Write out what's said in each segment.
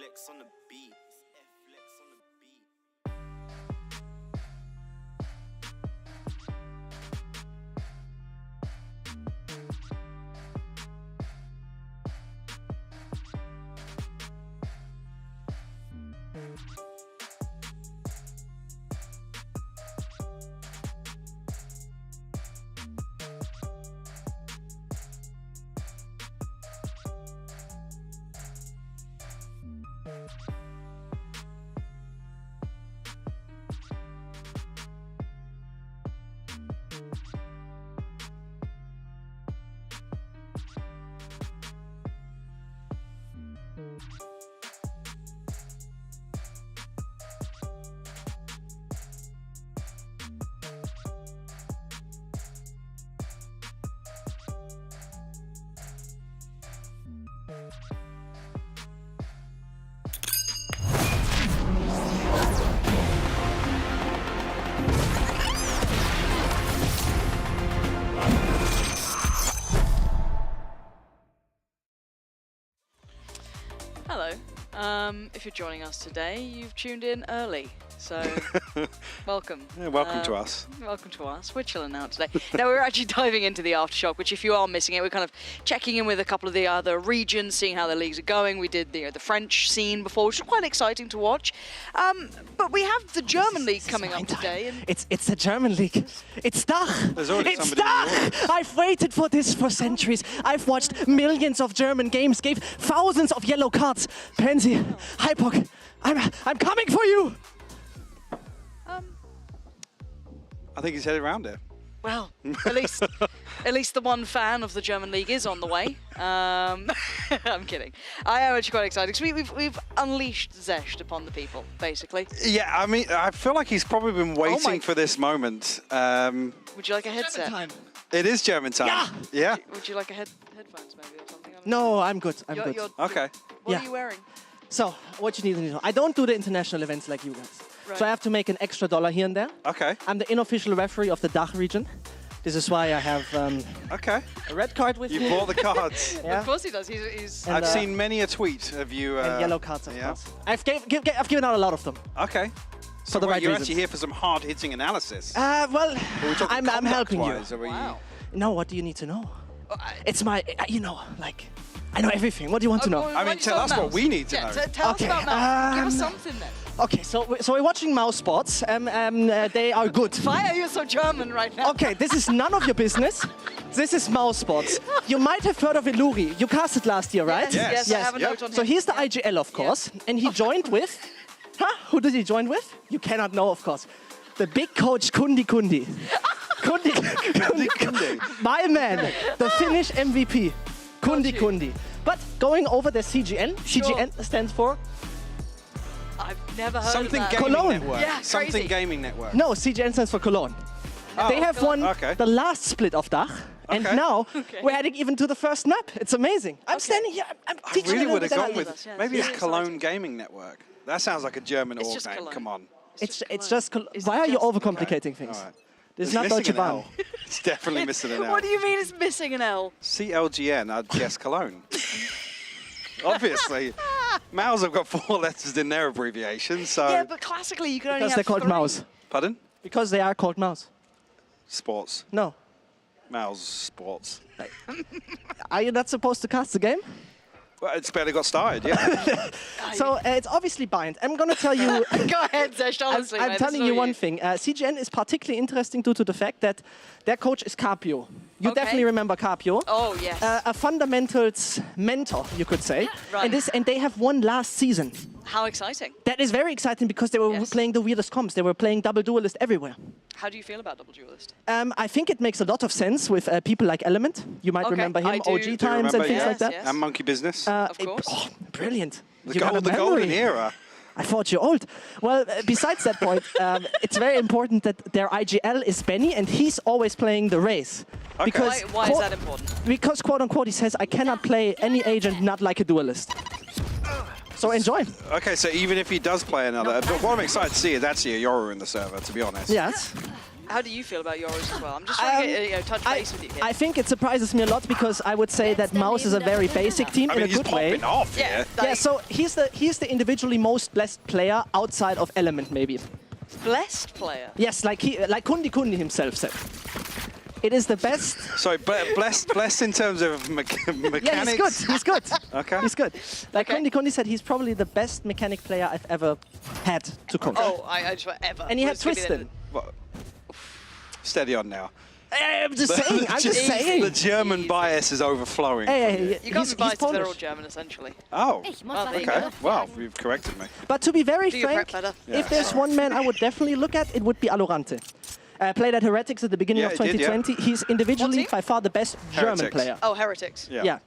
Flex on the beat. Flex on the beat. Hello. If you're joining us today, you've tuned in early, so welcome. Yeah, welcome to us. Welcome to us. We're chilling out today. Now we're actually diving into the Aftershock, which if you are missing it, we're kind of checking in with a couple of the other regions, seeing how the leagues are going. We did the French scene before, which was quite exciting to watch. But we have the German league coming up today. And It's the German league. It's DACH. There's already It's somebody in the DACH. audience. I've waited for this for centuries. I've watched millions of German games, gave thousands of yellow cards. Pansy, Hypok, I'm coming for you. I think he's headed around here. well, at least the one fan of the German league is on the way. I'm kidding. I am actually quite excited because we've unleashed Zesht upon the people, basically. Yeah, I mean, I feel like he's probably been waiting for this moment. Would you like a headset? Time. It is German time. Yeah. Yeah. Would you like a headphones maybe or something? I don't No, I'm good. I'm You're- good. you're- Okay. What Yeah. are you wearing? So, what you need to know. I don't do the international events like you guys. Right. So I have to make an extra dollar here and there. Okay. I'm the unofficial referee of the DACH region. This is why I have Okay. a red card with You me. bought the cards. Yeah. Of course he does. He's And, I've seen many a tweet of you. and yellow cards, of yeah. course. I've given out a lot of them. Okay. So the what, right you're reasons. actually here for some hard-hitting analysis. Well, Are we talking I'm helping you. conduct-wise, or are you- wow. No, what do you need to know? It's my, you know, like, I know everything. What do you want to know? I mean, tell us what we need to know. Tell Okay, us about Mouse. Give us um, something then. Okay, so we're watching mouse sports. They are good. Why are you so German right now? Okay, this is none of your business. This is mouse sports. You might have heard of Iluri. You casted last year, right? Yes, I have a Yep. note on So him. he's the IGL, of course, and he joined with. Who did he join with? You cannot know, of course. The big coach Kundi. Kundi. My man, the Finnish MVP. Kundi. But going over the CGN. CGN stands for I've never heard Something of that. gaming Cologne. network. Yeah, Something crazy. gaming network. no. CGN stands for Cologne. They have won Okay. the last split of DACH, and Okay. now we're heading even to the first map. It's amazing. I'm standing here. I'm I teaching really you would have that gone I- with. us, yeah. Maybe It's it's really Cologne Gaming Network. That sounds like a German It's org just name. Cologne. Come on. It's just. Is Why it are you just- overcomplicating things? All right. This is It's not missing Deutsche an Bahn. L. It's definitely missing an L. What do you mean it's missing an L? CLGN, I'd guess Cologne. Obviously. Mouse have got 4 letters in their abbreviation, so... Yeah, but classically you can only Because have they're called 3. mouse. Pardon? Because they are called mouse. Sports. No. Mouse sports. Are you not supposed to cast the game? Well, it's barely got started, yeah. So it's obviously bind. I'm gonna tell you. Go ahead, Zesh, honestly. I'm mate, telling it's you all one thing. CGN is particularly interesting due to the fact that their coach is Carpio. You Okay. definitely remember Carpio. Oh, yes. A fundamentals mentor, you could say. Right. And they have won last season. How exciting. That is very exciting because they were Yes. playing the weirdest comps. They were playing double duelist everywhere. How do you feel about Double Duelist? I think it makes a lot of sense with people like Element. You might Okay, remember him, I do. OG Do you times and remember? things Yes, like that. yes. And Monkey Business. Of course. Brilliant. the You got a golden memory. era. I thought you're old. Well, besides that point, it's very important that their IGL is Benny, and he's always playing the race. Okay. Because Why is that important? Because quote unquote he says I cannot play any agent not like a duelist. So enjoy. Okay, so even if he does play another... But what I'm excited to see is actually a Yoru in the server, to be honest. Yes. How do you feel about Euros as well? I'm just trying to get, touch base with you here. I think it surprises me a lot because I would say that Mouse is a very basic team in a good way. He's popping off here. Yeah, so he's the individually most blessed player outside of Element, maybe. Blessed player? Yes, like Kundi himself said. It is the best. So blessed in terms of mechanics? Yeah, he's good. Okay. He's good. Like Okay. Kundi said, he's probably the best mechanic player I've ever had to coach. Oh, I just went ever. And he had Was gonna be Twisted. What? Steady on now. I'm just saying, I'm just saying. The German bias is overflowing. Hey, You can't be biased if they're all Polish. German, essentially. Oh, Oh, there you okay. go. Well, you've corrected me. But to be very Do your frank, prep better. Yeah, if there's sorry. one man I would definitely look at, it would be Valorant. Played at Heretics at the beginning Yeah, of he did, yeah. 2020. He's individually What team? by far the best German Heretics. player. Oh, Heretics. Yeah. Yeah.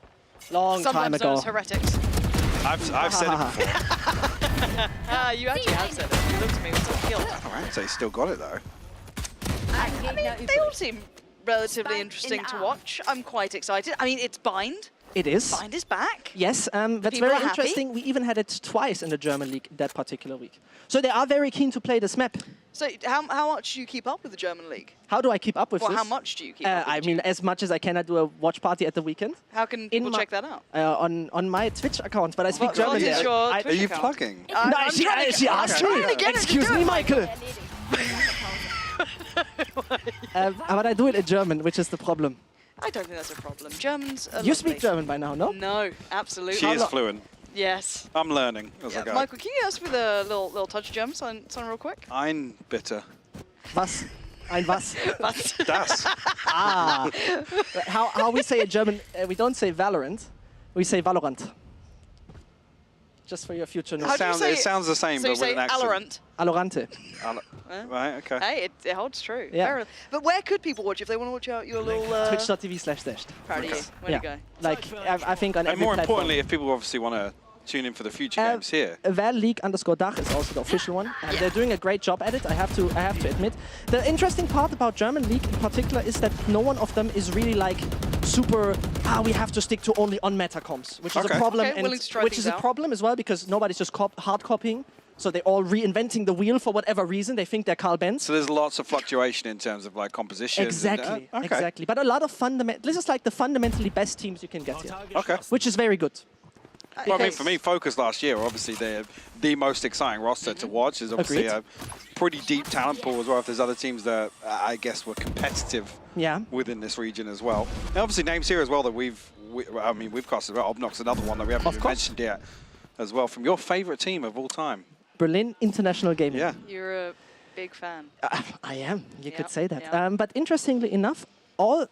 Long time Sometimes known ago. as Heretics. I've said it before. Ah, you actually have said it. You looked at me with some guilt. All right, so he's still got it though. I mean, they all seem relatively interesting to watch. I'm quite excited. I mean, it's Bind. It is. Bind is back. Yes, that's people very are happy. interesting. We even had it twice in the German league that particular week. So they are very keen to play this map. So how much do you keep up with the German league? How do I keep up with Well, this? how much do you keep up with I it? mean, as much as I can. I do a watch party at the weekend. How can in people my- check that out? On my Twitch account, but I speak What German is there. your I- Twitch Are you account? plugging? No, I'm she trying to she get- asked I'm trying me. to get her to Excuse do me, it, Michael. But I do it in German, which is the problem. I don't think that's a problem. Germans are You lovely. speak German by now, no? No, absolutely. She is fluent. Yes. I'm learning as I Yeah, go. Michael, can you ask me the little touch German sign real quick? Ein bitte. Was? Ein was? Das. Ah. How we say in German, we don't say Valorant, we say Valorant. Just for your future How notes. do you say It sounds the same, So but you with say an accent. Valorant. Valorante. Right, okay. Hey, it holds true. Yeah. Fair enough. But where could people watch if they want to watch out your little... Twitch.tv/dashed. Proud of you. Way to go. Like, I think on And every more platform. importantly, if people obviously want to tune in for the future games here. ValLeague_Dach is also the official one, and they're doing a great job at it. I have to admit. The interesting part about German League in particular is that no one of them is really like super. We have to stick to only on meta comms, which is Okay. a problem, Okay, willing to try which things is a out. problem as well because nobody's just hard copying. So they're all reinventing the wheel for whatever reason. They think they're Carl Benz. So there's lots of fluctuation in terms of like composition. Exactly, Okay. exactly. But a lot of this is like the fundamentally best teams you can get here, Okay. which is very good. Well, I mean, for me, Focus last year, obviously, they're the most exciting roster to watch. There's obviously Agreed. a pretty deep talent pool as well. If there's other teams that I guess were competitive Yeah. within this region as well. And obviously, names here as well that we've cast as well. Obnox, another one that we haven't Of even course. mentioned yet as well. From your favorite team of all time. Berlin International Gaming. Yeah. You're a big fan. I am. You could Yeah, say that. yeah. But interestingly enough,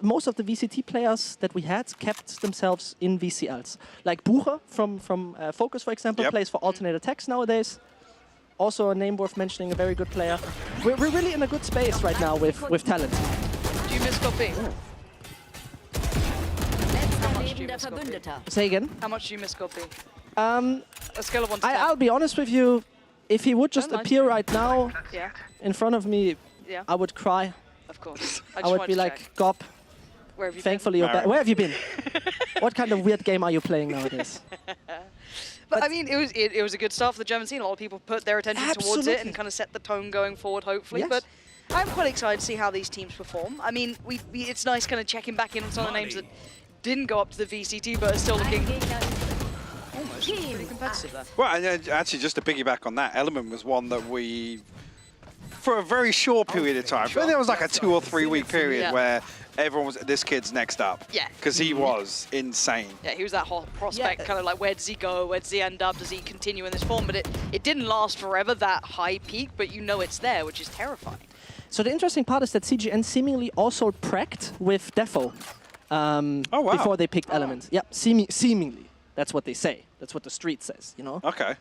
most of the VCT players that we had kept themselves in VCLs. Like Bucher from Focus, for example, Yep. plays for Alternate Attacks nowadays. Also a name worth mentioning, a very good player. We're really in a good space right now with talent. Do you miss Copy? Say again. How much do you miss Copy? Um, A scale of 1 to 10. I'll be honest with you. If he would just Don't mind. appear right now Yeah, in front of me, yeah, I would cry. of course. I I just would wanted be to like, check. Gob, Where have you thankfully you're back. Married. Where have you been? What kind of weird game are you playing nowadays? been? But I mean, it was a good start for the German scene. A lot of people put their attention towards it Absolutely. and kind of set the tone going forward, hopefully. Yes. But I'm quite excited to see how these teams perform. I mean, it's nice kind of checking back in on some of the names that didn't go up to the VCT but are still looking almost pretty competitive there. Well, and actually, just to piggyback on that, Element was one that we, for a very short period of time, there was like a 2 or 3 week period Yeah. where everyone was, this kid's next up. Yeah. Because he was insane. Yeah, he was that hot prospect, Yeah. kind of like, where does he go? Where does he end up? Does he continue in this form? But it didn't last forever, that high peak, but you know it's there, which is terrifying. So the interesting part is that CGN seemingly also pracked with Defo Oh, wow. before they picked Element. Yep, seemingly. That's what they say. That's what the street says, you know? Okay.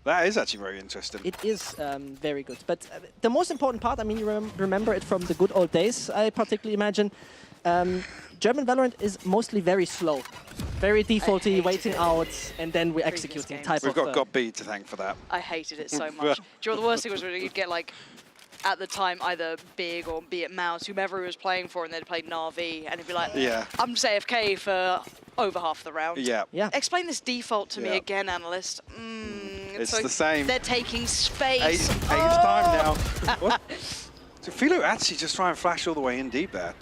That is actually very interesting. It is very good. But the most important part, I mean, you remember it from the good old days, I particularly imagine. German Valorant is mostly very slow. Very defaulty, hated waiting it. out, and then we're Previous executing games. type We've of... got B to thank for that. I hated it so much. Do you know what the worst thing was? When you'd get like, at the time, either Big or be it Mouse, whomever he was playing for, and they'd played Na'Vi, and he'd be like, Yeah. I'm just AFK for over half the round. Yeah. Yeah. Explain this default to me Yeah. again, analyst. It's the same. They're taking space. Eighth time now. What? So Philo actually just try and flash all the way in deep there.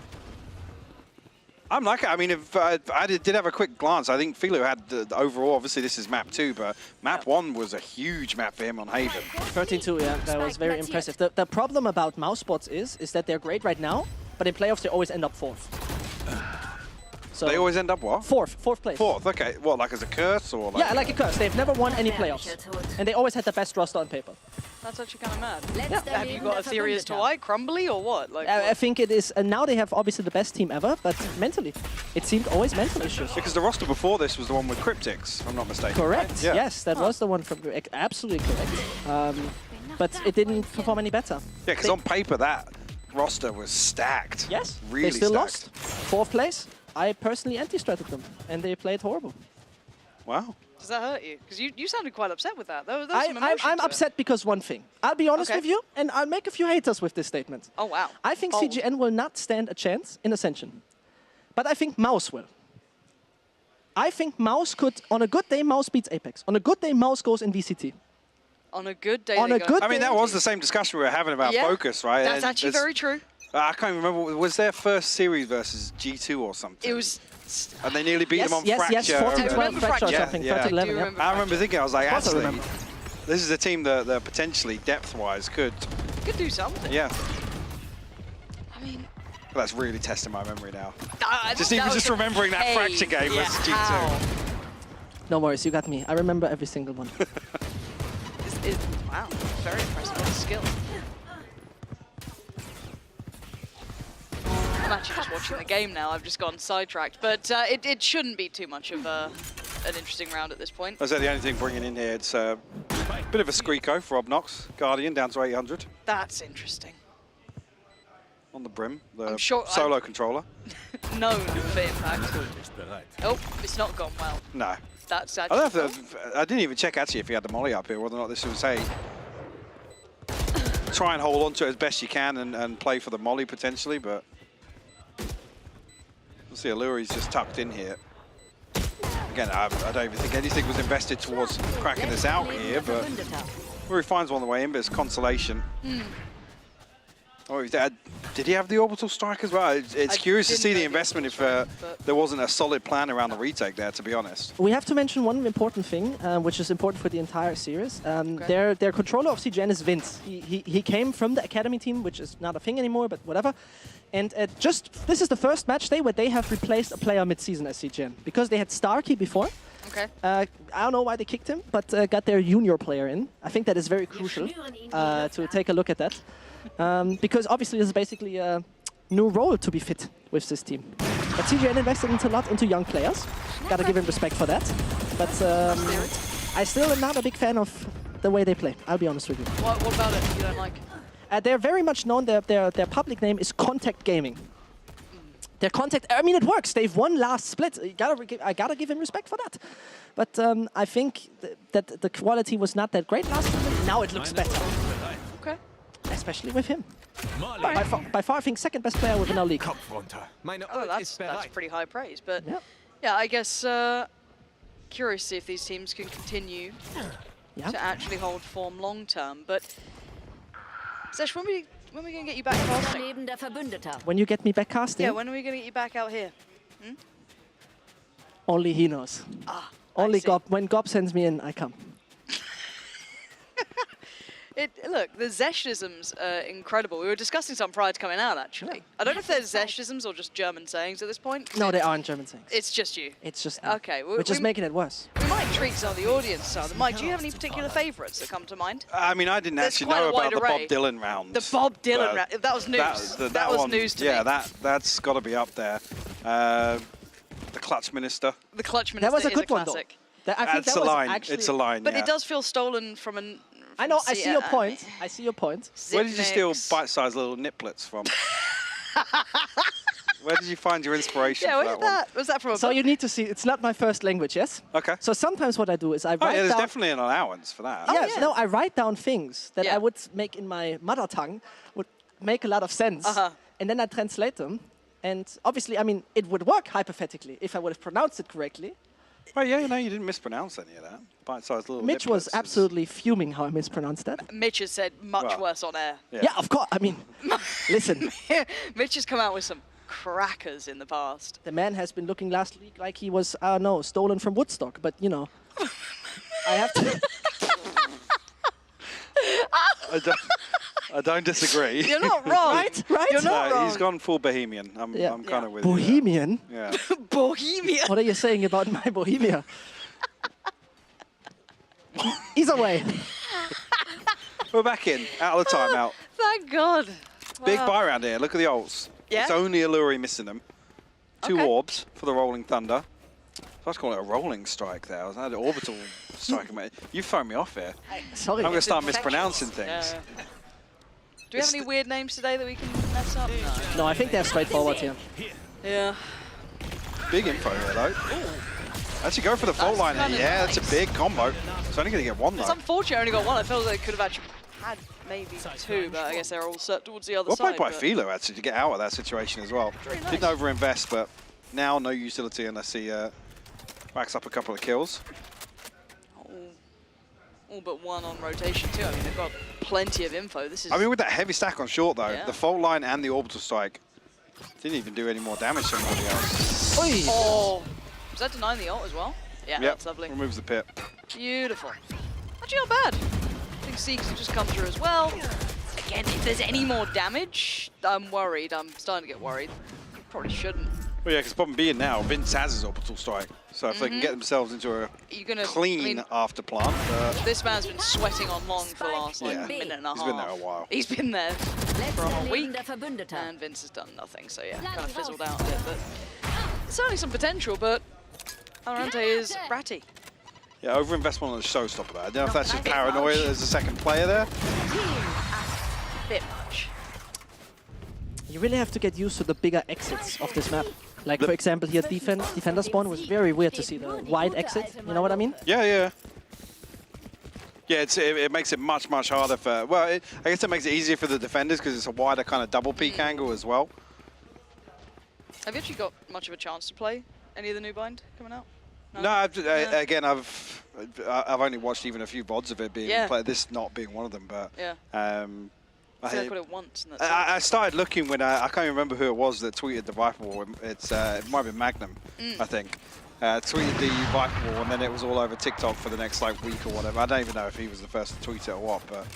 I'm like, I mean, if I did have a quick glance, I think Philo had the overall, obviously this is map 2, but map 1 was a huge map for him on Haven. 13-2, yeah, that was very impressive. The problem about Mousebots is that they're great right now, but in playoffs they always end up 4th. So They always end up what? 4th place. 4th, okay. What, like as a curse or like? Yeah, like a curse. They've never won any playoffs. And they always had the best roster on paper. That's actually kind of mad. Yeah. Have you got a theory as to why? Crumbly or what? Like, I think it is, and now they have obviously the best team ever, but mentally. It seemed always mental issues. Because the roster before this was the one with Cryptics, if I'm not mistaken. Correct, Yeah. yes, that was the one from, absolutely correct. But it didn't perform any better. Yeah, because on paper that roster was stacked. Yes, really they still stacked. lost. 4th place. I personally anti-stratted them, and they played horrible. Wow. does that hurt you? Because you sounded quite upset with that. There was some emotion I'm to it. upset because one thing. I'll be honest Okay. with you, and I'll make a few haters with this statement. Oh, wow. I think Bold. CGN will not stand a chance in Ascension. But I think Mouse will. I think Mouse could, on a good day, Mouse beats Apex. On a good day, Mouse goes in VCT. On a good day, On they a go. good I mean, that was the same discussion we were having about Yeah, Focus, right? That's And actually it's- very true. I can't even remember. Was their first series versus G2 or something? It was. And they nearly beat them on yes, Fracture. 14-12 remember Fracture or Fracture. something, Yeah, yeah. 13-11, I do yeah. remember I remember thinking, I was like, Of course I actually, remember. this is a team that potentially, depth-wise, could, Could do something. yeah. I mean, That's really testing my memory now. that Even was just a remembering that pain. Fracture game Yeah, versus G2. how? No worries, you got me. I remember every single one. Wow, very impressive. What a skill. I'm actually just watching the game now. I've just gone sidetracked, but it shouldn't be too much of an interesting round at this point. I said the only thing bringing in here, it's a bit of a squeako for Obnox. Guardian down to 800 That's interesting. on the brim. The I'm sure- solo controller. Known for impact. Oh, it's not gone well. No. That's I, actually. don't know if I didn't even check actually if he had the molly up here, whether or not this was, hey, try and hold on to it as best you can and play for the molly potentially, but we'll see. Alluri's just tucked in here. Again, I don't even think anything was invested towards cracking this out here, but Alluri finds one on the way in, but it's consolation. Oh, did he have the orbital strike as well? It's curious to didn't see know the the investment if orbital strike, but- there wasn't a solid plan around the retake there, to be honest. We have to mention one important thing, which is important for the entire series. Their controller of CGN is Vince. He came from the academy team, which is not a thing anymore, but whatever. And this is the first match day where they have replaced a player mid-season as CGN, because they had Starkey before. Okay. I don't know why they kicked him, but got their junior player in. I think that is very crucial to take a look at that. Because obviously this is basically a new role to be fit with this team. But CGN invested a lot into young players. Gotta give him respect for that. But I still am not a big fan of the way they play. I'll be honest with you. What about it you don't like? They're very much known, their public name is Contact Gaming. Their Contact, I mean, it works. They've won last split. I gotta give him respect for that. But I think that the quality was not that great last time. Now it looks better. Okay. Especially with him. By far, I think second best player within our league. Oh, that's pretty high praise. But Yeah. yeah, I guess curious to see if these teams can continue to actually hold form long term. But Sesh, when are we gonna get you back casting? Lebender Verbündeter. When you get me back casting, Yeah, when are we gonna get you back out here? only he knows. Ah, Only I see. Gob. When Gob sends me in, I come. Look, the Zeshisms are incredible. We were discussing some prior to coming out, actually. Yeah. I don't know if they're Zeshisms or just German sayings at this point. No, they aren't German sayings. It's just you. It's just Okay, which is making it worse. We might treat some of the audience. So, Mike, do you have any particular favourites that come to mind? I mean, I didn't There's actually quite know a wide about the Bob array. Dylan round. The Bob Dylan but round. That was news. That was one, news to yeah, me. that's got to be up there. The Clutch Minister. The Clutch Minister That was a is good one, though. classic. I think It's that a was line. actually. It's a line. But yeah. it does feel stolen from an. I know. I see your point. I see your point. Where did you steal Zipmix. bite-sized little niplets from? Where did you find your inspiration Yeah, for where that did that? Was that from a So book? you need to see. It's not my first language, yes. one? Okay. So sometimes what I do is I Oh, write yeah, there's down. definitely an allowance for that. Yeah, yeah. no, I write down things that Yeah. I would make in my mother tongue, would make a lot of sense, and then I translate them. And obviously, I mean, it would work hypothetically if I would have pronounced it correctly, Well, yeah, no, you didn't mispronounce any of that. Bite-sized little Mitch was niplets is- absolutely fuming how I mispronounced that. Mitch has said much Well, worse on air. Yeah, of course. I mean, listen, Mitch has come out with some crackers in the past. the man has been looking last week like he was, I don't know, stolen from Woodstock. But, you know, I have to... I don't disagree. You're not wrong. Right? You're not No, wrong. he's gone full bohemian. I'm kind of with Bohemian? you. there. Yeah. Bohemia. What are you saying about my Bohemia? Either way. We're back in, out of the timeout. Thank God. Big Wow. buy round here. Look at the ults. Yeah? It's only Alluri missing them. 2 Okay. orbs for the Rolling Thunder. I was calling it a rolling strike there. I was an orbital strike. Mate. You've thrown me off here. Sorry. I'm going to It's start infectious. mispronouncing things. Yeah. Do we have any weird names today that we can mess up? No. No, I think they're straightforward here. Yeah. Big info here, though. Actually, go for the fault line here. kinda Yeah, that's a nice. big combo. It's only going to get one, It's though. unfortunate I only got one. I felt like they could have actually had maybe 2, but I guess they're all set towards the other Well side. played by but- Philo, actually, to get out of that situation as well. Very nice. Didn't overinvest, but now no utility unless he racks up a couple of kills. All but one on rotation too. I mean, they've got plenty of info. This is. I mean, with that heavy stack on short, though, Yeah. the fault line and the orbital strike didn't even do any more damage to anybody else. Oi. Oh, was that denying the ult as well? Yeah, Yep, that's lovely. removes the pit. Beautiful. Actually, not bad. I think Seeks have just come through as well. Again, if there's any more damage, I'm worried. I'm starting to get worried. Probably shouldn't. Well, yeah, because problem being now, Vince has his orbital strike. So if they can get themselves into a You're gonna clean I mean, after plant, this man's been sweating on long for the last like Yeah. minute and a half. he's been there a while. He's been there for a whole week, Letzter Verbündeter. and Vince has done nothing. So yeah, kind of fizzled out a bit. But certainly some potential. But VALORANT is ratty. Yeah, overinvestment on the showstopper there. I don't know if that's just paranoia as a second player there. Bit much. You really have to get used to the bigger exits of this map. Like, for example, here defender spawn was very weird to see the wide exit. You know what I mean? Yeah, yeah. Yeah, it makes it much, much harder for... Well, I guess it makes it easier for the defenders because it's a wider kind of double peak angle as well. Have you actually got much of a chance to play any of the new bind coming out? No, again, I've only watched even a few VODs of it being played, this not being one of them, but... Yeah. I think I got it once. And that's I started looking when I can't remember who it was that tweeted the Viper Wall. It might be Magnum, I think. Tweeted the Viper Wall, and then it was all over TikTok for the next like week or whatever. I don't even know if he was the first to tweet it or what, but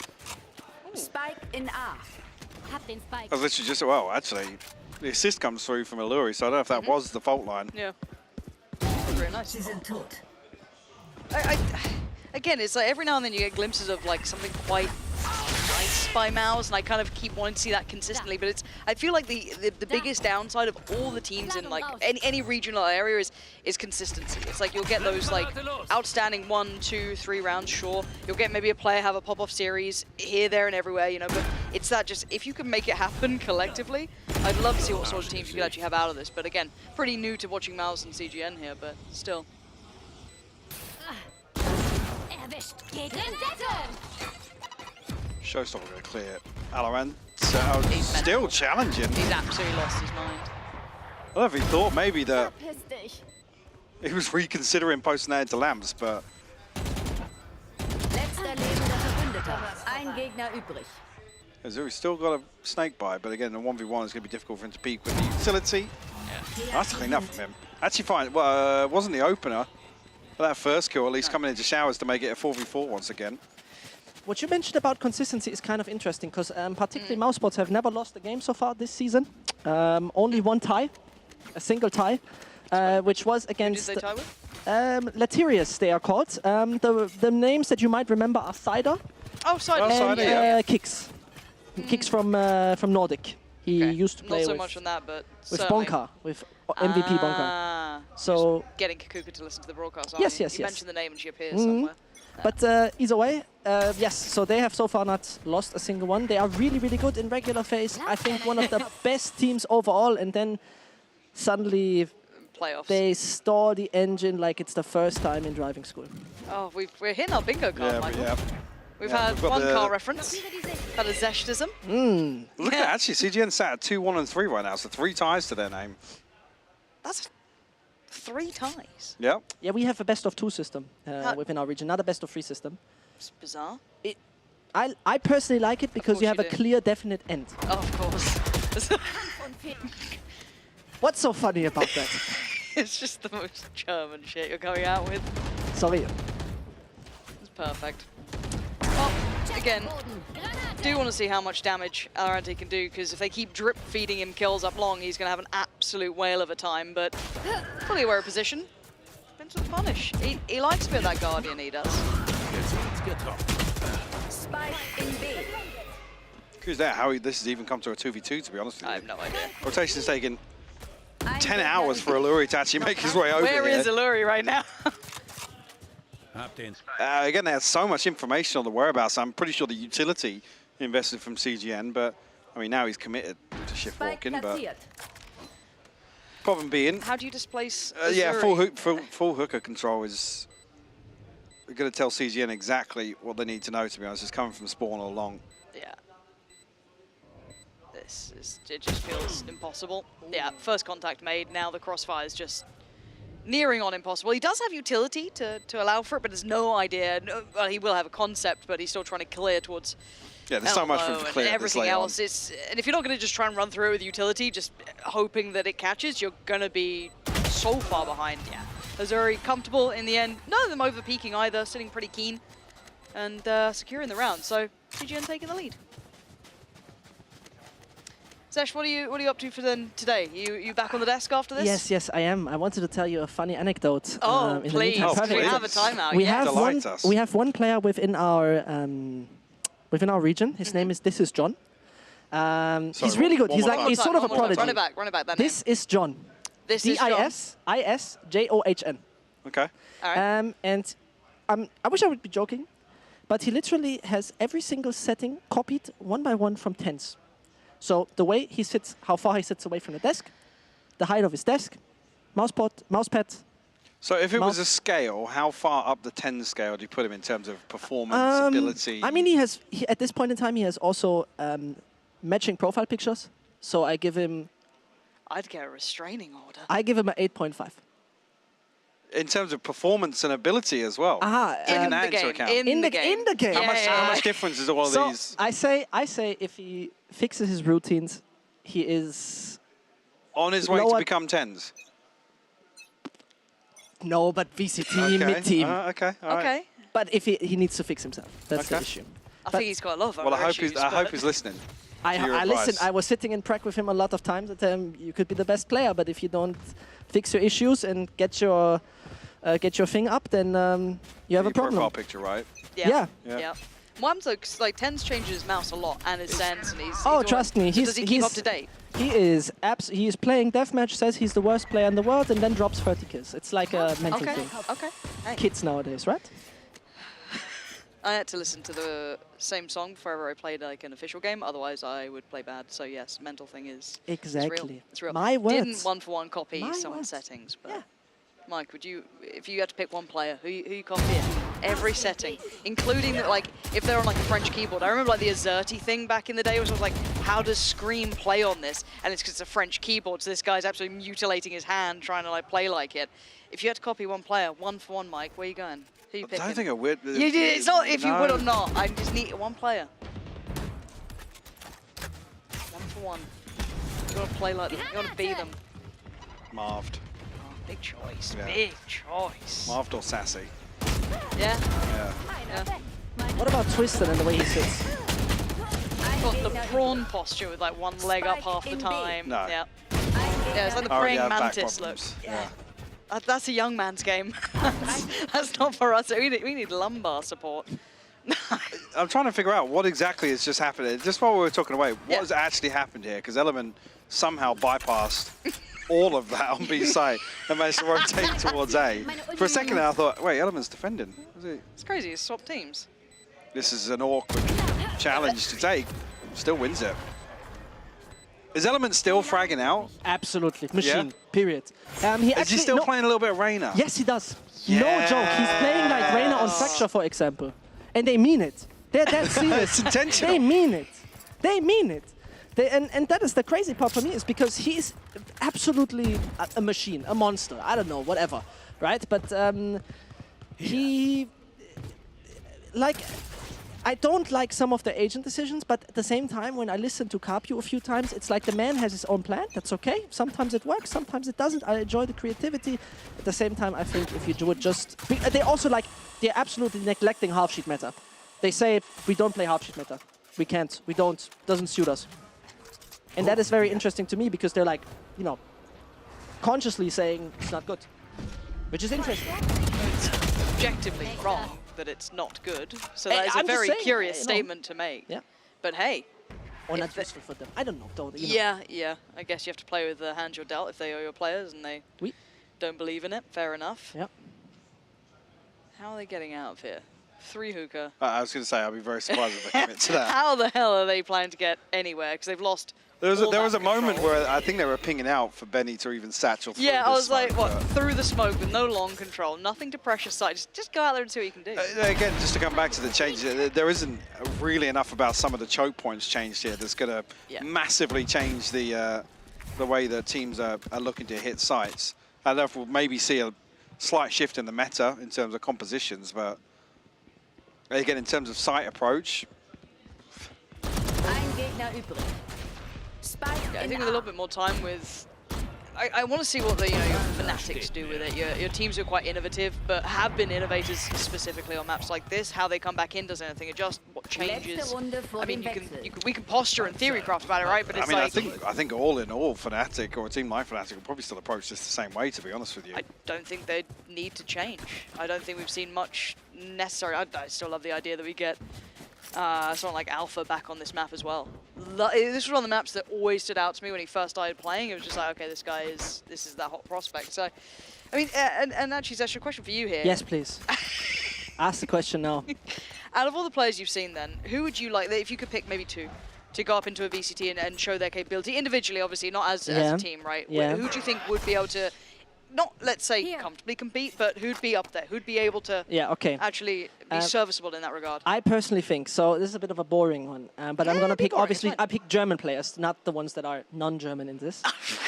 Spike in A. Hab den Spike. I was literally just well, actually, the assist comes through from Alluri, so I don't know if that was the fault line. Yeah. Very nice. Sie sind tot. Again, it's like every now and then you get glimpses of like something quite nice by Mouse, and I kind of keep wanting to see that consistently. But I feel like the biggest downside of all the teams in like any regional area is consistency. It's like you'll get those like outstanding 1, 2, 3 rounds, sure. You'll get maybe a player have a pop-off series here, there, and everywhere, you know. But it's that just if you can make it happen collectively, I'd love to see what sort of teams you could actually have out of this. But again, pretty new to watching Mouse and CGN here, but still. Erwischt. Vendetta. Showstopper going to clear it. VALORANT still challenging. He's absolutely lost his mind. I don't know if he thought maybe that Verpiss dich. he was reconsidering posting that into Lambs, but Letzter lebender Verbündeter. Ein Gegner übrig. Azuri's still got a snake bite, but again, the 1v1 is going to be difficult for him to peak with the utility. Nice to clean up from him. Actually fine, well, wasn't the opener. But that first kill, at least coming into showers to make it a 4v4 once again. What you mentioned about consistency is kind of interesting because particularly Mousebots have never lost a game so far this season. Only one tie, a single tie, which was against Who did they tie with? Latirius, they are called. The names that you might remember are Cider Oh, side. Oh, and Cider, yeah. Kix. Kix from Nordic. He used to play Not so with, much on that, but with certainly. Bonka, with MVP Bonka. Ah, So, getting Cougar to listen to the broadcast. Yes, you? yes, You yes. mentioned the name and she appears somewhere. but either way, yes, so they have so far not lost a single one. They are really, really good in regular phase. I think one of the best teams overall, and then suddenly Playoffs. they stall the engine like it's the first time in driving school. Oh, we're hitting our bingo card, Yeah, Michael. We've Yeah, had we've got one the- car reference, had a Zeshtism. Look at that, actually, CGN sat at 2-1 and 3 right now, so 3 ties to their name. That's 3 ties. Yeah. Yeah, we have a best of 2 system within our region, not a best of 3 system. It's bizarre. I personally like it because you course have you a do. clear, definite end. Oh, of course. What's so funny about that? It's just the most German shit you're going out with. Sorry. It's perfect. Well, again, do want to see how much damage VALORANT can do, because if they keep drip feeding him kills up long, he's going to have an absolute whale of a time, but fully aware of position. Been to the punish. He likes a bit of that Guardian, he does. Spike in B. Who's that? How this has even come to a 2v2, to be honest with you. I have no idea. Rotation's taken Ein 10 Gegner hours for übrig. Alluri to actually make his way over Where here. is Alluri right now? Again, they had so much information on the whereabouts. I'm pretty sure the utility invested from CGN, but I mean, now he's committed to shift Spike walking. But platziert. problem being, How do you displace yeah, Alluri? full hooker control is going to tell CGN exactly what they need to know, to be honest. It's coming from spawn or long. Yeah. It just feels impossible. Yeah, first contact made, now the crossfire is just nearing on impossible. He does have utility to allow for it, but there's no idea. Well, he will have a concept, but he's still trying to clear towards Yeah, there's so much for him elbow to and clear this everything late on. else. And if you're not going to just try and run through it with utility, just hoping that it catches, you're going to be so far behind. Yeah, Alluri comfortable in the end. None of them over peaking either, sitting pretty keen and securing the round. So CGN taking the lead. Sesh, what are you up to for then today? You back on the desk after this? Yes, I am. I wanted to tell you a funny anecdote. Oh, in the please. meantime. Oh, Can we please. have a timeout? We Yes. Delight us. have one player within our region. His name is This Is John. He's really good. one He's more like time. he's sort of a One more time. prodigy. Run it back. That This is John. This is John. DISISJOHN. Okay. All right. And I wish I would be joking, but he literally has every single setting copied one by one from tens. So the way he sits, how far he sits away from the desk, the height of his desk, mousepad. So if it was Mouse- a scale, how far up the 10 scale do you put him in terms of performance, ability? I mean, at this point in time, he has also matching profile pictures. So I give him I'd get a restraining order. an 8.5. in terms of performance and ability as well. Aha, Taking In that the into game. account. in the game. Yeah, How much difference is all So these I say if he fixes his routines, he is on his way to lower- become 10s? no, but VCT Okay. mid-team. Okay. All right. Okay. But if he needs to fix himself, that's the Okay. issue. I But think he's got a lot of Well, I other hope issues, I hope but- he's listening. I to your listen. advice. I was sitting in prac with him a lot of times. I tell him you could be the best player, but if you don't fix your issues and get your thing up, then you have a Your problem. profile picture, right? Yeah. Yeah. Mom's like Tens changes his mouse a lot and his sense, and he's. Oh, he's trust me, So he's does he keep up to date? He is he is playing deathmatch, says he's the worst player in the world, and then drops 30 kills. It's like a mental Okay. thing. Okay. Hey. Kids nowadays, right? I had to listen to the same song before I played like an official game. Otherwise, I would play bad. So yes, mental thing is Exactly. It's real. It's real. My words. Didn't one-for-one copy My someone's words. settings, but Yeah. Mike, would you, if you had to pick one player, who you copy it? Every setting, including that, like if they're on like a French keyboard. I remember like the Azerty thing back in the day, which was like, how does Scream play on this? And it's because it's a French keyboard, so this guy's absolutely mutilating his hand trying to like play like it. If you had to copy one player, 1-for-1, Mike, where you going? Who you I picking? don't think I would. You did. It's not if you would or No. not. I just need one player. 1-for-1. You want to play like them. You want to be them. Marved. Oh, big choice. Yeah. Big choice. Marved or sassy. Yeah. Yeah. Yeah. What about Twisted and the way he sits? Got the prawn posture with like one leg up half the time. No. Yeah. Yeah, it's like the Oh, praying yeah, back mantis look. problems. Yeah. That's a young man's game. That's not for us. We need lumbar support. I'm trying to figure out what exactly has just happened. Just while we were talking away, what Yeah. has actually happened here? Because Element somehow bypassed all of that on B side and managed to rotate towards A. For a second there, I thought, wait, Element's defending. Was it? It's crazy. It's swap teams. This is an awkward challenge to take. Still wins it. Is Element still fragging out? Absolutely. Machine. Yeah? Period. He Is he still playing a little bit of Reyna? Yes, he does. No joke. He's playing like Reyna on Yes. Fracture, for example. And they mean it. They're that serious. It's intentional. They mean it. They mean it. And that is the crazy part for me, is because he's absolutely a machine, a monster. I don't know, whatever, right? But he, like, I don't like some of the agent decisions, but at the same time, when I listen to Carpio a few times, it's like the man has his own plan. That's okay. Sometimes it works, sometimes it doesn't. I enjoy the creativity. At the same time, I think if you do it just... They also, like, they're absolutely neglecting half-sheet meta. They say, we don't play half-sheet meta. We can't. We don't. Doesn't suit us. And that is very interesting to me, because they're like, you know, consciously saying it's not good. Which is interesting. It's objectively wrong that it's not good. So that is a very curious statement to make. Yeah. But hey. Or not useful for them. I don't know, though. You know. Yeah. I guess you have to play with the hand you're dealt if they are your players and they don't believe in it. Fair enough. Yeah. How are they getting out of here? 3 hookah. I was going to say, I'd be very surprised if they commit to that. How the hell are they planning to get anywhere? Because they've lost. There was a moment control. where I think they were pinging out for Benny to even satchel through Yeah, I was smoke, like, what, but through the smoke with no long control, nothing to pressure side. Just go out there and see what you can do. again, just to come back to the changes, there isn't really enough about some of the choke points changed here that's going to massively change the way that teams are looking to hit sites. I don't know if we'll maybe see a slight shift in the meta in terms of compositions, but again, in terms of site approach, Ein Gegner übrig. Spike Yeah, I in think with a little bit more time with... I want to see what the your fanatics do with it. Your teams are quite innovative, but have been innovators specifically on maps like this. How they come back in, does anything adjust? What changes? I mean, we can posture and theory craft about it, right? But it's I like... I think all in all, Fnatic or a team like Fnatic will probably still approach this the same way, to be honest with you. I don't think they need to change. I don't think we've seen much necessary. I still love the idea that we get someone like Alpha back on this map as well. This was one of the maps that always stood out to me when he first started playing. It was just like, okay, this is that hot prospect. So, I mean, and actually, Zesh, a question for you here. Yes, please. Ask the question now. Out of all the players you've seen then, who would you like, if you could pick maybe 2, to go up into a VCT and show their capability individually, obviously, not as a team, right? Yeah. Who do you think would be able to, not, let's say, comfortably compete, but who'd be up there? Who'd be able to actually be serviceable in that regard? I personally think, so this is a bit of a boring one, but I'm going to pick, obviously, I pick German players, not the ones that are non-German in this.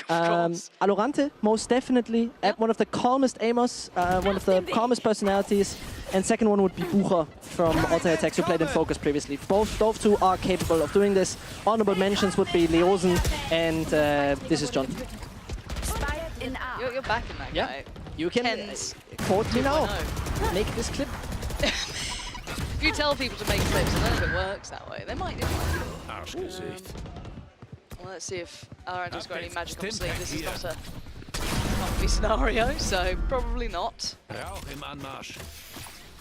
VALORANT, most definitely, one of the calmest aimers, one of the calmest personalities, and second one would be Bucher from Alter Attacks, who played in Focus previously. Both two are capable of doing this. Honorable mentions would be Leosen, and this is John. You're backing that guy. You can quote me now. Make this clip. If you tell people to make clips, I don't know if it works that way. They might do. Well, let's see if VALORANT has got any magic on sleeve. This is not a comfy scenario, so probably not.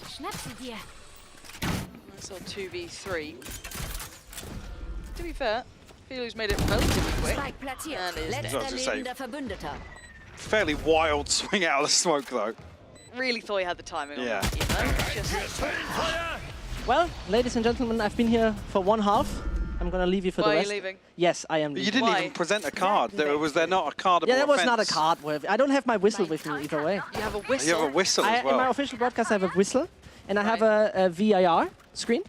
Schnapp sie dir. That's all 2v3. To be fair, Filu's made it relatively quick. Spike platziert. And is dead. Letzter lebender Verbündeter. Fairly wild swing out of the smoke, though. Really thought he had the timing on that, you know? Just... Well, ladies and gentlemen, I've been here for 1 half. I'm going to leave you for the rest. Why are you leaving? Yes, I am But leaving. you didn't even present a card. Was there not a cardable Yeah, that was not a offense? card. I don't have my whistle with me either way. You have a whistle. You have a whistle as In my well. official broadcast, I have a whistle, and I have a VIR screen.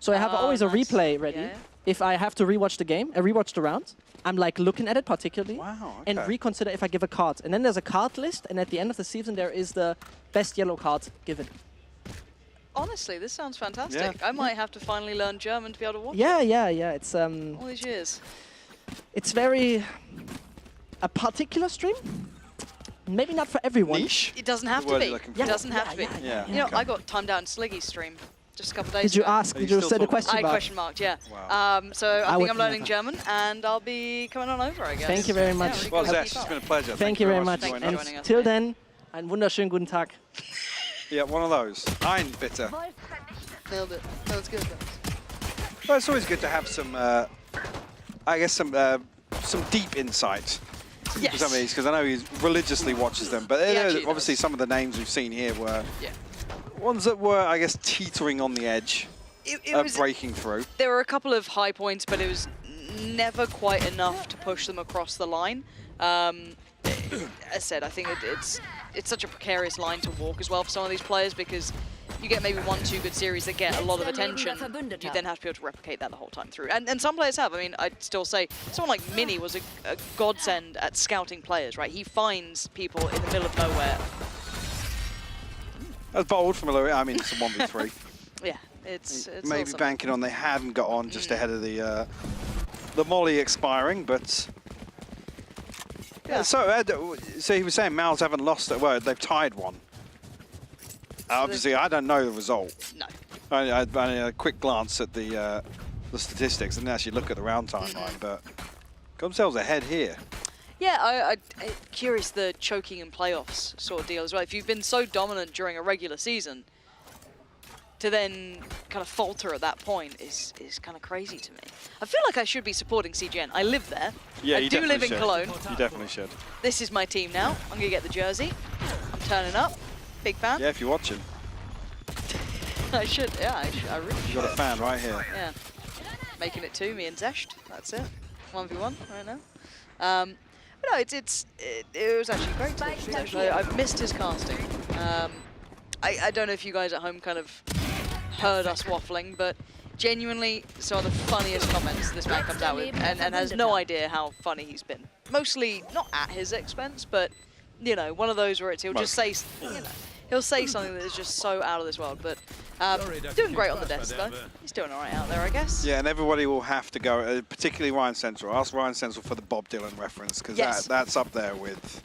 So I have always a replay ready. Yeah. If I have to rewatch the game, rewatch the round, I'm like looking at it particularly, and okay. reconsider if I give a card. And then there's a card list, and at the end of the season, there is the best yellow card given. Honestly, this sounds fantastic. Yeah. I might have to finally learn German to be able to watch Yeah. It's all these years. it's very a particular stream. Maybe not for everyone. Niche? It doesn't have The to word be. you're looking It for. doesn't have to be. Yeah. You know, Okay. I got timed out in Sliggy's stream just a couple of days Did you ago. ask? Are Did you you still set a talking? question I mark? question marked, yeah. Wow. So I would think I'm learning never. German, and I'll be coming on over, I guess. Thank you very much. really Well, good to Zesh, keep it's up. been a pleasure. Thank you very much. for Thank joining you us. for joining us. Till then, einen wunderschönen guten Tag. Yeah, one of those. Ein, bitte. Nailed it. That was good. Well, it's always good to have some, I guess, some deep insight. Yes. For some of these, because I know he religiously watches them. But actually obviously, does. some of the names we've seen here were Yeah. ones that were, I guess, teetering on the edge It of was, breaking through. there were a couple of high points, but it was never quite enough to push them across the line. As I said, I think it's such a precarious line to walk as well for some of these players, because you get maybe 1-2 good series that get a lot of attention, you then have to be able to replicate that the whole time through. And some players have. I mean, I'd still say someone like Mini was a godsend at scouting players, right? He finds people in the middle of nowhere. That's bold from Malloy. I mean, it's a 1v3. Yeah, it's maybe awesome. banking on they hadn't got on just ahead of the molly expiring, but yeah. So he was saying Mals haven't lost it. Well, they've tied one. Obviously, I don't know the result. No. I a quick glance at the statistics and actually look at the round timeline, but got themselves ahead here. Yeah, I'm curious the choking in playoffs sort of deal as well. If you've been so dominant during a regular season, to then kind of falter at that point is kind of crazy to me. I feel like I should be supporting CGN. I live there. Yeah, I do live in Cologne. You definitely should. This is my team now. I'm going to get the jersey. I'm turning up. Big fan. Yeah, if you're watching. I should, yeah, I really should. You got a fan right here. Yeah. Making it 2, me and Zesht. That's it. 1v1 right now. But no, it was actually great to watch Zesht. I've missed his casting. I don't know if you guys at home kind of heard us waffling, but genuinely some of the funniest comments this man comes out with, and has no idea how funny he's been. Mostly not at his expense, but you know, one of those where he'll just say, he'll say something that is just so out of this world. But doing great on the desk though. He's doing all right out there, I guess. Yeah, and everybody will have to go, particularly Ryan Central. Ask Ryan Central for the Bob Dylan reference, because that's up there with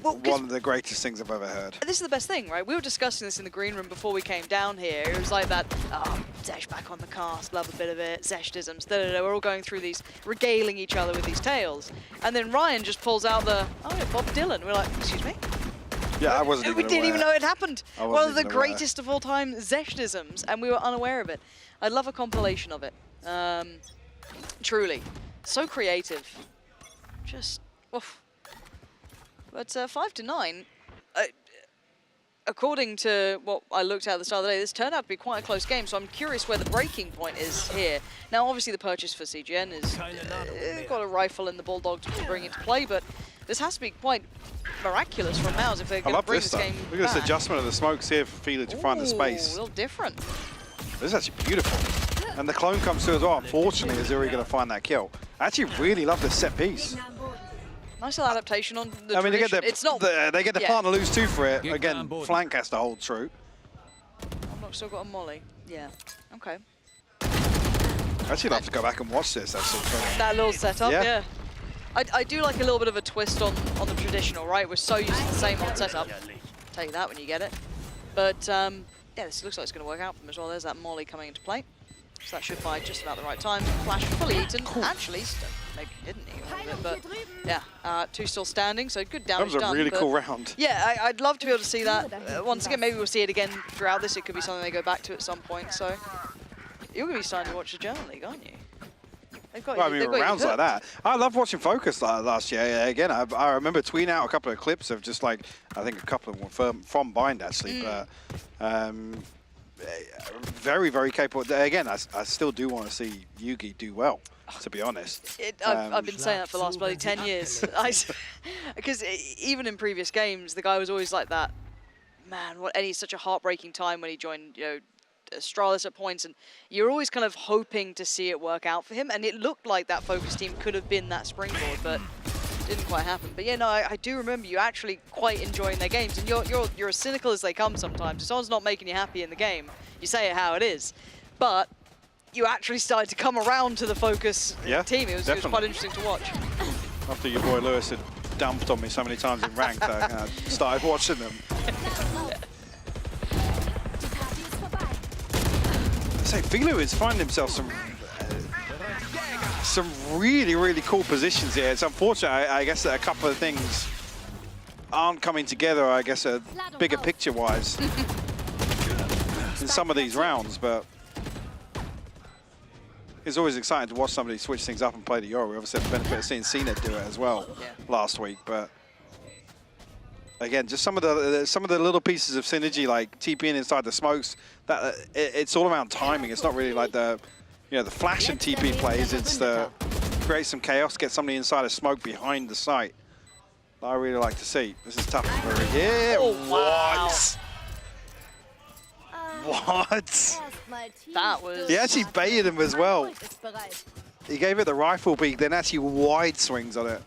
one of the greatest things I've ever heard. This is the best thing, right? We were discussing this in the green room before we came down here. It was like that, oh, Zesh back on the cast, love a bit of it, Zeshtisms, da-da-da. We're all going through these, regaling each other with these tales. And then Ryan just pulls out the, oh yeah, Bob Dylan. We're like, excuse me? Yeah, I wasn't even We didn't even know it happened. One of the greatest of all time Zeshtisms, and we were unaware of it. I'd love a compilation of it. Truly. So creative. Just, oof. But 5-9, according to what I looked at the start of the day, this turned out to be quite a close game, so I'm curious where the breaking point is here. Now, obviously, the purchase for CGN is got a rifle and the Bulldog to bring into play, but this has to be quite miraculous from Mouse if they're going to bring this game Look at this adjustment of the smokes here for Fila to find the space. A little different. This is actually beautiful. And the clone comes through as well. Unfortunately, is Zuri going to find that kill? I actually really love this set piece. Nice little adaptation on the they get it's not, they get the partner lose 2 for it. Again, flank has to hold true. I'm not still got a molly. Yeah. Okay. I actually love to go back and watch this. That little setup, yeah. I do like a little bit of a twist on the traditional, right? We're so used to the same old setup. Take that when you get it. But yeah, this looks like it's going to work out for them as well. There's that molly coming into play. So that should fire just about the right time. Flash fully eaten. Actually, maybe didn't eat all of it, but yeah, 2 still standing, so good damage done. That was a really cool round. Yeah, I'd love to be able to see that. Once again, maybe we'll see it again throughout this. It could be something they go back to at some point. So you're going to be starting to watch the German League, aren't you? Well, I mean, rounds like that. I love watching Focus last year. Again, I remember tweeting out a couple of clips of just like, I think a couple of them from Bind actually, but very, very capable. Again, I still do want to see Yugi do well, to be honest. I've been saying that for the last bloody 10 years. Because even in previous games, the guy was always like that. Man, and he's such a heartbreaking time when he joined, Astralis at points, and you're always kind of hoping to see it work out for him, and it looked like that Focus team could have been that springboard, but didn't quite happen. But yeah, no, I do remember you actually quite enjoying their games, and you're as cynical as they come sometimes. If someone's not making you happy in the game, you say it how it is. But you actually started to come around to the Focus team. It was quite interesting to watch. After your boy Lewis had dumped on me so many times in ranked, I started watching them. I say, Filu is finding himself some really, really cool positions here. It's unfortunate, I guess, that a couple of things aren't coming together, I guess, bigger picture-wise in some of these rounds, but it's always exciting to watch somebody switch things up and play the Euro. We obviously had the benefit of seeing CNET do it as well last week, but again, just some of the little pieces of synergy, like TPing inside the smokes. That it's all around timing. It's not really like the the flash and TP plays. It's the create some chaos, get somebody inside a smoke behind the site. I really like to see. This is tough. Yeah. Oh, wow. What? That was... He actually baited him as well. He gave it the rifle beak, then actually wide swings on it.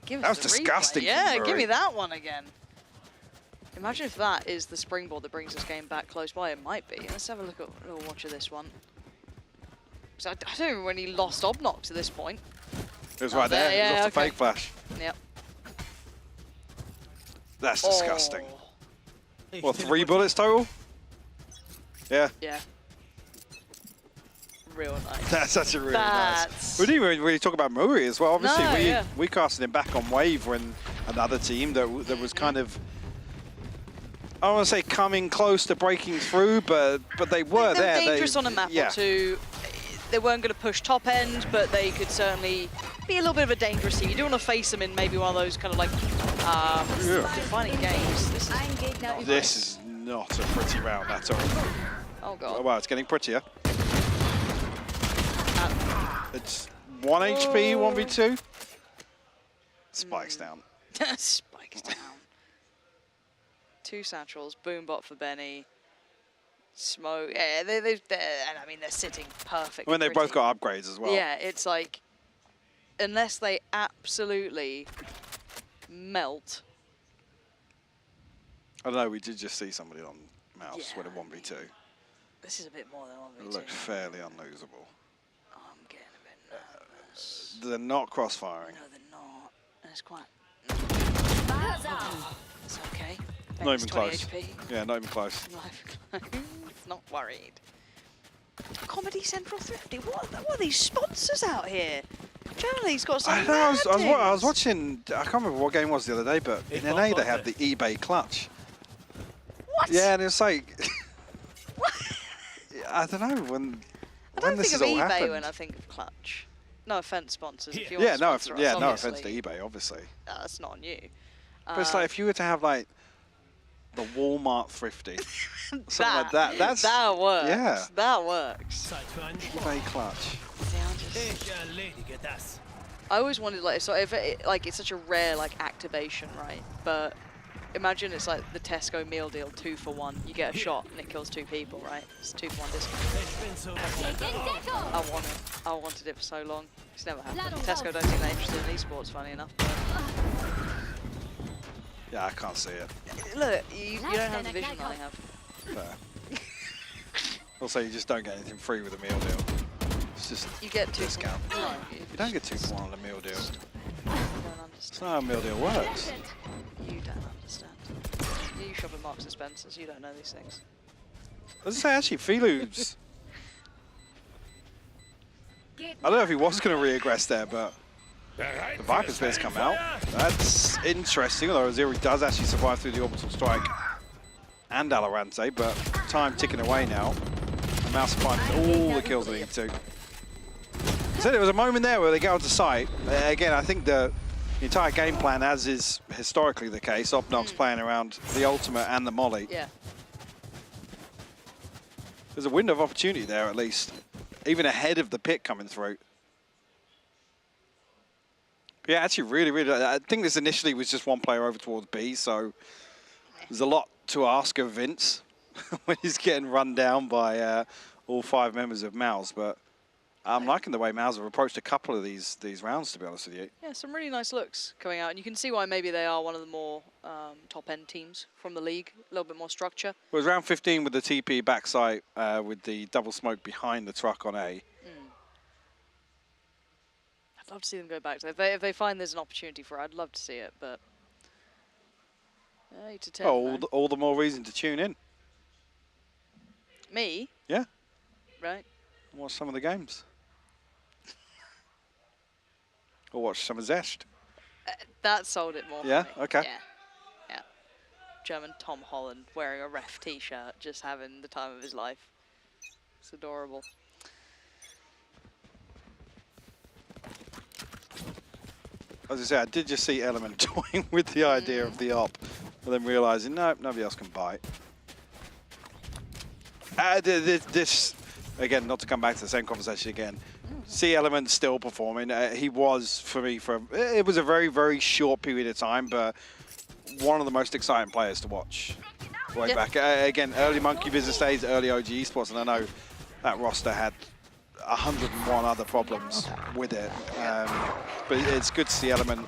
Give That us was the replay. disgusting from Yeah, give Murray. me that one again. Imagine if that is the springboard that brings this game back close by. It might be. Let's have a look at a little watch of this one. So I don't even when he lost Obnox to this point. It was right there. Yeah, He lost okay. a fake flash. Yep. That's disgusting. Oh, What, 3 bullets total? Yeah. yeah. Real nice. That's such a really nice. That's... We didn't even really talk about Murray as well. Obviously, No, we casted him back on Wave when another team that was kind of, I don't want to say coming close to breaking through, but they were They were there. dangerous on a map or two. They weren't going to push top end, but they could certainly be a little bit of a dangerous team. You do want to face them in maybe one of those kind of like defining games. This is not a pretty round at all. Oh god. Well, it's getting prettier. It's 1 HP, 1v2. Spikes down. Spikes down. 2 satchels, boombot for Benny. Smoke. Yeah, and I mean they're sitting perfect. I mean, they both got upgrades as well. Yeah, it's like unless they absolutely melt. I don't know. We did just see somebody on mouse with a 1v2. This is a bit more than 1v2. It looked fairly unlosable. I'm getting a bit nervous. They're not cross-firing. No, they're not. And it's quite. It's okay. Not even 20 close. HP. Yeah, not even close. Not worried. Comedy Central Thrifty. What are these sponsors out here? Charlie's got some. I know. I was watching. I can't remember what game it was the other day, but in NA they had the eBay clutch. What? Yeah, and it's like. I don't know when. I don't this think of has all eBay happened. when I think of Clutch. No offense, sponsors. If you Yeah, want no, to sponsor us, no offense to obviously. eBay, obviously. That's not on you. But it's like if you were to have like the Walmart Thrifty, something like that. That works. Yeah. That works. eBay clutch. I always wanted like so if like it's such a rare like activation, right? But imagine it's like the Tesco meal deal 2 for 1. You get a shot and it kills 2 people, right? It's 2 for 1 discount. I want it. I wanted it for so long. It's never happened. Tesco don't think they're interested in esports, funny enough. But Yeah, I can't see it. look, you don't have the vision that I have. Fair. Also, you just don't get anything free with a meal deal. It's just You get 2 discount. No, You don't get 2 for 1 on a meal deal. you don't understand. That's not how a meal deal works. You don't understand. You shop at Marks and Spencer's. You don't know these things. I was gonna say, actually, Filu's. I don't know if he was going to re-aggress there, but the Viper Spear's come out. That's interesting, although Aziri does actually survive through the orbital strike and VALORANT, but time ticking away now. And Mouse finding all the kills they need to. So there was a moment there where they go onto site. Again, I think the entire game plan, as is historically the case, Obnox playing around the ultimate and the molly. Yeah. There's a window of opportunity there, at least. Even ahead of the pit coming through. Yeah, actually, really, I think this initially was just one player over towards B, so there's a lot to ask of Vince when he's getting run down by all 5 members of Mouse, but I'm liking the way Mouse have approached a couple of these rounds, to be honest with you. Yeah, some really nice looks coming out, and you can see why maybe they are one of the more top-end teams from the league. A little bit more structure. It was round 15 with the TP backside with the double smoke behind the truck on A. I'd love to see them go back. So if they find there's an opportunity for it, I'd love to see it, but 8 to 10. Oh, all the more reason to tune in. Me? Yeah, Right. watch some of the games. Or watch some of Zest. That sold it more. Yeah? For me. Okay. Yeah. German Tom Holland wearing a ref t-shirt, just having the time of his life. It's adorable. As I say, I did just see Element toying with the idea of the op, and then realizing, no, nobody else can bite. This, again, not to come back to the same conversation again, see Element still performing. He was, for me, it was a very, very short period of time, but one of the most exciting players to watch way back. Again, early Monkey Business days, early OG Esports, and I know that roster had 101 other problems with it. But it's good to see Element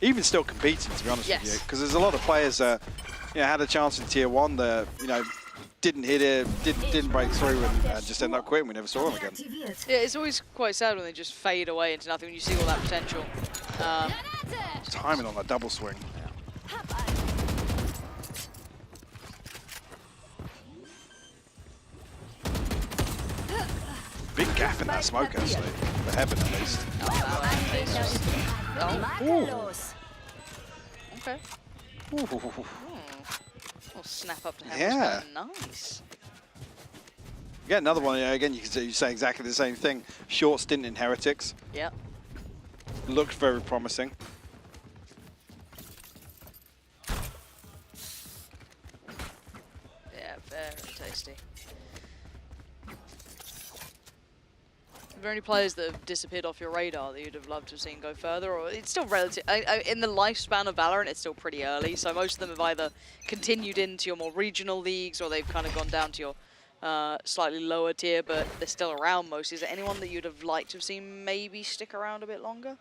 even still competing, to be honest with you, because there's a lot of players that had a chance in Tier 1 that didn't hit it, didn't break through, and just ended up quitting. We never saw them again. Yeah, it's always quite sad when they just fade away into nothing when you see all that potential. Timing on that double swing. Big gap in that smoke, actually. For Heaven, at least. Okay. Ooh. Well, snap up to Heaven. Yeah. Nice. Again, another one. Again, you can say exactly the same thing. Short stint in Heretics. Yeah. Looked very promising. Yeah, very tasty. Are there any players that have disappeared off your radar that you'd have loved to have seen go further? Or it's still relative. In the lifespan of Valorant, it's still pretty early. So most of them have either continued into your more regional leagues, or they've kind of gone down to your slightly lower tier, but they're still around most. Is there anyone that you'd have liked to have seen maybe stick around a bit longer?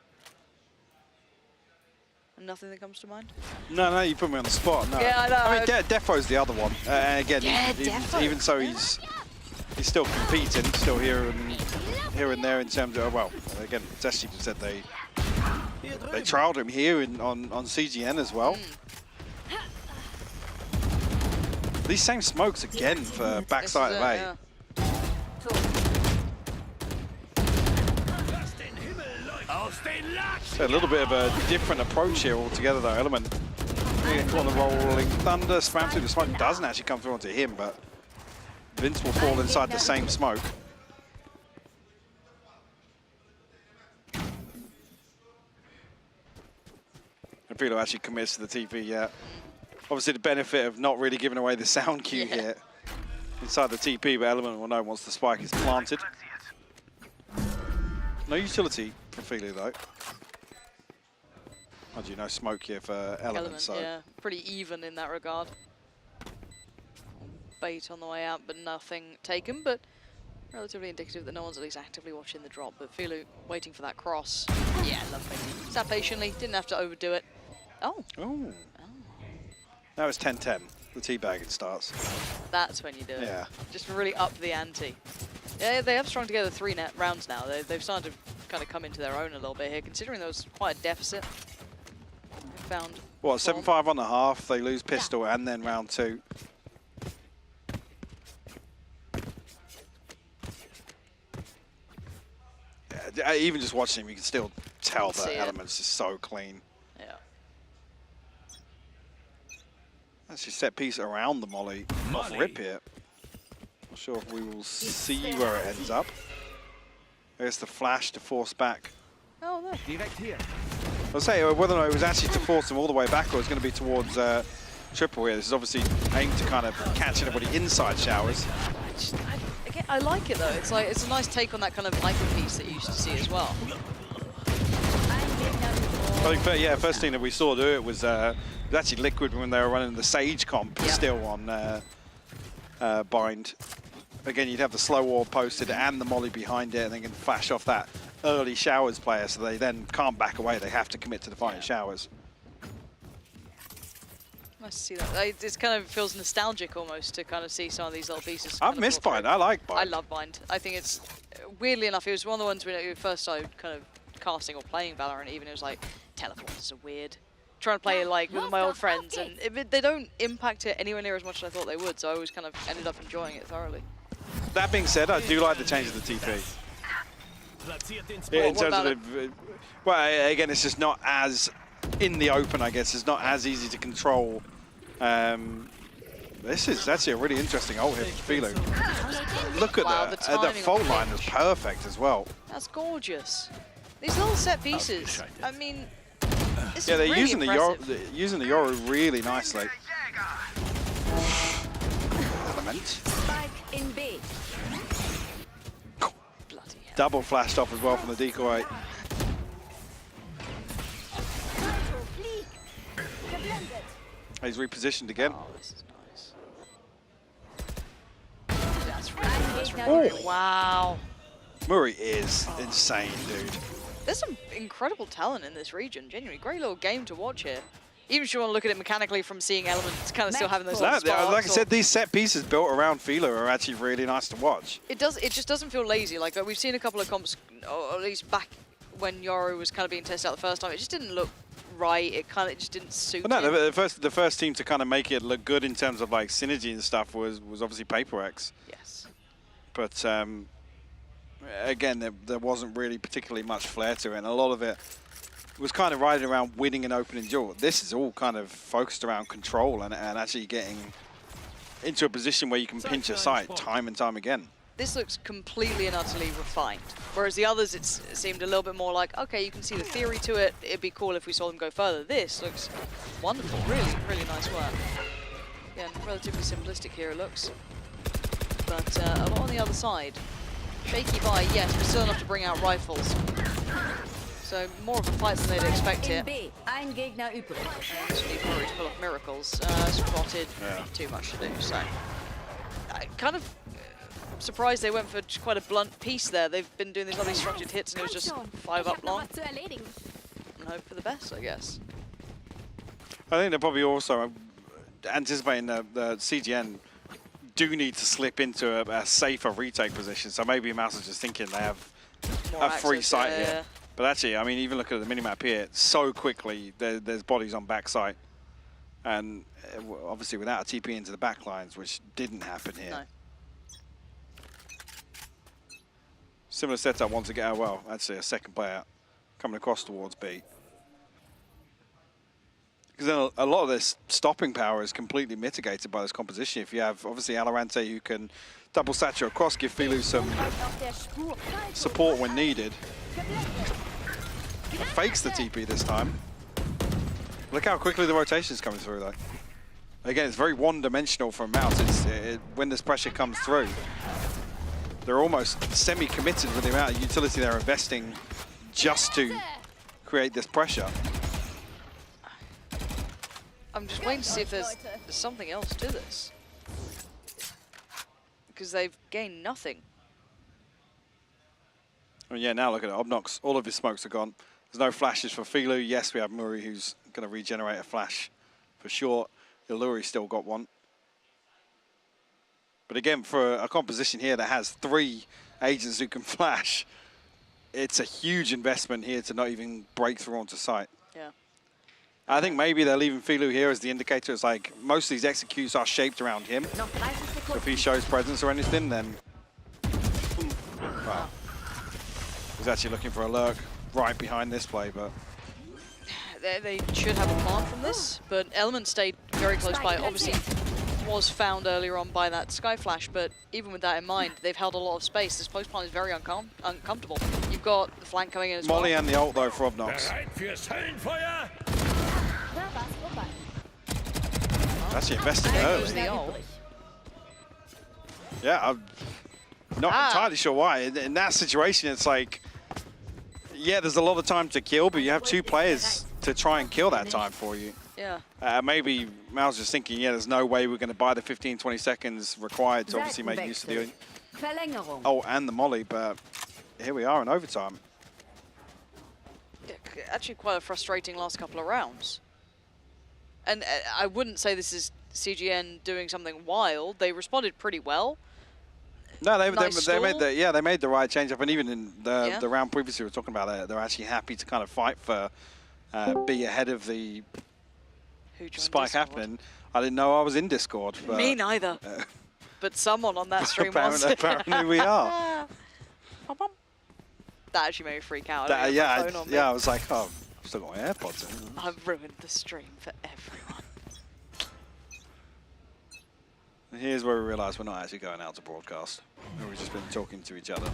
Nothing that comes to mind? No, you put me on the spot. No. Yeah, I know. I mean, Defo's the other one. Again, Defo. even so, he's still competing, still here and there in terms of, well, again, Zesty said they trialed him here on CGN as well. These same smokes again for backside of A. Yeah. So a little bit of a different approach here altogether, though. Element on the rolling thunder, spam through the smoke. Doesn't actually come through onto him, but Vince will fall inside the same smoke. And Philo actually commits to the TP, yeah. Obviously the benefit of not really giving away the sound cue here inside the TP, but Element will know once the spike is planted. No utility for Philo, though. As you know, smoke here for Element, so. Yeah, pretty even in that regard. Bait on the way out, but nothing taken, but relatively indicative that no one's at least actively watching the drop, but Philo waiting for that cross. Yeah, lovely. Sat patiently, didn't have to overdo it. Oh. Oh. That was 10-10. The teabagging starts. That's when you do it. Yeah. Just really up the ante. Yeah, they have strung together 3 net rounds now. They've started to kind of come into their own a little bit here, considering there was quite a deficit. Found. What, 7-5 on the half, they lose pistol, and then round 2. Yeah, even just watching him, you can still tell that Element's just so clean. Yeah. Actually set piece around the molly off rip here. Not sure if we will see where it ends up. There's the flash to force back. Oh, no. Direct here. I'll say whether or not it was actually to force them all the way back or it's going to be towards triple here. This is obviously aimed to kind of catch anybody inside showers. Again, I like it though. It's like it's a nice take on that kind of hyper piece that you used to see as well. I think, yeah, first thing that we saw do it was actually Liquid when they were running the Sage comp still on Bind. Again, you'd have the slow wall posted and the molly behind it, and then can flash off that early showers player, so they then can't back away. They have to commit to the final showers. Nice to see that. It kind of feels nostalgic almost to kind of see some of these little pieces. I've missed Bind. I like Bind. I love Bind. I think it's, weirdly enough, it was one of the ones when it first started kind of casting or playing Valorant, even it was like, teleporters are weird. Trying to play it like with my old friends, and they don't impact it anywhere near as much as I thought they would, so I always kind of ended up enjoying it thoroughly. That being said, I do like the change of the TP. In terms of well, again, it's just not as in the open, I guess. It's not as easy to control. This is actually a really interesting ult here for Philo. Look at that. The fault line is perfect as well. That's gorgeous. These little set pieces. I mean, this yeah, is they're really using impressive. the using the Yoru really nicely. Element. Spike in B. Bloody hell. Double flashed off as well from the decoy. He's repositioned again. Oh, this is nice. nice from Gegner Murray. übrig. Wow. Murray is insane, dude. There's some incredible talent in this region. Genuinely, great little game to watch here. Even if you want to look at it mechanically from seeing elements, kind of still having those little sparks. Like I or- said, these set pieces built around Fila are actually really nice to watch. It does. It just doesn't feel lazy. Like we've seen a couple of comps, or at least back when Yoru was kind of being tested out the first time. It just didn't look right. It kind of just didn't suit. But no, him. the first team to kind of make it look good in terms of like synergy and stuff was obviously PaperX. Yes. But again, there wasn't really particularly much flair to it, and a lot of it was kind of riding around winning an opening duel. This is all kind of focused around control and actually getting into a position where you can pinch a site time and time again. This looks completely and utterly refined. Whereas the others, it seemed a little bit more like, okay, you can see the theory to it. It'd be cool if we saw them go further. This looks wonderful. Really, really nice work. Again, relatively simplistic here it looks. But a lot on the other side. Shaky buy, yes, but still enough to bring out rifles. So more of a fight than they'd expect here. In B. Ein Gegner übrig. Just need Murray to pull off miracles. Spotted, Yeah. too much to do. So, kind of surprised they went for quite a blunt piece there. They've been doing these lovely structured hits, and it was just 5 up long. Was zu erledigen. And hope for the best, I guess. I think they're probably also anticipating the CGN do need to slip into a safer retake position. So maybe Mouse is just thinking they have More a free access, site yeah, here. yeah. But actually, I mean, even look at the minimap here, so quickly there's bodies on backside. And obviously without a TP into the back lines, which didn't happen here. No. Similar setup once again. Well, actually a second player coming across towards B. Because then a lot of this stopping power is completely mitigated by this composition. If you have obviously VALORANT who can double satchel across, give Filu some Auf der Spur. support when needed. Fakes the TP this time. Look how quickly the rotation's coming through though. Again, it's very one-dimensional from Mouse. When this pressure comes through, they're almost semi-committed with the amount of utility they're investing just to create this pressure. I'm just waiting to see if there's something else to this. Because they've gained nothing. Oh yeah, now look at it. Obnox, all of his smokes are gone. There's no flashes for Filu. Yes, we have Murray who's going to regenerate a flash for sure. Iluri's still got one. But again, for a composition here that has 3 agents who can flash, it's a huge investment here to not even break through onto site. Yeah. I think maybe they're leaving Filu here as the indicator. It's like most of these executes are shaped around him. Noch 30 So if Sekunden. he shows presence or anything, then well, he's actually looking for a lurk right behind this play, but They should have a plan from this, but Element stayed very close by. Obviously, was found earlier on by that Sky Flash, but even with that in mind, they've held a lot of space. This post plan is very uncomfortable. You've got the flank coming in as Molly well. and the ult though for Obnox. Bereit fürs Höllenfeuer? Da war's vorbei. Actually investing There early. goes the ult. Yeah, I'm not entirely sure why. In that situation, it's like, yeah, there's a lot of time to kill, but you have 2 players to try and kill that time for you. Yeah. Maybe Mal's just thinking, yeah, there's no way we're going to buy the 15, 20 seconds required to obviously make use of the Verlängerung. ult and the molly, but here we are in overtime. Yeah, actually quite a frustrating last couple of rounds. And I wouldn't say this is CGN doing something wild. They responded pretty well. No, they Nice made stall. they made the right change up, and even in Yeah. the round previously we were talking about, they're actually happy to kind of fight for be ahead of the Who joined spike Discord? happening. I didn't know I was in Discord. But Me neither. But someone on that stream was. apparently we are. That actually made me freak out. I That, don't yeah, have my phone on me. I was like, oh, I've still got my AirPods in. I've ruined the stream for everyone. And here's where we realise we're not actually going out to broadcast. We've just been talking to each other.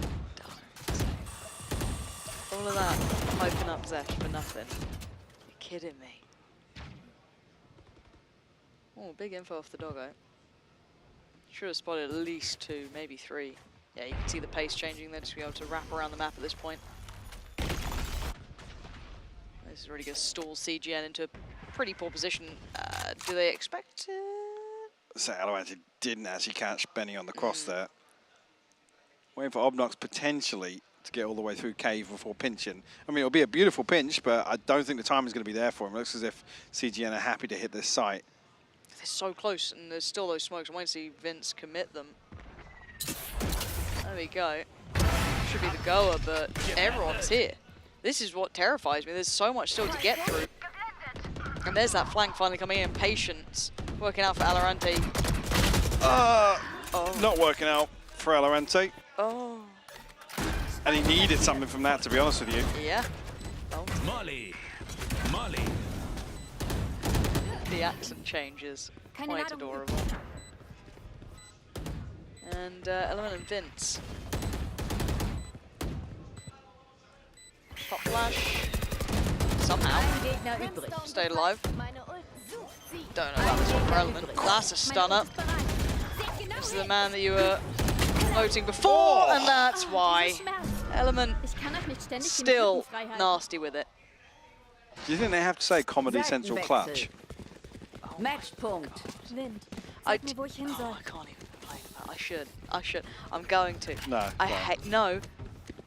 All of that hyping up Zesh for nothing. You're kidding me. Oh, big info off the doggo. Should have spotted at least 2, maybe 3. Yeah, you can see the pace changing there, just be able to wrap around the map at this point. This is really going to stall CGN into a pretty poor position. Do they expect it? So Alo actually didn't actually catch Benny on the cross there. Waiting for Obnox potentially to get all the way through cave before pinching. I mean, it'll be a beautiful pinch, but I don't think the time is going to be there for him. It looks as if CGN are happy to hit this site. They're so close, and there's still those smokes. I want to see Vince commit them. There we go. Should be the goer, but everyone's here. This is what terrifies me. There's so much still to get through. And there's that flank finally coming in. Patience working out for Valorant. Not working out for Valorant. Oh. And he needed something from that, to be honest with you. Yeah. Oh. Molly. The accent changes. Quite adorable. And Element and Vince. Pop flash. Somehow. Ein Gegner übrig. Stayed alive. Meine Ult sucht sie. Don't know about this one for Element. That's a stunner. This is the man that you were noting before, and that's why. Element Ich kann euch nicht ständig den still Rücken frei halten. nasty with it. Do you think they have to say Comedy Central Clutch? Matchpunkt. Wind. I Sag mir, wo ich hin soll. I can't even complain about it. I should. I'm going to. No, I don't. hate. No.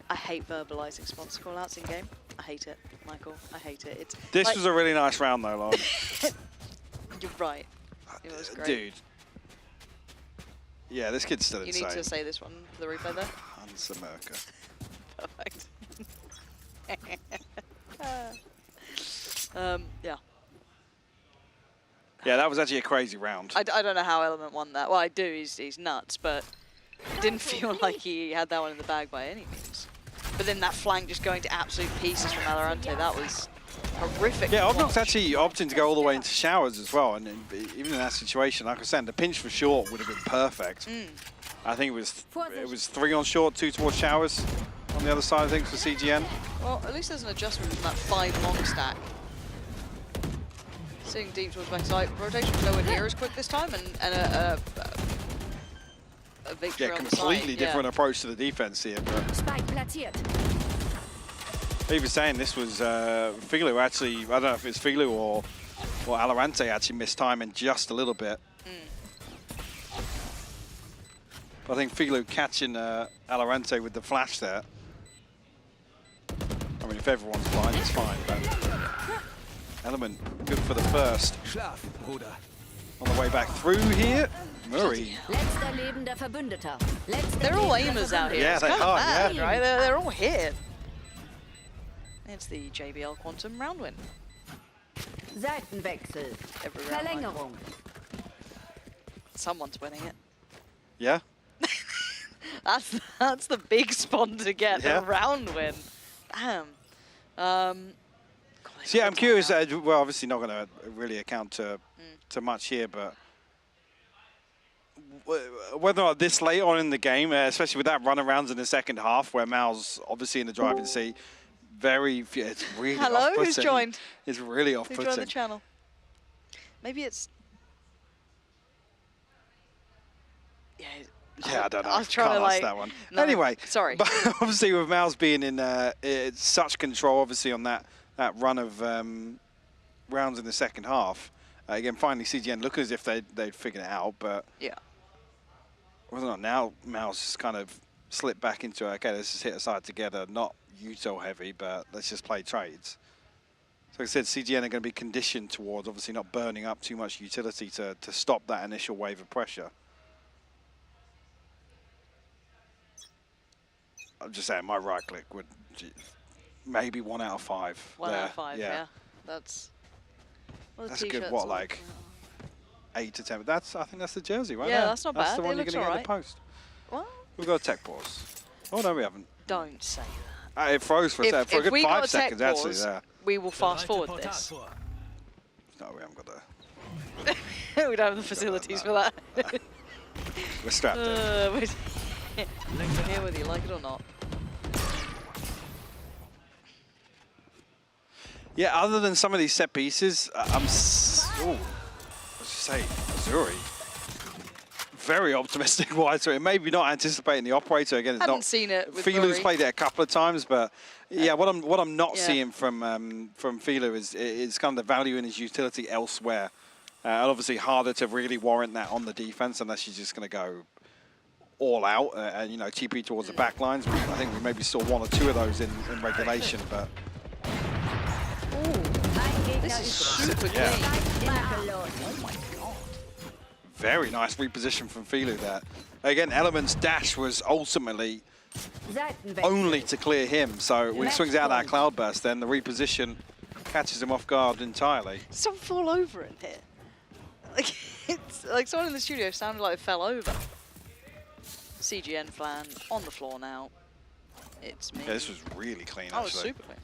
I hate verbalizing sponsor call-outs in game. I hate it, Michael. I hate it. It's This like, was a really nice round, though, Lauren. You're right. It was great. Dude. Yeah, this kid's still You insane. need to say this one for the replay there. Hans America. Perfect. Yeah. Yeah, that was actually a crazy round. I don't know how Element won that. Well, I do. He's nuts, but it didn't feel like he had that one in the bag by any means. But then that flank just going to absolute pieces from Valorant, that was horrific. Yeah, to Obnox watch. actually opting to go all the way into showers as well, and even in that situation, like I said, the pinch for short would have been perfect. I think it was 3 on short, 2 towards showers on the other side of things for CGN. Well, at least there's an adjustment from that 5 long stack. Sitting deep towards backside. Rotation was nowhere near as quick this time, and a victory Yeah, on the side. completely different approach to the defense here. But Spike platziert. he was saying this was Figlou actually, I don't know if it's Figlou or Alorante actually missed timing just a little bit. But I think Figlou catching Alorante with the flash there. I mean, if everyone's blind, it's fine. But Element good for the first. Schlaf, Bruder. On the way back through here, Murray. Letzter lebender Verbündeter. Letzter They're all lebender aimers out here. Yeah, It's they kind of are, bad, yeah. right? They're all here. It's the JBL Quantum round win. Seitenwechsel. Every round win. Verlängerung. Someone's winning it. Yeah. That's the big spawn to get, Yeah. the round win. Damn. God, So yeah, I'm it's curious. hard now. We're obviously not going to really account to much here, but whether or not this late on in the game, especially with that runarounds in the second half, where Mal's obviously in the driving seat, it's really Hello, off-putting. who's joined? It's really Who joined the off-putting. channel? Maybe it's... Yeah, I don't know. I was trying Can't to, ask like... that one. No, Anyway, sorry. But obviously with Mal's being in such control, obviously on that run of rounds in the second half. Again, finally CGN look as if they'd figured it out, but Yeah. whether or not now Mal's just kind of slipped back into, okay, let's just hit a side together, not util heavy, but let's just play trades. So like I said, CGN are going to be conditioned towards obviously not burning up too much utility to stop that initial wave of pressure. I'm just saying, my right click would maybe 1 out of 5. 1 there. out of 5, yeah. That's... Well, the That's a good, t-shirts what, all- like 8 to 10. I think that's the jersey, right? Yeah, there. that's not That's bad. the It one you're looks going to get in alright. the post. Well, We've got a tech pause. Oh, no, we haven't. don't say that. It froze for a second, for a If good we 5 got a tech seconds, actually, pause, there. we will fast forward Bereite this. Portal vor. No, we haven't got that. We don't have the facilities for that. We're strapped in. We're here whether you like it or not. Yeah, other than some of these set pieces, let's just say, Zuri. Very optimistic wide, so maybe not anticipating the operator again. It's Haven't not seen it with Filu's Murray. played it a couple of times, but yeah, what I'm not Yeah. seeing from Filu is kind of the value in his utility elsewhere, and obviously harder to really warrant that on the defense unless you're just going to go all out and, you know, TP towards the back lines. I think we maybe saw 1 or 2 of those in regulation, but... This is super clean. Oh my god. Very nice reposition from Filu there. Again, Element's dash was ultimately only to clear him, so when he swings out that cloud burst, then the reposition catches him off guard entirely. Some fall over in here. Like, it's like someone in the studio sounded like it fell over. CGN flan on the floor now. It's me. Yeah, this was really clean, Oh, it was actually. super clean.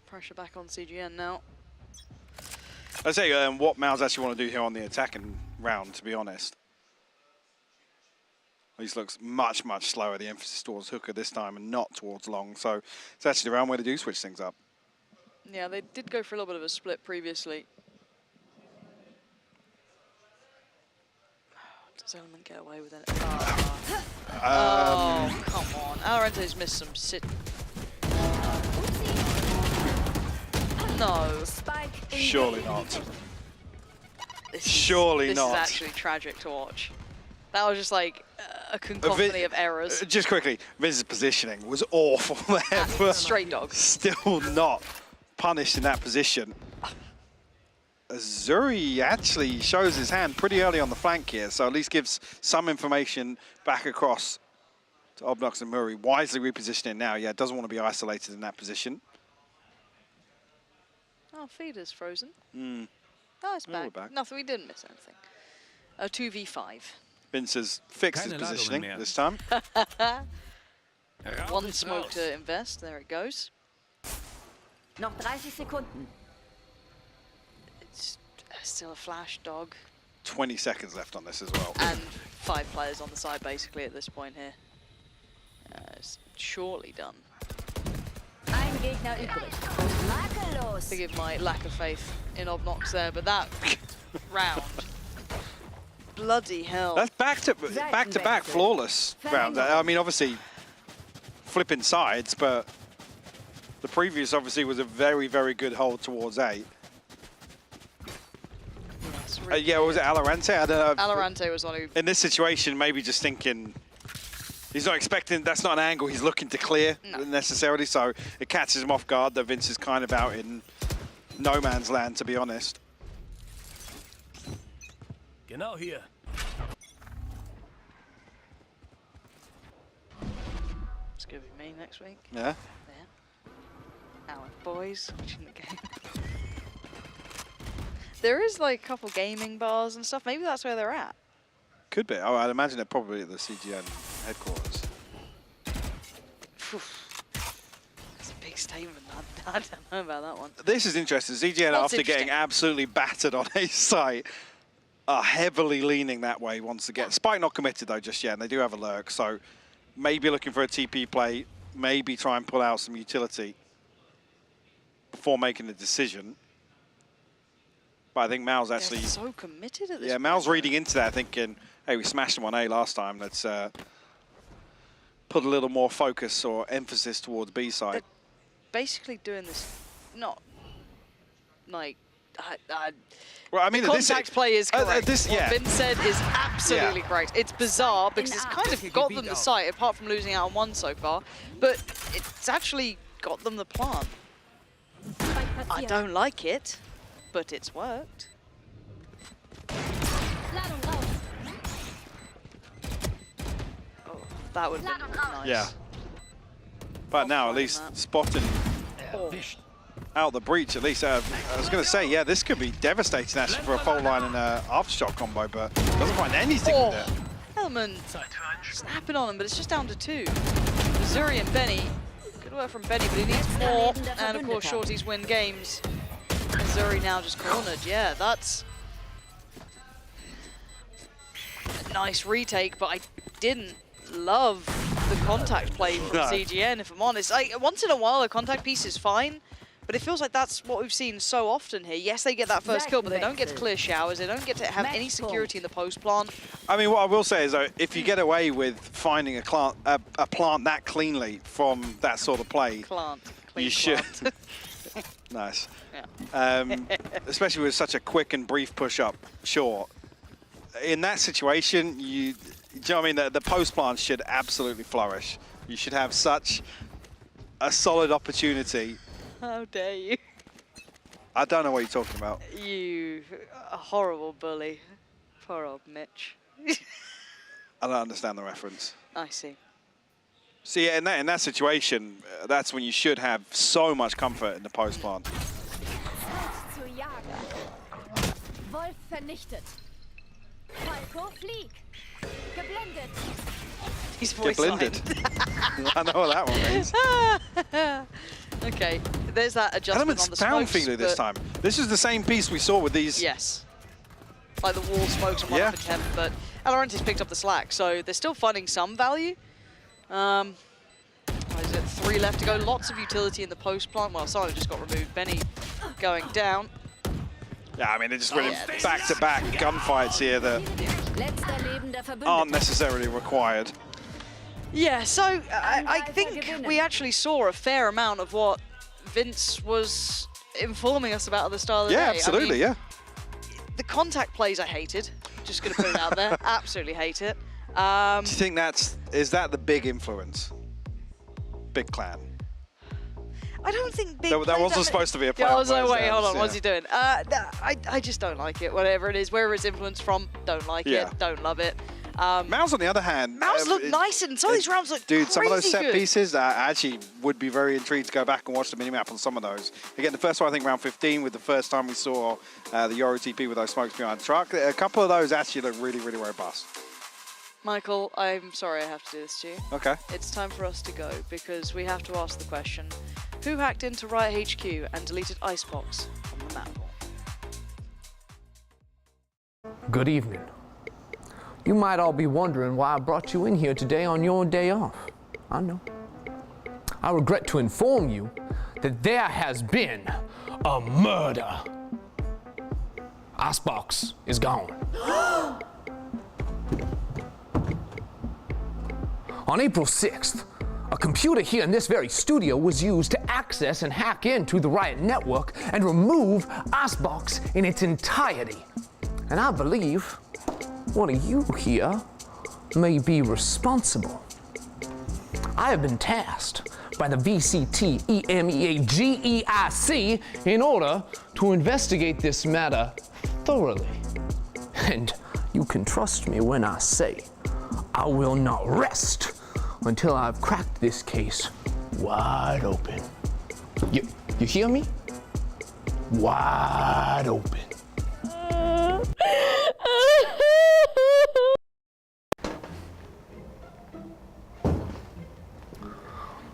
Pressure back on CGN now. I'd say what Mal's actually want to do here on the attacking round, to be honest. This looks much, much slower. The emphasis towards hooker this time and not towards long. So it's actually the round where they do switch things up. Yeah, they did go for a little bit of a split previously. Does Element get away with it? Oh, come on. Alarente's missed some sit. No. Surely not. This Surely is not. actually tragic to watch. That was just like a cacophony of errors. Just quickly, Viz's positioning was awful there. But Straight dog. still not punished in that position. Zuri actually shows his hand pretty early on the flank here, so at least gives some information back across to Obnox and Murray. Wisely repositioning now. Yeah, doesn't want to be isolated in that position. Oh, feeder's frozen. Mm. Oh, it's Oh, we're back. back. Nothing, we didn't miss anything. 2v5. Vince has fixed his Keine Ladungen positioning mehr. this time. One smoke to invest. There it goes. Noch 30 Sekunden. It's still a flash dog. 20 seconds left on this as well. And 5 players on the side basically at this point here. It's shortly done. Ein Gegner übrig. Makellos. Forgive my lack of faith in Obnox there, but that round, bloody hell. That's back-to-back flawless rounds. I mean, obviously, flipping sides, but the previous obviously was a very, very good hold towards A. It's really Yeah, what was it Alorante? I don't know. Valorant was one who... In this situation, maybe just thinking, he's not expecting, that's not an angle he's looking to clear necessarily, so it catches him off guard that Vince is kind of out in no man's land, to be honest. Genau hier. It's going to be me next week. Yeah. Yeah. Our boys watching the game. There is like a couple gaming bars and stuff. Maybe that's where they're at. Could be. Oh, I'd imagine they're probably at the CGN headquarters. That's a big statement. I don't know about that one. This is interesting. CGN, That's after getting interesting. absolutely battered on a site, are heavily leaning that way once again. Spike not committed though just yet, and they do have a lurk, so maybe looking for a TP play, maybe try and pull out some utility before making a decision. But I think Mal's actually... They're so committed at this Yeah, point. Mal's reading into that thinking, hey, we smashed them on A last time, let's put a little more focus or emphasis towards B side. They're basically doing this, not like... Well, I mean, the contact play is correct. Yeah. What Vince said is absolutely correct. It's bizarre because it's kind of got them the site, apart from losing out on one so far, but it's actually got them the plant. I don't like it, but it's worked. Ladung raus. Oh, that would have been nice. Yeah. But now at least that. spotting out the breach, at least. I was going to say, yeah, this could be devastating actually for a fault line and a aftershock combo, but doesn't find anything with it. Element snapping on him, but it's just down to 2. Zuri and Benny. Good work from Benny, but he needs more. And of course, Shorties win games. And Zuri now just cornered. Yeah, that's a nice retake, but I didn't love the contact play from CGN, if I'm honest. Once in a while, a contact piece is fine, but it feels like that's what we've seen so often here. Yes, they get that first kill, but they don't get to clear showers. They don't get to have any security in the post plant. I mean, what I will say is, though, if you get away with finding a plant that cleanly from that sort of play, Clean you should. plant. Nice. Yeah. Especially with such a quick and brief push-up short. In that situation, do you know what I mean? The post plant should absolutely flourish. You should have such a solid opportunity. How dare you? I don't know what you're talking about. You a horrible bully. Poor old Mitch. I don't understand the reference. I see. See, in that situation, that's when you should have so much comfort in the post plant. Zu jagen. Wolf vernichtet. Falco flieg. Geblendet. He's Get voice blended. I know what that one means. Okay, there's that adjustment Element's on the sound smokes, feeler this time. This is the same piece we saw with these. Yes. Like the wall smokes on 1 of the 10, but VALORANT has picked up the slack, so they're still finding some value. What is it? 3 left to go. Lots of utility in the post plant. Well, Silo just got removed. Benny going down. Yeah, I mean, they're just winning back-to-back gunfights here that Letzter lebender Verbündeter. aren't necessarily required. Yeah, so I think we actually saw a fair amount of what Vince was informing us about at the start of the day. Yeah, absolutely, I mean, yeah. the contact plays I hated. Just going to put it out there. Absolutely hate it. Do you think is that the big influence? Big Clan. I don't think big. That wasn't supposed to be a play. Yeah, I was like, wait, hold on, yeah. what's he doing? I just don't like it. Whatever it is, wherever it's influenced from, don't like Yeah. it, don't love it. Mouse, on the other hand, Mouse look nice, and some of these rounds look dude, some of those crazy set good. pieces, I actually would be very intrigued to go back and watch the minimap on some of those. Again, the first one, I think round 15, with the first time we saw the Euro TP with those smokes behind the truck. A couple of those actually look really, really robust. Michael, I'm sorry I have to do this to you. Okay. It's time for us to go because we have to ask the question: who hacked into Riot HQ and deleted Icebox on the map? Good evening. You might all be wondering why I brought you in here today on your day off. I know. I regret to inform you that there has been a murder. Icebox is gone. On April 6th, a computer here in this very studio was used to access and hack into the Riot network and remove Icebox in its entirety. And I believe one of you here may be responsible. I have been tasked by the VCT EMEA GEIC in order to investigate this matter thoroughly. And you can trust me when I say I will not rest until I've cracked this case wide open. You hear me? Wide open.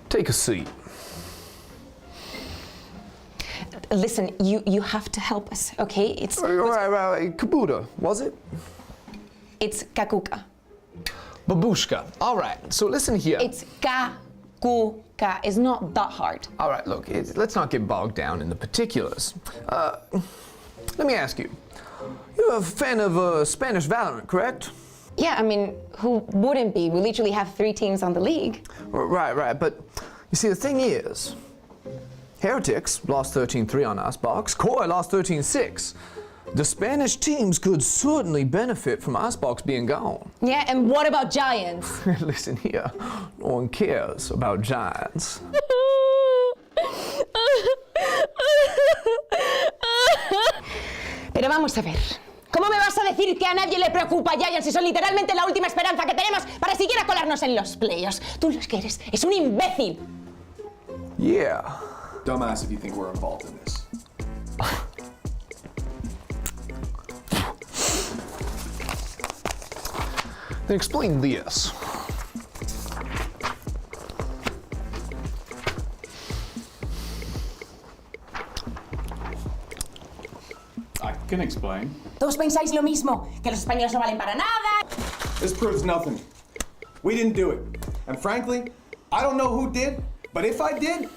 Take a seat. Listen, you have to help us, okay? It's Right. Kabuta, was it? it's Kakuka. Babushka. All right, so listen here. It's Kakuka. It's not that hard. All right, look, let's not get bogged down in the particulars. Let me ask you. You're a fan of Spanish VALORANT, correct? Yeah, I mean, who wouldn't be? We literally have 3 teams on the league. Right, but you see, the thing is, Heretics lost 13-3 on Icebox, Koi lost 13-6. The Spanish teams could certainly benefit from Icebox being gone. Yeah, and what about Giants? Listen here, no one cares about Giants. Pero vamos a ver. ¿Cómo me vas a decir que a nadie le preocupa Giants si son literalmente la última esperanza que tenemos para siquiera colarnos en los playoffs? Tú lo que eres es un imbécil. Yeah. Dumbass if you think we're involved in this. Then explain this. I can explain. Todos pensáis lo mismo, que los españoles no valen para nada. This proves nothing. We didn't do it. And frankly, I don't know who did, but if I did,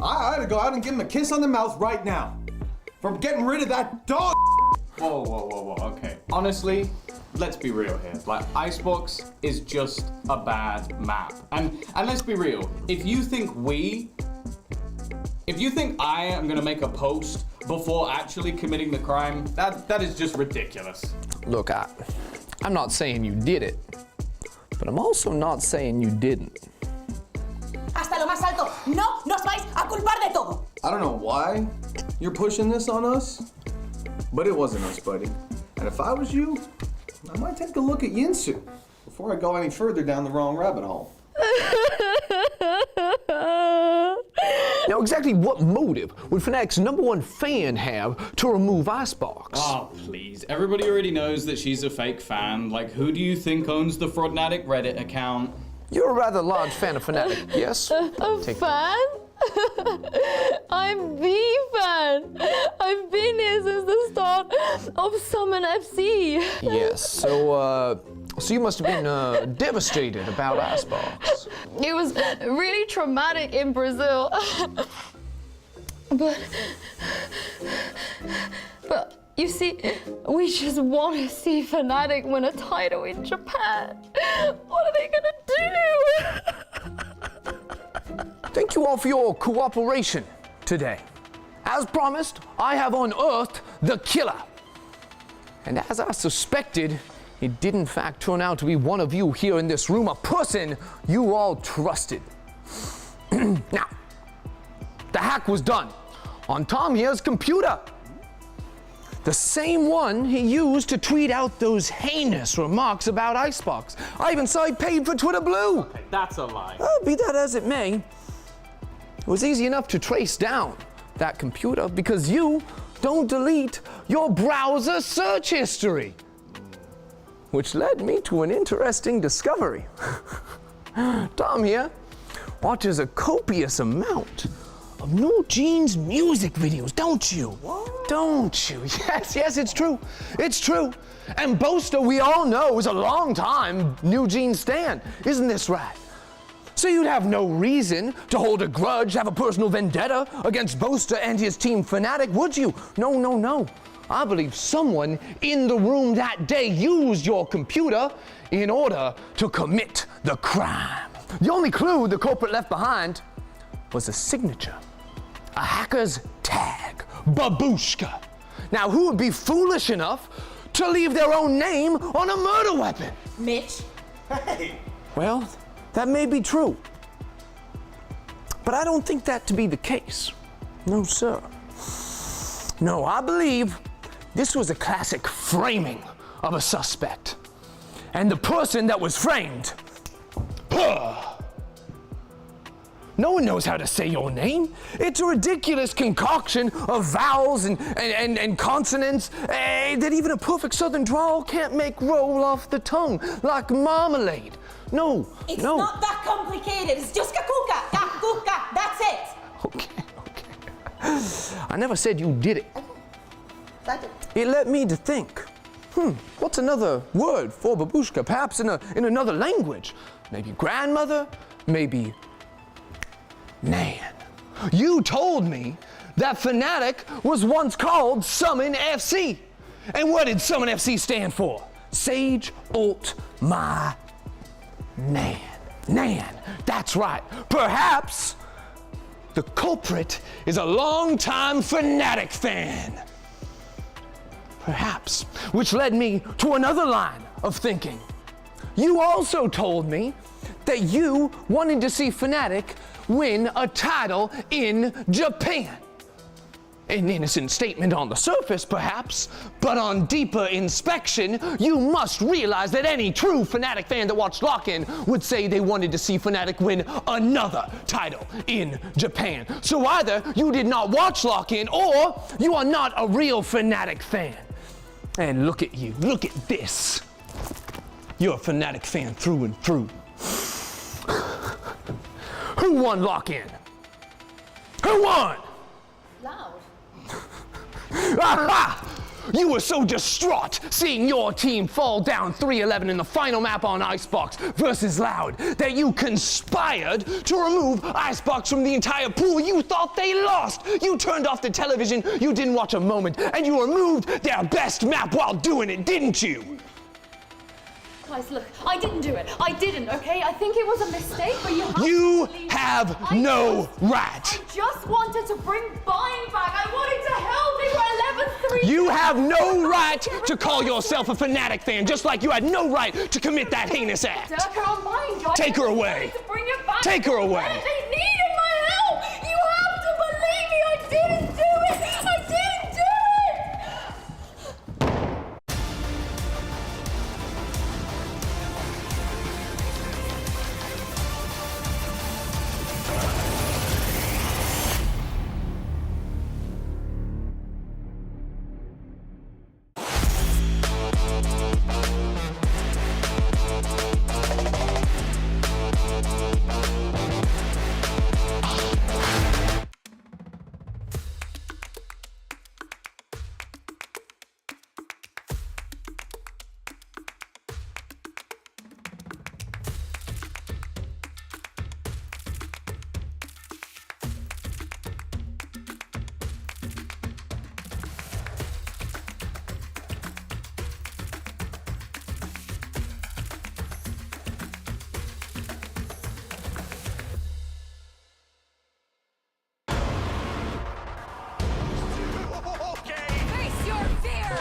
I'd go out and give him a kiss on the mouth right now. For getting rid of that dog. Whoa, okay. Honestly, let's be real here. Like, Icebox is just a bad map. And let's be real, if you think we If you think I am gonna make a post before actually committing the crime, that is just ridiculous. Look, I'm not saying you did it, but I'm also not saying you didn't. Hasta lo más alto. No nos vais a culpar de todo. I don't know why you're pushing this on us, but it wasn't us, buddy. And if I was you, I might take a look at Yinsu before I go any further down the wrong rabbit hole. Now, exactly what motive would Fnatic's #1 fan have to remove Icebox? Oh, please. Everybody already knows that she's a fake fan. Like, who do you think owns the Fraudnatic Reddit account? You're a rather large fan of Fnatic, yes? A fan? I'm the fan. I've been here since the start of Summon FC. Yes, so you must have been devastated about Icebox. It was really traumatic in Brazil. But you see, we just want to see Fnatic win a title in Japan. What are they gonna do? Thank you all for your cooperation today. As promised, I have unearthed the killer. And as I suspected, it did in fact turn out to be one of you here in this room, a person you all trusted. Now, the hack was done on Tom here's computer. The same one he used to tweet out those heinous remarks about Icebox. I even saw he paid for Twitter Blue. Okay, that's a lie. Be that as it may, it was easy enough to trace down that computer because you don't delete your browser search history. Which led me to an interesting discovery. Tom here watches a copious amount of New Jeans music videos, don't you? What? Don't you? Yes, it's true. It's true. And Boaster, we all know, is a long time New Jeans stan. Isn't this right? So you'd have no reason to hold a grudge, have a personal vendetta against Boaster and his team Fnatic, would you? No. I believe someone in the room that day used your computer in order to commit the crime. The only clue the culprit left behind was a signature, a hacker's tag, Babushka. Now, who would be foolish enough to leave their own name on a murder weapon? Mitch. Hey! Well, that may be true, but I don't think that to be the case. No, sir. No, I believe this was a classic framing of a suspect. And the person that was framed, no one knows how to say your name. It's a ridiculous concoction of vowels and consonants that even a perfect southern drawl can't make roll off the tongue like marmalade. No, It's no. not that complicated. It's just kakuka. That's it. Okay. I never said you did it. That's it. It led me to think, what's another word for babushka? Perhaps in another language. Maybe grandmother, maybe Nan. You told me that Fnatic was once called Summon FC. And what did Summon FC stand for? Sage Alt My Nan. Nan, that's right. Perhaps the culprit is a longtime Fnatic fan. Perhaps, which led me to another line of thinking. You also told me that you wanted to see Fnatic win a title in Japan. An innocent statement on the surface, perhaps, but on deeper inspection, you must realize that any true Fnatic fan that watched Lock-In would say they wanted to see Fnatic win another title in Japan. So either you did not watch Lock-In, or you are not a real Fnatic fan. And look at you, look at this. You're a Fnatic fan through and through. Who won Lock-In? Who won? Loud. Aha! You were so distraught seeing your team fall down 3-11 in the final map on Icebox versus Loud that you conspired to remove Icebox from the entire pool. You thought they lost. You turned off the television, you didn't watch a moment, and you removed their best map while doing it, didn't you? Guys, look, I didn't do it. I didn't, okay? I think it was a mistake, but you have You to believe have me. no right. I just wanted to bring buying back. I wanted to help. They were 11-3. You have no right to call yourself a Fnatic fan, just like you had no right to commit that heinous act. Durka on mine, guys. Take her away. To bring it back. Take her away. They needed my help. You have to believe me. I didn't do it. I didn't do it. Face your fear!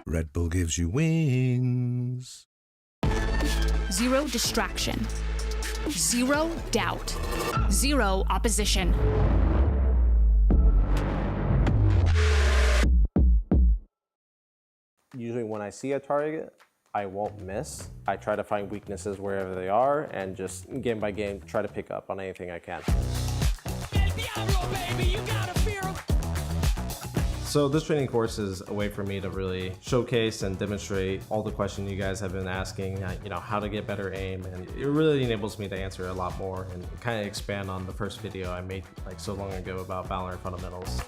Red Bull gives you wings. Zero distraction. Zero doubt. Zero opposition. Usually when I see a target, I won't miss. I try to find weaknesses wherever they are and just game by game try to pick up on anything I can. So this training course is a way for me to really showcase and demonstrate all the questions you guys have been asking, you know, how to get better aim, and it really enables me to answer a lot more and kind of expand on the first video I made like so long ago about Valorant fundamentals.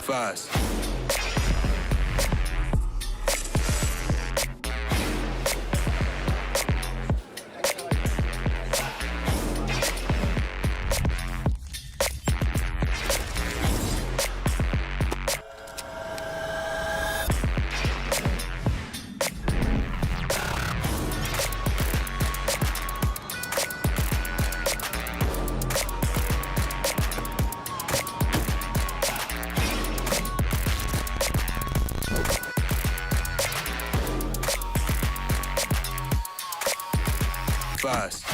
First. First.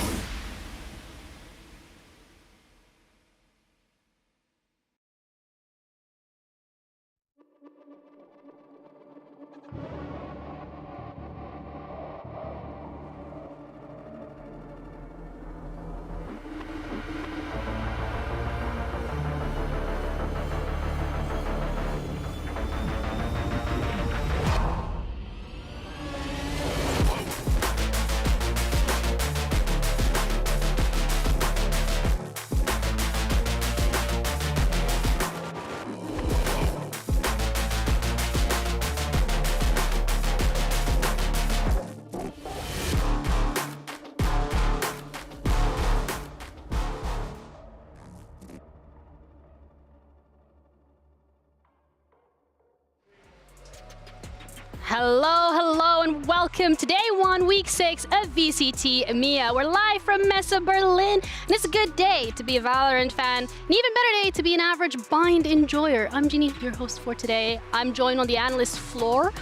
Hello, and welcome to day 1, week 6 of VCT EMEA. We're live from Messe Berlin, and it's a good day to be a Valorant fan, an even better day to be an average bind enjoyer. I'm Jeannie, your host for today. I'm joined on the analyst floor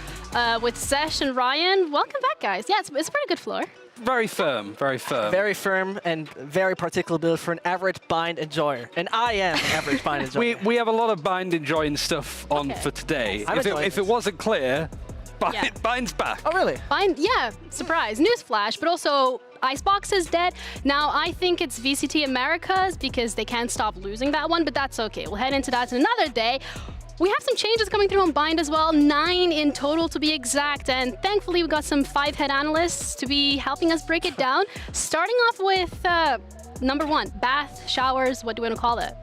with Sesh and Ryan. Welcome back, guys. Yeah, it's a pretty good floor. Very firm, very firm. Very firm and very particular build for an average bind enjoyer. And I am an average bind enjoyer. We have a lot of bind enjoying stuff on for today. If it wasn't clear, Bind's back. Oh, really? Bind, yeah, surprise. Newsflash, but also Icebox is dead. Now, I think it's VCT Americas because they can't stop losing that one, but that's okay. We'll head into that in another day. We have some changes coming through on Bind as well, 9 in total to be exact, and thankfully we got some 5-head analysts to be helping us break it down. Starting off with number 1, bath, showers, what do we want to call it?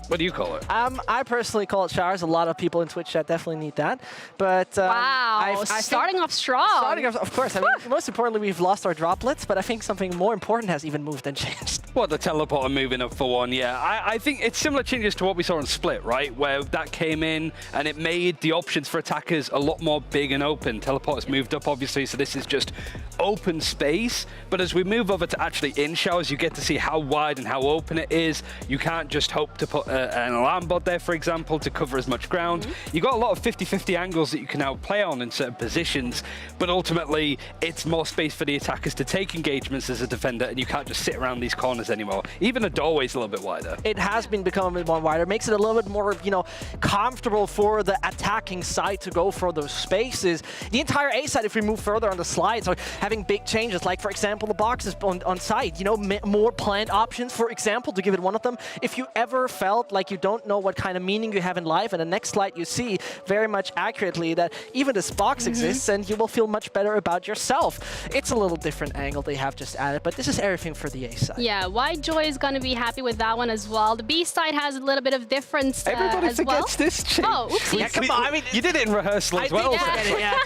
What do you call it? I personally call it showers. A lot of people in Twitch chat definitely need that. But wow, starting off strong. Starting off, of course. I mean, most importantly, we've lost our droplets, but I think something more important has even moved and changed. Well, the teleporter moving up for one, yeah. I think it's similar changes to what we saw on Split, right? Where that came in and it made the options for attackers a lot more big and open. Teleporters moved up, obviously, so this is just open space. But as we move over to actually in showers, you get to see how wide and how open it is. You can't just hope to put an alarm bot there, for example, to cover as much ground. You got a lot of 50-50 angles that you can now play on in certain positions, but ultimately it's more space for the attackers to take engagements as a defender, and you can't just sit around these corners anymore. Even the doorway's a little bit wider. It has been becoming a bit more wider. It makes it a little bit more, you know, comfortable for the attacking side to go for those spaces. The entire A side, if we move further on the slides, are having big changes, like for example the boxes on side, you know, more planned options, for example, to give it one of them. If you ever felt like you don't know what kind of meaning you have in life, and the next slide you see very much accurately that even this box exists, and you will feel much better about yourself. It's a little different angle they have just added, but this is everything for the A side. Yeah, White Joy is going to be happy with that one as well. The B side has a little bit of difference Everybody as forgets this change. Oh, oopsie. Yeah, come on. I mean, you did it in rehearsal as well. Yeah,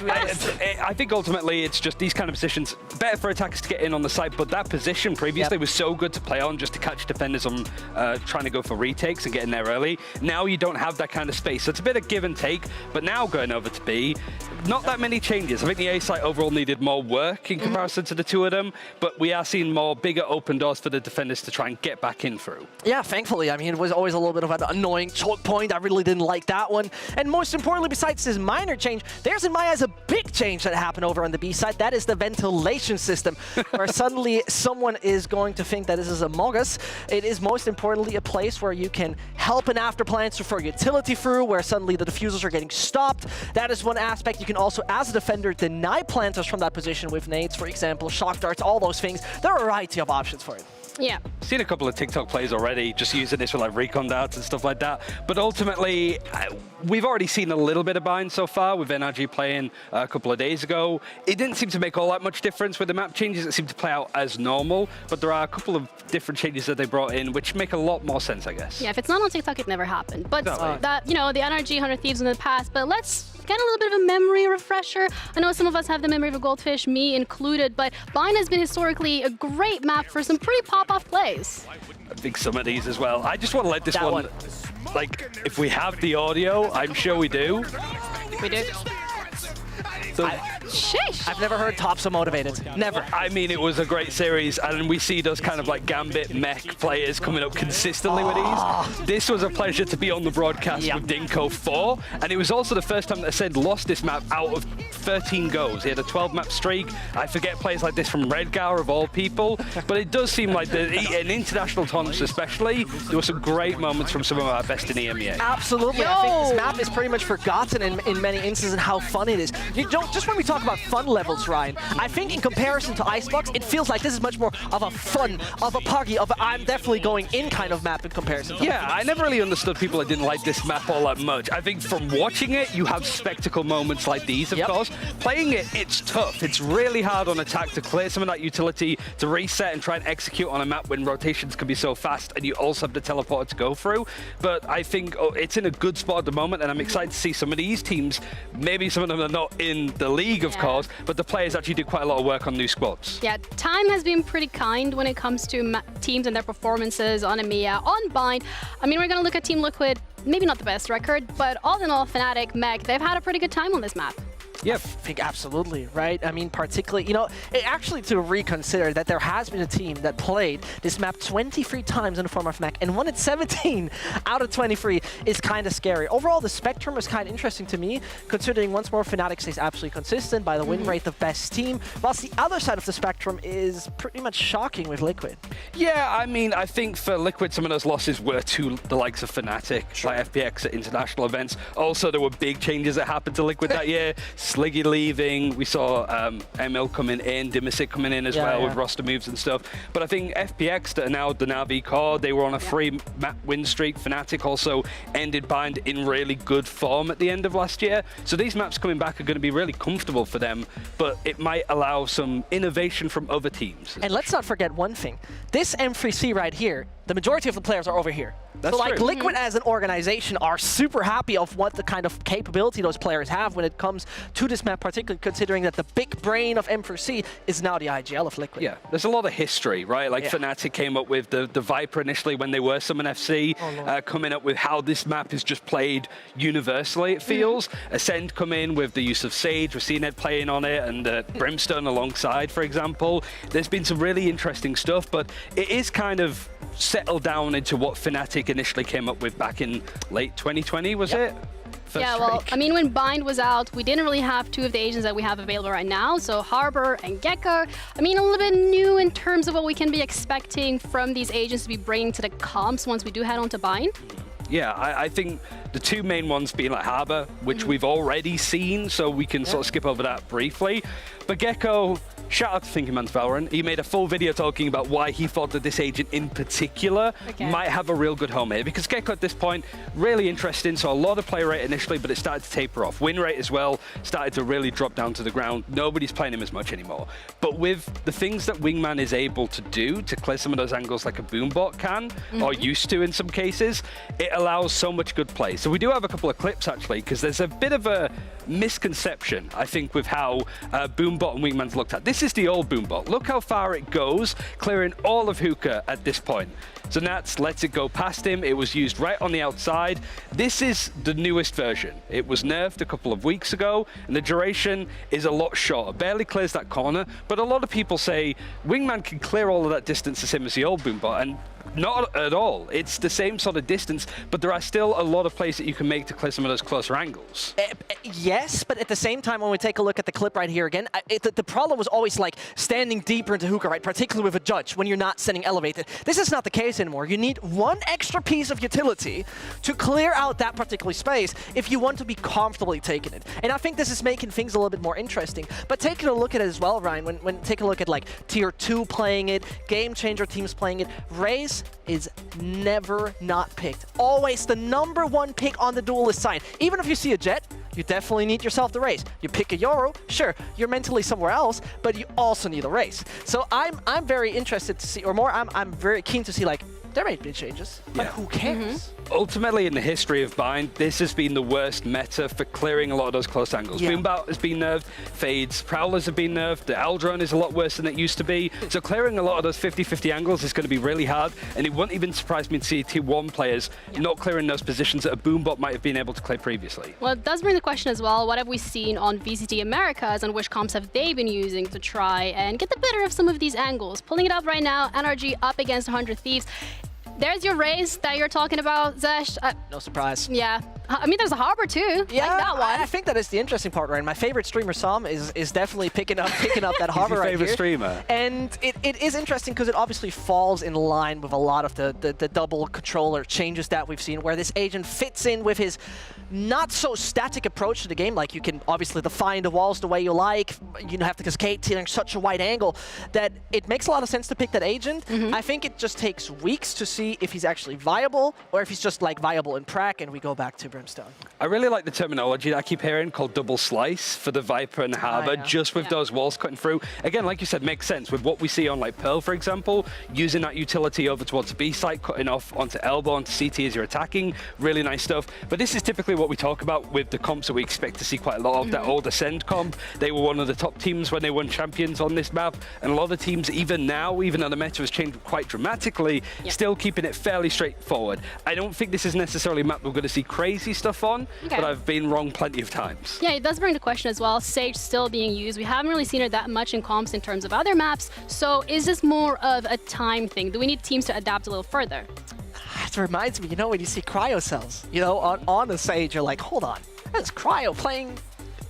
I think ultimately it's just these kind of positions, better for attackers to get in on the site, but that position previously was so good to play on just to catch defenders on trying to go for retakes and get in there early. Now you don't have that kind of space. So it's a bit of give and take, but now going over to B, not that many changes. I think the A site overall needed more work in comparison to the two of them, but we are seeing more bigger open doors for the defenders to try and get back in through. Yeah, thankfully. I mean, it was always a little bit of an annoying choke point. I really didn't like that one. And most importantly, besides this minor change, there's in my eyes a big change that happened over on the B side. That is the ventilation system, where suddenly someone is going to think that this is Among Us. It is most importantly a place where you can help an afterplan to throw utility through, where suddenly the diffusers are getting stopped. That is one aspect. You can also, as a defender, deny planters from that position with nades, for example, shock darts, all those things. There are a variety of options for it. Yeah. Seen a couple of TikTok plays already, just using this for like recon darts and stuff like that. But ultimately, we've already seen a little bit of bind so far with NRG playing a couple of days ago. It didn't seem to make all that much difference with the map changes. It seemed to play out as normal, but there are a couple of different changes that they brought in, which make a lot more sense, I guess. Yeah, if it's not on TikTok, it never happened. But that, you know, the NRG 100 Thieves in the past, but let's get a little bit of a memory refresher. I know some of us have the memory of a Goldfish, me included, but Bind has been historically a great map for some pretty pop-off plays. I think some of these as well. I just want to let this one, like, if we have the audio, I'm sure we do. We do. So, Sheesh. I've never heard Top so motivated. Never. I mean, it was a great series, and we see those kind of like Gambit mech players coming up consistently with these. This was a pleasure to be on the broadcast with Dinko 4, and it was also the first time that Ascend lost this map out of 13 goes. He had a 12-map streak. I forget players like this from Redgar, of all people, but it does seem like in international tournaments especially, there were some great moments from some of our best in EMEA. Absolutely. I think this map is pretty much forgotten in many instances and how fun it is. You don't, just when we talk about fun levels, Ryan, I think in comparison to Icebox, it feels like this is much more of a fun, of a puggy, of a I'm definitely going in kind of map in comparison to I never really understood people that didn't like this map all that much. I think from watching it, you have spectacle moments like these, of course. Playing it, it's tough. It's really hard on attack to clear some of that utility, to reset and try and execute on a map when rotations can be so fast and you also have the teleporter to go through. But I think it's in a good spot at the moment, and I'm excited to see some of these teams, maybe some of them are not in the league, of course, but the players actually do quite a lot of work on new squads. Yeah, time has been pretty kind when it comes to teams and their performances on EMEA, on Bind. I mean, we're going to look at Team Liquid, maybe not the best record, but all in all, Fnatic, Mech, they've had a pretty good time on this map. Yeah, I think absolutely, right? I mean, particularly, you know, actually to reconsider that there has been a team that played this map 23 times in the form of Mech and won it 17 out of 23 is kind of scary. Overall, the spectrum is kind of interesting to me, considering once more Fnatic stays absolutely consistent by the win rate, the best team, whilst the other side of the spectrum is pretty much shocking with Liquid. Yeah, I mean, I think for Liquid, some of those losses were to the likes of Fnatic, like FPX at international events. Also, there were big changes that happened to Liquid that year. Sliggy leaving, we saw ML coming in, Dimisic coming in as well with roster moves and stuff. But I think FPX, that are now the Navi core, they were on a 3-map win streak. Fnatic also ended Bind in really good form at the end of last year. So these maps coming back are going to be really comfortable for them, but it might allow some innovation from other teams. And let's not forget one thing. This M3C right here, the majority of the players are over here. That's so like true. Liquid as an organization are super happy of what the kind of capability those players have when it comes to this map, particularly considering that the big brain of M4C is now the IGL of Liquid. Yeah, there's a lot of history, right? Like Fnatic came up with the Viper initially when they were Summon FC, coming up with how this map is just played universally, it feels. Ascend come in with the use of Sage, we've seen Ed playing on it, and Brimstone alongside, for example. There's been some really interesting stuff, but it is kind of settled down into what Fnatic initially came up with back in late 2020, was it? Yeah, well, I mean, when Bind was out, we didn't really have two of the agents that we have available right now, so Harbor and Gecko. I mean, a little bit new in terms of what we can be expecting from these agents to be bringing to the comps once we do head on to Bind. Yeah, I think the two main ones being like Harbor, which we've already seen, so we can sort of skip over that briefly. But Gecko, shout out to Thinking Man's Valorant. He made a full video talking about why he thought that this agent in particular might have a real good home here. Because Gecko at this point, really interesting. So a lot of play rate initially, but it started to taper off. Win rate as well started to really drop down to the ground. Nobody's playing him as much anymore. But with the things that Wingman is able to do to clear some of those angles like a Boombot can, or used to in some cases, it allows so much good play. So we do have a couple of clips actually, because there's a bit of a misconception, I think, with how Boombot and Wingman's looked at. This is the old Boombot. Look how far it goes, clearing all of Hookah at this point. So Nats lets it go past him. It was used right on the outside. This is the newest version. It was nerfed a couple of weeks ago, and the duration is a lot shorter. Barely clears that corner, but a lot of people say Wingman can clear all of that distance the same as the old Boombot, and not at all. It's the same sort of distance, but there are still a lot of plays that you can make to clear some of those closer angles. yes, but at the same time, when we take a look at the clip right here again, the problem was always like standing deeper into hookah, right? Particularly with a judge when you're not sending elevated. This is not the case anymore. You need one extra piece of utility to clear out that particular space if you want to be comfortably taking it. And I think this is making things a little bit more interesting. But taking a look at it as well, Ryan, when taking a look at like Tier 2 playing it, Game Changer teams playing it, Raze is never not picked. Always the #1 pick on the duelist side. Even if you see a Jet, you definitely need yourself the Raze. You pick a Yoru, sure, you're mentally somewhere else, but you also need a Raze. So I'm very interested to see, or more, I'm very keen to see, like, there may be changes, but who cares? Ultimately, in the history of Bind, this has been the worst meta for clearing a lot of those close angles. Boombout has been nerfed, Fades, Prowlers have been nerfed, the Aldrone is a lot worse than it used to be. So clearing a lot of those 50-50 angles is going to be really hard, and it wouldn't even surprise me to see Tier 1 players not clearing those positions that a Boombot might have been able to clear previously. Well, it does bring the question as well, what have we seen on VCT Americas and which comps have they been using to try and get the better of some of these angles? Pulling it up right now, NRG up against 100 Thieves. There's your Raze that you're talking about, Zesh. No surprise. Yeah. I mean, there's a Harbor too. Yeah, like that one. I think that is the interesting part, right? My favorite streamer, Sam, is definitely picking up that Harbor right here. Favorite streamer. And it is interesting because it obviously falls in line with a lot of the double controller changes that we've seen, where this agent fits in with his not so static approach to the game. Like, you can obviously define the walls the way you like. You have to cascade tearing such a wide angle that it makes a lot of sense to pick that agent. I think it just takes weeks to see if he's actually viable or if he's just like viable in prac, and we go back to Brimstone. I really like the terminology that I keep hearing called double slice for the Viper and Harbor, just with those walls cutting through. Again, like you said, makes sense with what we see on like Pearl, for example, using that utility over towards the B site, cutting off onto elbow, onto CT as you're attacking. Really nice stuff. But this is typically what we talk about with the comps that we expect to see quite a lot of. That old Ascend comp, they were one of the top teams when they won champions on this map, and a lot of teams, even now, even though the meta has changed quite dramatically, still keeping it fairly straightforward. I don't think this is necessarily a map we're going to see crazy stuff on, but I've been wrong plenty of times. Yeah, it does bring the question as well, Sage still being used. We haven't really seen it that much in comps in terms of other maps, so is this more of a time thing? Do we need teams to adapt a little further? It reminds me, you know, when you see cryo cells, you know, on a Sage, you're like, hold on, that's cryo playing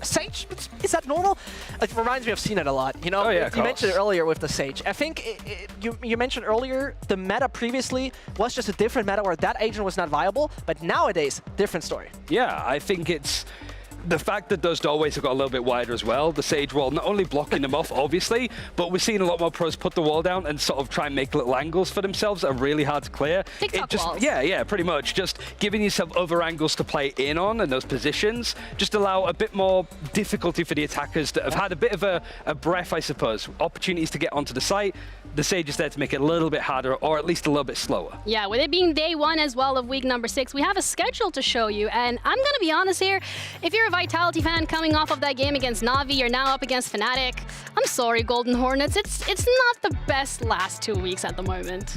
Sage? Is that normal? It reminds me of seeing it a lot. You know, you mentioned it earlier with the Sage. I think you mentioned earlier the meta previously was just a different meta where that agent was not viable, but nowadays, different story. Yeah, I think it's the fact that those doorways have got a little bit wider as well. The Sage wall not only blocking them off, obviously, but we're seeing a lot more pros put the wall down and sort of try and make little angles for themselves that are really hard to clear. TikTok walls. Yeah, pretty much. Just giving yourself other angles to play in on and those positions just allow a bit more difficulty for the attackers that have had a bit of a breath, I suppose. Opportunities to get onto the site. The Sage is there to make it a little bit harder, or at least a little bit slower. Yeah, with it being day 1 as well of week number 6, we have a schedule to show you, and I'm gonna be honest here, if you're a Vitality fan coming off of that game against Na'Vi, you're now up against Fnatic. I'm sorry, Golden Hornets, it's not the best last 2 weeks at the moment.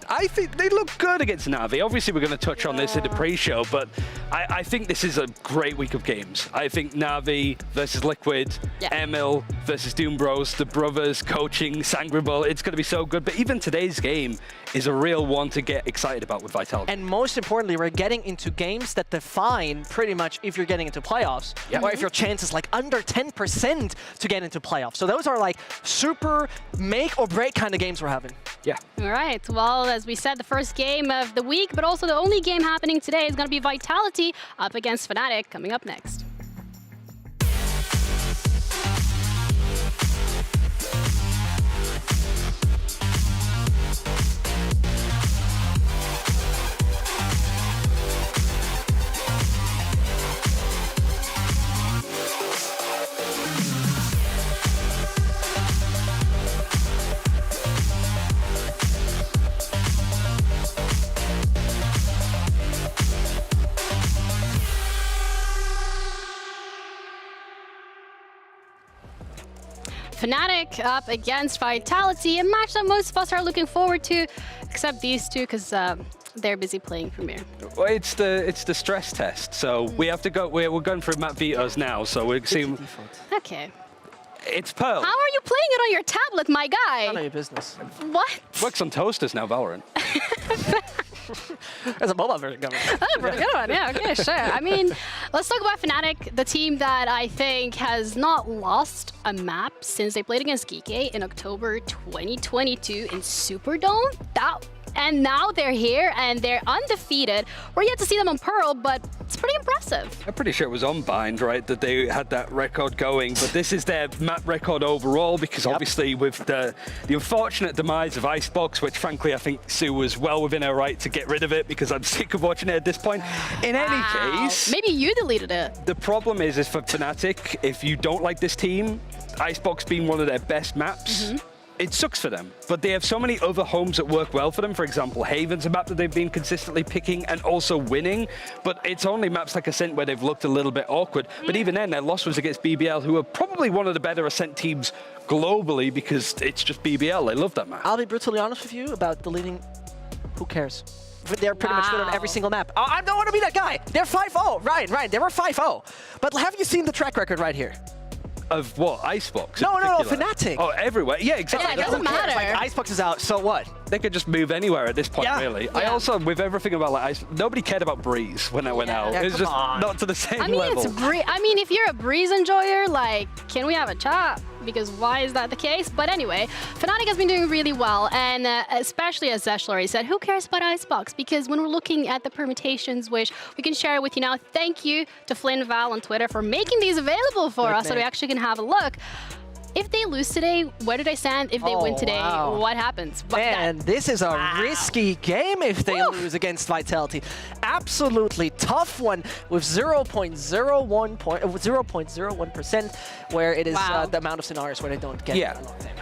I think they look good against Na'Vi. Obviously, we're going to touch on this in the pre-show, but I think this is a great week of games. I think Na'Vi versus Liquid, Emil versus Doom Bros, the brothers coaching, Sangrable, it's going to be so good. But even today's game is a real one to get excited about with Vitality. And most importantly, we're getting into games that define pretty much if you're getting into playoffs, or if your chance is like under 10% to get into playoffs. So those are like super make or break kind of games we're having. Yeah. All right. Well, as we said, the first game of the week, but also the only game happening today is going to be Vitality up against Fnatic coming up next. Fnatic up against Vitality, a match that most of us are looking forward to, except these two, because they're busy playing Premier. Well, it's the stress test, so we have to go. We're going through map vetoes now, so we're seeing. Okay. It's Pearl. How are you playing it on your tablet, my guy? None of your business. What? Works on toasters now, Valorant. There's a mobile version coming. That's a pretty good one. Yeah, okay, sure. I mean, let's talk about Fnatic, the team that I think has not lost a map since they played against Geeky in October 2022 in Superdome. And now they're here and they're undefeated. We're yet to see them on Pearl, but it's pretty impressive. I'm pretty sure it was on Bind, right, that they had that record going, but this is their map record overall because obviously with the unfortunate demise of Icebox, which frankly I think Sue was well within her right to get rid of it because I'm sick of watching it at this point. In any case... Maybe you deleted it. The problem is for Fnatic, if you don't like this team, Icebox being one of their best maps, it sucks for them, but they have so many other homes that work well for them. For example, Haven's a map that they've been consistently picking and also winning, but it's only maps like Ascent where they've looked a little bit awkward. But even then, their loss was against BBL, who are probably one of the better Ascent teams globally because it's just BBL. They love that map. I'll be brutally honest with you about deleting. Who cares? They're pretty much good on every single map. I don't want to be that guy. They're 5-0. Ryan, they were 5-0. But have you seen the track record right here? Of what? Icebox? No, Fnatic. Oh, everywhere. Yeah, exactly. Yeah, it doesn't matter. Like, Icebox is out, so what? They could just move anywhere at this point, really. I also, with everything about like nobody cared about Breeze when I went out. Yeah, It was just not to the same level. I mean, if you're a Breeze enjoyer, like, can we have a chat? Because why is that the case? But anyway, Fnatic has been doing really well, and especially as Zesh said, who cares about Icebox? Because when we're looking at the permutations, which we can share with you now, thank you to Flynn Val on Twitter for making these available for us so we actually can have a look. If they lose today, where do they stand? If they win today, what happens? Man, this is a risky game if they lose against Vitality. Absolutely tough one with 0.01%, where it is the amount of scenarios where they don't get it.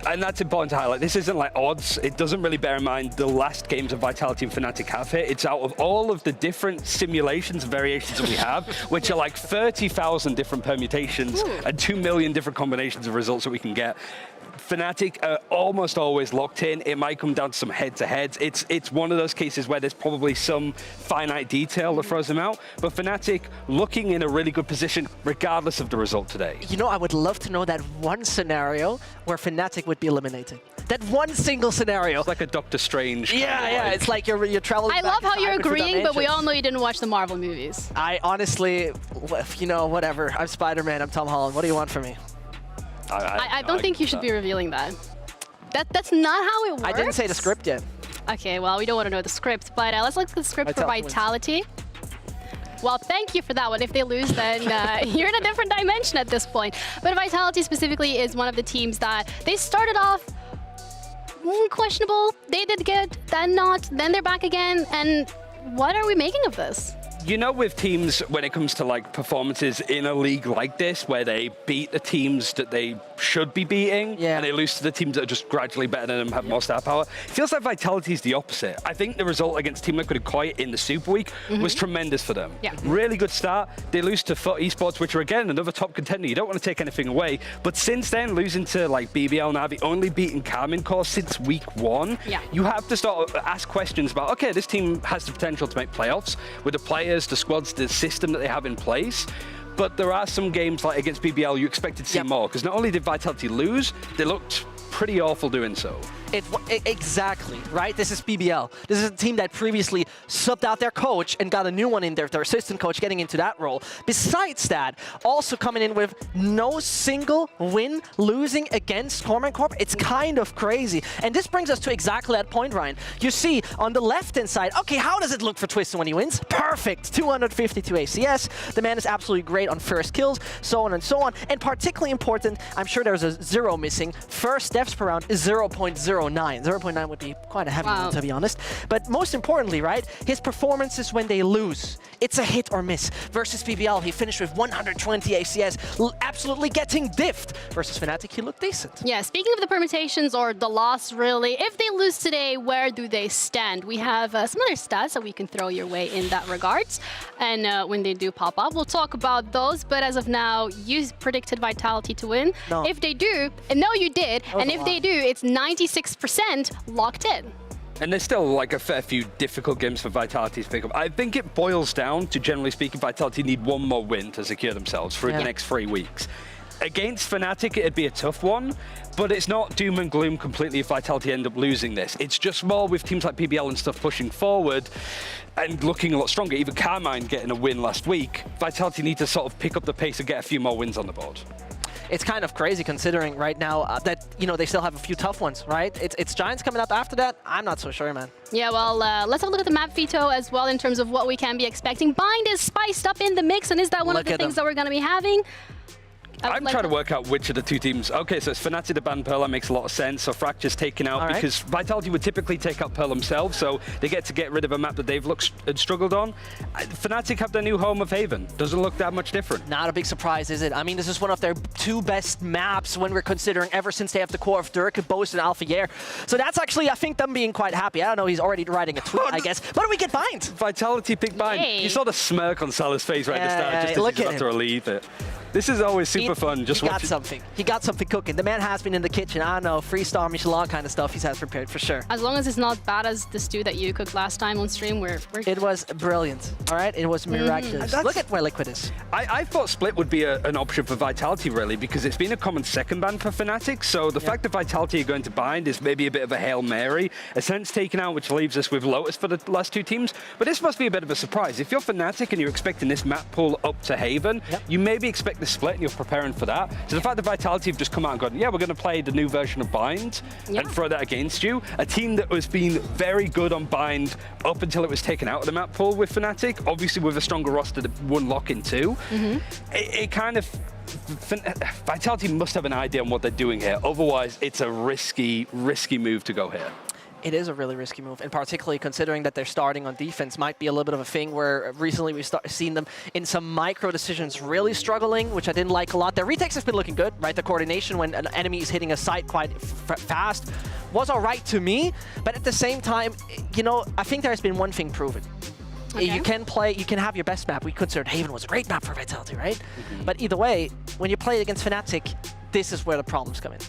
And that's important to highlight. This isn't like odds. It doesn't really bear in mind the last games of Vitality and Fnatic have here. It's out of all of the different simulations and variations that we have, which are like 30,000 different permutations and 2 million different combinations of results that we can get. Fnatic are almost always locked in. It might come down to some head-to-heads. It's one of those cases where there's probably some finite detail that throws them out. But Fnatic looking in a really good position regardless of the result today. You know, I would love to know that one scenario where Fnatic would be eliminated. That one single scenario. It's like a Doctor Strange. Yeah, it's like you're traveling. I love how you're agreeing, but we all know you didn't watch the Marvel movies. I honestly, you know, whatever. I'm Spider-Man. I'm Tom Holland. What do you want from me? I don't think you should be revealing that. That's not how it works. I didn't say the script yet. Okay, well, we don't want to know the script, but let's look at the script for Vitality. Well, thank you for that one. If they lose, then you're in a different dimension at this point. But Vitality specifically is one of the teams that they started off questionable. They did good, then not, then they're back again. And what are we making of this? You know, with teams, when it comes to like performances in a league like this, where they beat the teams that they should be beating, and they lose to the teams that are just gradually better than them, have more star power, it feels like Vitality is the opposite. I think the result against Team Liquid and Koi in the Super Week was tremendous for them. Really good start. They lose to FUT Esports, which are again another top contender. You don't want to take anything away, but since then, losing to like BBL Navi, only beating Carmine Core since week 1, you have to start to ask questions about, okay, this team has the potential to make playoffs with the players, the squads, the system that they have in place. But there are some games like against BBL you expected to see more, because not only did Vitality lose, they looked pretty awful doing so. Exactly, right? This is BBL. This is a team that previously subbed out their coach and got a new one in there, their assistant coach getting into that role. Besides that, also coming in with no single win, losing against Corman Corp. It's kind of crazy. And this brings us to exactly that point, Ryan. You see on the left-hand side, okay, how does it look for Twisted when he wins? Perfect, 252 ACS. The man is absolutely great on first kills, so on and so on. And particularly important, I'm sure there's a 0 missing. First deaths per round is 0.09. 0.9 would be quite a heavy one, to be honest. But most importantly, right, his performances when they lose, it's a hit or miss. Versus BBL, he finished with 120 ACS, absolutely getting diffed. Versus Fnatic, he looked decent. Yeah, speaking of the permutations or the loss, really, if they lose today, where do they stand? We have some other stats that we can throw your way in that regards. And when they do pop up, we'll talk about those. But as of now, you predicted Vitality to win. No. If they do, and no, you did. And if they do, it's 96% locked in. And there's still like a fair few difficult games for Vitality to pick up. I think it boils down to, generally speaking, Vitality need one more win to secure themselves through the next 3 weeks. Against Fnatic, it'd be a tough one, but it's not doom and gloom completely if Vitality end up losing this. It's just more with teams like PBL and stuff pushing forward and looking a lot stronger. Even Carmine getting a win last week, Vitality need to sort of pick up the pace and get a few more wins on the board. It's kind of crazy considering right now that, you know, they still have a few tough ones, right? It's Giants coming up after that. I'm not so sure, man. Yeah, well, let's have a look at the map veto as well in terms of what we can be expecting. Bind is spiced up in the mix, and is that one of the things that we're going to be having? I'm trying to work out which of the two teams. Okay, so it's Fnatic to ban Pearl. That makes a lot of sense. So Fracture's taken out because Vitality would typically take out Pearl themselves, so they get to get rid of a map that they've struggled on. Fnatic have their new home of Haven. Doesn't look that much different. Not a big surprise, is it? I mean, this is one of their 2 best maps when we're considering ever since they have the core of Dirk, Boast, and Alphayer. So that's actually, I think, them being quite happy. I don't know, he's already writing a tweet, I guess. But we get Bind. Vitality pick Bind. Yay. You saw the smirk on Salah's face right at the start, just look as he's about to relieve it. This is always super fun. Just he got something. He got something cooking. The man has been in the kitchen. I don't know, freestyle Michelin kind of stuff he's had prepared for sure. As long as it's not bad as the stew that you cooked last time on stream, we're It was brilliant. All right, it was miraculous. Look at where Liquid is. I thought Split would be an option for Vitality, really, because it's been a common second ban for Fnatic. So the fact that Vitality are going to bind is maybe a bit of a Hail Mary. A sense taken out, which leaves us with Lotus for the last 2 teams. But this must be a bit of a surprise. If you're Fnatic and you're expecting this map pull up to Haven, you maybe expect the Split and you're preparing for that. So the fact that Vitality have just come out and gone, yeah, we're going to play the new version of Bind and throw that against you. A team that has been very good on Bind up until it was taken out of the map pool with Fnatic, obviously with a stronger roster that won lock-in too. It kind of... Vitality must have an idea on what they're doing here. Otherwise, it's a risky move to go here. It is a really risky move, and particularly considering that they're starting on defense might be a little bit of a thing where recently we've seen them in some micro decisions really struggling, which I didn't like a lot. Their retakes have been looking good, right? The coordination when an enemy is hitting a site quite fast was all right to me, but at the same time, you know, I think there has been one thing proven. You can play, you can have your best map. We considered Haven was a great map for Vitality, right? But either way, when you play against Fnatic, this is where the problems come in.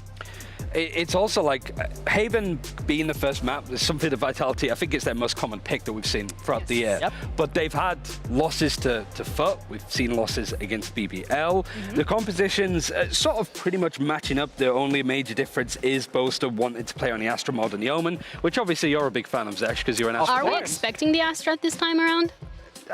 It's also like Haven being the first map is something that Vitality, I think it's their most common pick that we've seen throughout the year. But they've had losses to FUT. We've seen losses against BBL. The compositions sort of pretty much matching up. The only major difference is Boaster wanted to play on the Astra mod and the Omen, which obviously you're a big fan of, Zesh, because you're an Astra Are we player. expecting the Astra this time around?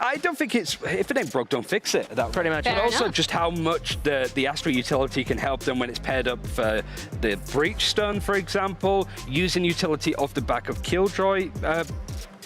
I don't think it's, if it ain't broke, don't fix it. That pretty much. But also just how much the Astra utility can help them when it's paired up for the Breach Stun, for example, using utility off the back of Killjoy,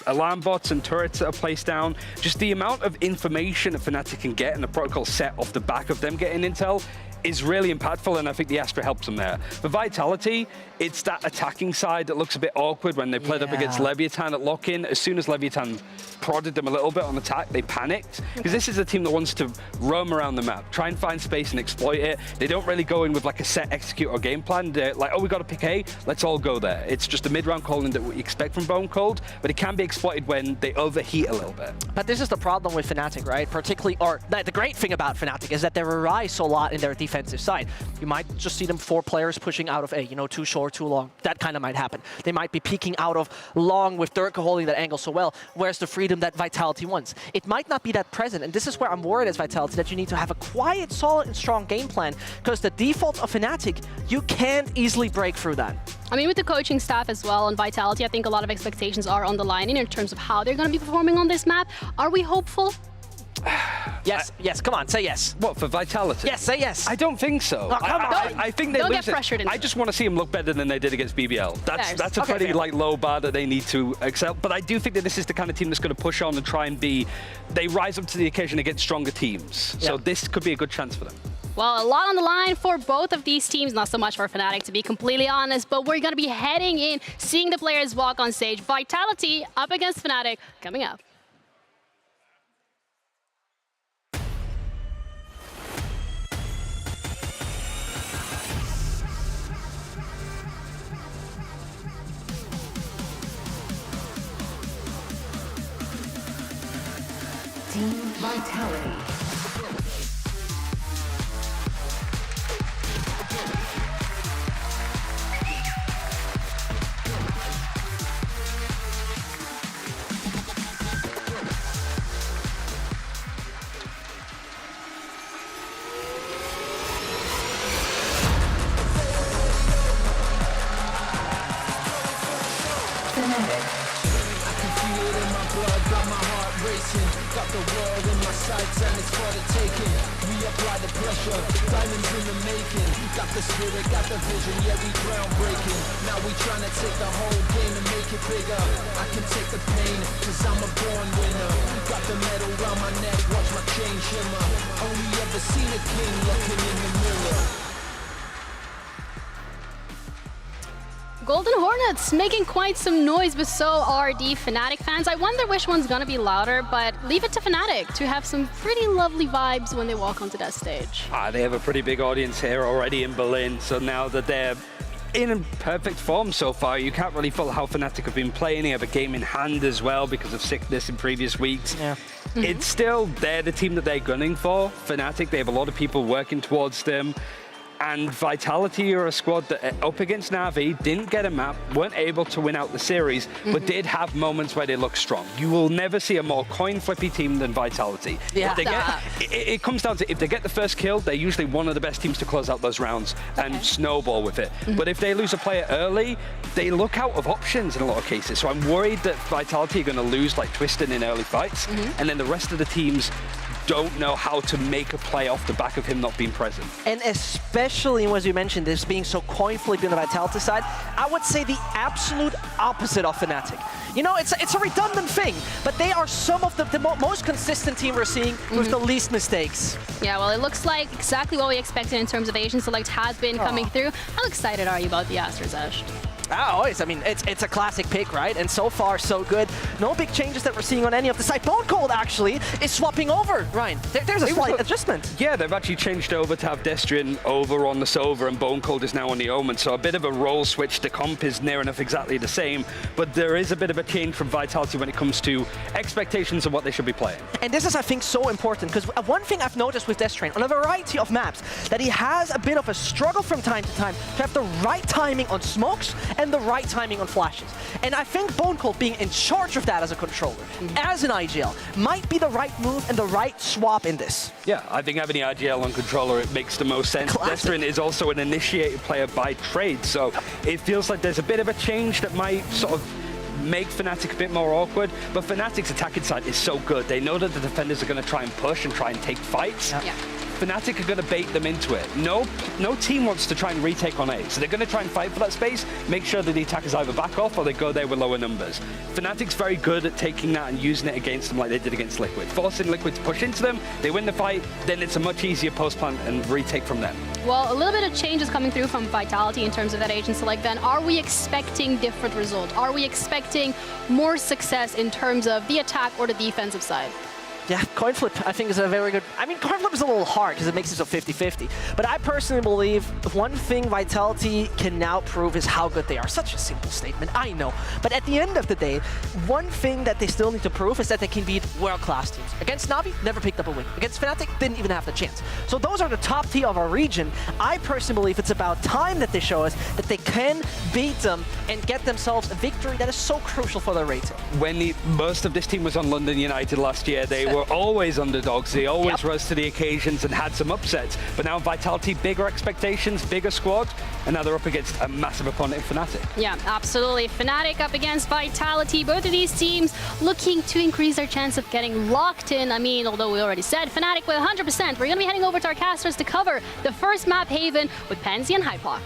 alarm bots and turrets that are placed down. Just the amount of information that Fnatic can get and the protocol set off the back of them getting intel is really impactful, and I think the Astra helps them there. For Vitality, it's that attacking side that looks a bit awkward when they played up against Leviathan at lock-in. As soon as Leviathan prodded them a little bit on attack, they panicked, because this is a team that wants to roam around the map, try and find space and exploit it. They don't really go in with like a set execute or game plan. They're like, oh, we got to pick A, let's all go there. It's just a mid-round calling that we expect from Bone Cold, but it can be exploited when they overheat a little bit. But this is the problem with Fnatic, right? Particularly, or the great thing about Fnatic is that they rely so a lot in their defensive side. You might just see them 4 players pushing out of A, you know, too short, too long. That kind of might happen. They might be peeking out of long with Dirk holding that angle so well. Where's the freedom that Vitality wants? It might not be that present, and this is where I'm worried as Vitality, that you need to have a quiet, solid, and strong game plan, because the default of Fnatic, you can't easily break through that. I mean, with the coaching staff as well on Vitality, I think a lot of expectations are on the line in terms of how they're going to be performing on this map. Are we hopeful? Yes, yes, come on, say yes. What, for Vitality? Yes, say yes. I don't think so. Oh, come on. I think they don't lose get pressured it. I just want to see them look better than they did against BBL. That's a pretty like low bar that they need to excel. But I do think that this is the kind of team that's going to push on and try and be, they rise up to the occasion against stronger teams. So this could be a good chance for them. Well, a lot on the line for both of these teams, not so much for Fnatic, to be completely honest, but we're going to be heading in, seeing the players walk on stage. Vitality up against Fnatic coming up. Team Vitality. the world in my sights and it's for the taking. We apply the pressure, diamonds in the making. Got the spirit, got the vision, yeah, we groundbreaking. Now we tryna take the whole game and make it bigger. I can take the pain, cause I'm a born winner. Got the medal round my neck, watch my chain shimmer. Only ever seen a king looking in the mirror. Golden Hornets making quite some noise, but so are the Fnatic fans. I wonder which one's gonna be louder, but leave it to Fnatic to have some pretty lovely vibes when they walk onto that stage. They have a pretty big audience here already in Berlin, so now that they're in perfect form so far, you can't really fault how Fnatic have been playing. They have a game in hand as well because of sickness in previous weeks. Yeah. It's still, they're the team that they're gunning for. Fnatic, they have a lot of people working towards them. And Vitality are a squad that up against Na'Vi, didn't get a map, weren't able to win out the series, but did have moments where they look strong. You will never see a more coin-flippy team than Vitality. Yeah. If they it comes down to, if they get the first kill, they're usually one of the best teams to close out those rounds and snowball with it. But if they lose a player early, they look out of options in a lot of cases. So I'm worried that Vitality are going to lose like Twisted in early fights, and then the rest of the teams don't know how to make a play off the back of him not being present. And especially, as you mentioned, this being so coin-flipping on the Vitality side, I would say the absolute opposite of Fnatic. You know, it's a redundant thing, but they are some of the most consistent team we're seeing with the least mistakes. Yeah, well, it looks like exactly what we expected in terms of Asian Select has been coming through. How excited are you about the Astra's Ash? Always. I mean, it's a classic pick, right? And so far, so good. No big changes that we're seeing on any of the side. Bone Cold, actually, is swapping over, Ryan. There's a slight adjustment. Yeah, they've actually changed over to have Destrian over on the Sova, and Bone Cold is now on the Omen. So a bit of a role switch. The comp is near enough exactly the same, but there is a bit of a change from Vitality when it comes to expectations of what they should be playing. And this is, I think, so important, because one thing I've noticed with Destrian on a variety of maps, that he has a bit of a struggle from time to time to have the right timing on smokes and the right timing on flashes. And I think Bone Cold being in charge of that as a controller, as an IGL, might be the right move and the right swap in this. Yeah, I think having the IGL on controller, it makes the most sense. Destrian is also an initiated player by trade, so it feels like there's a bit of a change that might sort of make Fnatic a bit more awkward, but Fnatic's attacking side is so good. They know that the defenders are going to try and push and try and take fights. Yeah. Fnatic are going to bait them into it. No team wants to try and retake on A, so they're going to try and fight for that space, make sure that the attackers either back off or they go there with lower numbers. Fnatic's very good at taking that and using it against them like they did against Liquid. Forcing Liquid to push into them, they win the fight, then it's a much easier post-plant and retake from them. Well, a little bit of changes coming through from Vitality in terms of that Agent Select then. Are we expecting different results? Are we expecting more success in terms of the attack or the defensive side? Yeah, coin flip, I think, is a very good... I mean, coin flip is a little hard because it makes it so 50-50. But I personally believe one thing Vitality can now prove is how good they are. Such a simple statement, I know. But at the end of the day, one thing that they still need to prove is that they can beat world-class teams. Against Na'Vi, never picked up a win. Against Fnatic, didn't even have the chance. So those are the top tier of our region. I personally believe it's about time that they show us that they can beat them and get themselves a victory that is so crucial for their rating. When most of this team was on London United last year, they were always underdogs. They always rose to the occasions and had some upsets. But now Vitality, bigger expectations, bigger squad, and now they're up against a massive opponent in Fnatic. Yeah, absolutely. Fnatic up against Vitality. Both of these teams looking to increase their chance of getting locked in. I mean, although we already said Fnatic with 100%, we're going to be heading over to our casters to cover the first map, Haven, with Pansy and Hyplock.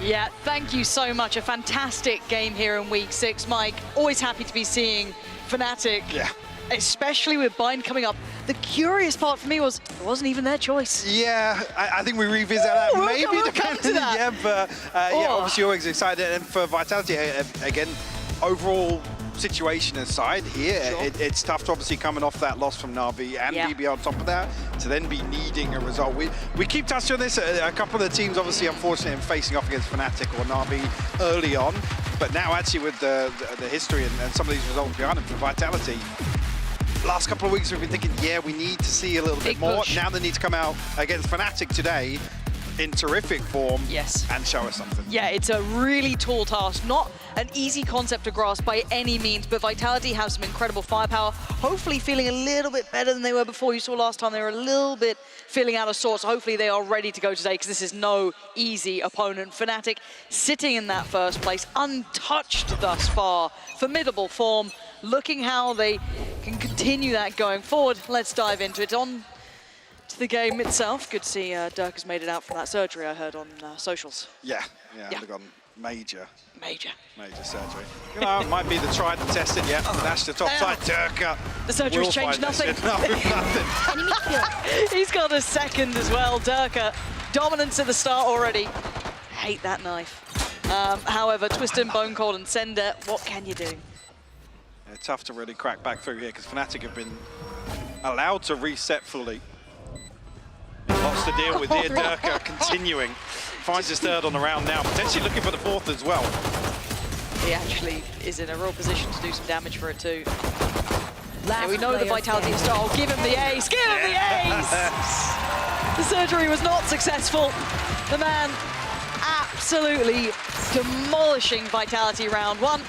Yeah, thank you so much. A fantastic game here in week 6, Mike. Always happy to be seeing Fnatic. Yeah. Especially with Bind coming up. The curious part for me was it wasn't even their choice. Yeah, I think we revisit that. Maybe we'll come to that. Yeah, but yeah, obviously always excited. And for Vitality, again, overall situation aside here, it's tough to obviously coming off that loss from Na'Vi and BB on top of that to then be needing a result. We keep touching on this. A couple of the teams obviously unfortunately facing off against Fnatic or Na'Vi early on, but now actually with the history and some of these results behind them for Vitality, last couple of weeks we've been thinking, yeah, we need to see a little bit more. Push. Now they need to come out against Fnatic today in terrific form and show us something. Yeah, it's a really tall task. Not an easy concept to grasp by any means, but Vitality have some incredible firepower. Hopefully feeling a little bit better than they were before. You saw last time they were a little bit feeling out of sorts. Hopefully they are ready to go today because this is no easy opponent. Fnatic sitting in that first place, untouched thus far. Formidable form. looking how they can continue that going forward. Let's dive into it. On to the game itself. Good to see Dirk has made it out from that surgery I heard on socials. Yeah, undergone major surgery. You know, it might be the tried and tested. Yeah, dash the top side. Dirk. The surgery's changed nothing. No, nothing. He's got a second as well. Dirk, dominance at the start already. Hate that knife. However, Twiston, Bone Cold, and Sender, what can you do? Yeah, tough to really crack back through here because Fnatic have been allowed to reset fully. Lots to deal with here. Dirk continuing. Finds his third on the round now, potentially looking for the fourth as well. He actually is in a real position to do some damage for it too. Yeah, we know the Vitality is style. Give him the ace! Give him the ace! The surgery was not successful. The man absolutely demolishing Vitality round one.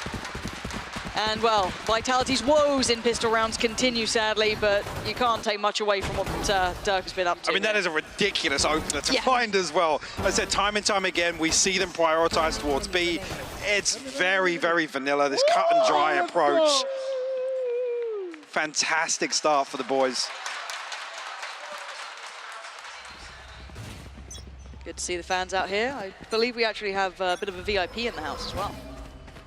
And well, Vitality's woes in pistol rounds continue sadly, but you can't take much away from what Dirk has been up to. I mean, that is a ridiculous opener to find as well. As I said, time and time again, we see them prioritize towards B. It's very, very vanilla, this cut and dry approach. Fantastic start for the boys. Good to see the fans out here. I believe we actually have a bit of a VIP in the house as well.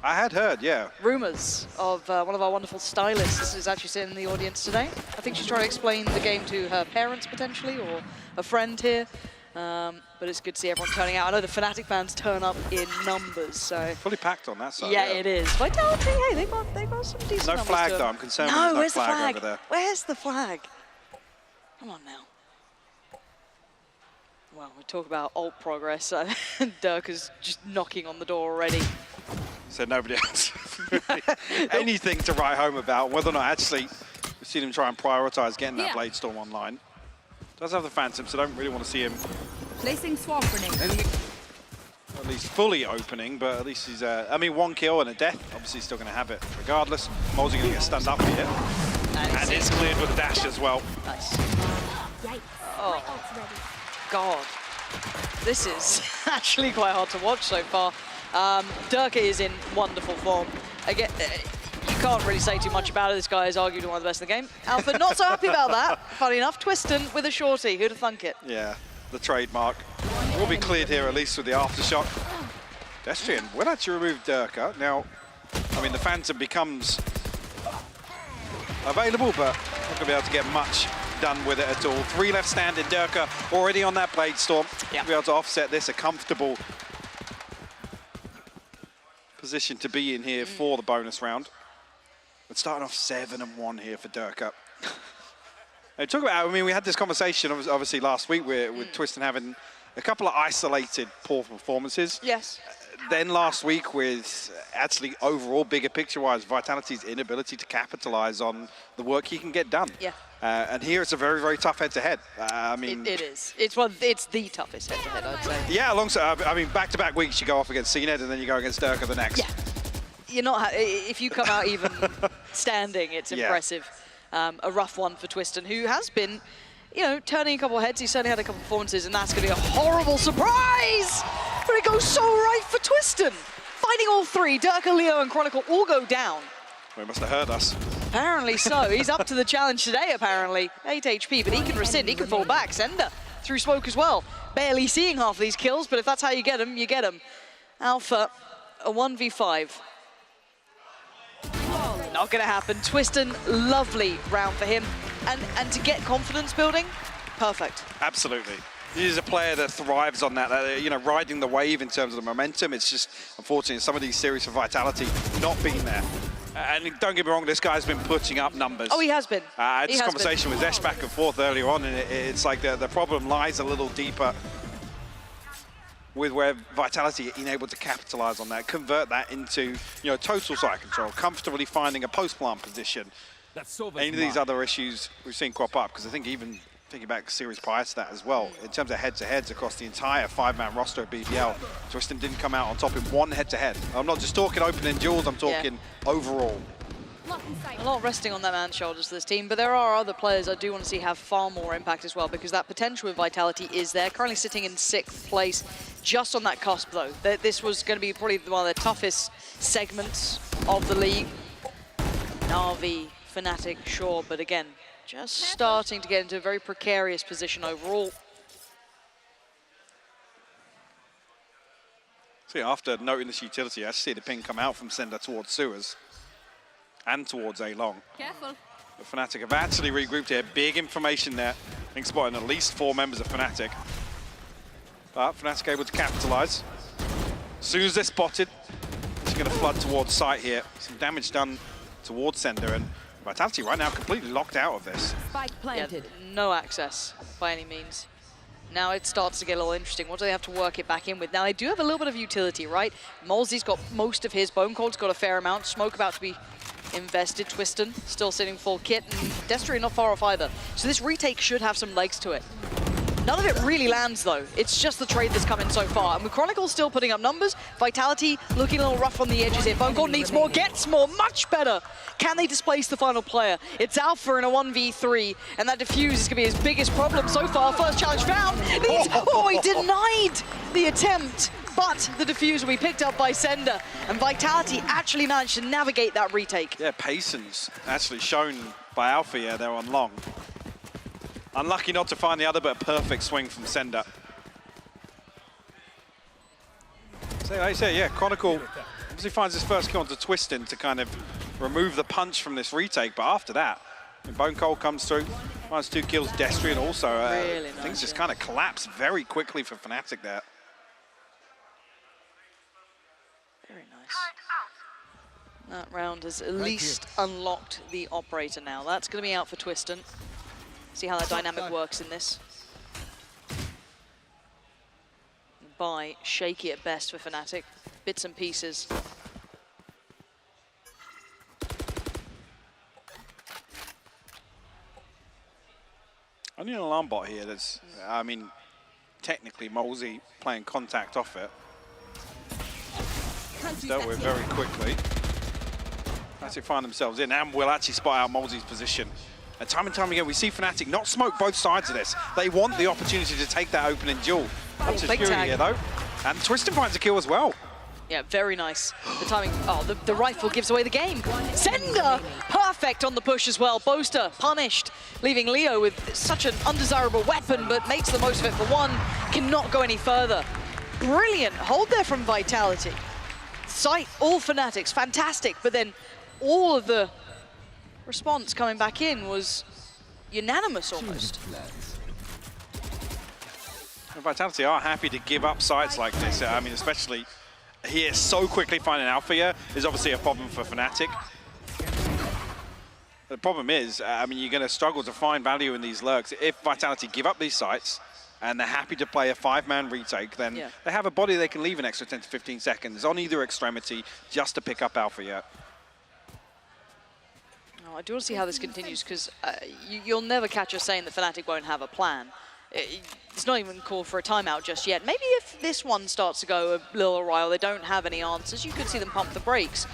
I had heard, yeah. Rumours of one of our wonderful stylists is actually sitting in the audience today. I think she's trying to explain the game to her parents potentially, or a friend here. But it's good to see everyone turning out. I know the Fnatic fans turn up in numbers, so... Fully packed on that side. Yeah, it is. Vitality, hey, they got some decent No numbers flag to though, I'm concerned there's no flag over there. Where's the flag? Come on now. Well, we talk about ult progress. Dirk is just knocking on the door already. So nobody else anything to write home about. Whether or not actually we've seen him try and prioritize getting that Blade Storm online. Does have the Phantom, so don't really want to see him. Placing swamp grenade. At least fully opening, but at least he's. I mean, one kill and a death. Obviously, still going to have it regardless. Molesy going to get stunned up here, and it's cleared with a dash as well. Nice. Oh God, this is actually quite hard to watch so far. Dirk is in wonderful form. Again, you can't really say too much about it. This guy is arguably one of the best in the game. Alpha not so happy about that. Funny enough, Twiston with a shorty. Who'd have thunk it? Yeah, the trademark will be cleared here at least with the aftershock. Destrian will actually remove Dirk. Now, I mean, the Phantom becomes available, but not going to be able to get much done with it at all. 3 left standing. Dirk already on that Blade Storm. Be able to offset this. A comfortable position to be in here for the bonus round. But starting off 7-1 here for Dirk. Talk about, I mean, we had this conversation obviously last week with Twiston having a couple of isolated poor performances. Yes. Then last week with actually overall bigger picture-wise, Vitality's inability to capitalize on the work he can get done. Yeah. And here it's a very, very tough head-to-head. I mean, it is. It's the toughest head-to-head, I'd say. Yeah, alongside. I mean, back-to-back weeks you go off against CNED and then you go against Dirk the next. Yeah. You're not. If you come out even standing, it's impressive. A rough one for Twiston, who has been, you know, turning a couple of heads. He certainly had a couple of performances, and that's going to be a horrible surprise. But it goes so right for Twiston. Finding all three, Dirk, Leo, and Chronicle all go down. Well, he must have heard us. Apparently so. He's up to the challenge today, apparently. 8 HP, but he can rescind, he can fall back. Sender through smoke as well. Barely seeing half of these kills, but if that's how you get them, you get them. Alpha, a 1v5. Not gonna happen. Twiston, lovely round for him. And to get confidence building, perfect. Absolutely. He's a player that thrives on that, you know, riding the wave in terms of the momentum. It's just, unfortunately, some of these series for Vitality not being there. And don't get me wrong, this guy's been putting up numbers. Oh, he has been. I had this conversation with Zesh back and forth earlier on, and it's like the problem lies a little deeper with where Vitality are able to capitalize on that, convert that into, you know, total site control, comfortably finding a post-plant position. Any of these other issues we've seen crop up, because I think even thinking back series prior to that as well, in terms of head-to-heads across the entire 5-man roster of BBL, Twiston didn't come out on top in one head-to-head. I'm not just talking opening duels, I'm talking overall. A lot resting on that man's shoulders for this team, but there are other players I do want to see have far more impact as well, because that potential with Vitality is there. Currently sitting in 6th place, just on that cusp though. This was going to be probably one of the toughest segments of the league. Na'Vi, Fnatic, sure, but again, just starting to get into a very precarious position overall. See, after noting this utility, I see the ping come out from Sender towards Sewers and towards A-Long. Careful. The Fnatic have actually regrouped here. Big information there. I think spotting at least 4 members of Fnatic. But Fnatic able to capitalize. As soon as they're spotted, it's going to flood towards site here. Some damage done towards Sender, and Vitality right now completely locked out of this. Spike planted. Yeah, no access by any means. Now it starts to get a little interesting. What do they have to work it back in with? Now they do have a little bit of utility, right? Molzy's got most of his. Bone Cold's got a fair amount. Smoke about to be invested. Twiston still sitting full kit, and Destry not far off either. So this retake should have some legs to it. None of it really lands though. It's just the trade that's come in so far. And with Chronicle still putting up numbers, Vitality looking a little rough on the edges here. Bone Cold needs more, gets more, much better. Can they displace the final player? It's Alpha in a 1v3, and that defuse is gonna be his biggest problem so far. First challenge found. Oh, he denied the attempt, but the defuse will be picked up by Sender, and Vitality actually managed to navigate that retake. Yeah, patience actually shown by Alpha here. They're on long. Unlucky not to find the other, but a perfect swing from Sender. So like I say, yeah, Chronicle obviously finds his first kill onto Twiston to kind of remove the punch from this retake, but after that, when Bone Cold comes through, finds 2 kills, Destry, and also really nice, things just kind of collapse very quickly for Fnatic there. Very nice. That round has at least unlocked the operator now. That's going to be out for Twiston. See how that dynamic works in this. Buy shaky at best for Fnatic. Bits and pieces. Only an alarm bot here that's, I mean, technically Molzy playing contact off it. Dealt with very quickly. Actually find themselves in, and will actually spot out Molzy's position. And time again, we see Fnatic not smoke both sides of this. They want the opportunity to take that opening duel. That's his fury here, though. And Twiston finds a kill as well. Yeah, very nice. The timing, the rifle gives away the game. Sender, perfect on the push as well. Boaster punished, leaving Leo with such an undesirable weapon, but makes the most of it for one. Cannot go any further. Brilliant hold there from Vitality. Sight, all Fnatics, fantastic, but then all of the response coming back in was unanimous almost. And Vitality are happy to give up sites like this. I mean, especially here, so quickly finding Alpha here is obviously a problem for Fnatic. The problem is, I mean, you're going to struggle to find value in these lurks. If Vitality give up these sites and they're happy to play a 5-man retake, then they have a body they can leave an extra 10 to 15 seconds on either extremity just to pick up Alpha yet. I do want to see how this continues, because you'll never catch us saying that Fnatic won't have a plan. It's not even called for a timeout just yet. Maybe if this one starts to go a little awry, they don't have any answers, you could see them pump the brakes.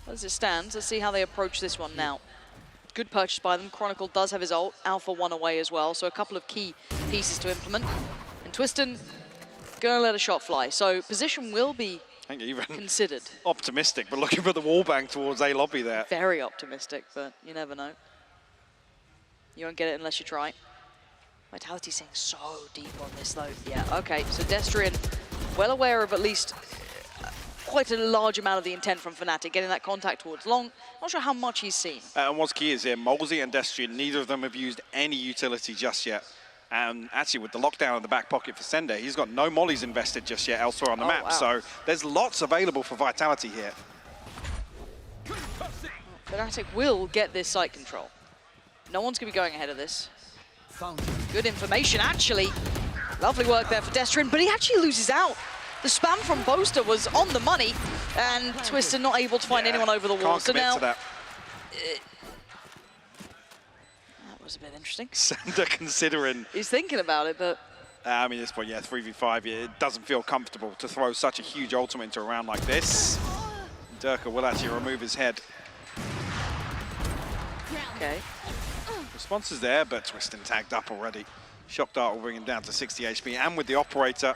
As it stands, let's see how they approach this one now. Good purchase by them. Chronicle does have his ult. Alpha 1 away as well, so a couple of key pieces to implement. And Twiston gonna let a shot fly, so position will be considered. Optimistic, but looking for the wallbang towards A lobby there. Very optimistic, but you never know. You won't get it unless you try. Vitality seeing so deep on this though. Yeah, okay, so Destrian, well aware of at least quite a large amount of the intent from Fnatic, getting that contact towards long. Not sure how much he's seen. And what's key is here, Molzy and Destrian, neither of them have used any utility just yet. And actually with the lockdown in the back pocket for Sender, he's got no mollies invested just yet elsewhere on the map. Wow. So there's lots available for Vitality here. Fnatic will get this site control. No one's gonna be going ahead of this. Good information, actually. Lovely work there for Destrian, but he actually loses out. The spam from Boaster was on the money, and Twiston not able to find anyone over the wall. So now, that was a bit interesting. Sender considering. He's thinking about it, but. I mean, at this point, yeah, 3v5, it doesn't feel comfortable to throw such a huge ultimate into a round like this. Durka will actually remove his head. Okay. Response is there, but Twiston tagged up already. Shock Dart will bring him down to 60 HP, and with the operator,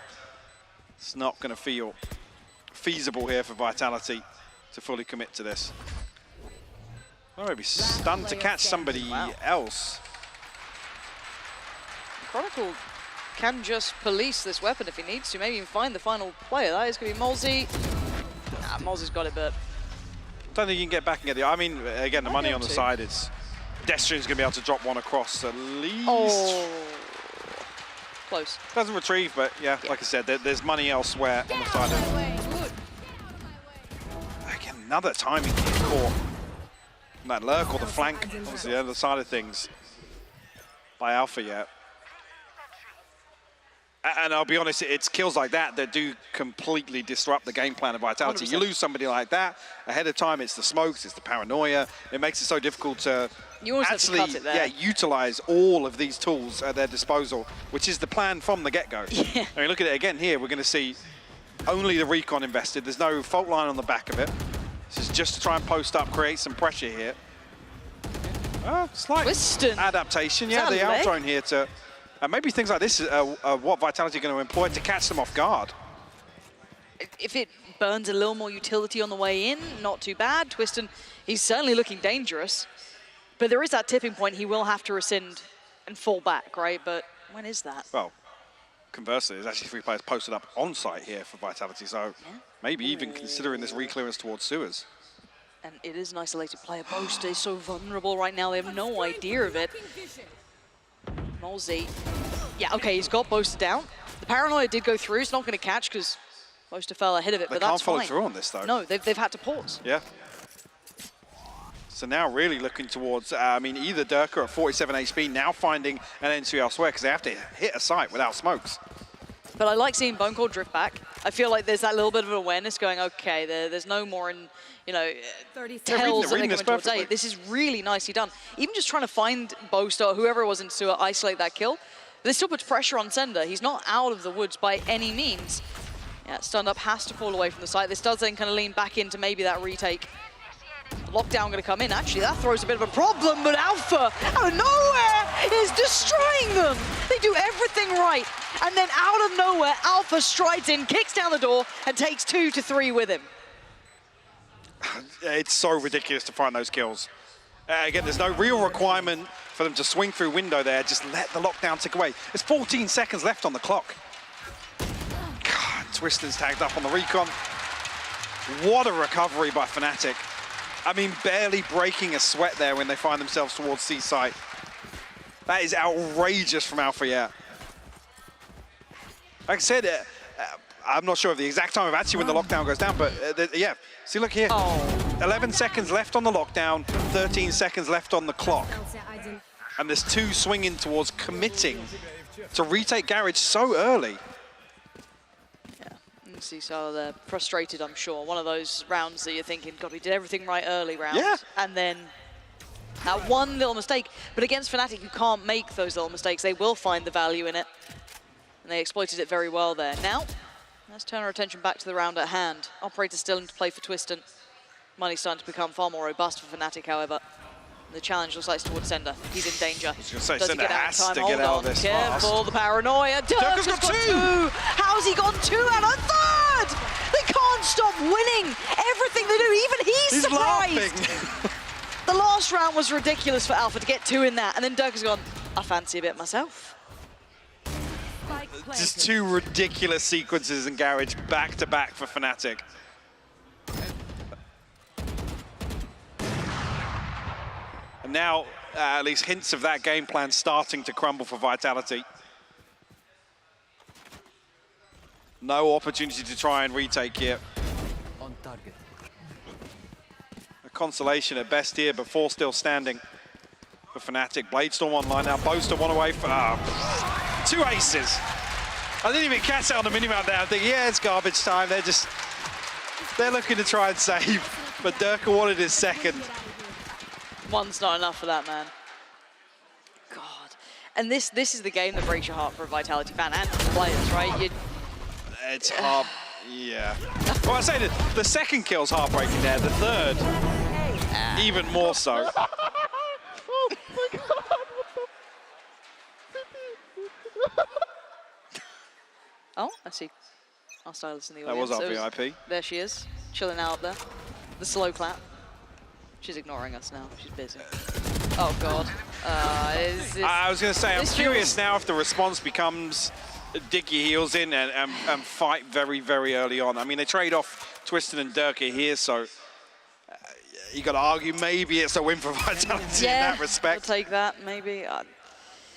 it's not going to feel feasible here for Vitality to fully commit to this. Or maybe stunned to catch somebody else. Chronicle can just police this weapon if he needs to, maybe even find the final player. That is going to be Molzy. Nah, Molzy's got it, but... Don't think you can get back and get the... I mean, again, the money on the side, it's... Pedestrian's going to be able to drop one across at least. Oh. Close. Doesn't retrieve, but yeah, like I said, there's money elsewhere on the side of it. Again, another timing kick caught. That lurk or the flank, obviously the other side of things by Alpha yet. And I'll be honest, it's kills like that that do completely disrupt the game plan of Vitality. 100%. You lose somebody like that, ahead of time it's the smokes, it's the paranoia. It makes it so difficult to actually utilize all of these tools at their disposal, which is the plan from the get-go. Yeah. I mean, look at it again here, we're going to see only the recon invested. There's no fault line on the back of it. This is just to try and post up, create some pressure here. Slight adaptation, the out drone here to... maybe things like this are what Vitality are going to employ to catch them off guard. If it burns a little more utility on the way in, not too bad. Twiston, he's certainly looking dangerous. But there is that tipping point he will have to rescind and fall back, right? But when is that? Well, conversely, there's actually 3 players posted up on site here for Vitality, so maybe even considering this reclearance towards sewers. And it is an isolated player. Boaster is so vulnerable right now, they have no idea of it. Molzy. Yeah, okay, he's got Boaster down. The paranoia did go through. It's not going to catch because Boaster fell ahead of it, but that's fine. They can't follow through on this, though. No, they've had to pause. Yeah. So now really looking towards, I mean, either Durka at 47 HP, now finding an entry elsewhere because they have to hit a site without smokes. But I like seeing Bone Cold drift back. I feel like there's that little bit of awareness going, okay, there's no more in, you know, tells that they come towards A. This is really nicely done. Even just trying to find Boaster or whoever it was in sewer, isolate that kill. But this still puts pressure on Sender. He's not out of the woods by any means. Yeah, stunned up, has to fall away from the site. This does then kind of lean back into maybe that retake. Lockdown going to come in. Actually, that throws a bit of a problem, but Alpha, out of nowhere, is destroying them. They do everything right. And then out of nowhere, Alpha strides in, kicks down the door, and takes 2 to 3 with him. It's so ridiculous to find those kills. Again, there's no real requirement for them to swing through window there. Just let the lockdown tick away. There's 14 seconds left on the clock. God, Twiston's tagged up on the recon. What a recovery by Fnatic. I mean, barely breaking a sweat there when they find themselves towards C site. That is outrageous from Alpha, yeah. Like I said, I'm not sure of the exact time of actually when the lockdown goes down, but yeah. See, look here. 11 seconds left on the lockdown, 13 seconds left on the clock. And there's 2 swinging towards committing to retake Garage so early. See, so they're frustrated, I'm sure. One of those rounds that you're thinking, God, we did everything right early rounds. Yeah. And then that one little mistake. But against Fnatic, you can't make those little mistakes. They will find the value in it. And they exploited it very well there. Now, let's turn our attention back to the round at hand. Operator still into play for Twiston. Money's starting to become far more robust for Fnatic, however. The challenge looks like it's towards Sender. He's in danger. Does he get out in time? Hold on. Careful, the paranoia. Durka's got 2! How's he got 2 and a 3rd? They can't stop winning everything they do. Even he's surprised. Laughing. The last round was ridiculous for Alpha to get 2 in that. And then Durka's gone, I fancy a bit myself. Just 2 ridiculous sequences in Garage back to back for Fnatic. And now, at least hints of that game plan starting to crumble for Vitality. No opportunity to try and retake here. On target. A consolation at best here, but 4 still standing for Fnatic. Bladestorm online now. Boaster 1 away for 2 aces. I didn't even catch that on the minimap there. I'm thinking, yeah, it's garbage time. They're looking to try and save, but Durka wanted his 2nd. One's not enough for that, man. God. And this is the game that breaks your heart for a Vitality fan and the players, right? It's hard, yeah. Well, I say that the 2nd kill's heartbreaking there, the 3rd, even more so. Oh my God. Oh, I see. Our stylist in the That audience. was our VIP. There she is, chilling out up there. The slow clap. She's ignoring us now. She's busy. Oh, God. I was going to say, I'm curious now if the response becomes dig your heels in and fight very, very early on. I mean, they trade off Twisted and Durka here, so you got to argue maybe it's a win for Vitality in that respect. I'll take that, maybe.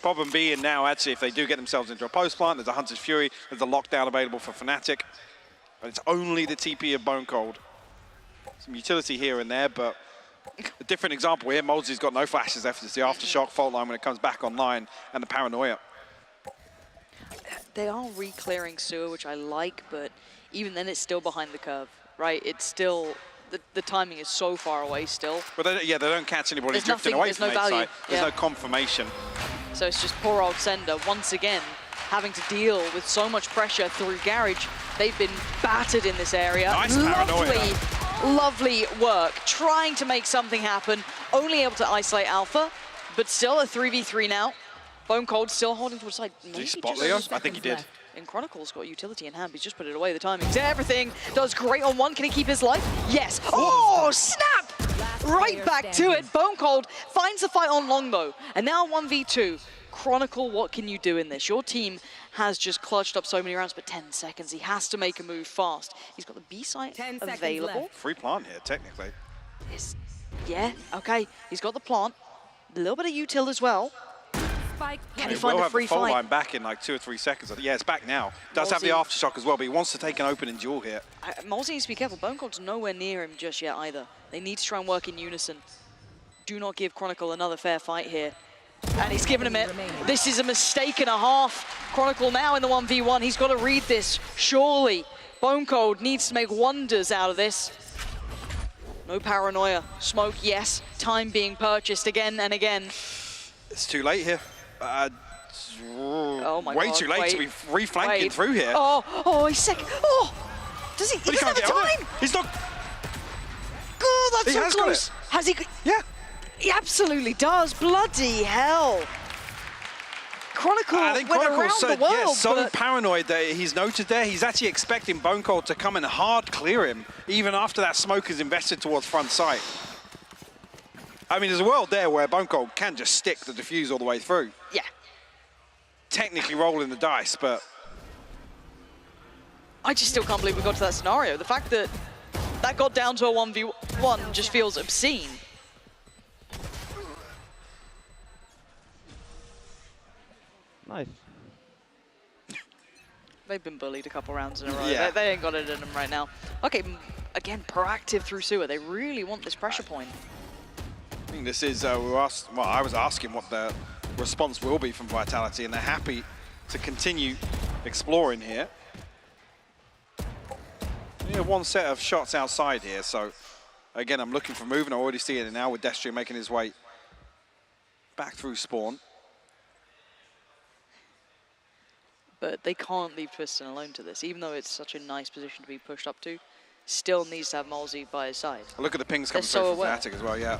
Problem being now, actually, if they do get themselves into a post plant, there's a Hunter's Fury, there's a lockdown available for Fnatic, but it's only the TP of Bone Cold. Some utility here and there, but a different example here. Molesy's got no flashes left. It's the Aftershock fault line when it comes back online, and the Paranoia. They are re-clearing sewer, which I like, but even then it's still behind the curve, right? It's still, the timing is so far away still. But they don't catch anybody drifting away from that side. There's no confirmation. So it's just poor old Sender, once again, having to deal with so much pressure through Garage. They've been battered in this area. Nice Paranoia. Lovely work, trying to make something happen, only able to isolate Alpha, but still a 3v3 now. Bone Cold still holding towards side. Did he spot Leo? I think he did. In Chronicle's got utility in hand, he's just put it away. The timing's everything. Does great on one. Can he keep his life? Yes. Oh, snap! Right back to it. Bone Cold finds the fight on longbow. And now 1v2. Chronicle, what can you do in this? Your team has just clutched up so many rounds, but 10 seconds. He has to make a move fast. He's got the B site available. Free plant here, technically. Yeah, okay. He's got the plant. A little bit of util as well. Can he find a free fight? Will have the fight? line back in like 2 or 3 seconds. Yeah, it's back now. Does have the Aftershock as well, but he wants to take an opening duel here. Molesy needs to be careful. Bone Cold's nowhere near him just yet either. They need to try and work in unison. Do not give Chronicle another fair fight here. And he's given him it. This is a mistake and a half. Chronicle now in the 1v1. He's got to read this, surely. Bone Cold needs to make wonders out of this. No Paranoia. Smoke, yes. Time being purchased again and again. It's too late here. Oh my way God, too late to be reflanking through here. Oh, he's sick. Oh, does he? He doesn't have the time. He's not. Oh, that's He so close. Has he? Yeah. He absolutely does. Bloody hell. Chronicle I think went Chronicle's around the world, so paranoid that he's noted there. He's actually expecting Bone Cold to come and hard clear him, even after that smoke is invested towards front sight. I mean, there's a world there where Bone Cold can just stick the defuse all the way through. Yeah. Technically rolling the dice, but... I just still can't believe we got to that scenario. The fact that that got down to a 1v1 just feels obscene. Nice. They've been bullied a couple rounds in a row. Yeah. They ain't got it in them right now. Okay, again, proactive through sewer. They really want this pressure point. I think this is, I was asking what the response will be from Vitality, and they're happy to continue exploring here. Yeah, one set of shots outside here, so again, I'm looking for movement. I already see it now with Destry making his way back through spawn. But they can't leave Twiston alone to this, even though it's such a nice position to be pushed up to. Still needs to have Molesy by his side. Look at the pings coming through from Fnatic as well, yeah.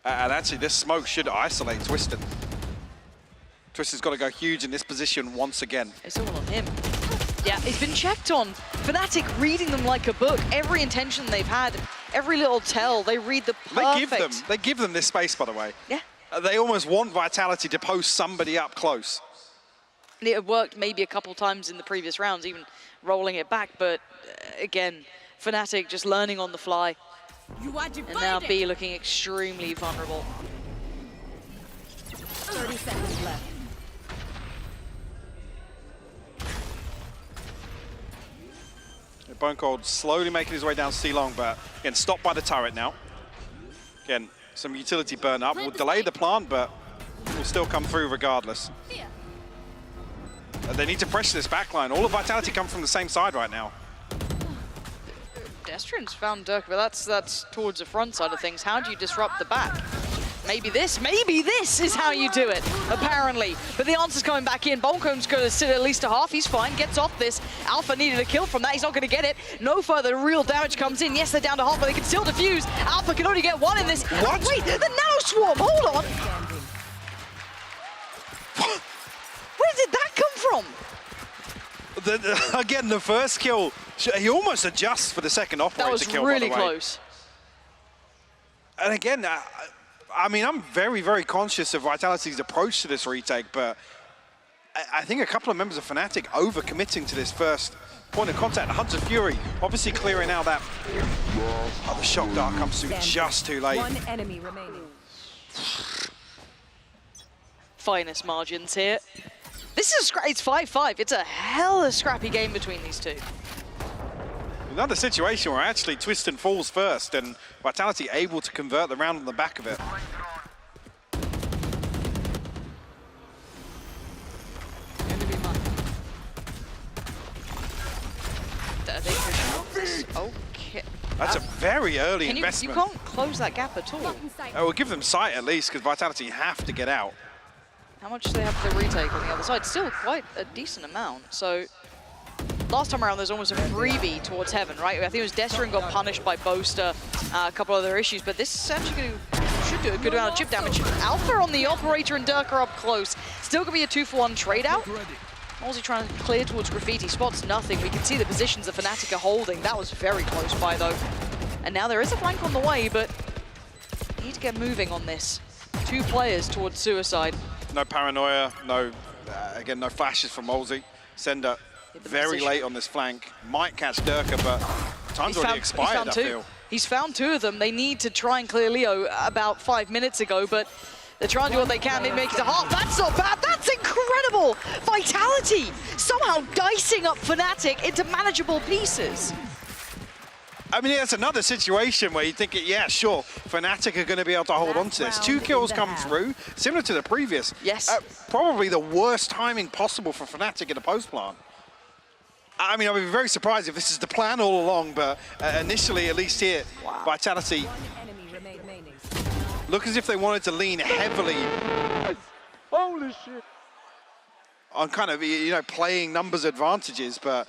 And actually, this smoke should isolate Twiston. Twiston's got to go huge in this position once again. It's all on him. Yeah, he's been checked on. Fnatic reading them like a book. Every intention they've had, every little tell, they read the perfect. They give them this space, by the way. Yeah. They almost want Vitality to post somebody up close. It had worked maybe a couple times in the previous rounds, even rolling it back, but again, Fnatic just learning on the fly. And now B looking extremely vulnerable. 30 seconds left. Bone Cold slowly making his way down C-Long, but again, stopped by the turret now. Again, some utility burn up. Will delay the plant, but will still come through regardless. They need to pressure this backline. All of Vitality come from the same side right now. Destrian's found Dirk, but that's towards the front side of things. How do you disrupt the back? Maybe this is how you do it, apparently. But the answer's coming back in. Bolcomb's going to sit at least a half. He's fine, gets off this. Alpha needed a kill from that. He's not going to get it. No further real damage comes in. Yes, they're down to half, but they can still defuse. Alpha can only get one in this. What? Wait, the Nano Swarm, hold on. Where did that come from? Again, the first kill, he almost adjusts for the second operator kill, by the way. That was really close. And again, I mean, I'm very, very conscious of Vitality's approach to this retake, but I think a couple of members of Fnatic over-committing to this first point of contact. Hunter Fury obviously clearing out that... Oh, the shock dart comes through just too late. One enemy remaining. Finest margins here. This is it's 5-5. It's a hella scrappy game between these two. Another situation where actually Twiston falls first and Vitality able to convert the round on the back of it. Okay. That's a very early investment. You can't close that gap at all. Oh, we'll give them sight at least, because Vitality have to get out. How much do they have to retake on the other side? Still quite a decent amount. So last time around, there's almost a freebie towards Heaven, right? I think it was Destrian got punished by Boaster, a couple other issues, but this is actually should do a good amount of chip damage. Alpha on the Operator and Dirk are up close. Still gonna be a 2-for-1 trade out. Aussie trying to clear towards Graffiti, spots nothing. We can see the positions the Fnatic are holding. That was very close by though. And now there is a flank on the way, but need to get moving on this. 2 players towards Suicide. No paranoia, no, again, no flashes from Molsey. Sender very late on this flank. Might catch Durka, but time's already expired, I feel. He's found 2 of them. They need to try and clear Leo about 5 minutes ago, but they're trying to do what they can. They make it a half. That's not bad. That's incredible. Vitality somehow dicing up Fnatic into manageable pieces. I mean, it's another situation where you think, yeah, sure, Fnatic are going to be able to hold on to this. 2 kills come through, similar to the previous. Yes. Probably the worst timing possible for Fnatic in a post plant. I mean, I'd be very surprised if this is the plan all along, but initially, at least here, Vitality look as if they wanted to lean heavily Holy shit. on kind of, you know, playing numbers advantages, but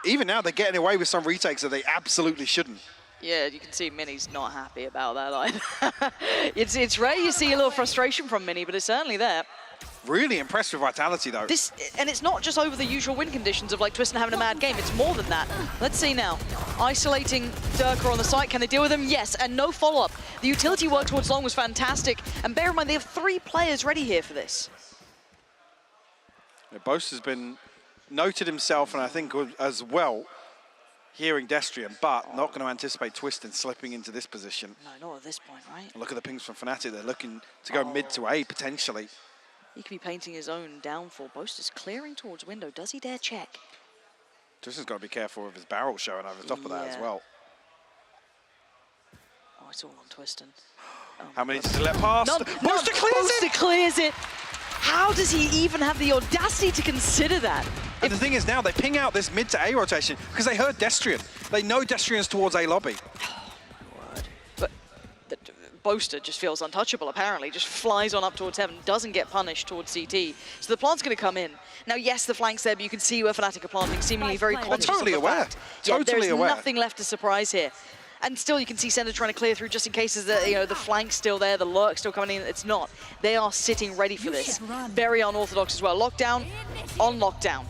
even now they're getting away with some retakes that they absolutely shouldn't. Yeah, you can see Mini's not happy about that either. it's rare you see a little frustration from Mini, but it's certainly there. Really impressed with Vitality though. And it's not just over the usual win conditions of like Twiston having a mad game, it's more than that. Let's see now. Isolating Durka on the site, can they deal with him? Yes, and no follow-up. The utility work towards Long was fantastic, and bear in mind they have 3 players ready here for this. Yeah, Boast has been noted himself, and I think as well, hearing Destrian, but not going to anticipate Twiston slipping into this position. No, not at this point, right? Look at the pings from Fnatic, they're looking to go mid to A potentially. He could be painting his own downfall. Boast is clearing towards window. Does he dare check? Twiston's got to be careful with his barrel showing over the top of that as well. Oh, it's all on Twiston. Oh, how many does he let pass? Boaster clears it! How does he even have the audacity to consider that? And the thing is now, they ping out this mid to A rotation because they heard Destrian. They know Destrian's towards A lobby. But Boaster just feels untouchable, apparently. Just flies on up towards Heaven, doesn't get punished towards CT. So the plant's going to come in. Now, yes, the flank's there, but you can see where Fnatic are planting, seemingly very conscious totally of the aware. fact. Totally there's aware. Nothing left to surprise here. And still, you can see Sender trying to clear through just in case the flank's still there, the lurk's still coming in. It's not. They are sitting ready for this. Very unorthodox as well. Lockdown on lockdown.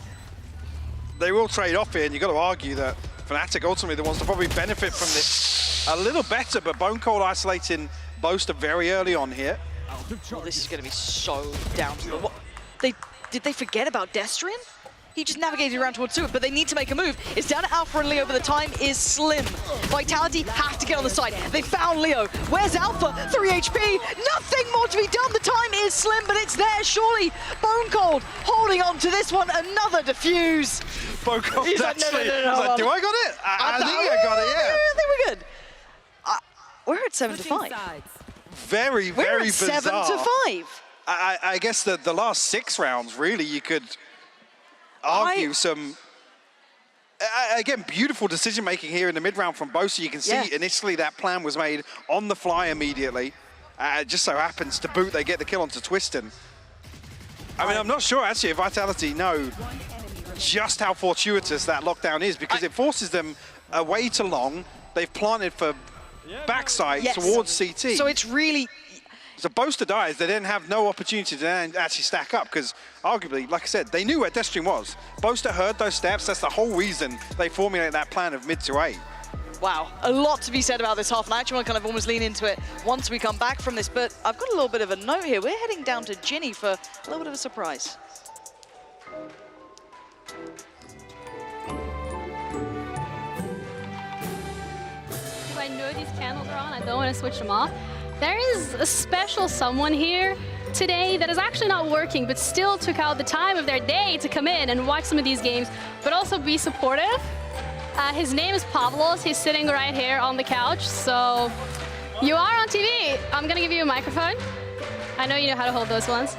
They will trade off here, and you've got to argue that Fnatic ultimately the ones to probably benefit from this a little better, but Bone Cold isolating Boaster very early on here. Oh, this is going to be so down to the... Did they forget about Destrian? He just navigated around towards Suit, but they need to make a move. It's down to Alpha and Leo, but the time is slim. Vitality have to get on the side. They found Leo. Where's Alpha? 3 HP. Nothing more to be done. The time is slim, but it's there, surely. Bone Cold holding on to this one. Another defuse. Bone Cold He's like, actually, no, he's like, do I got it? I think I got it, yeah. I think we're good. We're at 7-5. Very, we're very at bizarre. 7-5. I guess the last 6 rounds, really, you could argue some, again, beautiful decision-making here in the mid-round from Boaster. You can see initially that plan was made on the fly immediately. It just so happens to boot, they get the kill onto Twiston. I mean, I'm not sure, actually, if Vitality know just how fortuitous that lockdown is, because it forces them away to Long. They've planted for backside towards CT. So it's really... So Boaster dies, they then have no opportunity to then actually stack up, because arguably, like I said, they knew where Destrian was. Boaster heard those steps, that's the whole reason they formulate that plan of mid to A. Wow, a lot to be said about this half, and I actually want to kind of almost lean into it once we come back from this, but I've got a little bit of a note here. We're heading down to Ginny for a little bit of a surprise. I know these candles are on, I don't want to switch them off. There is a special someone here today that is actually not working, but still took out the time of their day to come in and watch some of these games, but also be supportive. His name is Pavlos. He's sitting right here on the couch. So you are on TV. I'm gonna give you a microphone. I know you know how to hold those ones.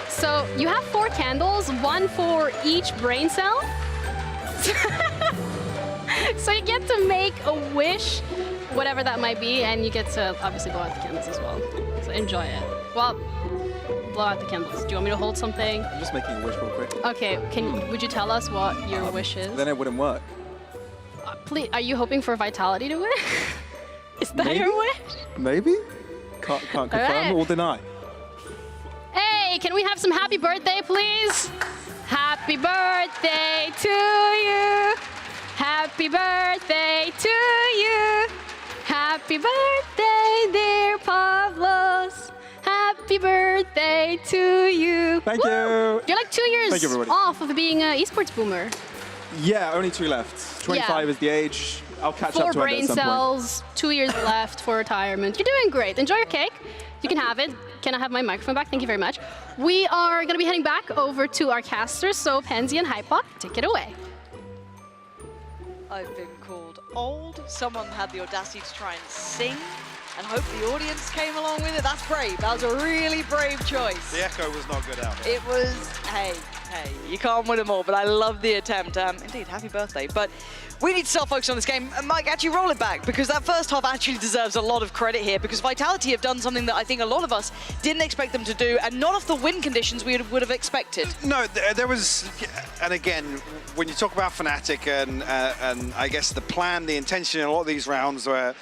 So you have 4 candles, 1 for each brain cell. So you get to make a wish, whatever that might be, and you get to obviously blow out the candles as well. So enjoy it. Well, blow out the candles. Do you want me to hold something? I'm just making a wish real quick. Okay, would you tell us what your wish is? Then it wouldn't work. Please, are you hoping for vitality to win? Is that Maybe? your wish? Maybe? Can't confirm or deny. Hey, can we have some happy birthday, please? Happy birthday to you. Happy birthday to you. Happy birthday, dear Pavlos. Happy birthday to you. Thank you. You're like 2 years Thank you, everybody. off of being an esports boomer. Yeah, only 2 left. 25 is the age. I'll catch up 4 to it brain at some cells, 2 years left for retirement. You're doing great. Enjoy your cake. You can have it. Can I have my microphone back? Thank you very much. We are going to be heading back over to our casters, so Pansy and Hypok, take it away. I've been called old. Someone had the audacity to try and sing, and hope the audience came along with it. That's brave. That was a really brave choice. The echo was not good out. It was, hey, you can't win them all, but I love the attempt. Indeed, happy birthday. But we need to start focusing on this game. Mike, actually roll it back, because that first half actually deserves a lot of credit here, because Vitality have done something that I think a lot of us didn't expect them to do, and not off the win conditions we would have expected. No, there was, and again, when you talk about Fnatic and I guess the plan, the intention in a lot of these rounds where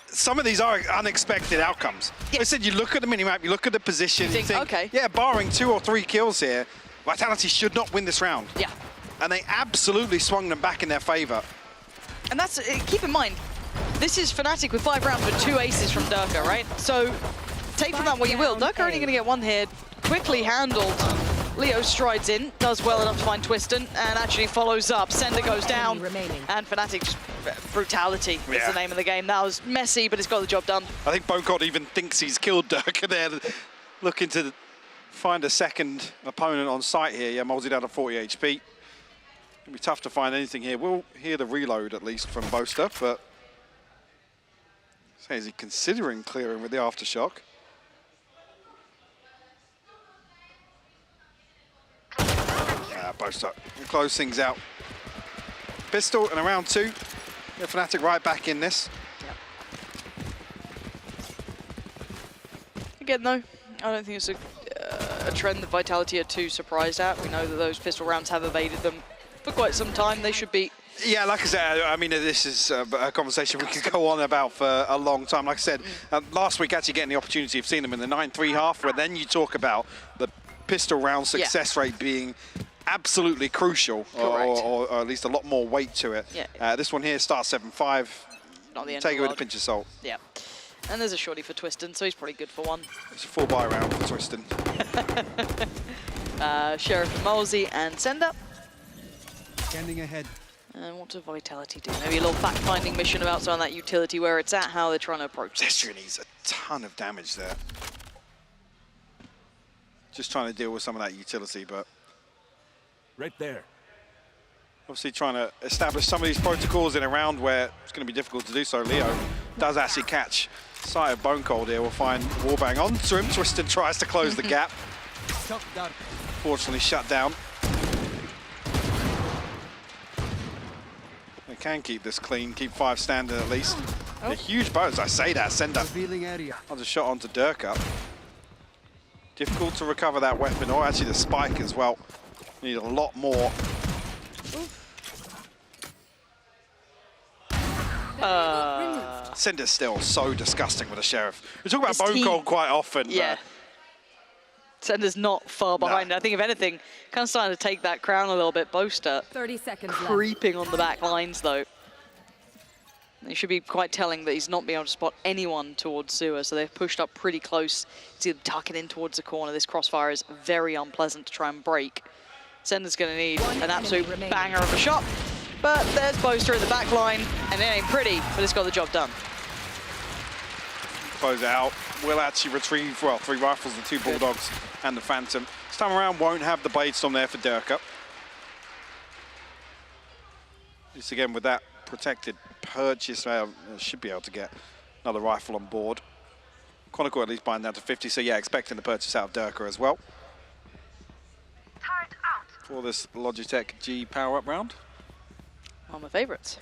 some of these are unexpected outcomes. I said you look at the minimap, you look at the position, you think, okay, yeah, barring 2 or 3 kills here, Vitality should not win this round. Yeah. And they absolutely swung them back in their favor. And that's, keep in mind, this is Fnatic with 5 rounds with 2 aces from Durka, right? So take from that what you will. Durka only going to get 1 here, quickly handled. Leo strides in, does well enough to find Twiston, and actually follows up. Sender goes down, and Fnatic just brutality is the name of the game. That was messy, but it's got the job done. I think Bocod even thinks he's killed Durka there, looking to find a second opponent on site here. Yeah, Molesy down to 40 HP. It'll be tough to find anything here. We'll hear the reload at least from Boaster, but so is he considering clearing with the aftershock? Boaster will close things out. Pistol and around 2. Yeah, Fnatic right back in this. Again, though, I don't think it's a trend that Vitality are too surprised at. We know that those pistol rounds have evaded them for quite some time. They should be. Yeah, like I said, I mean, this is a conversation we could go on about for a long time. Like I said, last week actually getting the opportunity of seeing them in the 9-3 half, where then you talk about the pistol round success rate being absolutely crucial, or at least a lot more weight to it. Yeah. This one here starts 7-5. Not the end Take of it the with a pinch of salt. Yeah. And there's a shorty for Twiston, so he's probably good for 1. It's a 4-buy round for Twiston. Sheriff and Molesy and Sender. Scanning ahead. And what does Vitality do? Maybe a little fact-finding mission about some of that utility, where it's at, how they're trying to approach this. Destry needs a ton of damage there. Just trying to deal with some of that utility, but right there. Obviously trying to establish some of these protocols in a round where it's going to be difficult to do so. Leo does actually catch sight of Bone Cold here. We'll find Warbang onto him. Twiston tries to close the gap. Fortunately shut down. They can keep this clean, keep 5 standing at least. A huge bonus, I say that. Sender on the shot onto Durka. Difficult to recover that weapon, or actually the spike as well. Need a lot more. Sender's still so disgusting with a Sheriff. We talk about Bone Cold quite often. Yeah. Sender's not far behind. I think, if anything, kind of starting to take that crown a little bit. Boaster 30 seconds creeping on the back lines, though. It should be quite telling that he's not being able to spot anyone towards Sewer, so they've pushed up pretty close. See them tucking in towards the corner. This crossfire is very unpleasant to try and break. Sender's going to need an absolute banger of a shot, but there's Boaster in the back line, and it ain't pretty, but it's got the job done. Close out. Will actually retrieve, well, 3 rifles, the 2 Bulldogs, and the Phantom. This time around, won't have the Bladestorm there for Durka. Just again, with that protected purchase, should be able to get another rifle on board. Chronicle at least buying down to 50, so yeah, expecting the purchase out of Durka as well. For this Logitech G power-up round. One of my favorites.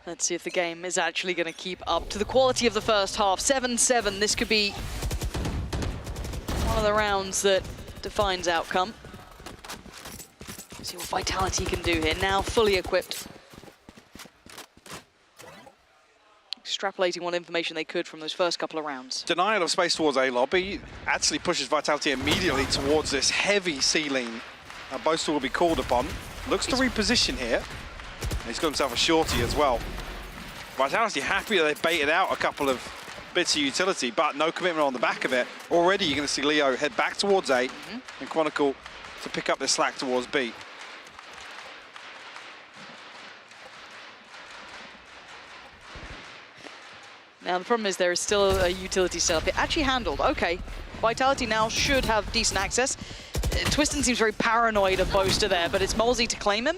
Let's see if the game is actually going to keep up to the quality of the first half. 7-7, this could be one of the rounds that defines outcome. See what Vitality can do here, now fully equipped. Extrapolating what information they could from those first couple of rounds. Denial of space towards A lobby actually pushes Vitality immediately towards this heavy ceiling. Boaster will be called upon. Looks to reposition here. He's got himself a shorty as well. Vitality happy that they baited out a couple of bits of utility, but no commitment on the back of it. Already you're going to see Leo head back towards A and Chronicle to pick up the slack towards B. Now the problem is there is still a utility setup. It actually handled, okay. Vitality now should have decent access. Twiston seems very paranoid of Boaster there, but it's Molzy to claim him.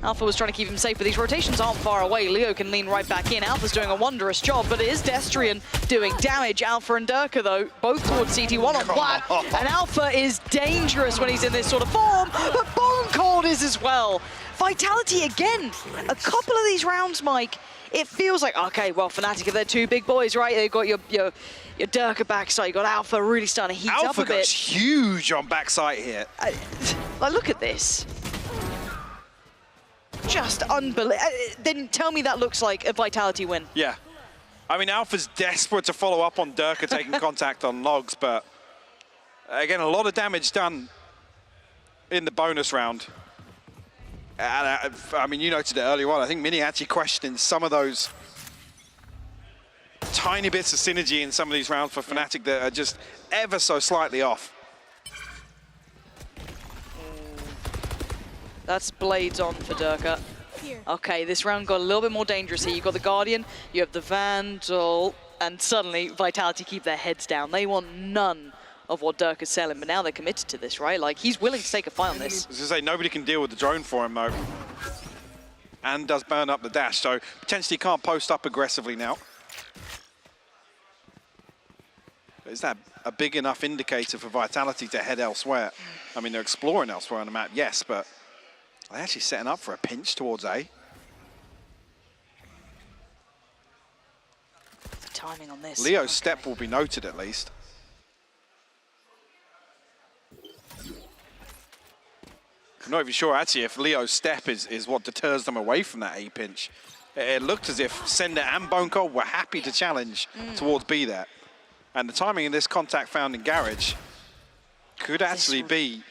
Alpha was trying to keep him safe, but these rotations aren't far away. Leo can lean right back in. Alpha's doing a wondrous job, but it is Destrian doing damage. Alpha and Durka, though, both towards CT1 on flat. And Alpha is dangerous when he's in this sort of form, but Bone Cold is as well. Vitality again. A couple of these rounds, Mike, it feels like, okay, well, Fnatic, if they're 2 big boys, right? They've got your Durka backside, you've got Alpha really starting to heat up a bit. Alpha goes huge on backside here. Like, look at this. Just unbelievable. Then tell me that looks like a Vitality win. Yeah. I mean, Alpha's desperate to follow up on Durka taking contact on Logs, but again, a lot of damage done in the bonus round. And I mean, you noted it earlier on. I think Mini actually questioning some of those tiny bits of synergy in some of these rounds for Fnatic that are just ever so slightly off. That's blades on for Durka. Okay, this round got a little bit more dangerous here. You've got the Guardian, you have the Vandal, and suddenly Vitality keep their heads down. They want none of what Durka's selling, but now they're committed to this, right? Like, he's willing to take a fight on this. I was going to say, nobody can deal with the drone for him, though. And does burn up the dash, so potentially can't post up aggressively now. Is that a big enough indicator for Vitality to head elsewhere? I mean, they're exploring elsewhere on the map, yes, but they're actually setting up for a pinch towards A. The timing on this. Leo's step will be noted at least. I'm not even sure actually if Leo's step is what deters them away from that A pinch. It looked as if Sender and Bone Cold were happy to challenge towards B there. And the timing in this contact found in Garage could actually be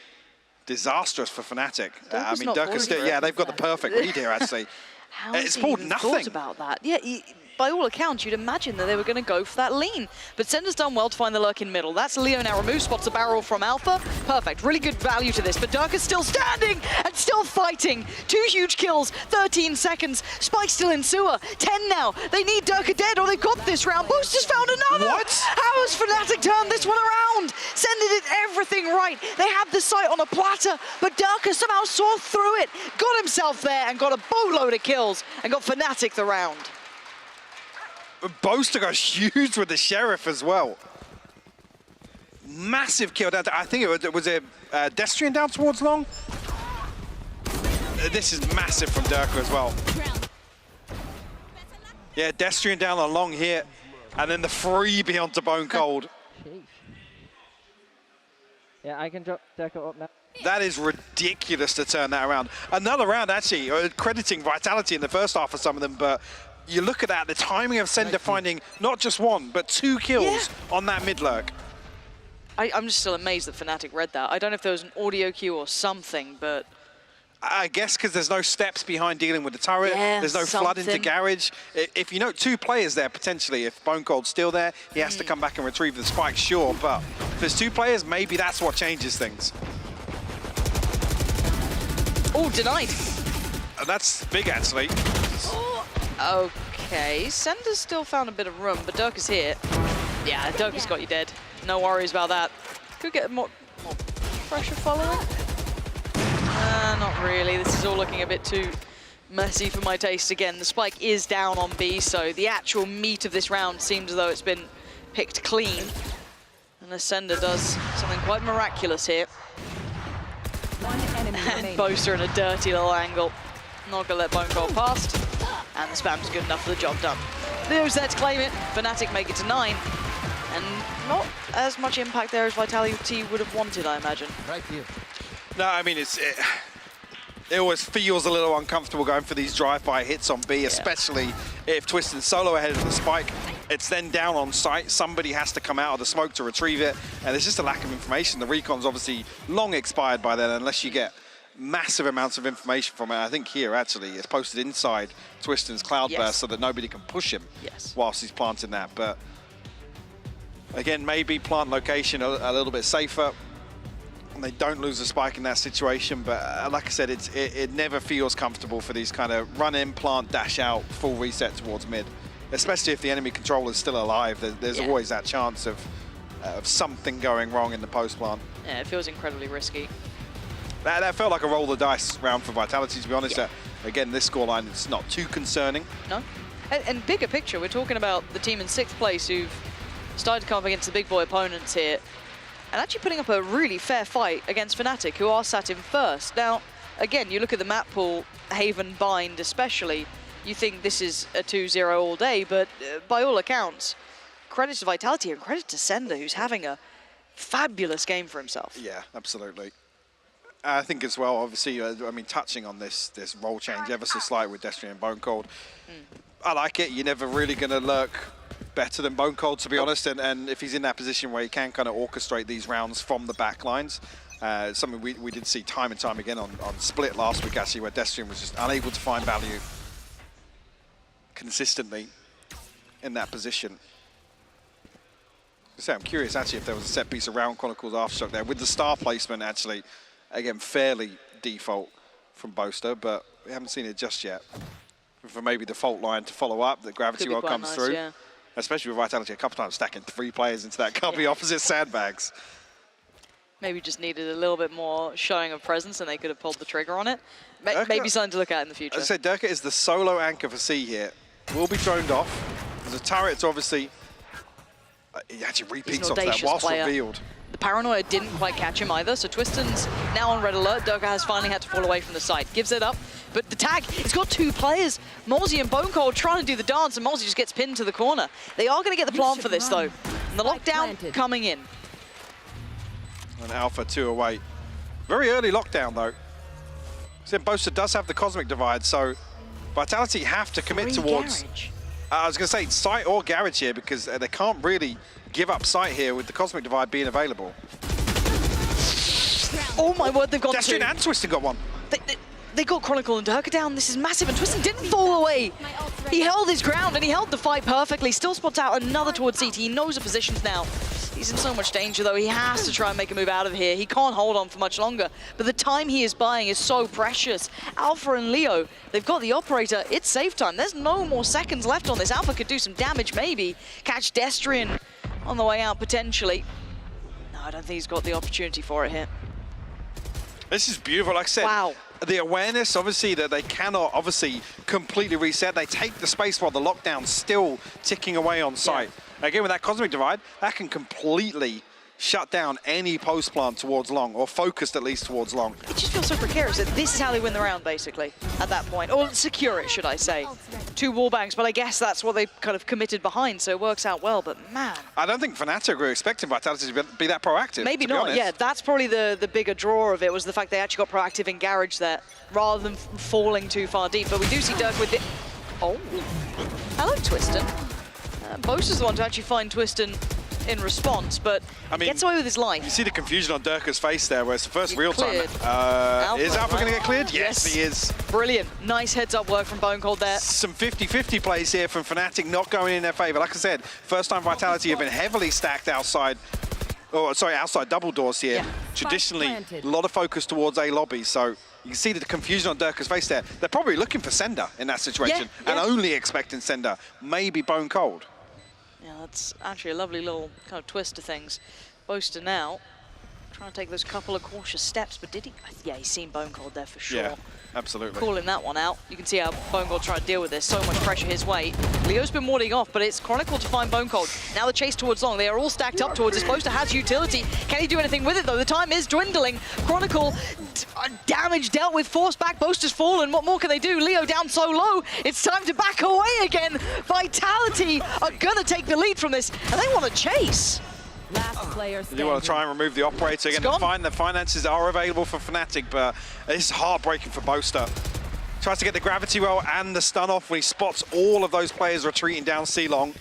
disastrous for Fnatic. I mean, Durka still, yeah, they've got the perfect lead here actually. It's pulled nothing. Thought about that. Yeah, by all accounts, you'd imagine that they were going to go for that lean. But Sender's done well to find the lurk in middle. That's Leo now removed, spots a barrel from Alpha. Perfect, really good value to this. But Durka's still standing and still fighting. 2 huge kills, 13 seconds. Spike's still in sewer. 10 now. They need Durka dead or they've got this round. Booster's found another. What? How has Fnatic turned this one around? Sender did everything right. They had the sight on a platter, but Durka somehow saw through it, got himself there and got a boatload of kills and got Fnatic the round. Boaster goes huge with the Sheriff as well. Massive kill down. I think it was a Destrian down towards long. This is massive from Durka as well. Yeah, Destrian down on long here. And then the freebie onto Bone Cold. Yeah, I can drop Durka up now. That is ridiculous to turn that around. Another round, actually, crediting Vitality in the first half for some of them, but you look at that, the timing of Sender finding not just 1, but 2 kills on that mid lurk. I'm just still amazed that Fnatic read that. I don't know if there was an audio cue or something, but I guess because there's no steps behind dealing with the turret, there's no flood into garage. If you know 2 players there potentially, if Bone Cold's still there, he has to come back and retrieve the spike, sure, but if there's 2 players, maybe that's what changes things. Oh, denied. And that's big, actually. Oh, okay, Sender's still found a bit of room, but Dirk is here. Yeah, Dirk has got you dead. No worries about that. Could get more pressure following. Not really. This is all looking a bit too messy for my taste. Again, the spike is down on B, so the actual meat of this round seems as though it's been picked clean. Unless Sender does something quite miraculous here. And Boaster in a dirty little angle. Not gonna let Bone Cold past. And the spam's good enough for the job done. There's there to claim it. Fnatic make it to 9. And not as much impact there as Vitality would have wanted, I imagine. Right here. No, I mean, it always feels a little uncomfortable going for these drive-by hits on B, especially if Twistin's solo ahead of the spike. It's then down on site. Somebody has to come out of the smoke to retrieve it, and there's just a lack of information. The recon's obviously long expired by then, unless you get massive amounts of information from it. I think here, actually, it's posted inside Twistin's Cloudburst so that nobody can push him whilst he's planting that. But again, maybe plant location a little bit safer. And they don't lose the spike in that situation, but like I said, it never feels comfortable for these kind of run in, plant, dash out, full reset towards mid. Especially if the enemy controller is still alive, there's always that chance of something going wrong in the post plant. Yeah, it feels incredibly risky. That felt like a roll the dice round for Vitality, to be honest. Again, this scoreline is not too concerning. No, and bigger picture, we're talking about the team in 6th place who've started to come up against the big boy opponents here. And actually putting up a really fair fight against Fnatic, who are sat in 1st. Now, again, you look at the map pool, Haven, Bind especially, you think this is a 2-0 all day, but by all accounts, credit to Vitality and credit to Sender, who's having a fabulous game for himself. Yeah, absolutely. I think as well, obviously, I mean, touching on this role change ever so slight with Destiny and Bone Cold, I like it. You're never really going to lurk better than Bone Cold, to be honest, and if he's in that position where he can kind of orchestrate these rounds from the back lines, something we did see time and time again on Split last week, actually, where Destiny was just unable to find value consistently in that position. So I'm curious, actually, if there was a set piece around Chronicles Aftershock there, with the star placement, actually, again, fairly default from Boaster, but we haven't seen it just yet. For maybe the fault line to follow up, the gravity well comes through. Yeah. Especially with Vitality a couple times stacking 3 players into that cubby opposite sandbags. Maybe just needed a little bit more showing of presence and they could have pulled the trigger on it. Maybe something to look at in the future. As I said, Durka is the solo anchor for C here. Will be droned off. The turret's obviously... he actually repeats onto that whilst revealed. The paranoia didn't quite catch him either, so Twistin's now on red alert. Durka has finally had to fall away from the site. Gives it up, but the tag, it's got 2 players. Mozzie and Bone Cold trying to do the dance, and Mozzie just gets pinned to the corner. They are going to get the plant for this, though. And the lockdown coming in. And Alpha 2 away. Very early lockdown, though. So Boaster does have the Cosmic Divide, so Vitality have to commit towards... I was going to say site or garage here, because they can't really give up site here with the Cosmic Divide being available. Oh my word, they've got Destiny and Twistin got one. They got Chronicle and Durka down. This is massive, and Twistin didn't fall away. He held his ground, and he held the fight perfectly. Still spots out another towards CT. He knows the positions now. He's in so much danger, though. He has to try and make a move out of here. He can't hold on for much longer. But the time he is buying is so precious. Alpha and Leo, they've got the operator. It's safe time. There's no more seconds left on this. Alpha could do some damage, maybe. Catch Destrian on the way out, potentially. No, I don't think he's got the opportunity for it here. This is beautiful. Like I said, wow. The awareness, obviously, that they cannot, obviously, completely reset. They take the space while the lockdown's still ticking away on site. Yeah. Again, with that Cosmic Divide, that can completely shut down any post plant towards long, or focused at least towards long. It just feels so precarious that this is how they win the round, basically, at that point. Or secure it, should I say. 2 wallbangs, but I guess that's what they kind of committed behind, so it works out well, but man. I don't think Fnatic were expecting Vitality to be that proactive. Maybe not, yeah. That's probably the bigger draw of it, was the fact they actually got proactive in garage there, rather than falling too far deep. But we do see Dirk with it. Oh, hello, Twistin. Boaster's the one to actually find Twistin in response, but gets away with his life. You see the confusion on Durka's face there, where it's the first real time. Is Alpha Alpha going to get cleared? Yes, he is. Brilliant. Nice heads-up work from Bone Cold there. Some 50-50 plays here from Fnatic, not going in their favor. Like I said, first time Vitality have been heavily stacked outside. Oh, sorry, outside double doors here. Yeah. Traditionally, a lot of focus towards A lobby, so you can see the confusion on Durka's face there. They're probably looking for Sender in that situation and only expecting Sender, maybe Bone Cold. Yeah, that's actually a lovely little kind of twist to things. Boaster now trying to take those couple of cautious steps, but did he? Yeah, he's seen Bone Cold there for sure. Yeah, absolutely. Calling that one out. You can see how Bone Cold trying to deal with this. So much pressure his way. Leo's been warding off, but it's Chronicle to find Bone Cold. Now the chase towards Long. They are all stacked up towards this. Boaster has utility. Can he do anything with it, though? The time is dwindling. Chronicle, damage dealt with, forced back. Boaster's fallen. What more can they do? Leo down so low. It's time to back away again. Vitality are going to take the lead from this, and they want to chase. Last player standing. You want to try and remove the operator again. The finances are available for Fnatic, but it's heartbreaking for Boaster. Tries to get the gravity roll and the stun off when he spots all of those players retreating down C-Long.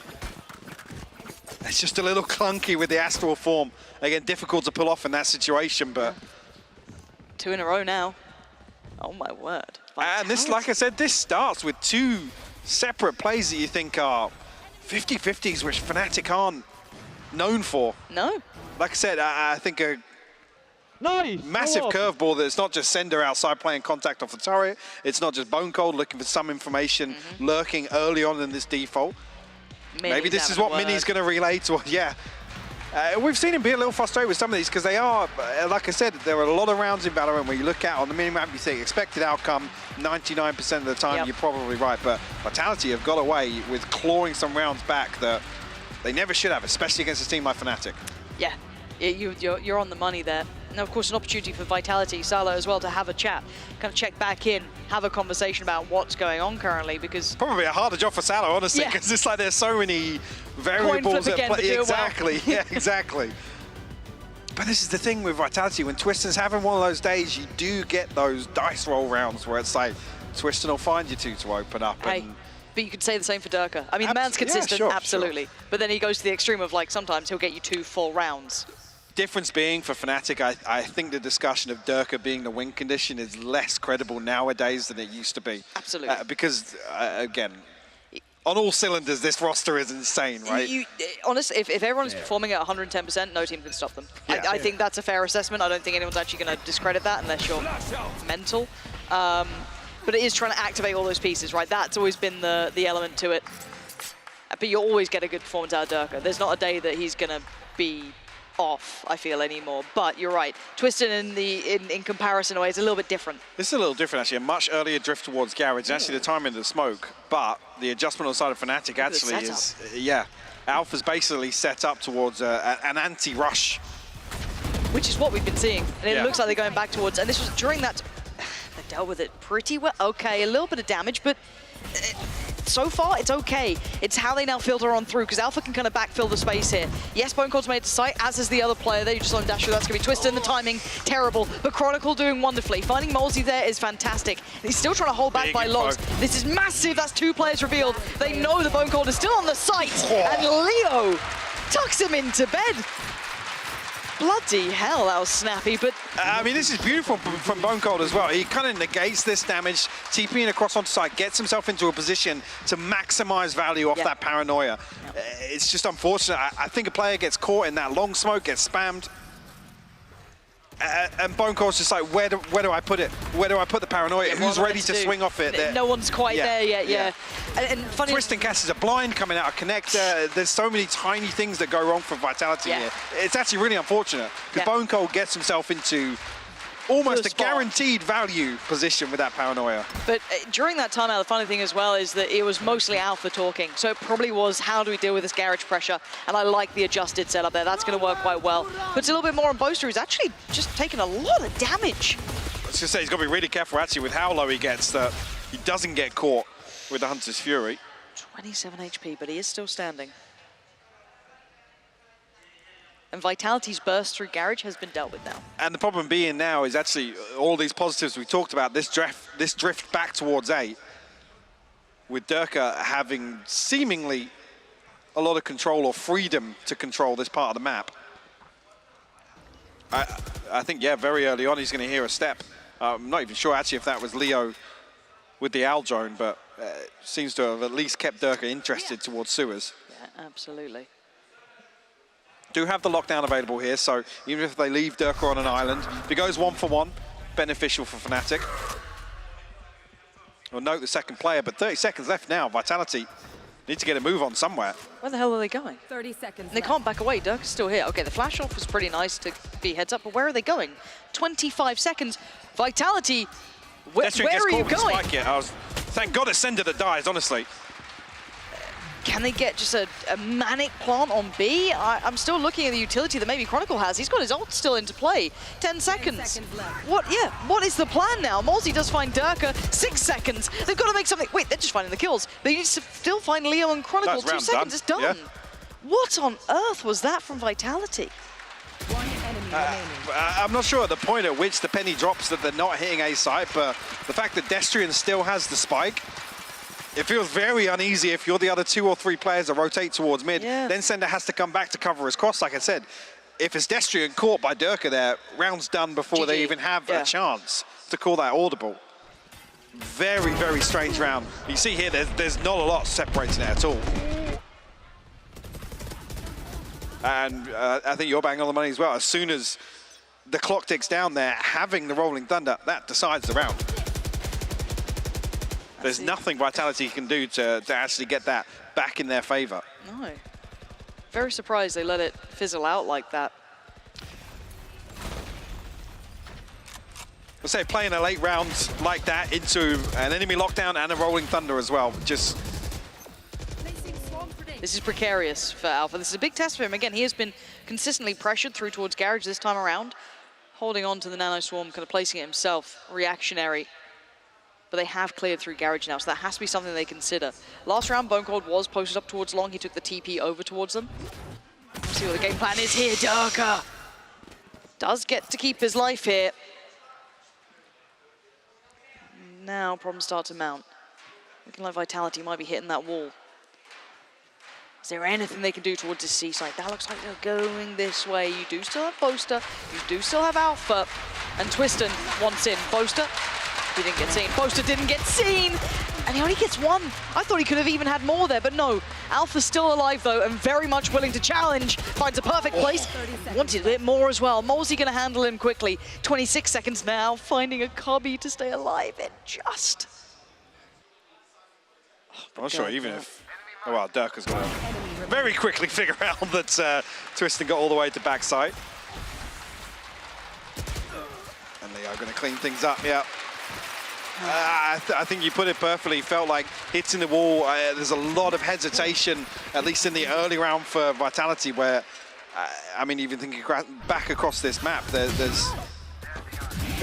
It's just a little clunky with the astral form. Again, difficult to pull off in that situation, but... 2 in a row now. Oh my word. And this, like I said, this starts with 2 separate plays that you think are 50-50s, which Fnatic aren't known for. No. Like I said, I think a massive curveball that's not just Sender outside playing contact off the turret. It's not just Bone Cold looking for some information lurking early on in this default. Maybe this is what Mini's going to relay to. Yeah. We've seen him be a little frustrated with some of these because they are, like I said, there are a lot of rounds in Valorant where you look at on the minimap, you think expected outcome, 99% of the time, you're probably right. But Vitality have got away with clawing some rounds back that they never should have, especially against a team like Fnatic. Yeah, you're on the money there. Now, of course, an opportunity for Vitality, Salah as well, to have a chat, kind of check back in, have a conversation about what's going on currently, because... Probably a harder job for Salah, honestly, because it's like there's so many variables at play. Exactly, yeah, exactly. But this is the thing with Vitality, when Twistan's having one of those days, you do get those dice roll rounds where it's like, Twistan will find you 2 to open up. And but you could say the same for Durka. I mean, the man's consistent, absolutely. But then he goes to the extreme of, like, sometimes he'll get you 2 full rounds. Difference being for Fnatic, I think the discussion of Durka being the win condition is less credible nowadays than it used to be. Absolutely. Because, again, on all cylinders, this roster is insane, right? Honestly, if everyone's performing at 110%, no team can stop them. Yeah. I think that's a fair assessment. I don't think anyone's actually going to discredit that unless you're mental. But it is trying to activate all those pieces, right? That's always been the element to it. But you always get a good performance out of Durka. There's not a day that he's going to be off, I feel, anymore. But you're right. Twisted in comparison away is a little bit different. This is a little different, actually. A much earlier drift towards Garage. Actually, the timing of the smoke. But the adjustment on the side of Fnatic actually is... Yeah. Alpha's basically set up towards an anti-rush. Which is what we've been seeing. And it looks like they're going back towards... And this was during that... They dealt with it pretty well. Okay, a little bit of damage, but so far it's okay. It's how they now filter on through, because Alpha can kind of backfill the space here. Yes, Bone Cold's made it to sight, as is the other player there. You just saw him dash through. That's going to be Twisted, and the timing, terrible. But Chronicle doing wonderfully. Finding Molesy there is fantastic. He's still trying to hold back by logs. This is massive. That's 2 players revealed. They know the Bone Cold is still on the site, and Leo tucks him into bed. Bloody hell, that was snappy, but... I mean, this is beautiful from Bone Cold as well. He kind of negates this damage, TPing across onto site, gets himself into a position to maximize value off that paranoia. It's just unfortunate. I think a player gets caught in that long smoke, gets spammed. And Bone Cold's just like, where do I put it? Where do I put the paranoia? Who's ready to swing off it? No one's quite there yet, And funny, Twisting catches a blind coming out of connector. There's so many tiny things that go wrong for Vitality here. It's actually really unfortunate, because Bone Cold gets himself into almost a guaranteed value position with that paranoia. But during that timeout, the funny thing as well is that it was mostly Alpha talking. So it probably was, how do we deal with this garage pressure? And I like the adjusted setup there. That's going to work quite well. Puts a little bit more on Boaster, who's actually just taken a lot of damage. I was going to say, he's got to be really careful actually with how low he gets, that he doesn't get caught with the Hunter's Fury. 27 HP, but he is still standing. And Vitality's burst through Garage has been dealt with now. And the problem being now is actually all these positives we talked about, this drift back towards A, with Durka having seemingly a lot of control or freedom to control this part of the map. I think, yeah, very early on he's going to hear a step. I'm not even sure actually if that was Leo with the Al drone, but seems to have at least kept Durka interested towards sewers. Yeah, absolutely. Do have the lockdown available here, so even if they leave Durka on an island, if it goes 1-for-1, beneficial for Fnatic. We'll note the second player, but 30 seconds left now. Vitality need to get a move on somewhere. Where the hell are they going? 30 seconds. They can't back away. Durka's still here. Okay, the flash off was pretty nice to be heads up, but where are they going? 25 seconds. Vitality, where are you going? Thank God it's Sender that dies, honestly. Can they get just a manic plant on B? I'm still looking at the utility that maybe Chronicle has. He's got his ult still into play. 10 seconds. 10 seconds left. What is the plan now? Mozzie does find Durka. 6 seconds. They've got to make something. Wait, they're just finding the kills. They need to still find Leo and Chronicle. 2 seconds, it's done. Yeah. What on earth was that from Vitality? One enemy remaining. I'm not sure at the point at which the penny drops that they're not hitting A site, but the fact that Destrian still has the spike, it feels very uneasy if you're the other 2 or 3 players that rotate towards mid. Yeah. Then Sender has to come back to cover his cross. Like I said, if it's Destrian caught by Durka there, round's done before they even have a chance to call that audible. Very, very strange round. You see here, there's not a lot separating it at all. And I think you're bang on the money as well. As soon as the clock ticks down there, having the Rolling Thunder, that decides the round. There's nothing Vitality can do to actually get that back in their favor. No. Very surprised they let it fizzle out like that. I'll say playing a late round like that into an enemy lockdown and a Rolling Thunder as well. Just This is precarious for Alpha. This is a big test for him. Again, he has been consistently pressured through towards Garage this time around. Holding on to the Nano Swarm, kind of placing it himself. Reactionary. But they have cleared through Garage now, so that has to be something they consider. Last round, Bone Cold was posted up towards Long. He took the TP over towards them. Let's see what the game plan is here. Durka does get to keep his life here. Now problems start to mount. Looking like Vitality might be hitting that wall. Is there anything they can do towards this C site? That looks like they're going this way. You do still have Boaster. You do still have Alpha. And Twiston wants in. Boaster, he didn't get seen. Boaster didn't get seen. And he only gets 1. I thought he could have even had more there, but no. Alpha's still alive, though, and very much willing to challenge. Finds a perfect place. Wanted a bit more as well. Mozzie going to handle him quickly. 26 seconds now, finding a cubby to stay alive. And just... I'm not sure even if... Oh, well, Durka's going to very quickly figure out that Twiston got all the way to backside. And they are going to clean things up, yeah. I think you put it perfectly. Felt like hitting the wall. There's a lot of hesitation, at least in the early round for Vitality, where, I mean, even thinking back across this map, it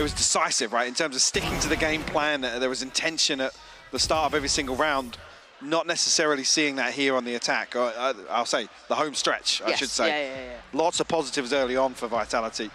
was decisive, right? In terms of sticking to the game plan, there was intention at the start of every single round. Not necessarily seeing that here on the attack, or I'll say the home stretch, I should say. Yeah. Lots of positives early on for Vitality.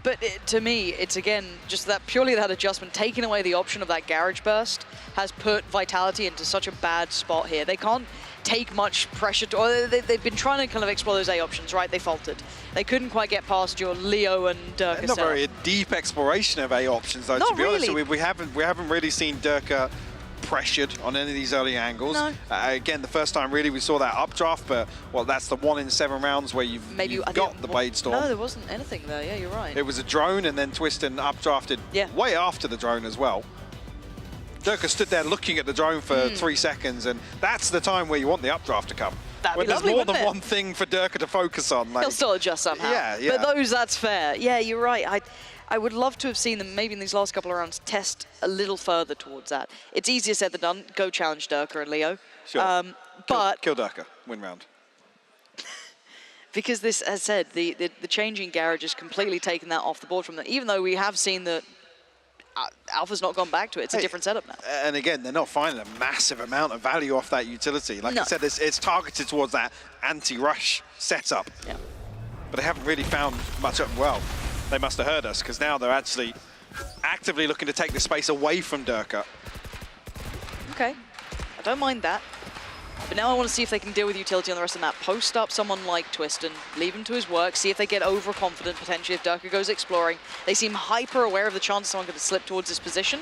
But to me, it's again, just that purely that adjustment, taking away the option of that Garage Burst has put Vitality into such a bad spot here. They can't take much pressure, they've been trying to kind of explore those A options, right? They faltered. They couldn't quite get past your Leo and Durka. Not very deep exploration of A options, though, to be honest. We haven't really seen Durka pressured on any of these early angles. No. Again, the first time really we saw that updraft, but well, that's the 1 in 7 rounds where you've got the Blade Storm. No, there wasn't anything there. Yeah, you're right. It was a drone, and then Twiston updrafted way after the drone as well. Durka stood there looking at the drone for 3 seconds, and that's the time where you want the updraft to come. That'd be there's lovely, more than wouldn't it? one thing for Durka to focus on. Like, he'll still adjust somehow. Yeah. But those, that's fair. Yeah, you're right. I would love to have seen them maybe in these last couple of rounds test a little further towards that. It's easier said than done. Go challenge Durka and Leo. Sure. But kill Durka, win round. Because this, as said, the changing Garage has completely taken that off the board from them. Even though we have seen that Alpha's not gone back to it. It's a different setup now. And again, they're not finding a massive amount of value off that utility. Like I said, it's targeted towards that anti-rush setup. Yeah. But they haven't really found much of, well, they must have heard us, because now they're actually actively looking to take the space away from Durka. Okay, I don't mind that. But now I want to see if they can deal with utility on the rest of the map. Post up someone like Twiston, leave him to his work, see if they get overconfident potentially if Durka goes exploring. They seem hyper aware of the chance someone could slip towards this position.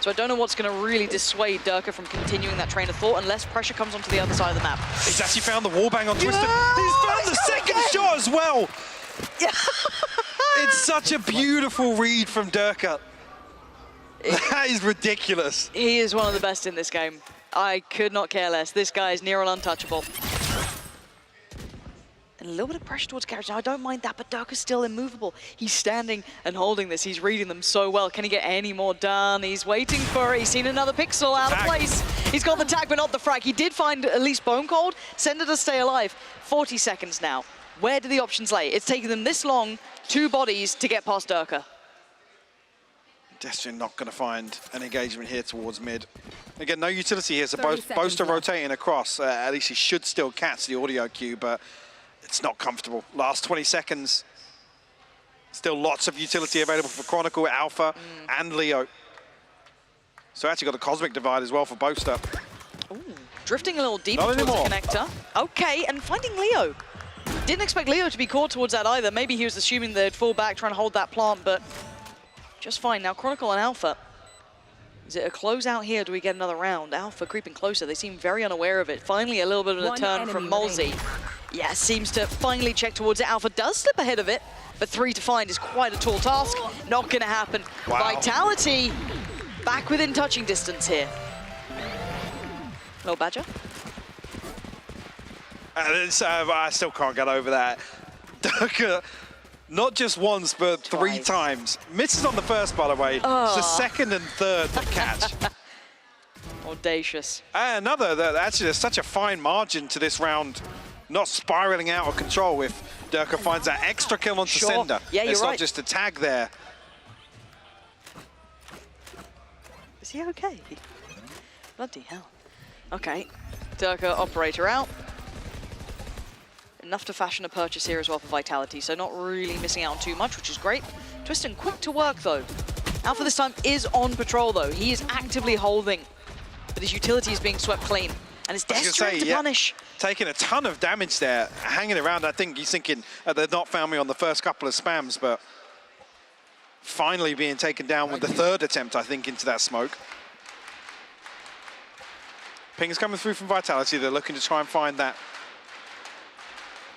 So I don't know what's going to really dissuade Durka from continuing that train of thought unless pressure comes onto the other side of the map. He's actually found the wallbang on Twiston. He's found the second shot as well. Yeah. It's such a beautiful read from Durka. That is ridiculous. He is one of the best in this game. I could not care less. This guy is near on untouchable. And a little bit of pressure towards Garage. Now, I don't mind that, but Durka's still immovable. He's standing and holding this. He's reading them so well. Can he get any more done? He's waiting for it. He's seen another pixel out of place. He's got the tag, but not the frag. He did find at least Bone Cold. Send it to stay alive. 40 seconds now. Where do the options lay? It's taken them this long, 2 bodies to get past Durka. Destrian not going to find an engagement here towards mid. Again, no utility here, so both are rotating across. At least he should still catch the audio cue, but it's not comfortable. Last 20 seconds. Still lots of utility available for Chronicle, Alpha, and Leo. So actually got a Cosmic Divide as well for Boaster. Ooh, drifting a little deeper towards the connector. Okay, and finding Leo. Didn't expect Leo to be caught towards that either. Maybe he was assuming they'd fall back, trying to hold that plant, but just fine. Now Chronicle and Alpha. Is it a closeout here? Do we get another round? Alpha creeping closer. They seem very unaware of it. Finally, a little bit of a turn from Molzy. Yeah, seems to finally check towards it. Alpha does slip ahead of it, but 3 to find is quite a tall task. Not going to happen. Wow. Vitality back within touching distance here. Little Badger. I still can't get over that. Durka, not just once, but 3 times. Misses on the first, by the way. It's the second and third that catch. Audacious. And another, actually, there's such a fine margin to this round, not spiraling out of control if Durka finds that extra kill onto Sender. Yeah, you're it's right. not just a tag there. Is he okay? Bloody hell. Okay, Durka operator out. Enough to fashion a purchase here as well for Vitality, so not really missing out on too much, which is great. Twiston quick to work though. Alpha this time is on patrol though. He is actively holding, but his utility is being swept clean. And it's desperate to punish. Taking a ton of damage there, hanging around. I think he's thinking they've not found me on the first couple of spams, but finally being taken down with the 3rd attempt, I think, into that smoke. Ping's coming through from Vitality. They're looking to try and find that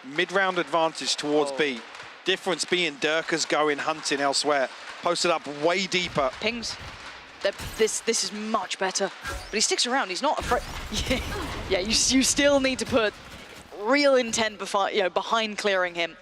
mid-round advantage towards B. Difference being Durka's going hunting elsewhere. Posted up way deeper. Pings. This is much better. But he sticks around. He's not afraid. Yeah, you still need to put real intent behind clearing him.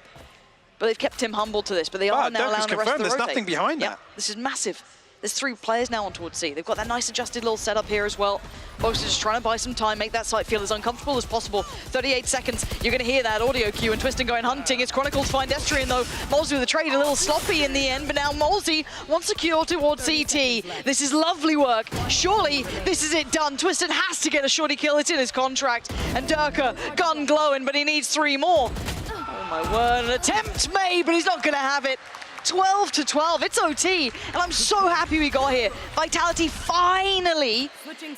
But they've kept him humble to this. But they are now allowing the rest of the There's rotate. nothing behind that. This is massive. There's 3 players now on towards C. They've got that nice adjusted little setup here as well. Boaster just trying to buy some time, make that site feel as uncomfortable as possible. 38 seconds, you're going to hear that audio cue and Twiston going hunting. It's Chronicles find Destrian though. Molzy with the trade, a little sloppy in the end, but now Molzy wants to cure towards CT. This is lovely work. Surely this is it done. Twiston has to get a shorty kill, it's in his contract. And Durka, gun glowing, but he needs 3 more. Oh my word, an attempt made, but he's not going to have it. 12 to 12, it's OT, and I'm so happy we got here. Vitality finally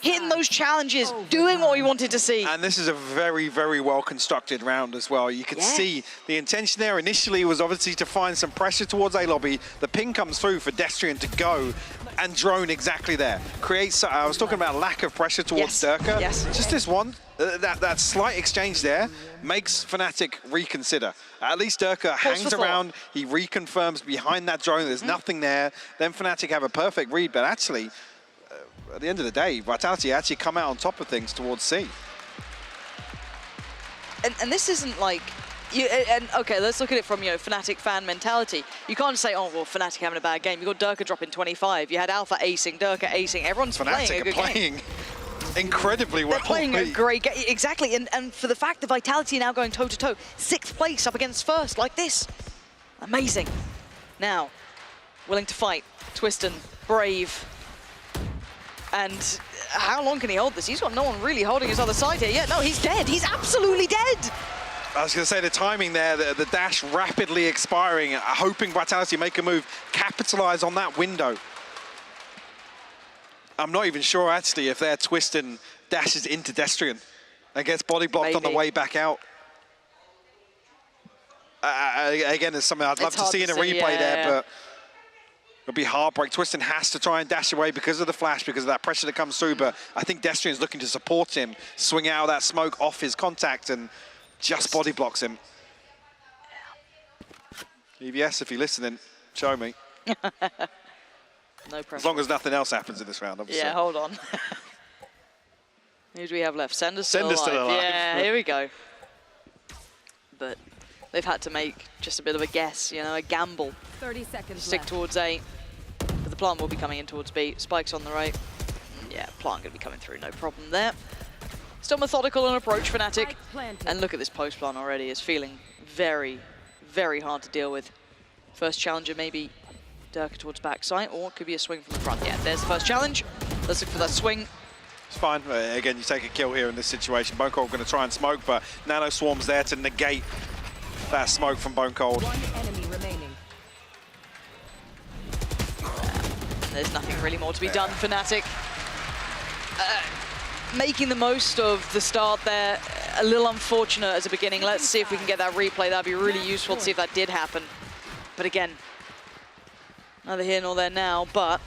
hitting those challenges, doing what we wanted to see. And this is a very, very well-constructed round as well. You can see the intention there initially was obviously to find some pressure towards A-Lobby. The ping comes through for Destrian to go and drone exactly there. Creates, I was talking about lack of pressure towards Durka. Just this one, that slight exchange there makes Fnatic reconsider. At least Durka hangs around, he reconfirms behind that drone, there's nothing there. Then Fnatic have a perfect read, but actually, at the end of the day, Vitality actually come out on top of things towards C. And this isn't like, okay, let's look at it from, Fnatic fan mentality. You can't say, oh, well, Fnatic having a bad game. You got Durka dropping 25. You had Alpha acing, Durka acing. Everyone's playing a good game. Incredibly well. They're playing a great game, exactly. And for the fact that Vitality are now going toe-to-toe, 6th place up against 1st, like this. Amazing. Now, willing to fight. Twiston, brave. And how long can he hold this? He's got no one really holding his other side here. Yeah, no, he's dead. He's absolutely dead. I was going to say the timing there, the dash rapidly expiring, hoping Vitality make a move, capitalize on that window. I'm not even sure, actually, if their Twiston dashes into Destrian. And gets body blocked on the way back out. Again, it's something I'd love to see in a replay there, but it'll be heartbreak. Twiston has to try and dash away because of the flash, because of that pressure that comes through, but I think Destrian's looking to support him, swing out of that smoke off his contact, and just body blocks him. EVS, if you're listening, show me. No pressure. As long as nothing else happens in this round, obviously. Yeah, hold on. Who do we have left? Sender's still alive. Still alive. Yeah, here we go. But they've had to make just a bit of a guess, you know, a gamble. 30 seconds Stick left. towards A. But the plant will be coming in towards B. Spike's on the right. Yeah, plant going to be coming through, no problem there. Still methodical in approach, Fnatic. And look at this post plant already. It's feeling very, very hard to deal with. First challenger maybe Durka towards backside, or it could be a swing from the front. Yeah, there's the first challenge. Let's look for that swing. It's fine. Again, you take a kill here in this situation. Bone Cold going to try and smoke, but Nano Swarm's there to negate that smoke from Bone Cold. One enemy remaining. There's nothing really more to be done. Fnatic making the most of the start there. A little unfortunate as a beginning. Let's see if we can get that replay. That'd be really useful to see if that did happen. But again, neither here nor there now, but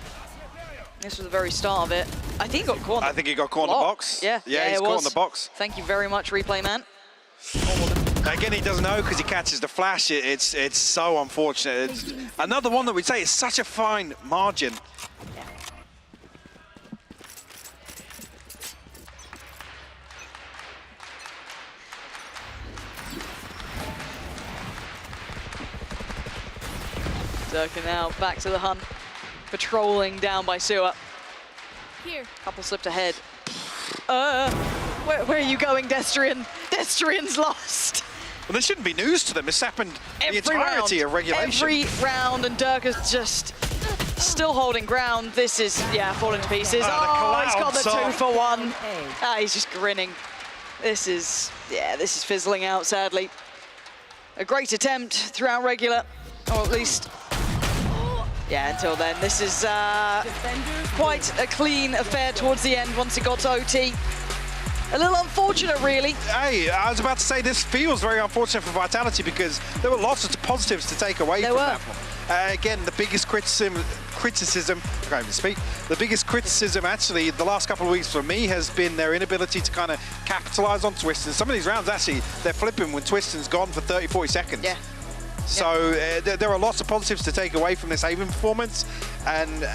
this was the very start of it. I think he got caught. I think he got caught in the box. Yeah, he's caught in the box. Thank you very much, replay man. Again, he doesn't know because he catches the flash. It's so unfortunate. It's another one that we'd say is such a fine margin. Durka now back to the hunt, patrolling down by Sewer. Here. Couple slipped ahead. Where are you going, Destrian? Destrian's lost. Well, this shouldn't be news to them. It's happened the entirety of regulation. Every round, and Durka's just still holding ground. This is, yeah, falling to pieces. Oh, he's got the 2-for-1. He's just grinning. This is fizzling out, sadly. A great attempt throughout regular, or at least, yeah, until then. This is quite a clean affair towards the end once it got to OT. A little unfortunate, really. Hey, I was about to say this feels very unfortunate for Vitality because there were lots of positives to take away from that one. Again, the biggest criticism, I can't even speak, the biggest criticism actually the last couple of weeks for me has been their inability to kind of capitalize on Twiston. Some of these rounds actually, they're flipping when Twiston's gone for 30, 40 seconds. Yeah. So there are lots of positives to take away from this Haven performance, and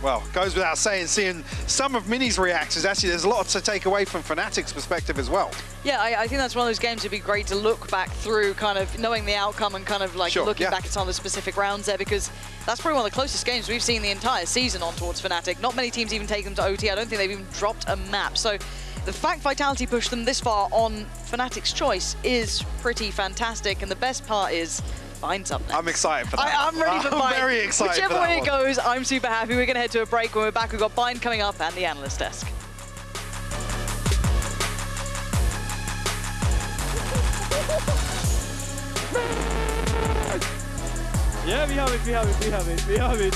well, goes without saying, seeing some of Mini's reactions, actually there's a lot to take away from Fnatic's perspective as well. Yeah, I think that's one of those games that'd be great to look back through, kind of knowing the outcome and kind of like looking back at some of the specific rounds there, because that's probably one of the closest games we've seen the entire season on towards Fnatic. Not many teams even take them to OT. I don't think they've even dropped a map. So the fact Vitality pushed them this far on Fnatic's choice is pretty fantastic, and the best part is Bine's up next. I'm excited for that. I'm ready for Bine. I'm very excited Whichever for that way it one. goes, I'm super happy. We're going to head to a break. When we're back, we've got Bine coming up and the analyst desk. Yeah, we have it.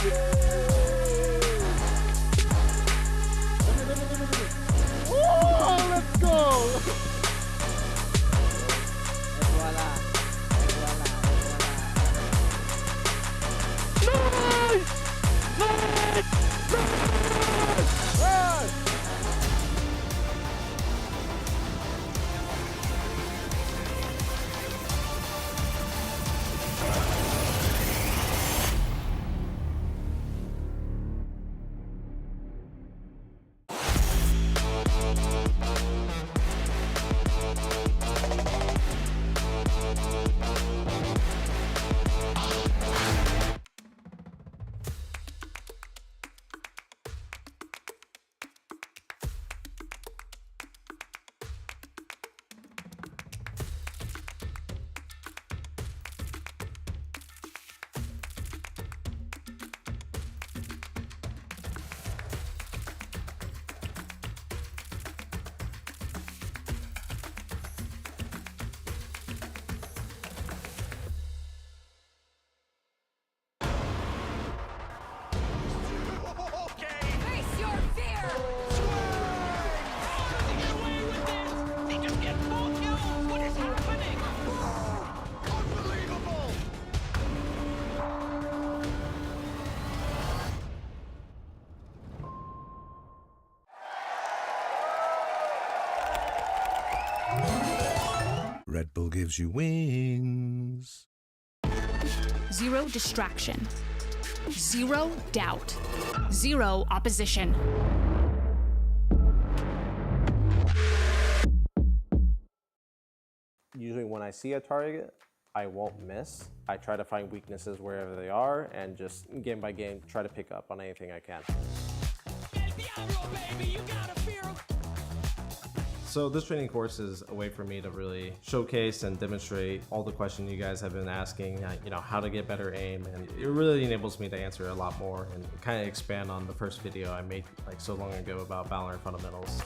Oh, let's go! gives you wings. Zero distraction. Zero doubt. Zero opposition. Usually when I see a target, I won't miss. I try to find weaknesses wherever they are and just game by game try to pick up on anything I can. So this training course is a way for me to really showcase and demonstrate all the questions you guys have been asking, how to get better aim, and it really enables me to answer a lot more and kind of expand on the first video I made like so long ago about VALORANT fundamentals.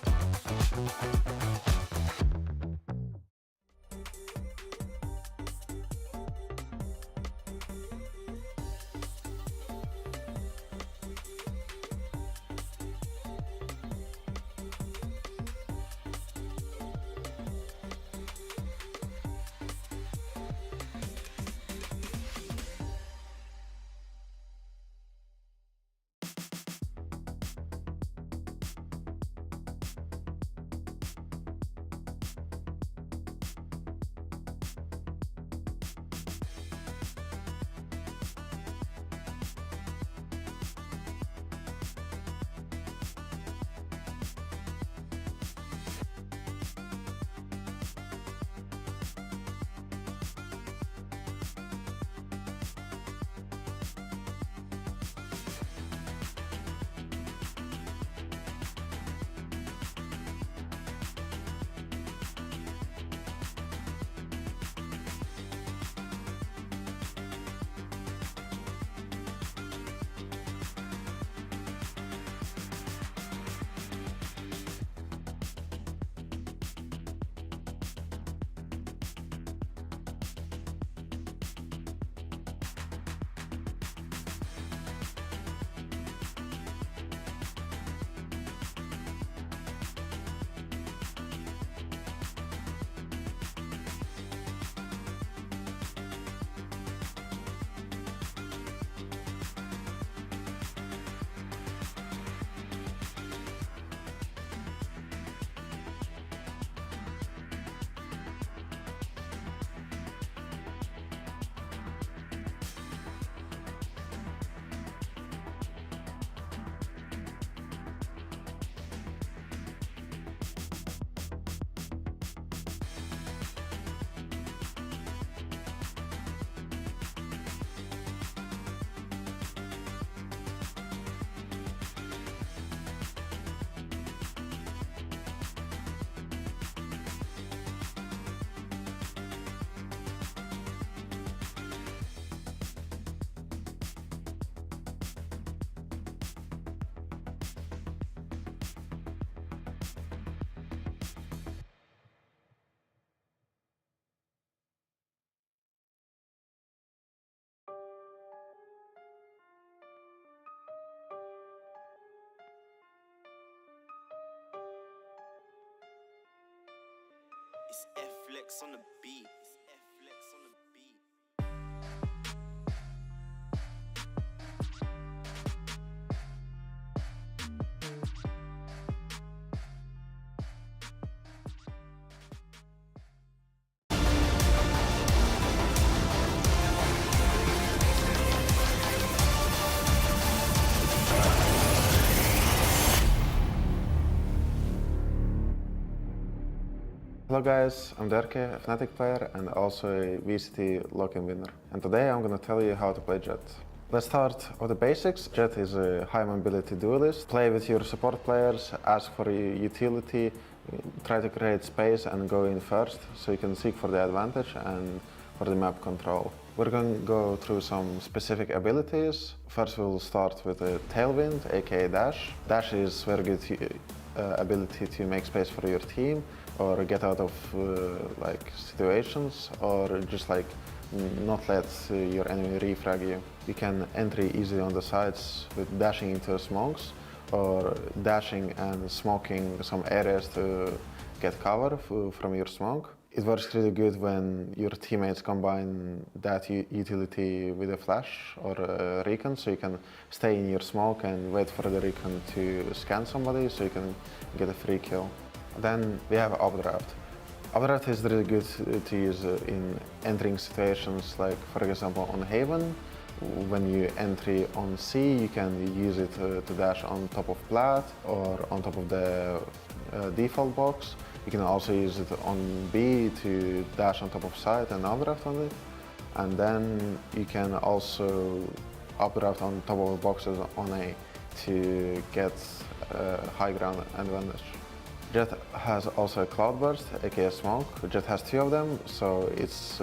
It's F-Flex on the beat. Hello guys, I'm Derke, a Fnatic player and also a VCT lock-in winner. And today I'm gonna tell you how to play Jett. Let's start with the basics. Jett is a high mobility duelist. Play with your support players, ask for utility, try to create space and go in first so you can seek for the advantage and for the map control. We're going to go through some specific abilities. First we'll start with a Tailwind, aka Dash. Dash is very good ability to make space for your team or get out of like situations or just like not let your enemy refrag you. You can entry easily on the sides with dashing into smokes or dashing and smoking some areas to get cover from your smoke. It works really good when your teammates combine that utility with a flash or a recon, so you can stay in your smoke and wait for the recon to scan somebody so you can get a free kill. Then we have Updraft. Updraft is really good to use in entering situations like, for example, on Haven. When you entry on C, you can use it to dash on top of plat or on top of the default box. You can also use it on B to dash on top of side and updraft on it. And then you can also updraft on top of boxes on A to get high ground advantage. Jett has also a Cloudburst, aka Smoke. Jett has 2 of them, so it's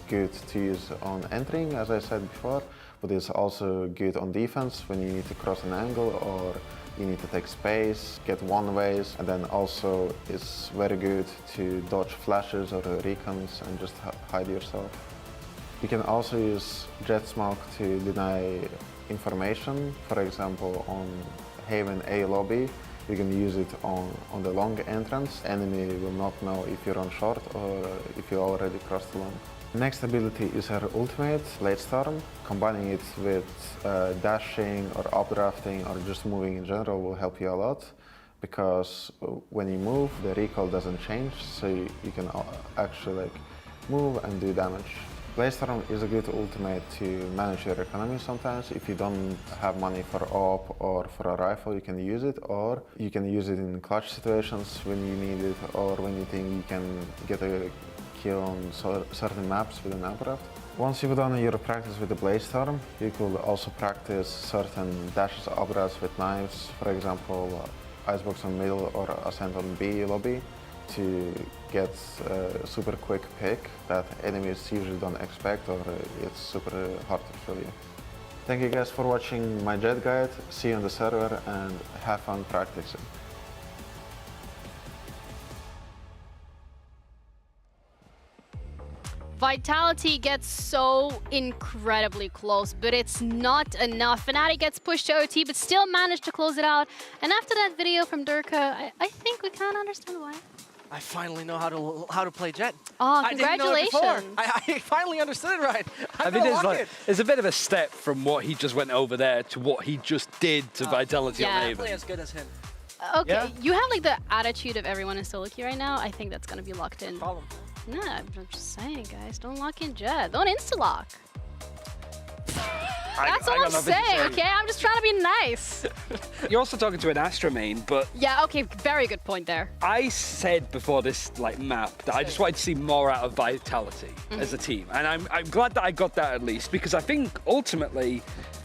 good to use on entering, as I said before, but it's also good on defense when you need to cross an angle or you need to take space, get one-ways, and then also it's very good to dodge flashes or recons and just hide yourself. You can also use Jett Smoke to deny information, for example on Haven A lobby. You can use it on the long entrance. Enemy will not know if you're on short or if you already crossed the long. Next ability is her ultimate, Late Storm. Combining it with dashing or updrafting or just moving in general will help you a lot, because when you move, the recoil doesn't change, so you can actually move and do damage. Late Storm is a good ultimate to manage your economy sometimes. If you don't have money for AWP or for a rifle, you can use it, or you can use it in clutch situations when you need it, or when you think you can get a kill on certain maps with an updraft. Once you've done your practice with the Blade Storm, you could also practice certain dashes, updrafts with knives, for example, Icebox on middle or Ascent on B lobby, to get a super quick pick that enemies usually don't expect, or it's super hard to kill you. Thank you guys for watching my Jett guide. See you on the server and have fun practicing. Vitality gets so incredibly close, but it's not enough. Fnatic gets pushed to OT, but still managed to close it out. And after that video from Durka, I think we can't understand why. I finally know how to play Jett. Oh, congratulations! I didn't know it before. I finally understood it right. I think it's a bit of a step from what he just went over there to what he just did to Vitality on Haven. Play as good as him. Okay, you have like the attitude of everyone in solo queue right now. I think that's gonna be locked in. Problem. No, I'm just saying, guys, don't lock in Jett. Don't insta-lock. That's all I'm saying, okay? I'm just trying to be nice. You're also talking to an Astra main, but... Yeah, okay, very good point there. I said before this map that I just wanted to see more out of Vitality as a team. And I'm glad that I got that at least, because I think ultimately,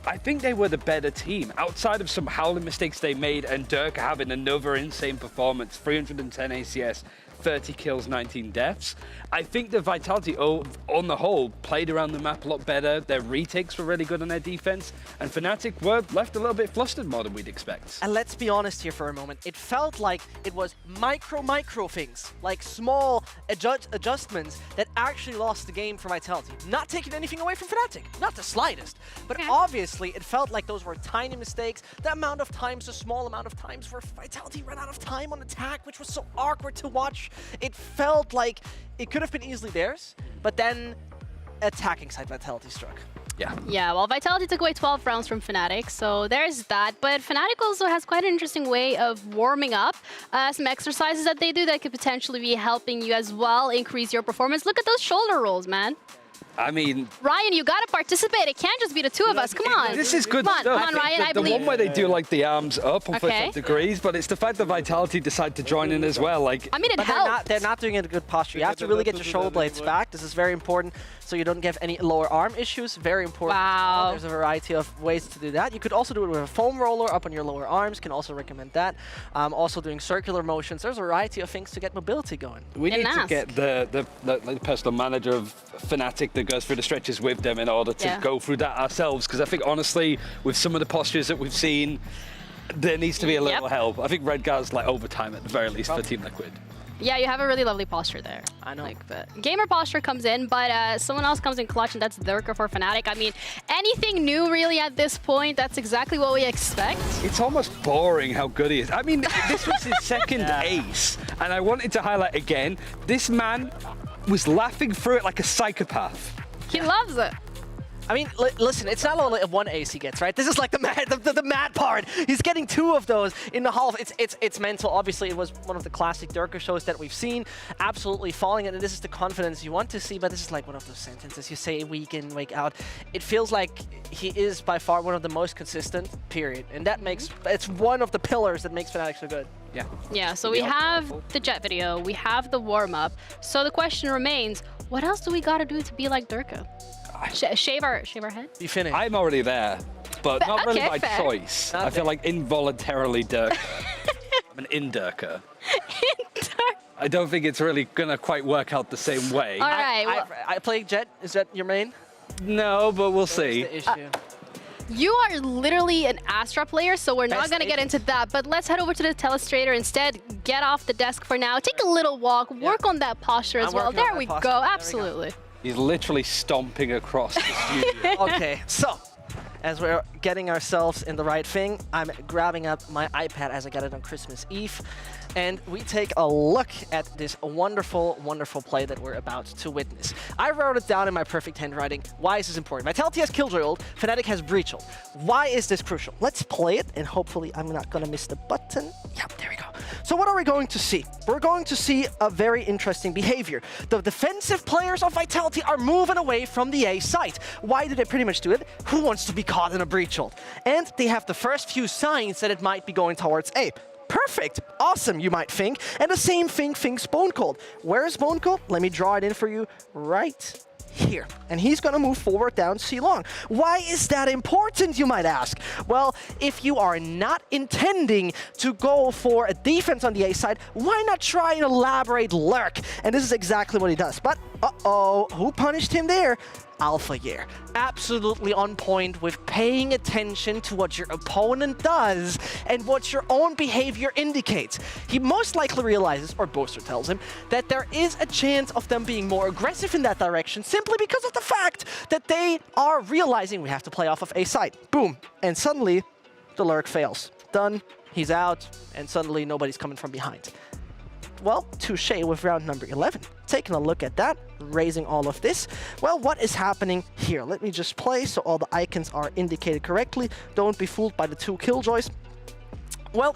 I think they were the better team. Outside of some howling mistakes they made and Durka having another insane performance, 310 ACS, 30 kills, 19 deaths. I think the Vitality, on the whole, played around the map a lot better. Their retakes were really good on their defense, and Fnatic were left a little bit flustered more than we'd expect. And let's be honest here for a moment. It felt like it was micro things, like small adjustments that actually lost the game for Vitality. Not taking anything away from Fnatic, not the slightest. But obviously, it felt like those were tiny mistakes. The amount of times, a small amount of times where Vitality ran out of time on attack, which was so awkward to watch. It felt like it could have been easily theirs, but then attacking side Vitality struck. Yeah, well, Vitality took away 12 rounds from Fnatic, so there's that. But Fnatic also has quite an interesting way of warming up. Some exercises that they do that could potentially be helping you as well increase your performance. Look at those shoulder rolls, man. I mean... Ryan, you gotta participate. It can't just be the two of us. Come on. This is good stuff. Come on, Ryan, I believe. The one where they do like the arms up on 45 degrees, but it's the fact that Vitality decide to join in as well. Like, I mean, it helps. They're not doing it in a good posture. You have to really get your shoulder blades back. This is very important, so you don't get any lower arm issues. Very important. Wow. There's a variety of ways to do that. You could also do it with a foam roller up on your lower arms. Can also recommend that. Also doing circular motions. There's a variety of things to get mobility going. We need to get the personal manager of Fnatic that goes through the stretches with them in order to go through that ourselves, because I think honestly with some of the postures that we've seen there needs to be a little help. I think Redgar's like overtime at the very least for Team Liquid. Yeah, you have a really lovely posture there. I know. But gamer posture comes in, but someone else comes in clutch, and that's Durka for Fnatic. I mean, anything new really at this point? That's exactly what we expect. It's almost boring how good he is. I mean, this was his second ace, and I wanted to highlight again, this man was laughing through it like a psychopath. He loves it. I mean, listen, it's not only one ace he gets, right? This is like the mad part. He's getting 2 of those in the half. It's mental. Obviously, it was one of the classic Durka shows that we've seen. Absolutely falling, and this is the confidence you want to see, but this is like one of those sentences you say week in, week out. It feels like he is by far one of the most consistent, period. And that makes, it's one of the pillars that makes Fnatic so good. Yeah. Yeah, so we have the Jet video, we have the warm-up. So the question remains, what else do we gotta do to be like Durka? Shave our head? Be finished. I'm already there, but not really by fair. choice. I feel like involuntarily Durka. I'm an in-Durka. I don't think it's really gonna quite work out the same way. All right. I play Jet. Is that your main? No, but we'll see. The issue. You are literally an Astra player, so we're not Best going to get agent. into that. But let's head over to the telestrator instead. Get off the desk for now. Take a little walk. Work on that posture as well. There we go. Absolutely. He's literally stomping across the studio. Okay, so as we're getting ourselves in the right thing, I'm grabbing up my iPad as I got it on Christmas Eve. And we take a look at this wonderful, wonderful play that we're about to witness. I wrote it down in my perfect handwriting. Why is this important? Vitality has Killjoy ult, Fnatic has Breach ult. Why is this crucial? Let's play it, and hopefully I'm not gonna miss the button. Yep, there we go. So what are we going to see? We're going to see a very interesting behavior. The defensive players of Vitality are moving away from the A site. Why do they pretty much do it? Who wants to be caught in a Breach ult? And they have the first few signs that it might be going towards A. Perfect. Awesome, you might think. And the same thing thinks Bone Cold. Where is Bone Cold? Let me draw it in for you right here. And he's going to move forward down C long. Why is that important, you might ask? Well, if you are not intending to go for a defense on the A side, why not try an elaborate lurk? And this is exactly what he does. But, uh-oh, who punished him there? Alpha Year. Absolutely on point with paying attention to what your opponent does and what your own behavior indicates. He most likely realizes, or Boaster tells him, that there is a chance of them being more aggressive in that direction simply because of the fact that they are realizing we have to play off of A side. Boom. And suddenly, the lurk fails. Done. He's out. And suddenly, nobody's coming from behind. Well, touche with round number 11. Taking a look at that, raising all of this. Well, what is happening here? Let me just play so all the icons are indicated correctly. Don't be fooled by the 2 killjoys. Well,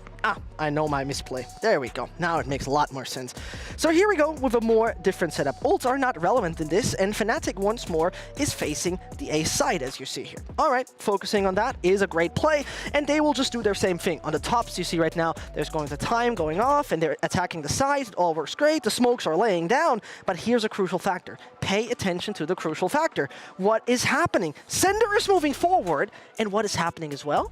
I know my misplay. There we go. Now it makes a lot more sense. So here we go with a more different setup. Ults are not relevant in this, and Fnatic once more is facing the A side, as you see here. All right, focusing on that is a great play, and they will just do their same thing. On the tops, you see right now, there's going to time going off, and they're attacking the sides. It all works great. The smokes are laying down, but here's a crucial factor. Pay attention to the crucial factor. What is happening? Sender is moving forward, and what is happening as well?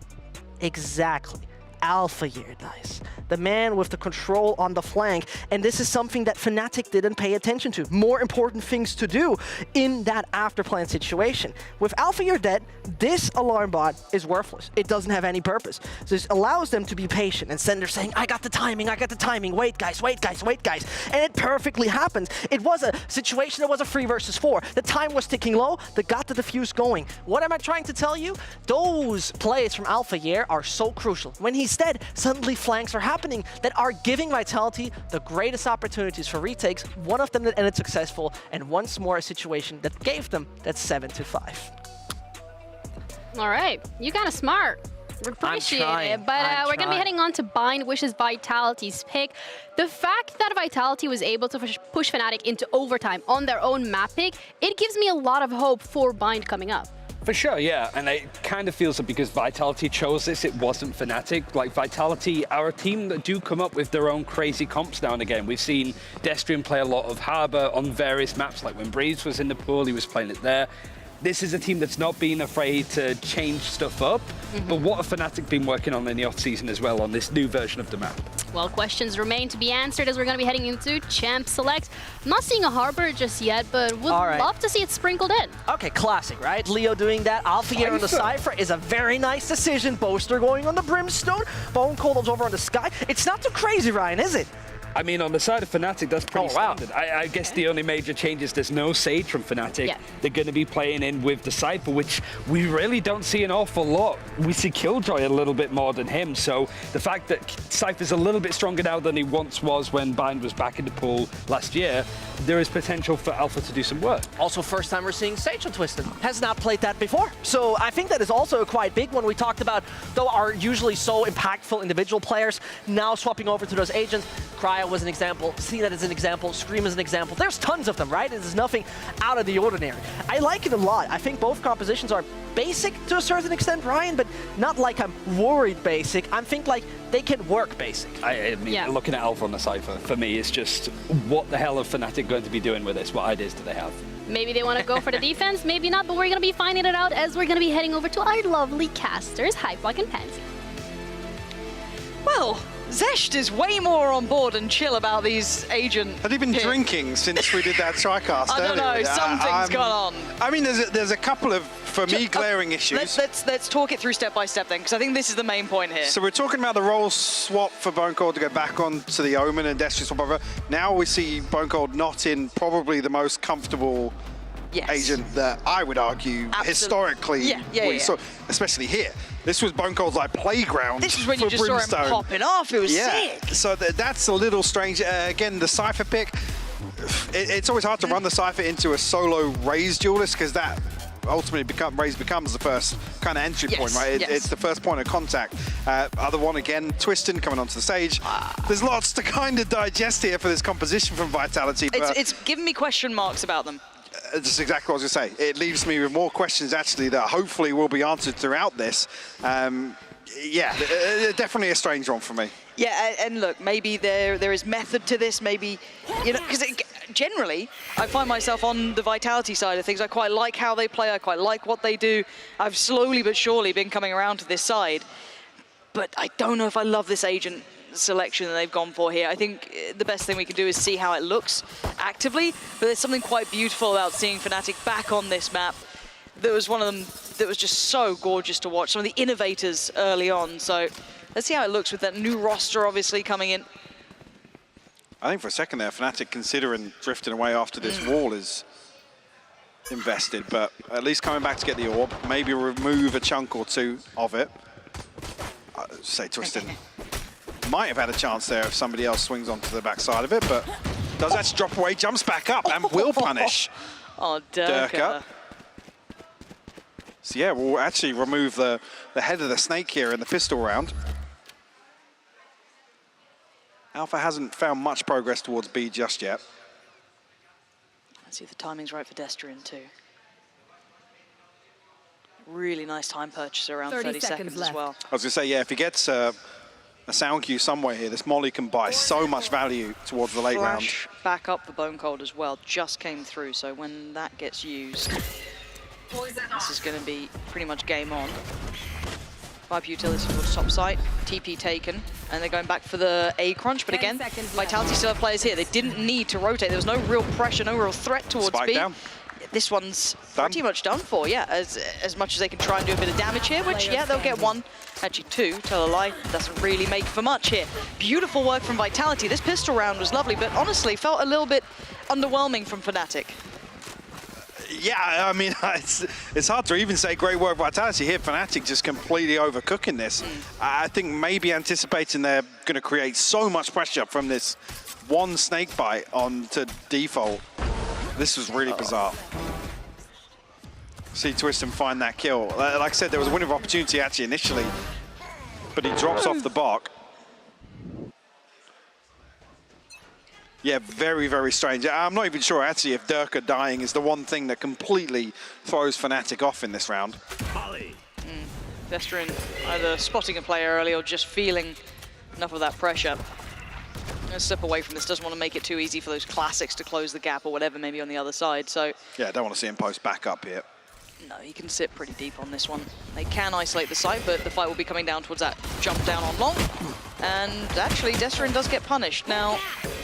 Exactly. Alpha Year dice. The man with the control on the flank, and this is something that Fnatic didn't pay attention to. More important things to do in that after plan situation. With Alpha Year dead, this alarm bot is worthless. It doesn't have any purpose. So this allows them to be patient, and Sender saying, I got the timing, wait guys, wait guys, wait guys. And it perfectly happens. It was a situation that was a 3 versus 4. The time was ticking low, they got the defuse going. What am I trying to tell you? Those plays from Alpha Year are so crucial. When he's dead, suddenly flanks are happening that are giving Vitality the greatest opportunities for retakes, one of them that ended successful, and once more a situation that gave them that 7-5. All right, you kind of smart. We appreciate it, but we're going to be heading on to Bind, which is Vitality's pick. The fact that Vitality was able to push Fnatic into overtime on their own map pick, it gives me a lot of hope for Bind coming up. For sure, yeah, and it kind of feels that because Vitality chose this, it wasn't Fnatic. Like, Vitality are a team that do come up with their own crazy comps now and again. We've seen Destrian play a lot of Harbor on various maps, like when Breeze was in the pool, he was playing it there. This is a team that's not been afraid to change stuff up, but what have Fnatic been working on in the off-season as well on this new version of the map? Well, questions remain to be answered as we're going to be heading into Champ Select. I'm not seeing a Harbor just yet, but would love to see it sprinkled in. Okay, classic, right? Leo doing that. Alpha Year on the Cypher is a very nice decision. Boaster going on the Brimstone. Bone Cold over on the Sky. It's not too crazy, Ryan, is it? I mean, on the side of Fnatic, that's pretty standard. I guess the only major change is there's no Sage from Fnatic. Yeah. They're going to be playing in with the Cypher, which we really don't see an awful lot. We see Killjoy a little bit more than him, so the fact that Cypher's a little bit stronger now than he once was when Bind was back in the pool last year, there is potential for Alpha to do some work. Also, first time we're seeing Sage on Twisted. Has not played that before. So I think that is also a quite big one. We talked about, though, are usually so impactful individual players, now swapping over to those agents. Cryo was an example, CNET is an example, Scream is an example. There's tons of them, right? There's nothing out of the ordinary. I like it a lot. I think both compositions are basic to a certain extent, Ryan, but not like I'm worried basic. I think like they can work basic. I mean, looking at Alpha on the Cypher, for me, it's just what the hell are Fnatic going to be doing with this? What ideas do they have? Maybe they want to go for the defense, maybe not, but we're going to be finding it out as we're going to be heading over to our lovely casters, Hypeblock and Pansy. Well, Zesht is way more on board and chill about these agent. Had he been drinking since we did that TriCast I don't earlier? know, something's gone on. I mean, there's a couple of, for me, glaring issues. Let's talk it through step by step then, because I think this is the main point here. So we're talking about the role swap for Bone Cold to go back on to the Omen and Destiny swap over. Now we see Bone Cold not in probably the most comfortable agent that I would argue historically we saw, especially here. This was Bone Cold's like playground. This is when for you just Brimstone. saw him popping off. It was sick. So that's a little strange. Again, the Cypher pick. It's always hard to run the Cypher into a solo Raze duelist because that ultimately Raze becomes the first kind of entry point, right? It's the first point of contact. Other one again, Twistin coming onto the stage. There's lots to kind of digest here for this composition from Vitality. But It's giving me question marks about them. That's exactly what I was going to say. It leaves me with more questions, actually, that hopefully will be answered throughout this. Yeah, definitely a strange one for me. Yeah, and look, maybe there is method to this, maybe, you know, because generally, I find myself on the Vitality side of things. I quite like how they play, I quite like what they do. I've slowly but surely been coming around to this side, but I don't know if I love this agent selection that they've gone for here. I think the best thing we can do is see how it looks actively, but there's something quite beautiful about seeing Fnatic back on this map. There was one of them that was just so gorgeous to watch, some of the innovators early on, so let's see how it looks with that new roster obviously coming in. I think for a second there, Fnatic considering drifting away after this wall is invested, but at least coming back to get the orb, maybe remove a chunk or two of it. Say Twistin might have had a chance there if somebody else swings onto the backside of it, but does actually drop away, jumps back up, and will punish Durka. So yeah, we'll actually remove the head of the snake here in the pistol round. Alpha hasn't found much progress towards B just yet. Let's see if the timing's right for Destrian too. Really nice time purchase around 30 seconds as well. I was going to say, yeah, if he gets a sound cue somewhere here, this Molly can buy so much value towards the late round. Back up for Bone Cold as well, just came through, so when that gets used, this is going to be pretty much game on. Viper utility towards top site, TP taken, and they're going back for the A crunch, but again, Vitality still have players here. They didn't need to rotate, there was no real pressure, no real threat towards Spike B. Down. This one's pretty much done for, yeah, as much as they can try and do a bit of damage here, which, yeah, they'll get one, actually two, tell a lie, doesn't really make for much here. Beautiful work from Vitality. This pistol round was lovely, but honestly felt a little bit underwhelming from Fnatic. Yeah, I mean, it's hard to even say great work Vitality here. Fnatic just completely overcooking this. I think maybe anticipating they're going to create so much pressure from this one snake bite onto default. This was really bizarre. See Twistin find that kill. Like I said, there was a window of opportunity actually initially, but he drops off the bark. Yeah, very, very strange. I'm not even sure actually if Durka dying is the one thing that completely throws Fnatic off in this round. Destrian either spotting a player early or just feeling enough of that pressure. Gonna step away from this, doesn't want to make it too easy for those classics to close the gap or whatever, maybe on the other side, so... Yeah, I don't want to see him post back up here. No, he can sit pretty deep on this one. They can isolate the site, but the fight will be coming down towards that jump down on long. And actually, Destrian does get punished. Now,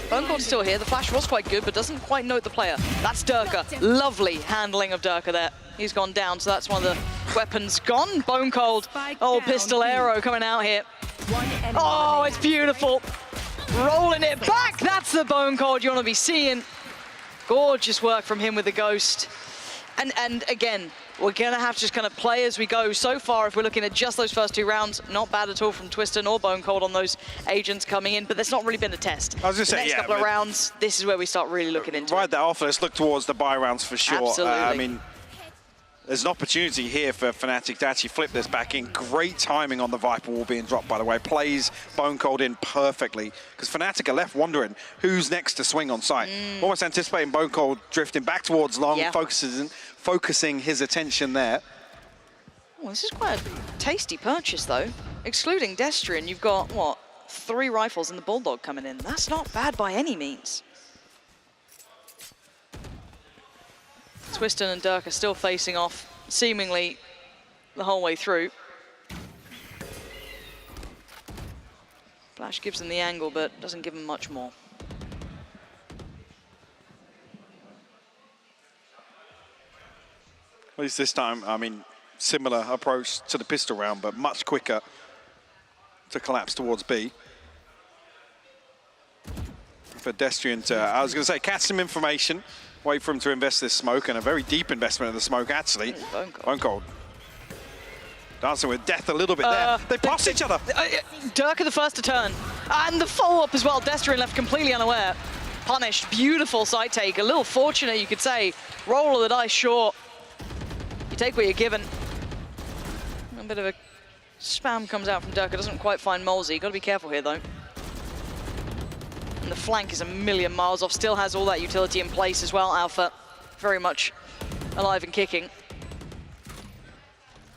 Bone Cold's still here. The flash was quite good, but doesn't quite note the player. That's Durka. Lovely handling of Durka there. He's gone down, so that's one of the weapons gone. Bone Cold. Oh, pistol arrow coming out here. Oh, it's beautiful. Rolling it back, that's the bone cold you want to be seeing. Gorgeous work from him with the Ghost. And again, we're gonna have to just kind of play as we go. So far, if we're looking at just those first 2 rounds, not bad at all from Twister nor Bone Cold on those agents coming in, but there's not really been a test. I was gonna the say, next yeah, couple of rounds, this is where we start really looking into Right it. there, Alpha, let's look towards the buy rounds for sure. Absolutely. I mean, there's an opportunity here for Fnatic to actually flip this back in. Great timing on the Viper wall being dropped, by the way. Plays Bone Cold in perfectly, because Fnatic are left wondering who's next to swing on site. Almost anticipating Bone Cold drifting back towards Long, focusing his attention there. Oh, this is quite a tasty purchase, though. Excluding Destrian, you've got, what, 3 rifles and the Bulldog coming in. That's not bad by any means. Twiston and Dirk are still facing off, seemingly the whole way through. Flash gives them the angle, but doesn't give them much more. At least this time, I mean, similar approach to the pistol round, but much quicker to collapse towards B. For Destrian to, I was going to say, catch some information, wait for him to invest this smoke, and a very deep investment in the smoke, actually. Bone Cold. Dancing with death a little bit there. They pass each other. Dirk are the first to turn. And the follow-up as well. Destrian left completely unaware. Punished. Beautiful side take. A little fortunate, you could say. Roll of the dice short. You take what you're given. A bit of a spam comes out from Dirk. It doesn't quite find Molesy. Got to be careful here, though. And the flank is a million miles off. Still has all that utility in place as well. Alpha very much alive and kicking.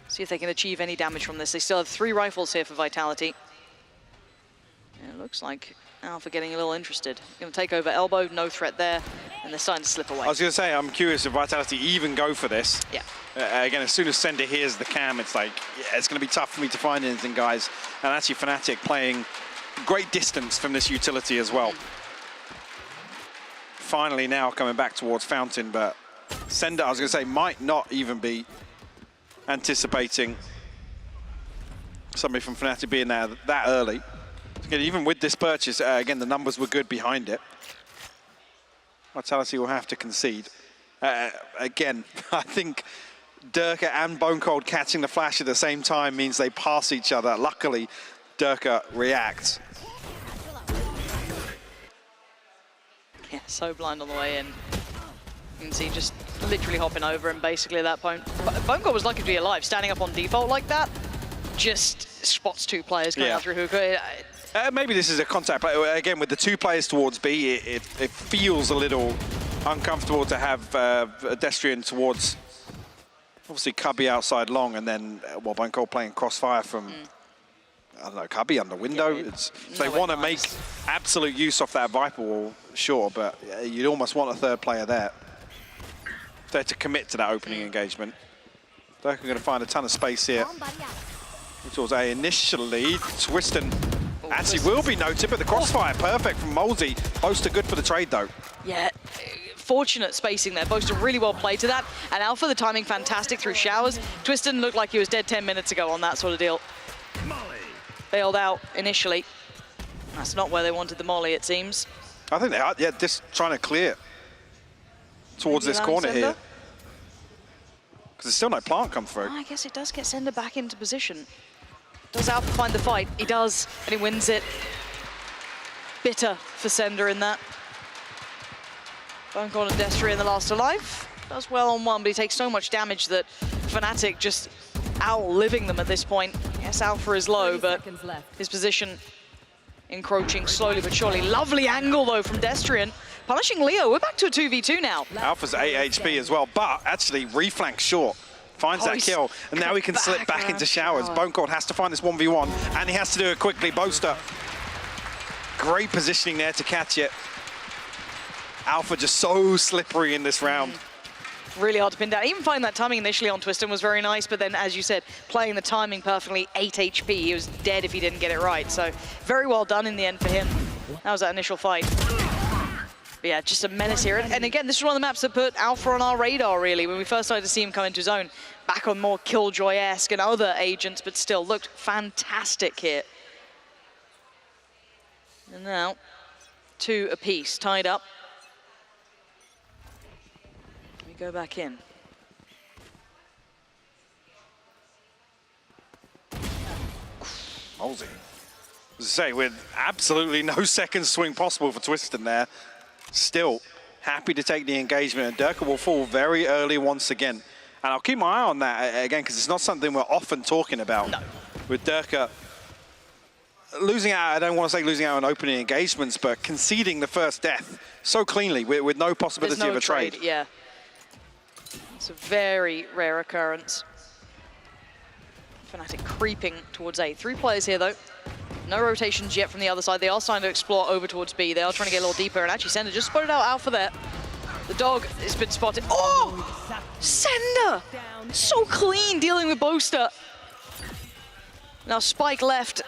See if they can achieve any damage from this. They still have 3 rifles here for Vitality. And it looks like Alpha getting a little interested. Going to take over elbow, no threat there, and they're starting to slip away. I was going to say, I'm curious if Vitality even go for this. Yeah. Again, as soon as Sender hears the cam, it's like, yeah, it's going to be tough for me to find anything, guys. And actually, Fnatic playing great distance from this utility as well. Finally now coming back towards Fountain, but Sender, I was going to say, might not even be anticipating somebody from Fnatic being there that early. Again, even with this purchase, again, the numbers were good behind it. Vitality will have to concede. Again, I think Durka and Bone Cold catching the flash at the same time means they pass each other. Luckily, Durka reacts. Yeah, so blind on the way in. You can see just literally hopping over, and basically at that point, Bone Cold was lucky to be alive. Standing up on default like that, just spots 2 players coming out through hookah. Maybe this is a contact play. Again, with the 2 players towards B, it feels a little uncomfortable to have Destrian towards, obviously, Cubby outside long, and then, well, Bone Cold playing crossfire from, I don't know, Cubby under window. Yeah, they want to make absolute use of that Viper wall, sure, but you'd almost want a 3rd player there. There to commit to that opening engagement. They're going to find a ton of space here. Towards A initially. Twiston actually will be noted, but the crossfire perfect from Molesy. Boaster good for the trade, though. Yeah, fortunate spacing there. Boaster really well played to that. And Alpha, the timing fantastic through showers. Twiston looked like he was dead 10 minutes ago on that sort of deal. Bailed out initially. That's not where they wanted the molly, it seems. I think they are, yeah, just trying to clear towards this corner here. Because there's still no plant come through. I guess it does get Sender back into position. Does Alpha find the fight? He does, and he wins it. Bitter for Sender in that. Bone Cold and Destrian the last alive. Does well on one, but he takes so much damage that Fnatic just outliving them at this point. Yes, Alpha is low, but his position encroaching slowly but surely. Lovely angle, though, from Destrian. Punishing Leo. We're back to a 2v2 now. Alpha's 8 HP as well, but actually reflank short. Finds that kill, and now he can slip back into showers. Bone Cold has to find this 1v1, and he has to do it quickly. Boaster, great positioning there to catch it. Alpha just so slippery in this round. Really hard to pin down. Even finding that timing initially on Twiston was very nice, but then, as you said, playing the timing perfectly, 8 HP. He was dead if he didn't get it right. So very well done in the end for him. That was that initial fight. But yeah, just a menace here. And again, this is one of the maps that put Alpha on our radar, really, when we first started to see him come into his own. Back on more Killjoy-esque and other agents, but still looked fantastic here. And now, 2 apiece, tied up. We go back in. Molsey. As I say, with absolutely no second swing possible for Twiston there, still happy to take the engagement, and Durka will fall very early once again. And I'll keep my eye on that again, because it's not something we're often talking about. No. With Durka losing out, I don't want to say losing out on opening engagements, but conceding the first death so cleanly with no possibility of a trade. Yeah. It's a very rare occurrence. Fnatic creeping towards A. 3 players here, though. No rotations yet from the other side. They are starting to explore over towards B. They are trying to get a little deeper, and actually Sender just spotted out Alpha there. The dog has been spotted. Oh! Sender! So clean dealing with Boaster. Now Spike left.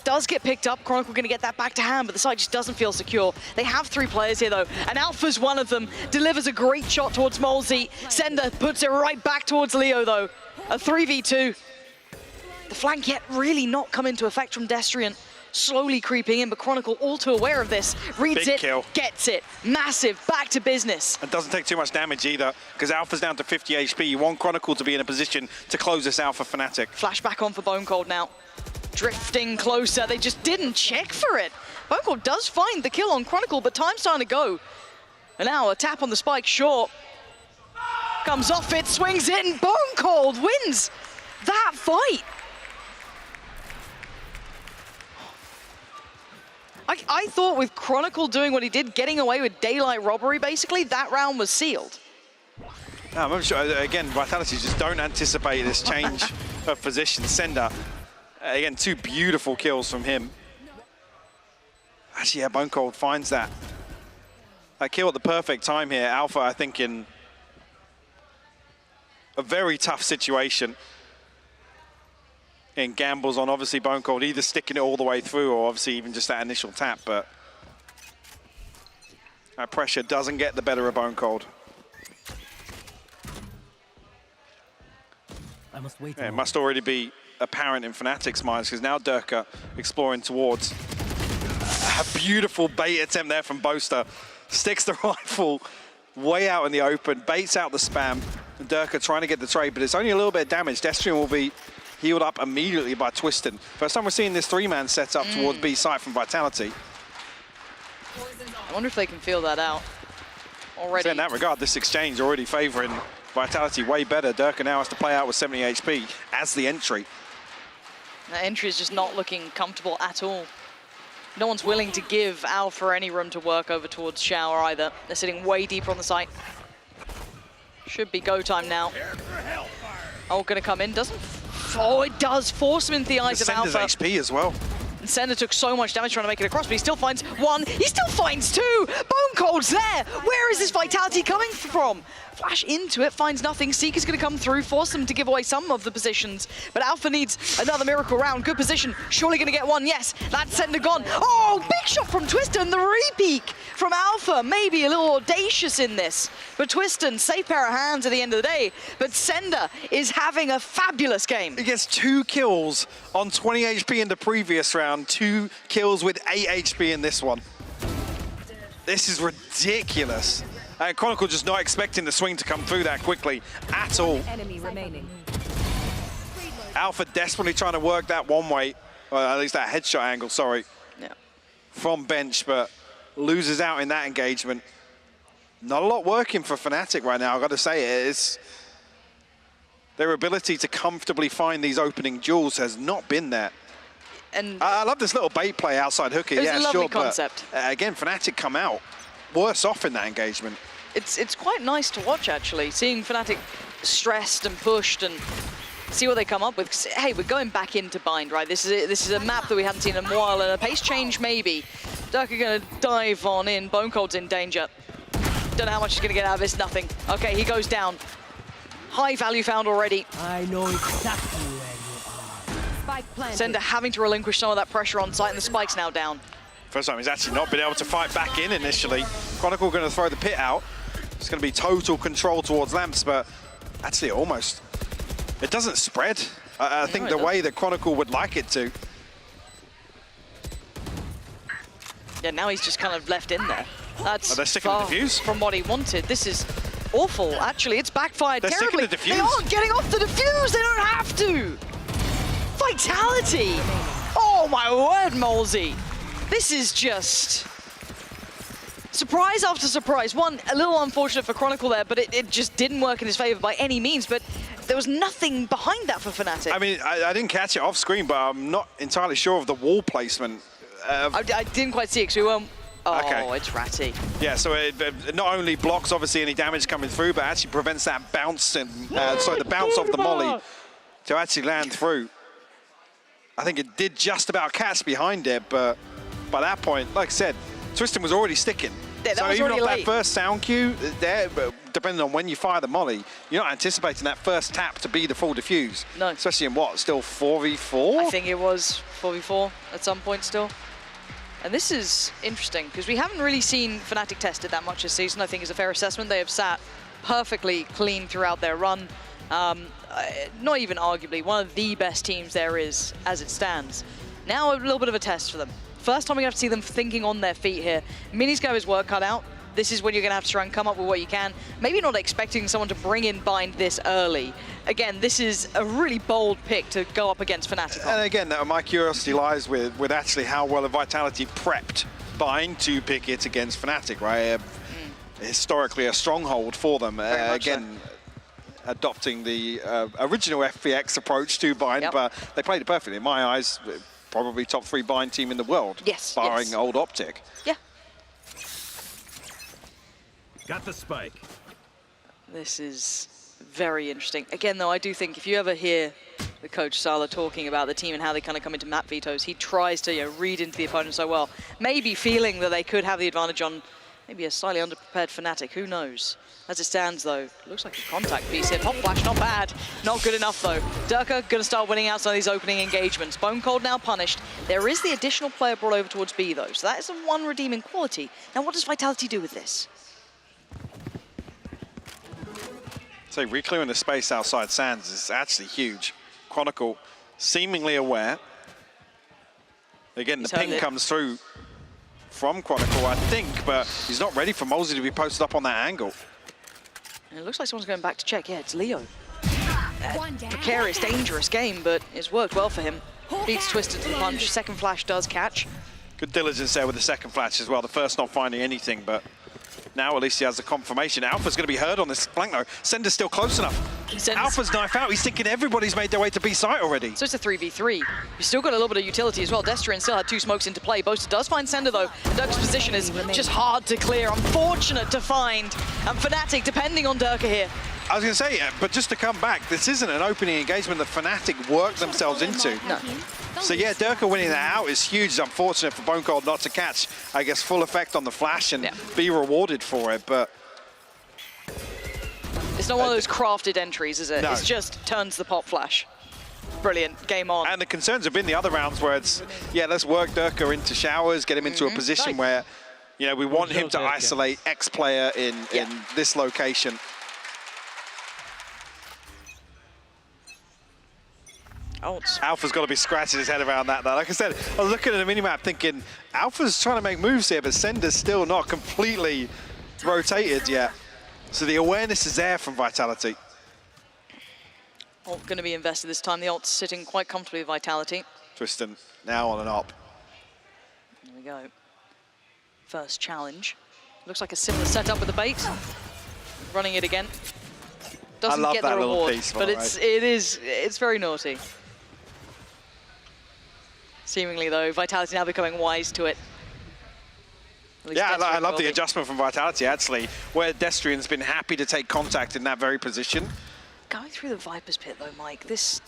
Does get picked up. Chronicle going to get that back to hand, but the side just doesn't feel secure. They have 3 players here, though, and Alpha's one of them. Delivers a great shot towards Molsey. Sender puts it right back towards Leo, though. A 3v2. The flank yet really not come into effect from Destrian. Slowly creeping in, but Chronicle all too aware of this. Reads Big it, kill. Gets it. Massive, back to business. And doesn't take too much damage either, because Alpha's down to 50 HP. You want Chronicle to be in a position to close this out for Fnatic. Flashback on for Bone Cold now. Drifting closer, they just didn't check for it. Bone Cold does find the kill on Chronicle, but time's starting to go. And now a tap on the spike, short. Comes off it, swings in, Bone Cold wins that fight. I thought with Chronicle doing what he did, getting away with daylight robbery, basically, that round was sealed. No, I'm sure, again, Vitality just don't anticipate this change of position. Sender, again, 2 beautiful kills from him. Actually, yeah, Bone Cold finds that kill at the perfect time here. Alpha, I think, in a very tough situation. And gambles on, obviously, Bone Cold either sticking it all the way through or obviously even just that initial tap, but that pressure doesn't get the better of Bone Cold. I must wait. Yeah, it must already be apparent in Fnatic's minds, because now Durka exploring towards a beautiful bait attempt there from Boaster. Sticks the rifle way out in the open, baits out the spam. And Durka trying to get the trade, but it's only a little bit of damage. Destrian will be healed up immediately by Twiston. First time we're seeing this 3-man set up towards B site from Vitality. I wonder if they can feel that out already. So in that regard, this exchange already favouring Vitality way better. Durka now has to play out with 70 HP as the entry. That entry is just not looking comfortable at all. No one's willing to give Alpha any room to work over towards Shower either. They're sitting way deeper on the site. Should be go time now. Oh, gonna come in, doesn't? Oh, it does force him into the eyes of Alpha. Sender's HP as well. And Sender took so much damage trying to make it across, but he still finds 1. He still finds 2! Bone Cold's there! Where is this Vitality coming from? Flash into it, finds nothing. Seeker's gonna come through, force them to give away some of the positions. But Alpha needs another miracle round. Good position, surely gonna get 1, yes. That's Sender gone. Oh, big shot from Twiston, the re-peek from Alpha. Maybe a little audacious in this. But Twiston, safe pair of hands at the end of the day. But Sender is having a fabulous game. He gets 2 kills on 20 HP in the previous round, 2 kills with 8 HP in this one. This is ridiculous. And Chronicle just not expecting the swing to come through that quickly at all. Enemy remaining. Alpha desperately trying to work that one way, or at least that headshot angle, sorry, from bench, but loses out in that engagement. Not a lot working for Fnatic right now, I've got to say. It's their ability to comfortably find these opening duels has not been there. And I love this little bait play outside hooker. It was yeah, a lovely sure, concept. But again, Fnatic come out worse off in that engagement. It's quite nice to watch, actually, seeing Fnatic stressed and pushed and see what they come up with. 'Cause, hey, we're going back into Bind, right? This is a map that we hadn't seen in a while, and a pace change maybe. Durka gonna dive on in. Bone Cold's in danger. Don't know how much he's gonna get out of this. Nothing. Okay, he goes down. High value found already. I know exactly where you are. Spike planted. Sender having to relinquish some of that pressure on site, and the spike's now down. First time he's actually not been able to fight back in initially. Chronicle going to throw the pit out. It's going to be total control towards Lamps, but actually almost. It doesn't spread. I think the way that Chronicle would like it to. Yeah, now he's just kind of left in there. That's they're sticking to far defuse. from what he wanted. This is awful, actually. It's backfired They're terribly. sticking to They defuse. aren't getting off the defuse. They don't have to. Vitality. Oh, my word, Molesy. This is just surprise after surprise. One, a little unfortunate for Chronicle there, but it just didn't work in his favor by any means. But there was nothing behind that for Fnatic. I mean, I didn't catch it off screen, but I'm not entirely sure of the wall placement. I didn't quite see it because we weren't. Oh, Okay. it's ratty. Yeah, so it not only blocks obviously any damage coming through, but actually prevents that bounce and sorry, the bounce off the molly to actually land through. I think it did just about catch behind it, but by that point, like I said, Tristan was already sticking. Yeah, that so was even already off that late. first sound cue, there, depending on when you fire the molly, you're not anticipating that first tap to be the full defuse. No. Especially in what, still 4v4? I think it was 4v4 at some point still. And this is interesting because we haven't really seen Fnatic tested that much this season. I think is a fair assessment. They have sat perfectly clean throughout their run. Not even arguably one of the best teams there is as it stands. Now a little bit of a test for them. First time we have to see them thinking on their feet here. Mini's got his work cut out. This is when you're going to have to try and come up with what you can. Maybe not expecting someone to bring in Bind this early. Again, this is a really bold pick to go up against Fnatic. And again, my curiosity lies with actually how well a Vitality prepped Bind to pick it against Fnatic, right? Historically a stronghold for them. Again, adopting the original FPX approach to Bind, but they played it perfectly. In my eyes, probably top 3 Bind team in the world, barring old Optic. Yeah. Got the spike. This is very interesting. Again, though, I do think if you ever hear the coach Sala talking about the team and how they kind of come into map vetoes, he tries to read into the opponent so well. Maybe feeling that they could have the advantage on maybe a slightly underprepared Fnatic. Who knows? As it stands, though, looks like a contact piece here. Pop flash, not bad. Not good enough, though. Durka going to start winning out some of these opening engagements. Bone Cold now punished. There is the additional player brought over towards B, though, so that is the one redeeming quality. Now, what does Vitality do with this? So reclearing the space outside Sands is actually huge. Chronicle seemingly aware. Again, the ping comes through from Chronicle, I think, but he's not ready for Molesy to be posted up on that angle. And it looks like someone's going back to check. Yeah, it's Leo. Precarious, dangerous game, but it's worked well for him. Beats Twisted to the punch. Second flash does catch. Good diligence there with the second flash as well. The first not finding anything, but now at least he has the confirmation. Alpha's going to be heard on this flank though. Sender's still close enough. Alpha's knife out. He's thinking everybody's made their way to B site already. So it's a 3v3. You've still got a little bit of utility as well. Destrian still had 2 smokes into play. Boaster does find Sender though. Durka's position is just hard to clear. Unfortunate to find. And Fnatic depending on Durka here. I was going to say, but just to come back, this isn't an opening engagement that Fnatic worked themselves into. No. So yeah, Durka winning that out is huge. It's unfortunate for Bone Cold not to catch, I guess, full effect on the flash and be rewarded for it, but... It's not one of those crafted entries, is it? No. It's just turns the pop flash. Brilliant, game on. And the concerns have been the other rounds where it's, yeah, let's work Durka into showers, get him into a position where, you know, we want him to isolate X player in this location. Alpha's got to be scratching his head around that, though. Like I said, I was looking at the minimap thinking, Alpha's trying to make moves here, but Sender's still not completely rotated yet. So the awareness is there from Vitality. Ult going to be invested this time. The ult's sitting quite comfortably with Vitality. Tristan now on an op. There we go. First challenge. Looks like a similar setup with the bait. Running it again. Doesn't I love get that the little reward, piece, but it's very naughty. Seemingly though, Vitality now becoming wise to it. Yeah, I love the adjustment from Vitality actually, where Destrian's been happy to take contact in that very position. Going through the Viper's pit though, Mike, this...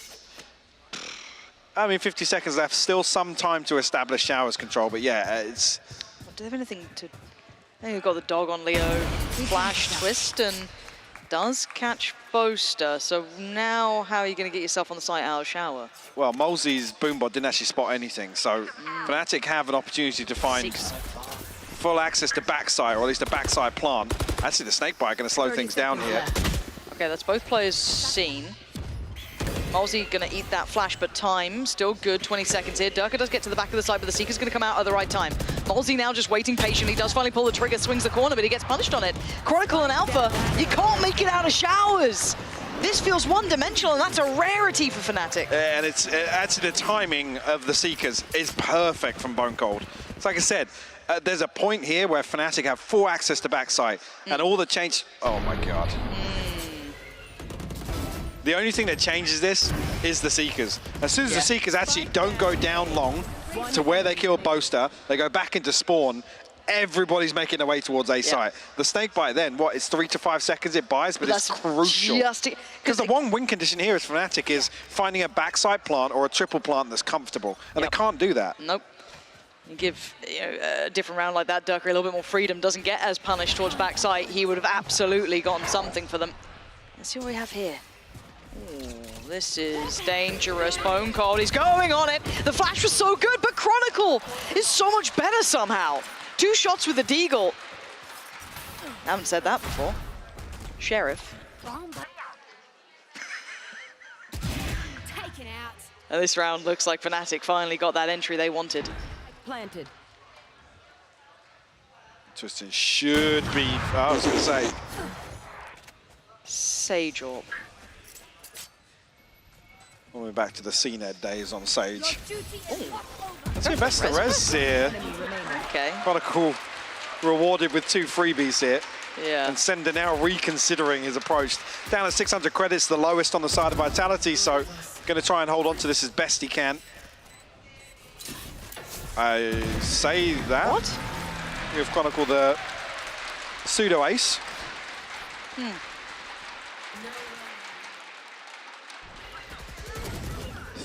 I mean, 50 seconds left, still some time to establish showers control, but yeah, it's... Do they have anything to... I think we've got the dog on Leo, flash, twist, and does catch Boaster. So now how are you going to get yourself on the site out of shower? Well, Molesy's boombot didn't actually spot anything, so Fnatic have an opportunity to find full access to backside, or at least a backside plant. Actually, the snakebite going to slow things down here. Okay, that's both players seen. Mozzie gonna eat that flash, but time still good, 20 seconds here. Durka does get to the back of the side, but the Seeker's gonna come out at the right time. Mozzie now just waiting patiently, does finally pull the trigger, swings the corner, but he gets punished on it. Chronicle and Alpha, you can't make it out of showers. This feels one-dimensional, and that's a rarity for Fnatic. And it's actually the timing of the Seekers is perfect from Bone Cold. It's like I said, there's a point here where Fnatic have full access to backside, and all the change. Oh my god. The only thing that changes this is the Seekers. As soon as the Seekers actually don't go down long to where they kill Boaster, they go back into spawn. Everybody's making their way towards A site. The snakebite then, what, it's 3 to 5 seconds it buys, but it's crucial. Because the one win condition here is Fnatic is finding a backside plant or a triple plant that's comfortable, and they can't do that. Nope. You give a different round like that, Durka a little bit more freedom, doesn't get as punished towards backside. He would have absolutely gotten something for them. Let's see what we have here. Ooh, this is dangerous. Bone Cold, he's going on it. The flash was so good, but Chronicle is so much better somehow. 2 shots with the Deagle. I haven't said that before. Sheriff. Taken out. And this round looks like Fnatic finally got that entry they wanted. Planted. Twistin should be, I was going to say. Sage Orb. All the way back to the CNED days on Sage. Let's invest the res here. Okay. Chronicle rewarded with 2 freebies here. Yeah. And Sender now reconsidering his approach. Down at 600 credits, the lowest on the side of Vitality, so going to try and hold on to this as best he can. I say that. What? Give Chronicle the pseudo ace.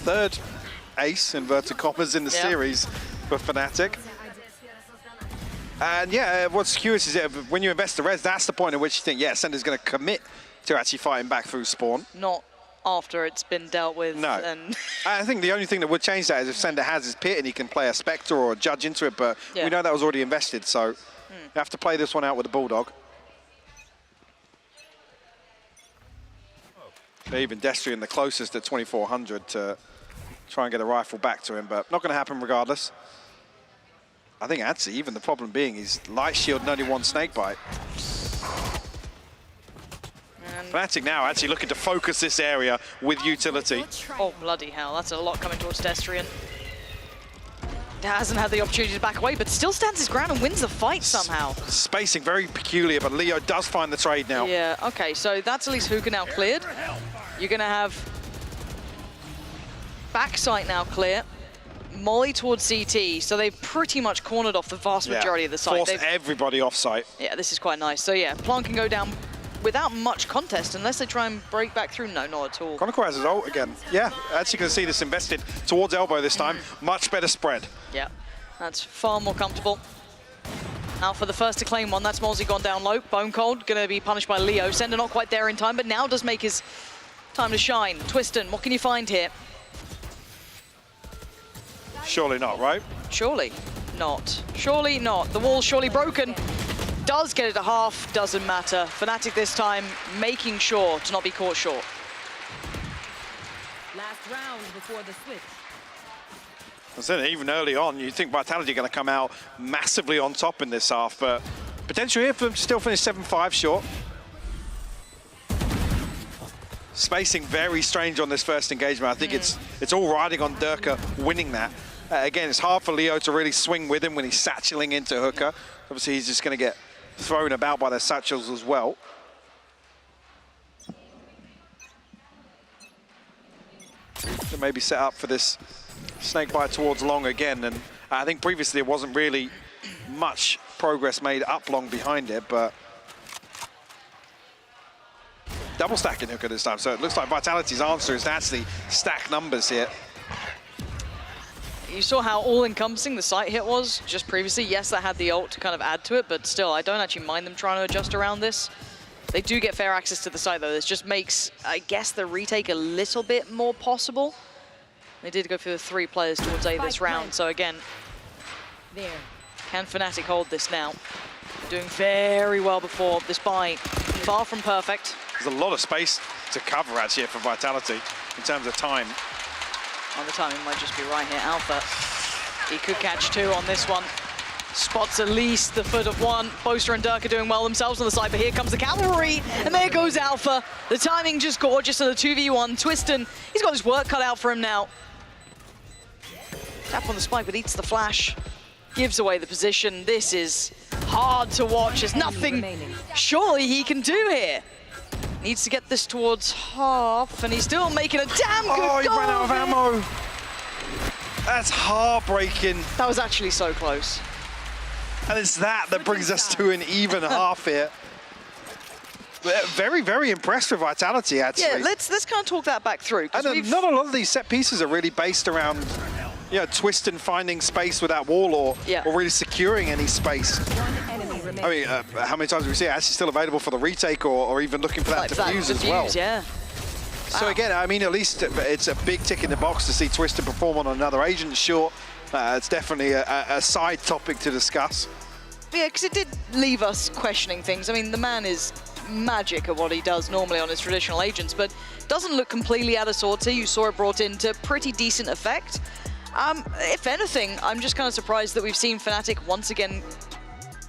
Third ace, inverted commas, in the series for Fnatic. And yeah, what's curious is that when you invest the res, that's the point at which you think, yeah, Sender's going to commit to actually fighting back through spawn. Not after it's been dealt with. No. And I think the only thing that would change that is if Sender has his pit and he can play a Spectre or a Judge into it, but we know that was already invested, so you have to play this one out with the Bulldog. Even Destrian the closest at 2400 to try and get a rifle back to him, but not going to happen regardless. I think actually even the problem being he's light shield and only 1 snakebite. Fnatic now actually looking to focus this area with utility. oh, bloody hell, that's a lot coming towards Destrian. Hasn't had the opportunity to back away, but still stands his ground and wins the fight somehow. Spacing very peculiar, but Leo does find the trade now. Yeah, okay, so that's at least Hookah now cleared. You're going to have backside now clear. Molly towards CT, so they've pretty much cornered off the vast majority of the site. Force everybody off site. Yeah, this is quite nice. So yeah, Plant can go down without much contest unless they try and break back through. No, not at all. Chronicle has his ult again. Yeah, actually going to see this invested towards elbow this time. Much better spread. Yeah, that's far more comfortable. Alpha the first to claim one. That's Molzy gone down low. Bone Cold going to be punished by Leo. Sender not quite there in time, but now does make his time to shine. Twistin, what can you find here? Surely not, right? Surely not. Surely not. The wall's surely broken. Does get it a half, doesn't matter. Fnatic this time making sure to not be caught short. Last round before the switch. I said even early on, you think Vitality are going to come out massively on top in this half, but potentially if them still finish 7-5 short. Spacing very strange on this first engagement. I think it's all riding on Durka winning that. Again, it's hard for Leo to really swing with him when he's satcheling into Hooker. Obviously, he's just going to get thrown about by their satchels as well. So maybe set up for this snakebite towards long again, and I think previously there wasn't really much progress made up long behind it, but double stacking Hooker this time, so it looks like Vitality's answer is to actually stack numbers here. You saw how all-encompassing the site hit was just previously. Yes, that had the ult to kind of add to it, but still, I don't actually mind them trying to adjust around this. They do get fair access to the site, though. This just makes, I guess, the retake a little bit more possible. They did go for the 3 players towards A this round, so again, can Fnatic hold this now? Doing very well before this buy. Far from perfect. There's a lot of space to cover, actually, for Vitality. in terms of time. Oh, the timing might just be right here. Alpha, he could catch 2 on this one. Spots at least the foot of 1. Boaster and Dirk are doing well themselves on the side, but here comes the cavalry, and there goes Alpha. The timing just gorgeous on the 2v1. Twiston, he's got his work cut out for him now. Tap on the spike, but eats the flash. Gives away the position. This is hard to watch. There's nothing surely he can do here. Needs to get this towards half, and he's still making a damn good goal. He ran out of ammo. That's heartbreaking. That was actually so close. And it's that brings us to an even half here. Very, very impressed with Vitality, actually. Yeah, let's kind of talk that back through. And not a lot of these set pieces are really based around, you know, Twiston finding space with that wall or really securing any space. I mean, how many times do we see it actually still available for the retake or even looking for that defuse as well? Yeah. So again, I mean, at least it's a big tick in the box to see Twiston perform on another agent. Sure, it's definitely a side topic to discuss. Yeah, because it did leave us questioning things. I mean, the man is magic at what he does normally on his traditional agents, but doesn't look completely out of sorts here. You saw it brought into pretty decent effect. If anything, I'm just kind of surprised that we've seen Fnatic once again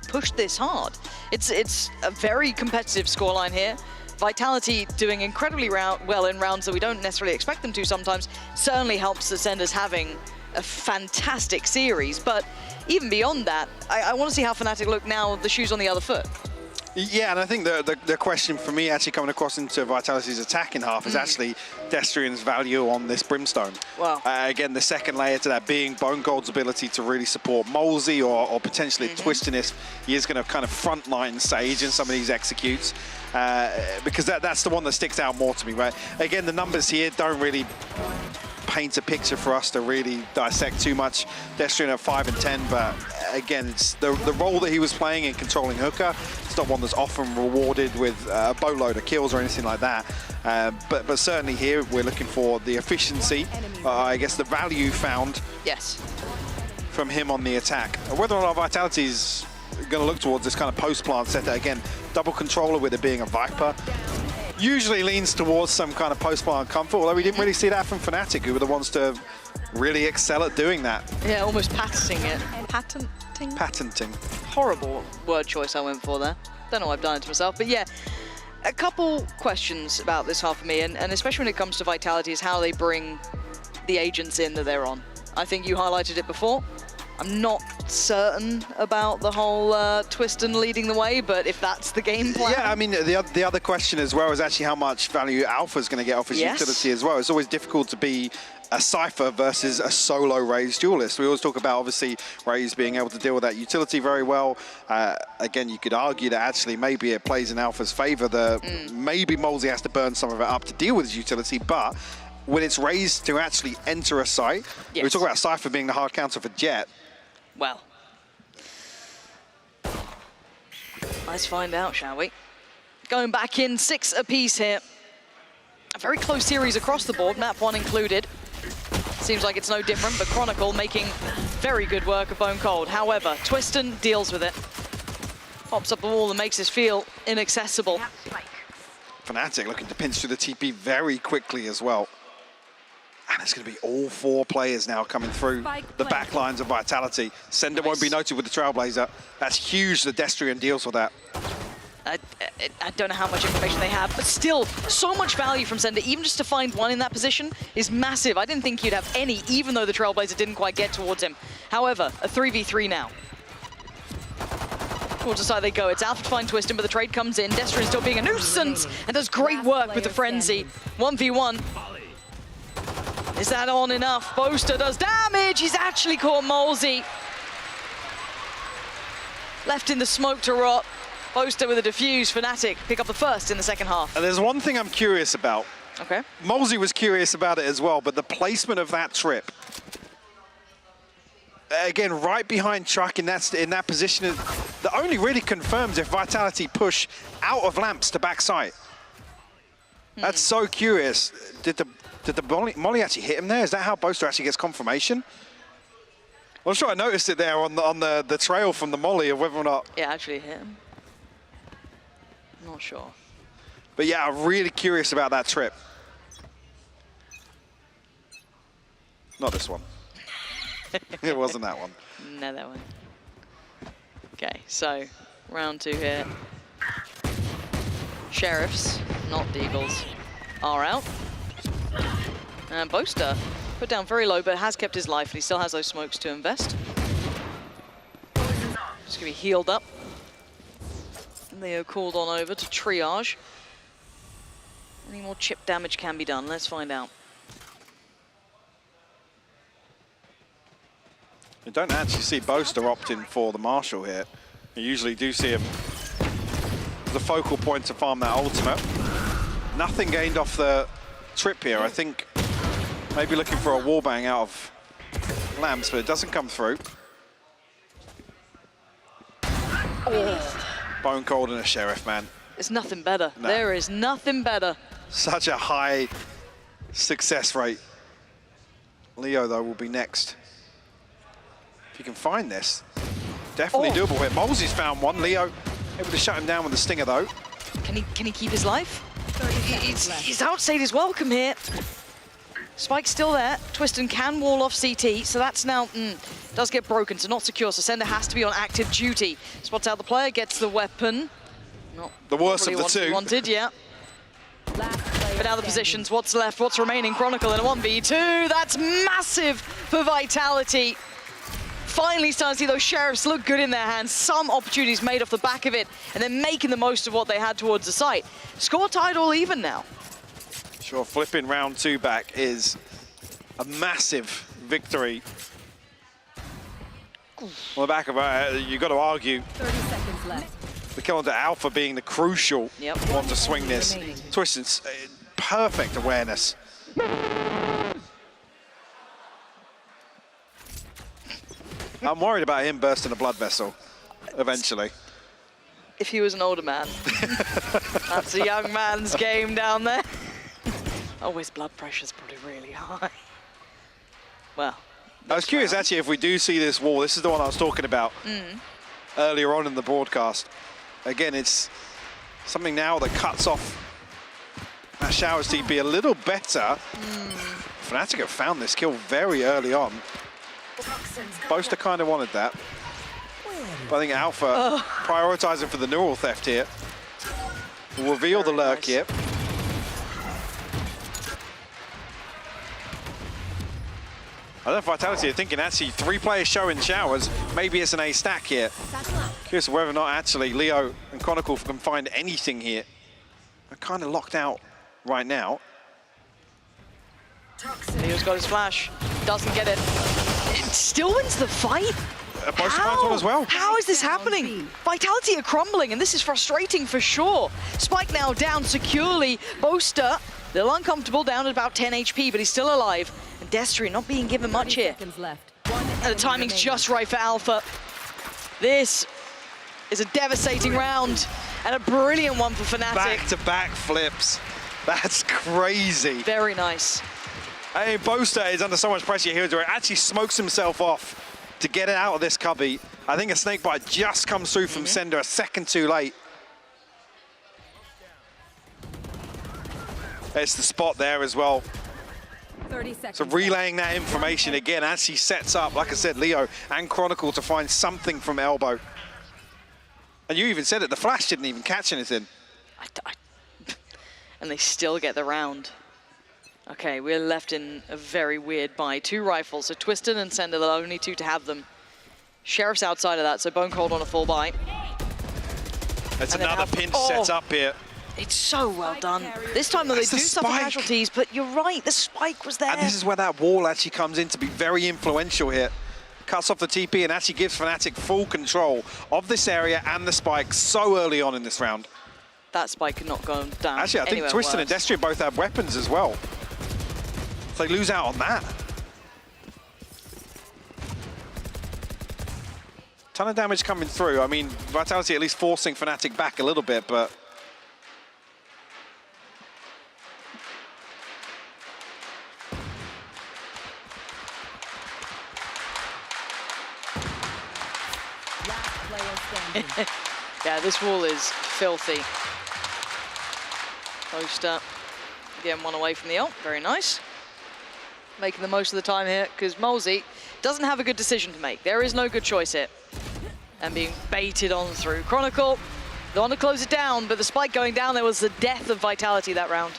push this hard. It's a very competitive scoreline here. Vitality doing incredibly well in rounds that we don't necessarily expect them to sometimes. Certainly helps the Senders having a fantastic series, but even beyond that, I want to see how Fnatic look now, the shoes on the other foot. Yeah, and I think the question for me actually coming across into Vitality's attacking half is actually Destrian's value on this Brimstone. Wow. Again, the second layer to that being Bone Gold's ability to really support Molesy or potentially Twiston if he is going to kind of frontline Sage in some of these executes. Because that's the one that sticks out more to me, right? Again, the numbers here don't really paint a picture for us to really dissect too much. Destrian at 5 and 10, but again, it's the role that he was playing in controlling Hooker. It's not one that's often rewarded with a boatload of kills or anything like that. But certainly here, we're looking for the efficiency, I guess the value found from him on the attack. Whether or not Vitality's going to look towards this kind of post-plant setup, again, double controller with it being a Viper, usually leans towards some kind of post-plant comfort, although we didn't really see that from Fnatic, who were the ones to really excel at doing that. Yeah, almost patenting it. Patenting. Horrible word choice I went for there. Don't know why I've done it to myself, but yeah. A couple questions about this half of me, and especially when it comes to Vitality, is how they bring the agents in that they're on. I think you highlighted it before. I'm not certain about the whole Twiston leading the way, but if that's the game plan. Yeah, I mean, the other question as well is actually how much value Alpha's going to get off his utility as well. It's always difficult to be a Cypher versus a solo Raze duelist. We always talk about, obviously, Raze being able to deal with that utility very well. Again, you could argue that actually maybe it plays in Alpha's favor that maybe Molesy has to burn some of it up to deal with his utility, but when it's Raze to actually enter a site, we talk about Cypher being the hard counter for Jet. Well, let's find out, shall we? Going back in 6 apiece here. A very close series across the board, map 1 included. Seems like it's no different, but Chronicle making very good work of Bone Cold. However, Twiston deals with it. Pops up the wall and makes us feel inaccessible. Fnatic looking to pinch through the TP very quickly as well. And it's going to be all 4 players now coming through the back lines of Vitality. Sender won't be noted with the Trailblazer. That's huge that Destrian deals with that. I don't know how much information they have, but still, so much value from Sender. Even just to find one in that position is massive. I didn't think you'd have any, even though the Trailblazer didn't quite get towards him. However, a 3v3 now. Towards the side they go. It's Alpha to find Twiston, but the trade comes in. Destrian still being a nuisance and does great work with the Frenzy. 1v1. Is that on enough? Boaster does damage. He's actually caught Molesy. Left in the smoke to rot. Boaster with a defuse. Fnatic pick up the first in the second half. And there's one thing I'm curious about. Okay. Molesy was curious about it as well, but the placement of that trip. Again, right behind Truck in that position, that only really confirms if Vitality push out of lamps to backside. That's so curious. Did the molly actually hit him there? Is that how Boaster actually gets confirmation? Well, I'm sure I noticed it there on the trail from the molly of whether or not. Yeah, actually hit him. Not sure. But yeah, I'm really curious about that trip. Not this one. It wasn't that one. No, that one. Okay, so round 2 here. Sheriffs, not Deagles, are out. And Boaster put down very low, but has kept his life, and he still has those smokes to invest. Just gonna be healed up. Leo called on over to triage. Any more chip damage can be done? Let's find out. You don't actually see Boaster opting for the Marshal here. You usually do see him the focal point to farm that ultimate. Nothing gained off the trip here. I think maybe looking for a wallbang out of Lamps, but it doesn't come through. Oh. Bone Cold and a Sheriff, man. There's nothing better. No. There is nothing better. Such a high success rate. Leo, though, will be next. If you can find this, definitely doable here. Molesey's found one. Leo able to shut him down with the stinger, though. Can he keep his life? He's outstayed his welcome here. Spike's still there. Twiston can wall off CT, so that's now does get broken, so not secure. So Sender has to be on active duty. Spots out the player, gets the weapon. Not the worst really of the two. Wanted, yeah. But now the positions, what's left, what's remaining? Chronicle in a 1v2. That's massive for Vitality. Finally starting to see those Sheriffs look good in their hands. Some opportunities made off the back of it, and then making the most of what they had towards the site. Score tied all even now. Sure, flipping round 2 back is a massive victory. On the back of it, you've got to argue 30 seconds left. the kill onto Alpha being the crucial one to swing this. Twiston's perfect awareness. I'm worried about him bursting a blood vessel eventually. If he was an older man. That's a young man's game down there. Oh, his blood pressure's probably really high. Well. I was curious actually if we do see this wall. This is the one I was talking about earlier on in the broadcast. Again, it's something now that cuts off that Showers TP a little better. Fnatic have found this kill very early on. Boaster kind of wanted that. But I think Alpha prioritizing for the neural theft here. Will reveal the lurk here. I don't know if Vitality are thinking actually 3 players showing Showers. Maybe it's an A stack here. Curious whether or not actually Leo and Chronicle can find anything here. They're kind of locked out right now. Leo's got his flash. Doesn't get it. It still wins the fight. Boaster finds one as well. How is this happening? Vitality are crumbling, and this is frustrating for sure. Spike now down securely. Boaster, a little uncomfortable, down at about 10 HP, but he's still alive. And Destry not being given much here. Left. And the timing's just right for Alpha. This is a devastating round, and a brilliant one for Fnatic. Back-to-back flips. That's crazy. Very nice. I mean, Boaster is under so much pressure here where it actually smokes himself off to get it out of this cubby. I think a snakebite just comes through from Sender a second too late. It's the spot there as well. 30 seconds. So relaying that information again actually sets up, like I said, Leo and Chronicle to find something from Elbow. And you even said it, the flash didn't even catch anything. And they still get the round. Okay, we're left in a very weird buy. 2 rifles, so Twiston and Sender, the only 2 to have them. Sheriff's outside of that, so Bone Cold on a full buy. It's another pinch set up here. It's so well done. This time though, they do suffer casualties, but you're right, the spike was there. And this is where that wall actually comes in to be very influential here. Cuts off the TP and actually gives Fnatic full control of this area and the spike so early on in this round. That spike had not gone down. Actually, I think Twiston and Destry both have weapons as well. So they lose out on that. Ton of damage coming through. I mean, Vitality at least forcing Fnatic back a little bit, but yeah, this wall is filthy. Boaster getting one away from the ult, very nice. making the most of the time here, because Molesy doesn't have a good decision to make. There is no good choice here. And being baited on through. Chronicle, they want to close it down, but the spike going down, there was the death of Vitality that round.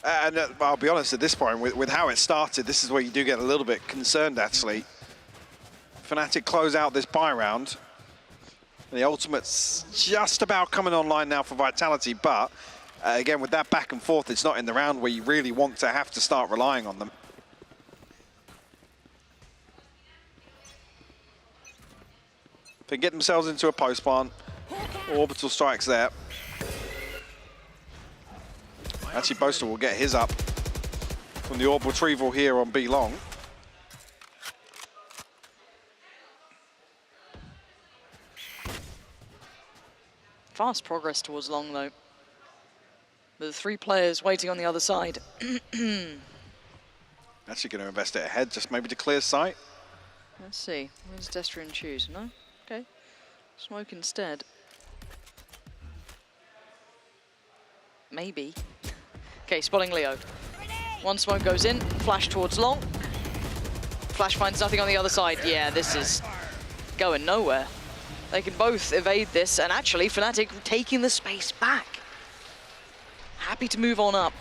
And I'll be honest, at this point, with how it started, this is where you do get a little bit concerned, actually. Fnatic close out this buy round. And the ultimate's just about coming online now for Vitality, but again, with that back and forth, it's not in the round where you really want to have to start relying on them. They get themselves into a post plant. Orbital strikes there. Actually, Boaster will get his up from the orb retrieval here on B long. Fast progress towards long, though. With the 3 players waiting on the other side. Actually going to invest it ahead, just maybe to clear sight. Let's see. What does Destrian choose? No? Okay. Smoke instead. Maybe. Okay, spotting Leo. One smoke goes in, flash towards long. Flash finds nothing on the other side. Yeah, this is going nowhere. They can both evade this, and actually Fnatic taking the space back. Happy to move on up.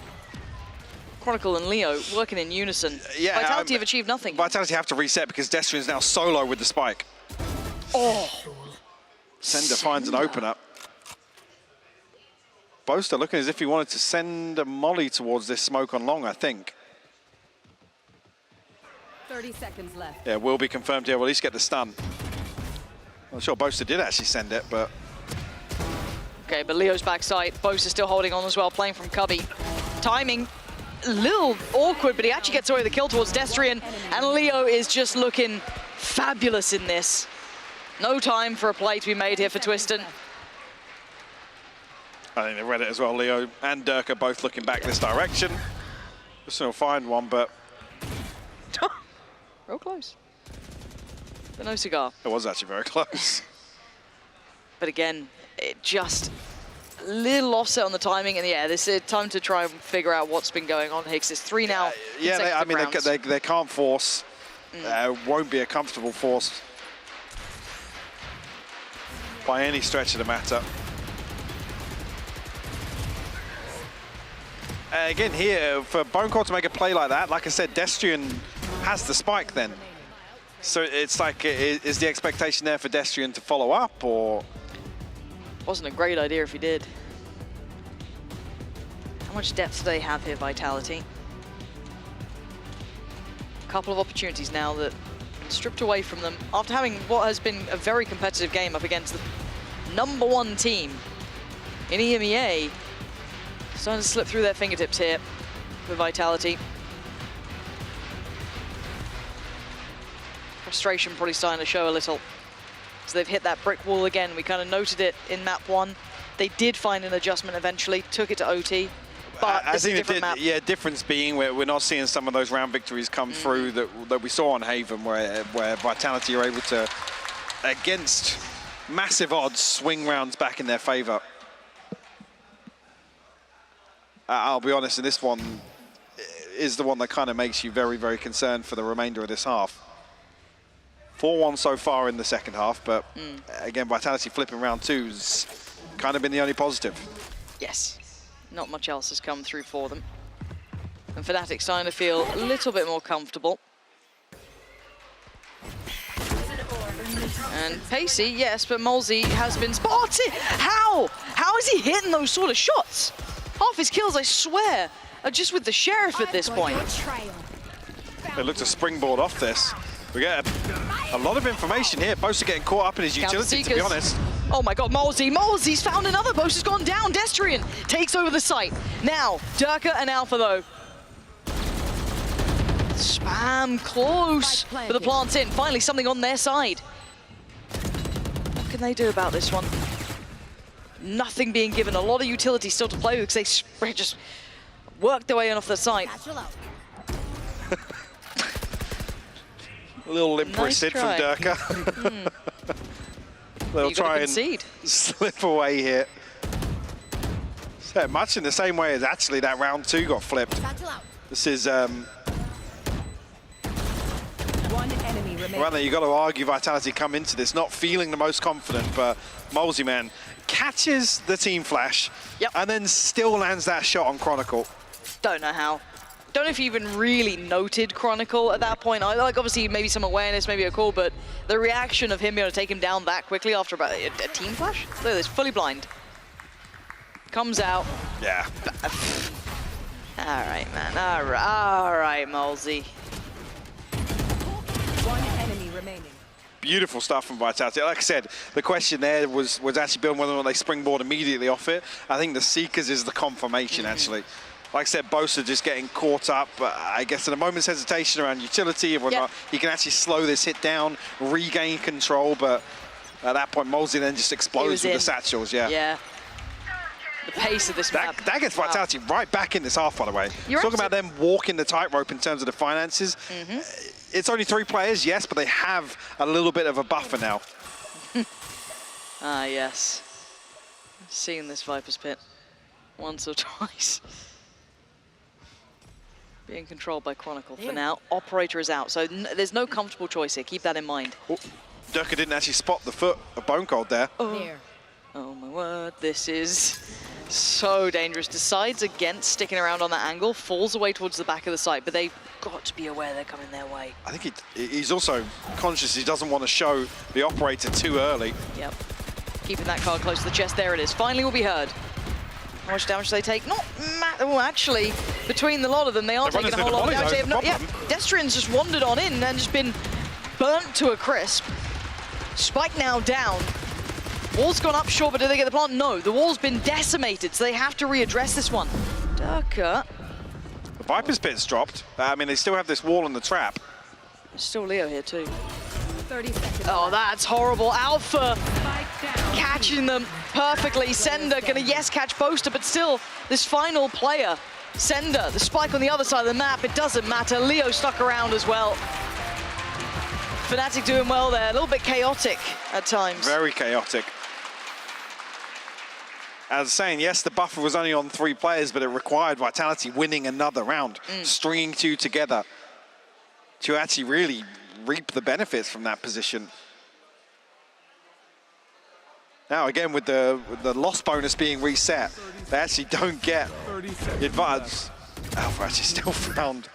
Chronicle and Leo working in unison. Yeah, Vitality have achieved nothing. Vitality have to reset because Destrian is now solo with the spike. Oh! Sender finds an opener. Boaster looking as if he wanted to send a molly towards this smoke on long, I think. 30 seconds left. Yeah, will be confirmed here. We'll at least get the stun. I'm sure Boaster did actually send it, but... Okay, but Leo's backside. Boaster still holding on as well, playing from Cubby. Timing, a little awkward, but he actually gets away with the kill towards Destrian, and Leo is just looking fabulous in this. No time for a play to be made here for Twiston. I think they read it as well. Leo and Dirk are both looking back this direction. Just gonna find one, but... Real close. But no cigar. It was actually very close. But again, it just a little offset on the timing, and yeah, this is time to try and figure out what's been going on. Hicks is 3 now. Yeah, I mean, they can't force. Won't be a comfortable force by any stretch of the matter. Again here, for Bonecore to make a play like that, like I said, Destrian has the spike then. So it's like, is the expectation there for Destrian to follow up, or? Wasn't a great idea if he did. How much depth do they have here, Vitality? A couple of opportunities now that stripped away from them after having what has been a very competitive game up against the #1 team in EMEA. Starting to slip through their fingertips here with Vitality. Frustration probably starting to show a little. So they've hit that brick wall again. We kind of noted it in map 1. They did find an adjustment eventually, took it to OT. But I this think is a different map. Yeah, difference being we're not seeing some of those round victories come through that we saw on Haven, where Vitality are able to, against massive odds, swing rounds back in their favor. I'll be honest, and this one is the one that kind of makes you very, very concerned for the remainder of this half. 4-1 so far in the second half, but again, Vitality flipping round 2's kind of been the only positive. Yes, not much else has come through for them. And Fnatic starting to feel a little bit more comfortable. And Pacey, yes, but Molesy has been spotted. How? How is he hitting those sort of shots? Half his kills, I swear, are just with the Sheriff at this point. They look to springboard off this. We get a lot of information here. Boaster getting caught up in his utility, to be honest. Oh my god, Molesy's found another. Boaster's gone down. Destrian takes over the site. Now, Durka and Alpha, though. Spam close, but the plant's in. Finally, something on their side. What can they do about this one? Nothing being given. A lot of utility still to play with because they just worked their way in off the side. A little limp wristed from Durka. They'll try and slip away here. So much in the same way as actually that round 2 got flipped. This is One enemy remaining. well, you got to argue Vitality come into this not feeling the most confident, but Molesy Man catches the team flash and then still lands that shot on Chronicle. Don't know how. Don't know if he even really noted Chronicle at that point. I like obviously maybe some awareness, maybe a call, but the reaction of him being able to take him down that quickly after about a team flash? Look at this, fully blind. Comes out. Yeah. All right, man. All right, Molesy. One enemy remaining. Beautiful stuff from Vitality. Like I said, the question there was actually building whether or not they springboard immediately off it. I think the Seekers is the confirmation, actually. Like I said, Bosa just getting caught up, I guess, in a moment's hesitation around utility, whether or not he can actually slow this hit down, regain control, but at that point, Molesy then just explodes with the satchels, Yeah. The pace of this map. That gets Vitality right back in this half, by the way. Talking about them walking the tightrope in terms of the finances. It's only 3 players, yes, but they have a little bit of a buffer now. Ah, yes. I've seen this Viper's Pit once or twice. Being controlled by Chronicle for now. Operator is out, so there's no comfortable choice here. Keep that in mind. Durka didn't actually spot the foot of Bone Cold there. Oh my word, this is so dangerous. Decides against sticking around on that angle, falls away towards the back of the site, but they've got to be aware they're coming their way. I think he's also conscious he doesn't want to show the operator too early. Yep. Keeping that card close to the chest. There it is. Finally will be heard. How much damage do they take? Not well, actually, between the lot of them, they are taking a whole lot of damage. They have not, Destrian's just wandered on in and just been burnt to a crisp. Spike now down. Wall's gone up, sure, but do they get the plant? No, the wall's been decimated, so they have to readdress this one. Durka. The Viper's Pit's dropped. I mean, they still have this wall and the trap. There's still Leo here, too. 30 seconds. Oh, that's horrible. Alpha catching them perfectly. Sender gonna, yes, catch Boaster, but still, this final player, Sender, the spike on the other side of the map, it doesn't matter. Leo stuck around as well. Fnatic doing well there, a little bit chaotic at times. Very chaotic. As saying, yes, the buffer was only on 3 players, but it required Vitality winning another round, stringing 2 together to actually really reap the benefits from that position. Now, again, with the loss bonus being reset, they actually don't get the advantage. Alpha actually still found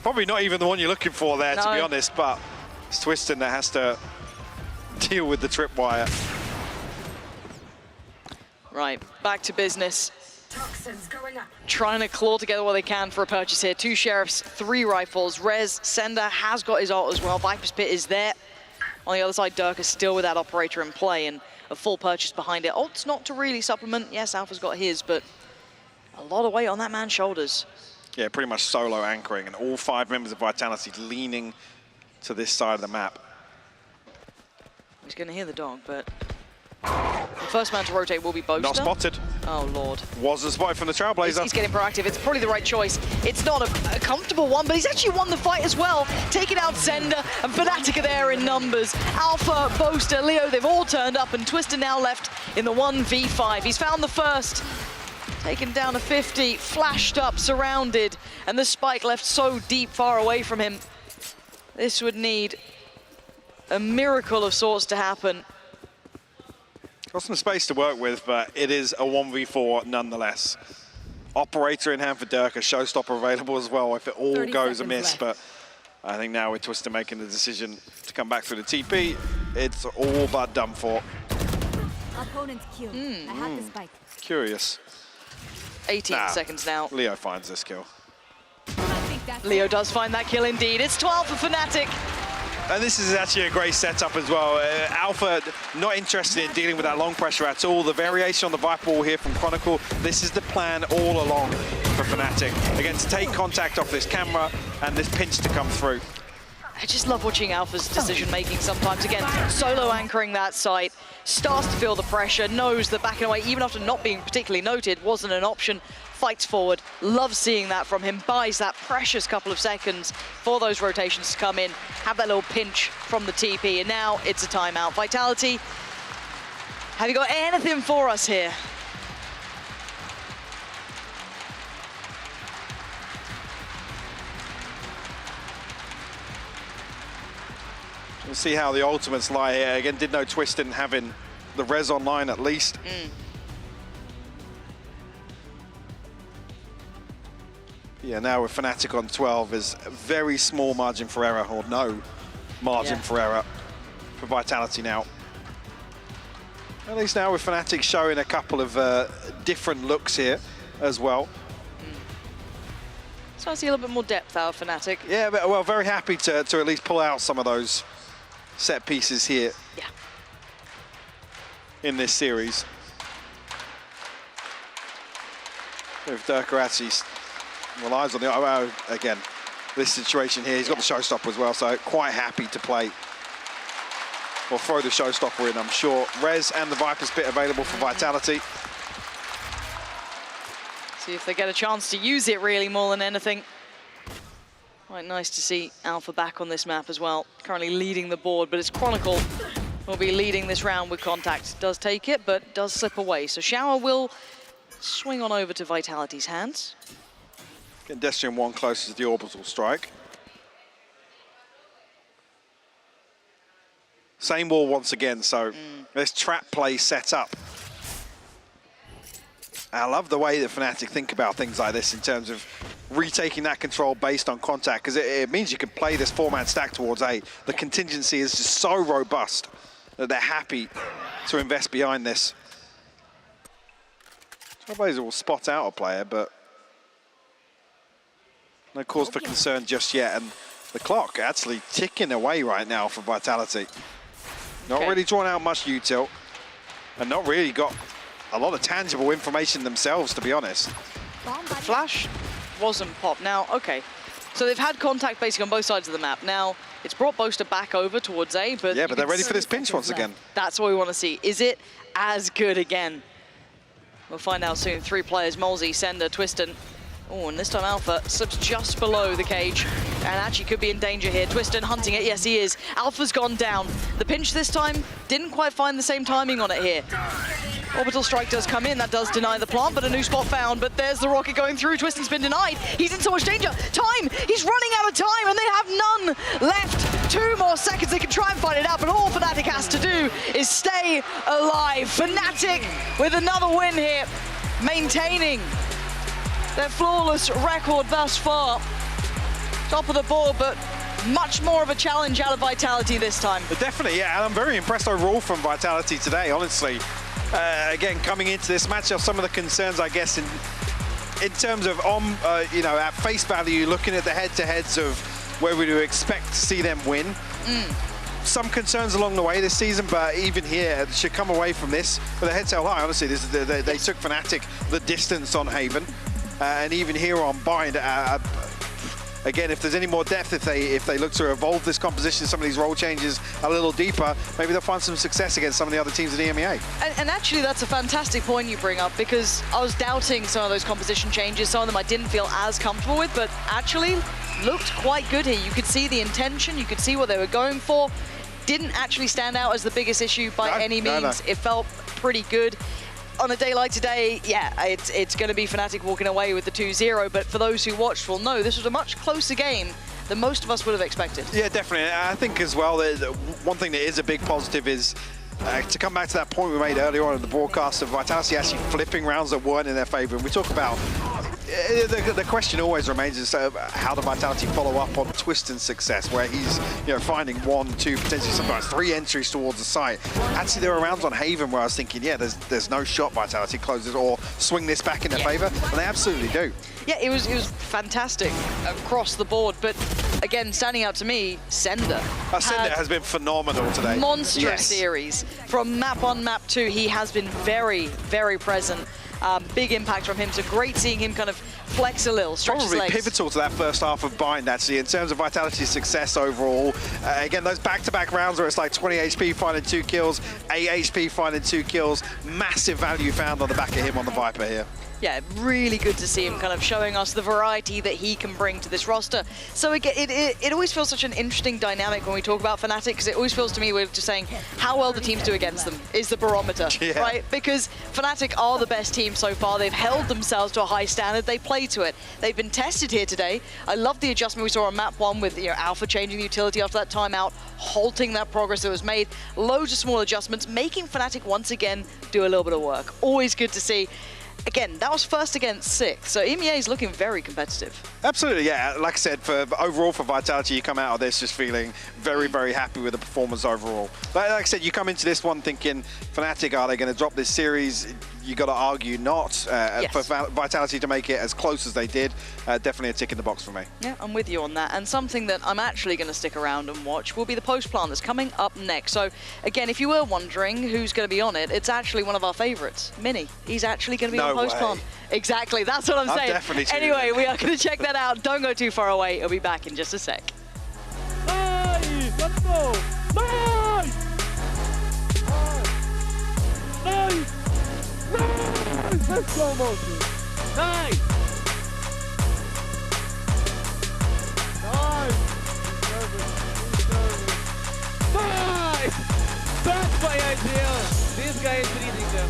probably not even the one you're looking for there, to be honest, but it's Twiston that has to deal with the tripwire. Right, back to business. Trying to claw together what they can for a purchase here. 2 Sheriffs, 3 rifles. Rez, Sender has got his ult as well. Viper's Pit is there. On the other side, Durka still with that operator in play and a full purchase behind it. Ult's not to really supplement. Yes, Alpha's got his, but a lot of weight on that man's shoulders. Yeah, pretty much solo anchoring, and all 5 members of Vitality leaning to this side of the map. He's going to hear the dog, but the first man to rotate will be Boaster. Not spotted. Oh, Lord. Wasn't spotted from the Trailblazer. He's getting proactive. It's probably the right choice. It's not a comfortable one, but he's actually won the fight as well. Taking out Sender, and Fnatic are there in numbers. Alpha, Boaster, Leo, they've all turned up, and Twister now left in the 1v5. He's found the first. Taken down to 50, flashed up, surrounded, and the spike left so deep, far away from him. This would need a miracle of sorts to happen. Got some space to work with, but it is a 1v4 nonetheless. Operator in hand for Durka, showstopper available as well if it all goes amiss, but I think now with Twister making the decision to come back through the TP, it's all but done for. Opponent's killed. I have the spike. Curious. 18 seconds now. Leo finds this kill. Leo does find that kill indeed. It's 12 for Fnatic. And this is actually a great setup as well. Alpha not interested in dealing with that long pressure at all. The variation on the Viper wall here from Chronicle, this is the plan all along for Fnatic. Again, to take contact off this camera and this pinch to come through. I just love watching Alpha's decision-making sometimes. Again, solo anchoring that site, starts to feel the pressure, knows that backing away, even after not being particularly noted, wasn't an option, fights forward. Love seeing that from him, buys that precious couple of seconds for those rotations to come in, have that little pinch from the TP, and now it's a timeout. Vitality, have you got anything for us here? We'll see how the ultimates lie here. Again, did know Twiston having the res online at least. Yeah, now with Fnatic on 12 is a very small margin for error, or no margin for error for Vitality now. At least now with Fnatic showing a couple of different looks here as well. So I see a little bit more depth out of Fnatic. Yeah, but, well, very happy to at least pull out some of those set pieces here. Yeah. In this series. If Durkaratsi relies on the, again, this situation here, he's got the showstopper as well, so quite happy to play or throw the showstopper in, I'm sure. Res and the Viper's Pit available for Vitality. See if they get a chance to use it really more than anything. Quite nice to see Alpha back on this map as well. Currently leading the board, but it's Chronicle will be leading this round with contact. Does take it, but does slip away. So Shower will swing on over to Vitality's hands. Getting Destrian 1 closer to the orbital strike. Same wall once again, so there's trap play set up. I love the way that Fnatic think about things like this in terms of retaking that control based on contact, because it means you can play this 4-man stack towards A. The contingency is just so robust that they're happy to invest behind this. Trailblazer will spot out a player, but no cause for concern just yet. And the clock actually ticking away right now for Vitality. Not really drawn out much util, and not really got a lot of tangible information themselves, to be honest. The flash wasn't popped. Now, okay, so they've had contact basically on both sides of the map. Now, it's brought Boaster back over towards A, but... Yeah, but they're ready for this pinch once again. That's what we want to see. Is it as good again? We'll find out soon. 3 players, Molzy, Sender, Twiston. Oh, and this time Alpha slips just below the cage and actually could be in danger here. Twiston hunting it, yes he is. Alpha's gone down. The pinch this time didn't quite find the same timing on it here. Orbital strike does come in, that does deny the plant, but a new spot found. But there's the rocket going through. Twiston's been denied. He's in so much danger. Time! He's running out of time, and they have none left. 2 more seconds. They can try and fight it out, but all Fnatic has to do is stay alive. Fnatic with another win here, maintaining their flawless record thus far. Top of the board, but much more of a challenge out of Vitality this time. Definitely, yeah, and I'm very impressed overall from Vitality today, honestly. Again, coming into this matchup, some of the concerns, I guess, in terms of, you know, at face value, looking at the head-to-heads of where we do expect to see them win. Some concerns along the way this season, but even here, should come away from this with a head held high. Honestly, they took Fnatic the distance on Haven, and even here on Bind. Again, if there's any more depth, if they look to evolve this composition, some of these role changes a little deeper, maybe they'll find some success against some of the other teams in EMEA. And actually, that's a fantastic point you bring up, because I was doubting some of those composition changes. Some of them I didn't feel as comfortable with, but actually looked quite good here. You could see the intention, you could see what they were going for. Didn't actually stand out as the biggest issue by any means. No. It felt pretty good. On a day like today, yeah, it's going to be Fnatic walking away with the 2-0, but for those who watched will know this was a much closer game than most of us would have expected. Yeah, definitely. I think as well, one thing that is a big positive is to come back to that point we made earlier on in the broadcast of Vitality actually flipping rounds that weren't in their favor. And we talk about, the question always remains is how the Vitality follow up on Twiston's success, where he's finding 1, 2, potentially sometimes 3 entries towards the site. Actually, there were rounds on Haven where I was thinking, yeah, there's no shot Vitality closes or swing this back in their favor, and they absolutely do. Yeah, it was fantastic across the board, but again, standing out to me, Sender. Sender has been phenomenal today. Monstrous series. From map 1, map 2, he has been very, very present. Big impact from him, so great seeing him kind of flex a little, stretch his legs. Probably pivotal to that first half of Bind, actually, in terms of Vitality's success overall. Again, those back-to-back rounds where it's like 20 HP finding 2 kills, 8 HP finding 2 kills, massive value found on the back of him on the Viper here. Yeah, really good to see him kind of showing us the variety that he can bring to this roster. So again, it always feels such an interesting dynamic when we talk about Fnatic, because it always feels to me we're just saying how well the teams do against them is the barometer, right? Because Fnatic are the best team so far. They've held themselves to a high standard. They play to it. They've been tested here today. I love the adjustment we saw on map 1 with Alpha changing the utility after that timeout, halting that progress that was made. Loads of small adjustments, making Fnatic once again do a little bit of work. Always good to see. Again, that was first against 6, so EMEA is looking very competitive. Absolutely, yeah. Like I said, overall for Vitality, you come out of this just feeling very, very happy with the performance overall. Like I said, you come into this one thinking, Fnatic, are they going to drop this series? You got to argue not. Yes. For Vitality to make it as close as they did, definitely a tick in the box for me. Yeah, I'm with you on that. And something that I'm actually going to stick around and watch will be the post plan that's coming up next. So again, if you were wondering who's going to be on it, it's actually one of our favorites, Mini. He's actually going to be on post plan. Exactly, that's what I'm saying. Definitely anyway, we are going to check that out. Don't go too far away. I'll be back in just a sec. Nice! Let's go! Nice! Nice! Nice! Let's go, Motion! Nice! Nice! Nice! That's my idea! This guy is reading them.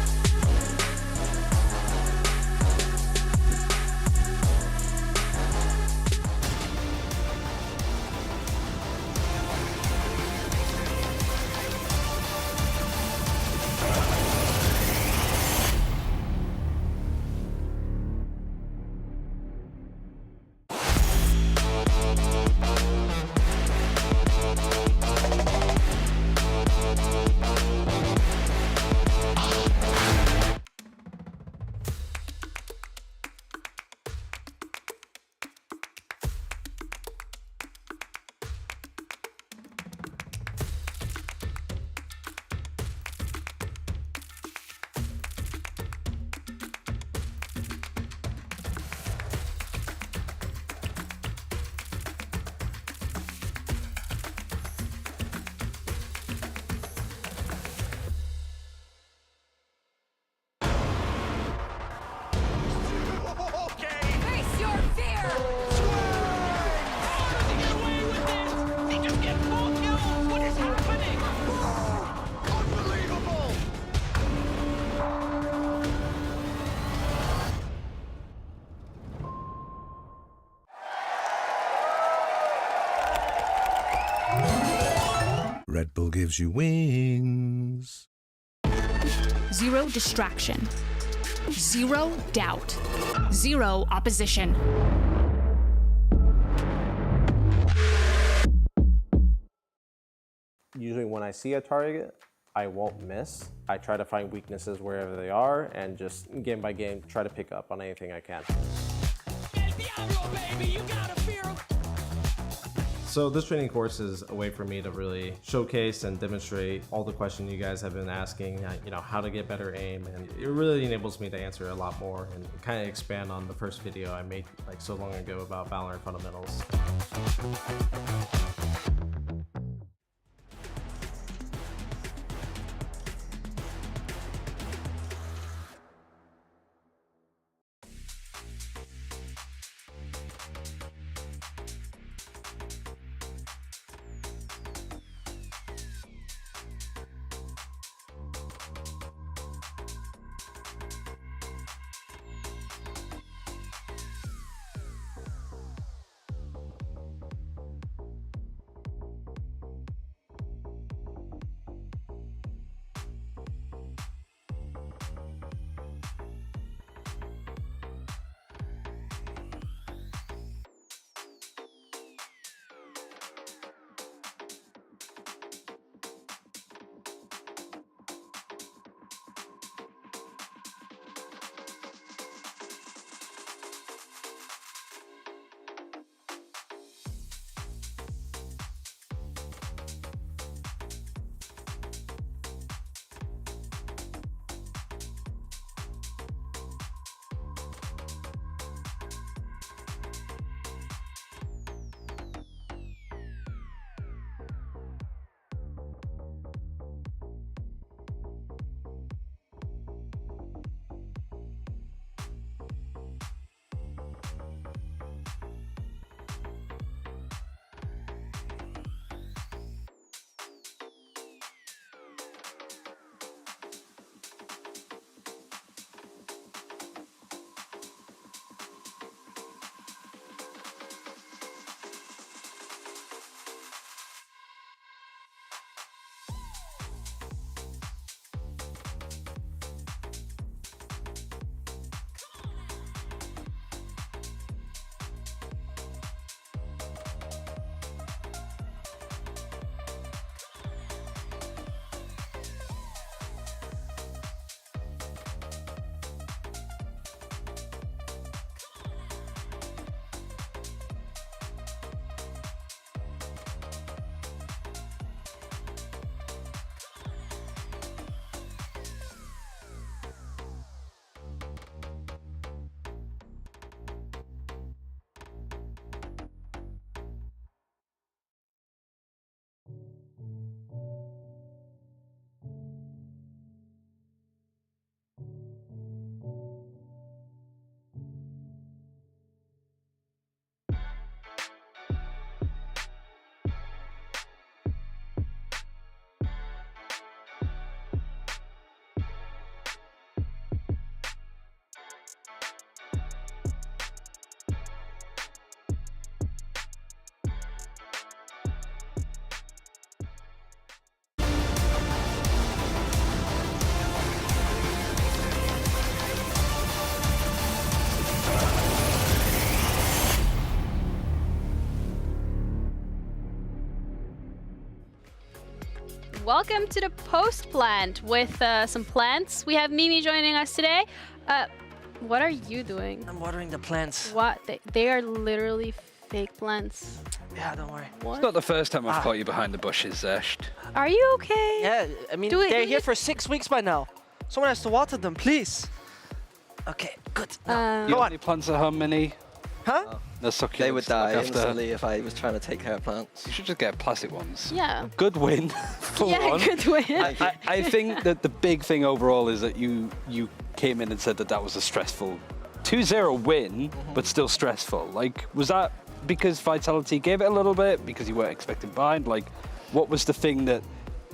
Red Bull gives you wings. Zero distraction. Zero doubt. Zero opposition. Usually when I see a target, I won't miss. I try to find weaknesses wherever they are and just game by game try to pick up on anything I can. So this training course is a way for me to really showcase and demonstrate all the questions you guys have been asking, how to get better aim, and it really enables me to answer a lot more and kind of expand on the first video I made like so long ago about VALORANT fundamentals. welcome to the post plant with some plants. We have Mimi joining us today. What are you doing? I'm watering the plants. What? They are literally fake plants. Yeah, don't worry. What? It's not the first time I've caught you behind the bushes, Zesht. Are you okay? Yeah, I mean, they're here for 6 weeks by now. Someone has to water them, please. Okay, good. You got any plants at home, Mini? Huh? They would die instantly if I was trying to take care of plants. You should just get plastic ones. Yeah. Good win for one. Good win. I think that the big thing overall is that you came in and said that was a stressful 2-0 win, but still stressful. Like, was that because Vitality gave it a little bit, because you weren't expecting bind? Like, what was the thing that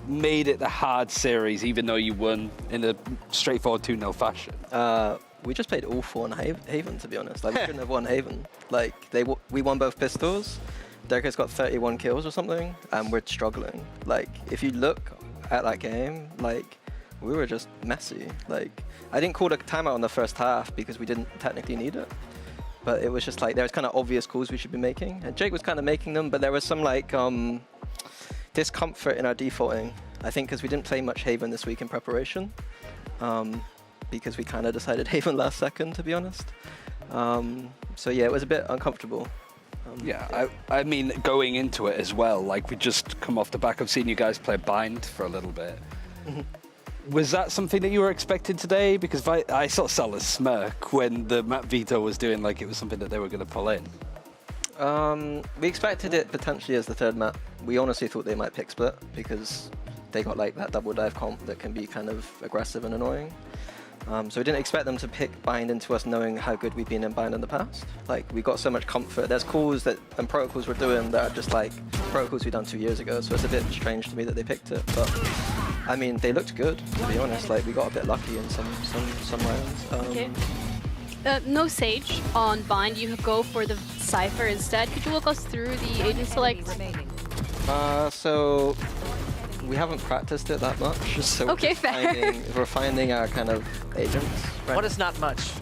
made it the hard series, even though you won in a straightforward 2-0 fashion? We just played awful on Haven, to be honest. Like, we shouldn't have won Haven. Like, we won both pistols. Dereka's got 31 kills or something, and we're struggling. Like, if you look at that game, like, we were just messy. Like, I didn't call a timeout in the first half because we didn't technically need it. But it was just like, there was kind of obvious calls we should be making. And Jake was kind of making them, but there was some like discomfort in our defaulting. I think because we didn't play much Haven this week in preparation. Because we kind of decided Haven last second, to be honest. So yeah, it was a bit uncomfortable. I mean, going into it as well, like we just come off the back of seeing you guys play Bind for a little bit. Was that something that you were expecting today? Because I saw Salah smirk when the map veto was doing like it was something that they were going to pull in. We expected it potentially as the third map. We honestly thought they might pick Split because they got like that double dive comp that can be kind of aggressive and annoying. So we didn't expect them to pick Bind into us knowing how good we've been in Bind in the past. Like, we got so much comfort. There's calls and protocols we're doing that are just like protocols we done 2 years ago, so it's a bit strange to me that they picked it. But, I mean, they looked good, to be honest. Like, we got a bit lucky in some rounds. Okay. No Sage on Bind, you go for the Cypher instead. Could you walk us through the agent select? So we haven't practiced it that much, so we're finding our kind of agents. Right? What is not much?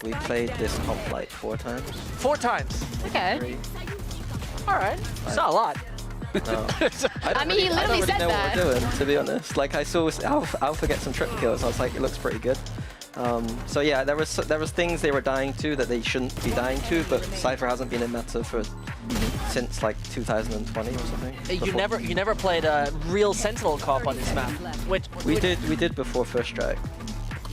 We played this comp like 4 times. 4 times? Okay. All right, it's not a lot. No. I mean, he literally said know that. what we're doing, to be honest. Like, I saw Alpha get some triple kills, I was like, it looks pretty good. So yeah, there was things they were dying to that they shouldn't be dying to, but Cypher hasn't been in meta since like 2020 or something. You never played a real Sentinel comp on this map. We did before First Strike.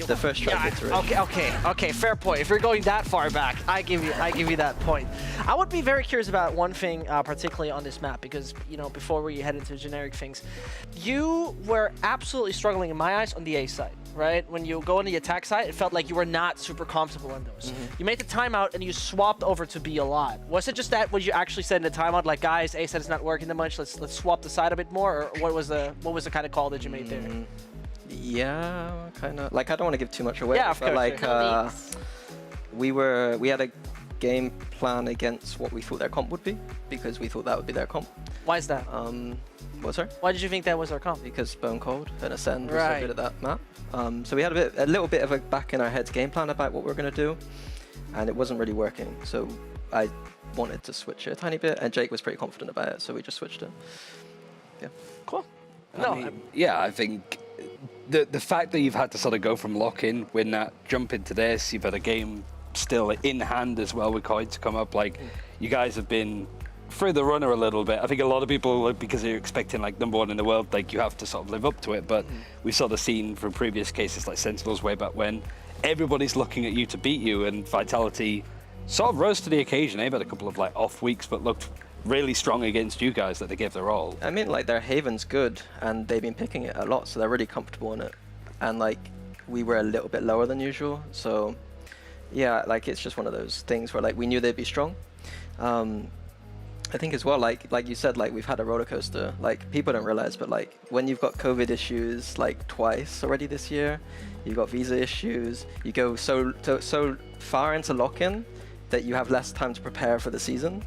The First Strike iteration. Okay, fair point. If you're going that far back, I give you that point. I would be very curious about one thing, particularly on this map, because before we head into generic things, you were absolutely struggling in my eyes on the A side. Right? When you go on the attack side, it felt like you were not super comfortable in those. You made the timeout and you swapped over to B a lot. Was it just that what you actually said in the timeout, like, guys, A side is not working that much, let's swap the side a bit more, or what was the kind of call that you made there? Yeah, kind of. Like, I don't want to give too much away. Yeah, of course. Like, we had a game plan against what we thought their comp would be, because we thought that would be their comp. Why is that? What, sorry? Why did you think that was our comp? Because Bone Cold and Ascend was so good at that map. So we had a little bit of a back in our heads game plan about what we were going to do, and it wasn't really working. So I wanted to switch it a tiny bit, and Jake was pretty confident about it, so we just switched it. Yeah. Cool. I think the fact that you've had to sort of go from lock-in, win that, jump into this, you've had a game still in hand as well with Coid to come up, like, you guys have been through the runner a little bit. I think a lot of people, because they're expecting like #1 in the world, like, you have to sort of live up to it, but we've sort of seen from previous cases like Sentinels way back when, everybody's looking at you to beat you, and Vitality sort of rose to the occasion. They've had a couple of like off weeks, but looked really strong against you guys, that they gave their all. I mean, like, their Haven's good, and they've been picking it a lot, so they're really comfortable in it. And like, we were a little bit lower than usual, so yeah, like, it's just one of those things where like we knew they'd be strong. I think as well, like you said, like, we've had a roller coaster. Like, people don't realize, but like, when you've got COVID issues like twice already this year, you've got visa issues, you go so far into lock-in that you have less time to prepare for the season,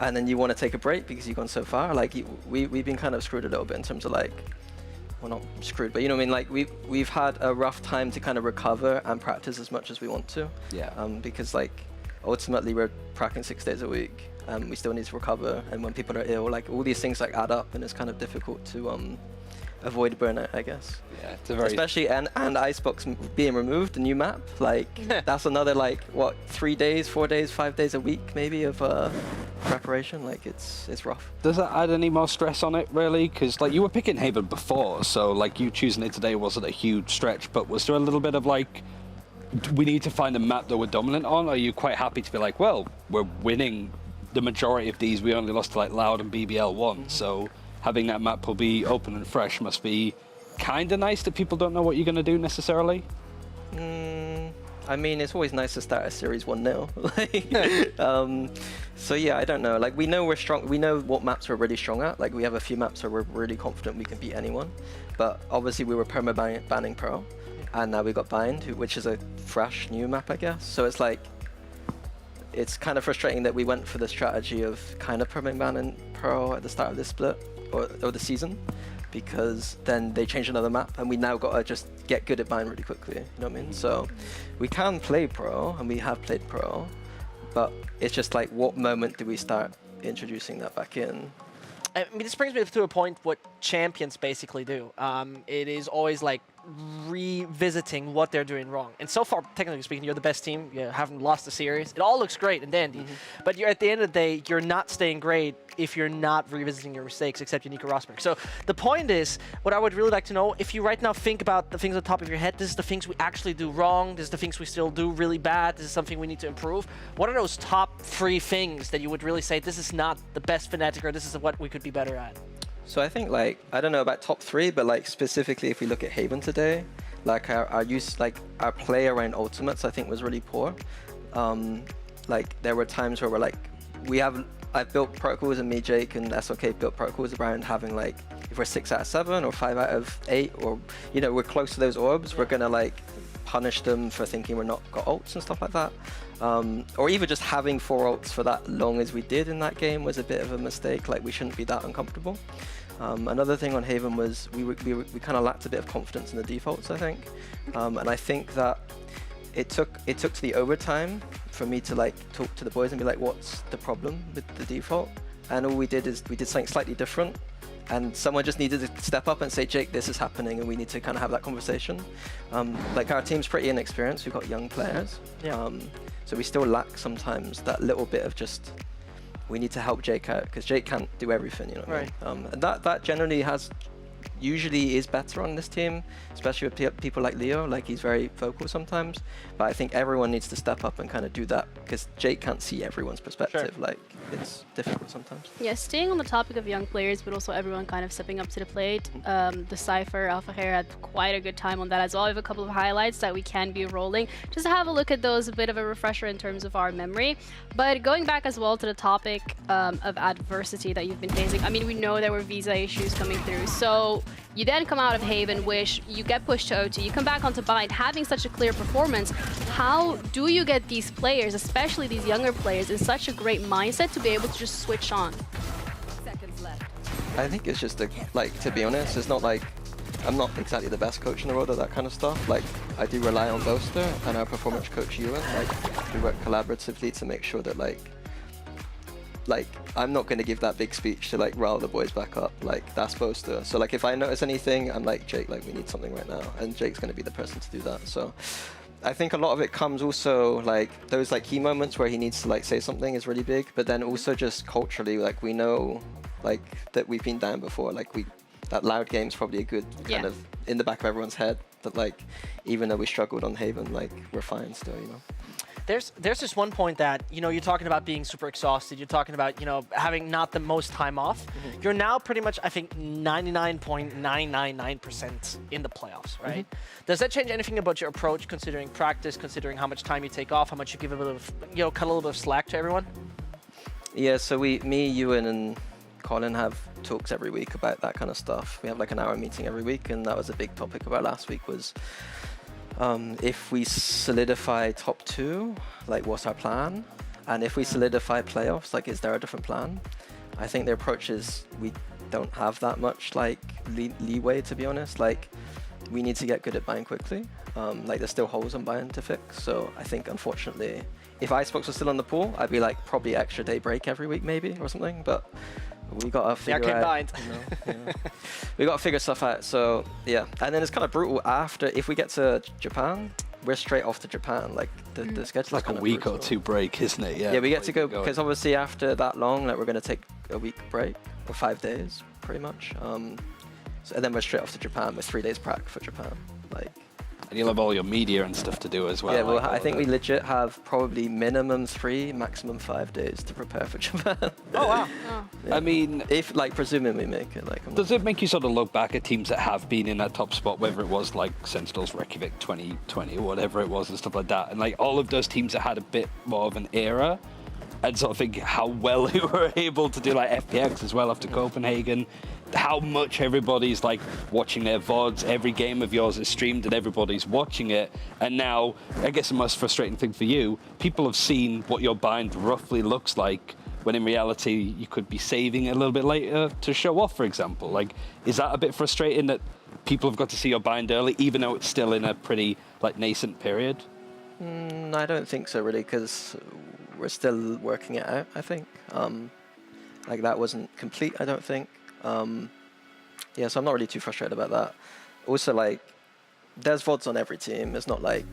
and then you want to take a break because you've gone so far. Like, we've been kind of screwed a little bit in terms of like, well, not screwed, but you know what I mean? Like, we've had a rough time to kind of recover and practice as much as we want to. Yeah. Because like, ultimately we're practicing 6 days a week. We still need to recover, and when people are ill, like, all these things like add up, and it's kind of difficult to avoid burnout, I guess. Yeah, it's a very... Especially, and Icebox being removed, the new map, like, that's another, like, what, 3 days, 4 days, 5 days a week, maybe, of preparation. Like, it's rough. Does that add any more stress on it, really? Because, like, you were picking Haven before, so, like, you choosing it today wasn't a huge stretch, but was there a little bit of, like, we need to find a map that we're dominant on? Or are you quite happy to be like, well, we're winning the majority of these. We only lost to, like, Loud and BBL1, so having that map will be open and fresh must be kind of nice that people don't know what you're going to do necessarily. I mean, it's always nice to start a series 1-0. So yeah, I don't know. Like, we know we're strong. We know what maps we're really strong at. Like, we have a few maps where we're really confident we can beat anyone. But obviously, we were perma-banning Pro, and now we got Bind, which is a fresh new map, I guess. So it's like, it's kind of frustrating that we went for the strategy of kind of perma-banning Pro at the start of this split or the season, because then they changed another map and we now got to just get good at Bind really quickly, you know what I mean? So we can play Pro, and we have played Pro, but it's just like, what moment do we start introducing that back in? I mean, this brings me to a point what champions basically do. It is always like revisiting what they're doing wrong. And so far, technically speaking, you're the best team. You haven't lost the series. It all looks great and dandy. But you're, at the end of the day, you're not staying great if you're not revisiting your mistakes, except Nico Rosberg. So the point is, what I would really like to know, if you right now think about the things on top of your head, this is the things we actually do wrong, this is the things we still do really bad, this is something we need to improve. What are those top 3 things that you would really say, this is not the best Fnatic, or this is what we could be better at? So I think, like, I don't know about top 3, but like specifically if we look at Haven today, like our use, like our play around ultimates, I think was really poor. Like, there were times where we're like, I've built protocols, and me, Jake, and SLK built protocols around having, like, if we're 6 out of 7 or 5 out of 8, or, you know, we're close to those orbs, we're gonna like punish them for thinking we're not got ults and stuff like that. Or even just having 4 ults for that long as we did in that game was a bit of a mistake. Like, we shouldn't be that uncomfortable. Another thing on Haven was we kind of lacked a bit of confidence in the defaults, I think. And I think that it took to the overtime for me to like talk to the boys and be like, what's the problem with the default? And all we did is we did something slightly different, and someone just needed to step up and say, Jake, this is happening, and we need to kind of have that conversation. Like, our team's pretty inexperienced, we've got young players, so we still lack sometimes that little bit of just, we need to help Jake out, because Jake can't do everything, you know what I mean? And that generally usually is better on this team, especially with people like Leo. Like, he's very vocal sometimes, but I think everyone needs to step up and kind of do that, because Jake can't see everyone's perspective. Like, it's difficult sometimes. Yeah, staying on the topic of young players, but also everyone kind of stepping up to the plate. The Cypher, Alpha Hair had quite a good time on that as well. I have a couple of highlights that we can be rolling. Just to have a look at those, a bit of a refresher in terms of our memory. But going back as well to the topic of adversity that you've been facing, I mean, we know there were visa issues coming through. So you then come out of Haven, which you get pushed to O2, you come back onto Bind, having such a clear performance. How do you get these players, especially these younger players, in such a great mindset to be able to just switch on? Seconds left. I think it's just, like, to be honest, it's not like, I'm not exactly the best coach in the world at that kind of stuff. Like, I do rely on Boaster and our performance coach Ewan. Like, we work collaboratively to make sure that, like, I'm not going to give that big speech to like rile the boys back up. Like, that's Boaster. So like, if I notice anything, I'm like, Jake, like, we need something right now, and Jake's going to be the person to do that. So I think a lot of it comes also like those like key moments where he needs to like say something is really big, but then also just culturally, like, we know like that we've been down before. Like, that Loud game's probably a good kind of in the back of everyone's head, that like, even though we struggled on Haven, like, we're fine still, you know. There's this one point that, you know, you're talking about being super exhausted, you're talking about, you know, having not the most time off. You're now pretty much, I think, 99.999% in the playoffs, right? Does that change anything about your approach, considering practice, considering how much time you take off, how much you give a bit of, you know, cut a little bit of slack to everyone? Yeah, so me, Ewan, and Colin have talks every week about that kind of stuff. We have like an hour meeting every week, and that was a big topic of our last week was, if we solidify top 2, like, what's our plan? And if we solidify playoffs, like, is there a different plan? I think the approach is we don't have that much like leeway, to be honest. Like, we need to get good at buying quickly. Like, there's still holes on buying to fix. So I think, unfortunately, if Icebox was still on the pool, I'd be like probably extra day break every week maybe or something. But we gotta figure out. We gotta figure stuff out. So yeah, and then it's kind of brutal after. If we get to Japan, we're straight off to Japan. Like the schedule. Like a week or two break, isn't it? Yeah, we get to go because obviously after that long, like we're gonna take a week break or 5 days, pretty much. So, and then we're straight off to Japan with 3 days prac for Japan. Like. And you'll have all your media and stuff to do as well. Yeah, well, I think we legit have probably minimum 3, maximum 5 days to prepare for Japan. Oh, wow. Yeah. I mean, if, like, presuming we make it, like... Does it make you sort of look back at teams that have been in that top spot, whether it was, like, Sentinels, Reykjavik 2020 or whatever it was and stuff like that, and, like, all of those teams that had a bit more of an era, and sort of think how well we were able to do, like, FPX as well after Copenhagen, how much everybody's like watching their VODs, every game of yours is streamed and everybody's watching it. And now, I guess the most frustrating thing for you, people have seen what your bind roughly looks like, when in reality you could be saving it a little bit later to show off, for example. Like, is that a bit frustrating that people have got to see your bind early, even though it's still in a pretty like nascent period? I don't think so, really, because we're still working it out, I think. Like, that wasn't complete, I don't think. Yeah, so I'm not really too frustrated about that. Also, like, there's VODs on every team. It's not like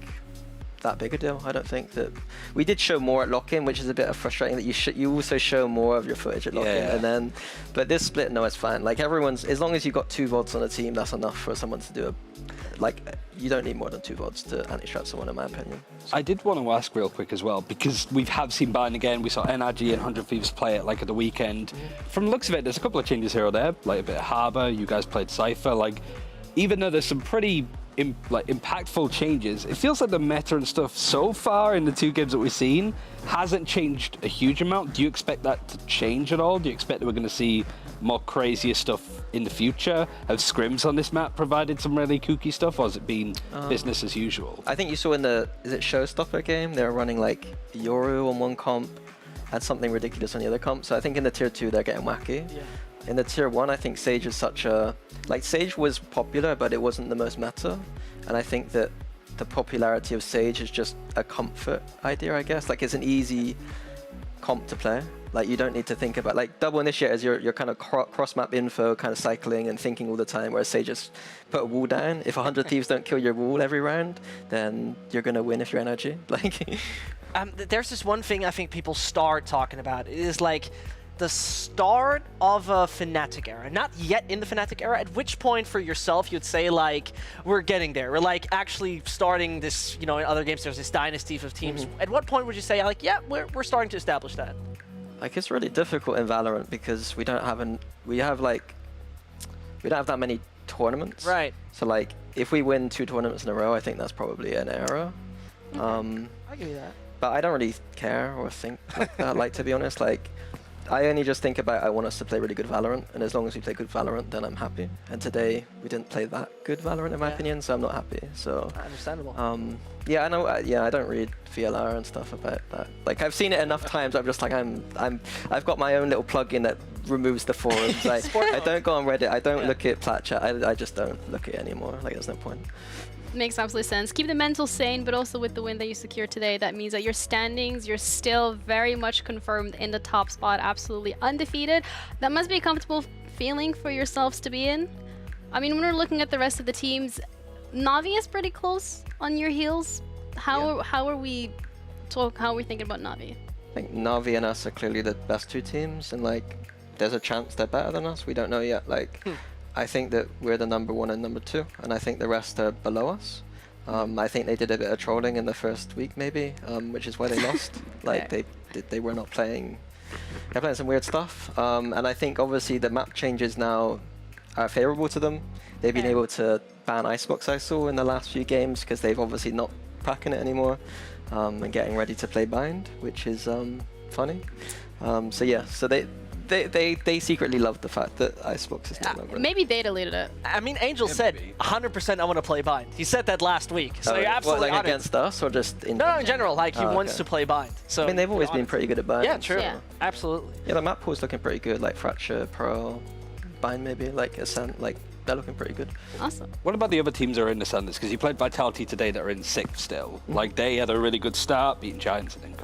that big a deal. I don't think that we did show more at lock-in, which is a bit frustrating that you also show more of your footage at lock-in, and then but this split, no, it's fine. Like, everyone's, as long as you've got 2 VODs on a team, that's enough for someone to do a, like, you don't need more than 2 VODs to anti-strap someone, in my opinion. I did want to ask real quick as well, because we have seen bind again. We saw NRG and 100 Thieves play it like at the weekend. From the looks of it, there's a couple of changes here or there, like a bit of Harbour. You guys played Cypher. Like, even though there's some pretty impactful changes, it feels like the meta and stuff so far in the 2 games that we've seen hasn't changed a huge amount. Do you expect that to change at all? Do you expect that we're going to see more crazier stuff in the future? Have scrims on this map provided some really kooky stuff, or has it been business as usual? I think you saw in the, is it Showstopper game, they were running like Yoru on one comp and something ridiculous on the other comp. So I think in the tier 2 they're getting wacky. Yeah. In the tier 1, I think Sage is such a, like, Sage was popular, but it wasn't the most meta. And I think that the popularity of Sage is just a comfort idea, I guess. Like, it's an easy comp to play. Like, you don't need to think about, like, double initiators, you're kind of cross-map info, kind of cycling and thinking all the time, whereas Sage just put a wall down. If 100 Thieves don't kill your wall every round, then you're going to win if you're NRG. Like, there's this one thing I think people start talking about. It is like the start of a Fnatic era. Not yet in the Fnatic era, at which point for yourself you'd say, like, we're getting there. We're like actually starting this, you know, in other games there's this dynasty of teams. At what point would you say, like, yeah, we're starting to establish that? Like, it's really difficult in Valorant because we don't have that many tournaments. Right. So, like, if we win 2 tournaments in a row, I think that's probably an era. I'll give you that. But I don't really care or think like that. Like, to be honest, like, I only just think about I want us to play really good Valorant, and as long as we play good Valorant, then I'm happy. And today we didn't play that good Valorant in my opinion, so I'm not happy. So understandable. Yeah, I know. Yeah, I don't read VLR and stuff about that. Like, I've seen it enough times. I'm just like, I've got my own little plugin that removes the forums. Like, I don't go on Reddit. I don't look at Plat Chat. I just don't look at it anymore. Like, there's no point. Makes absolute sense. Keep the mental sane, but also with the win that you secured today, that means that your standings, you're still very much confirmed in the top spot, absolutely undefeated. That must be a comfortable feeling for yourselves to be in. I mean, when we're looking at the rest of the teams, Na'Vi is pretty close on your heels. How are we thinking about Na'Vi? I think Na'Vi and us are clearly the best 2 teams, and like, there's a chance they're better than us. We don't know yet. Like. I think that we're the number 1 and number 2, and I think the rest are below us. I think they did a bit of trolling in the first week, maybe, which is why they lost. Like, they were not playing. They're playing some weird stuff, and I think obviously the map changes now are favorable to them. They've been able to ban Icebox, I saw, in the last few games because they've obviously not packing it anymore, and getting ready to play Bind, which is funny. So yeah, so they secretly love the fact that Icebox is no longer. Maybe they deleted it. I mean, Angel said 100% I want to play Bind. He said that last week. So you're absolutely like against us or just in No, in general, like he wants to play Bind. So I mean, they've always been pretty good at Bind. Yeah, true. So. Yeah. Absolutely. Yeah, the map pool's looking pretty good, like Fracture, Pearl, Bind maybe, like Ascent, like they're looking pretty good. Awesome. What about the other teams that are in the standards? Because you played Vitality today that are in 6th still. Like, they had a really good start, beating Giants and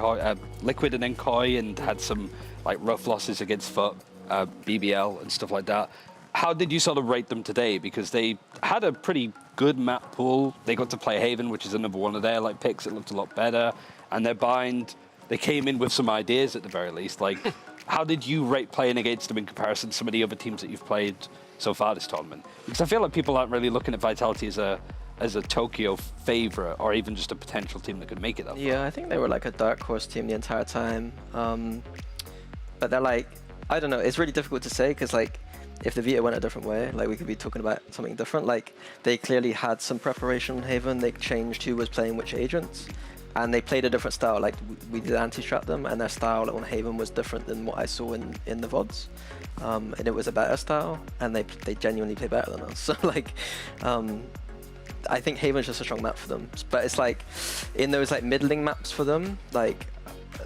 Liquid and Nkoi, and had some like rough losses against FUT. BBL and stuff like that. How did you sort of rate them today? Because they had a pretty good map pool. They got to play Haven, which is another one of their like picks. It looked a lot better. And their bind, they came in with some ideas at the very least. Like, how did you rate playing against them in comparison to some of the other teams that you've played so far this tournament? Because I feel like people aren't really looking at Vitality as a Tokyo favorite or even just a potential team that could make it that far. Yeah, I think they were like a dark horse team the entire time. But they're like, I don't know, it's really difficult to say because like, if the Vita went a different way, like we could be talking about something different. Like they clearly had some preparation on Haven. They changed who was playing which agents, and they played a different style. Like we did anti-strat them, and their style on Haven was different than what I saw in the VODs. And it was a better style, and they genuinely play better than us. So like, I think Haven's just a strong map for them. But it's like in those like middling maps for them, like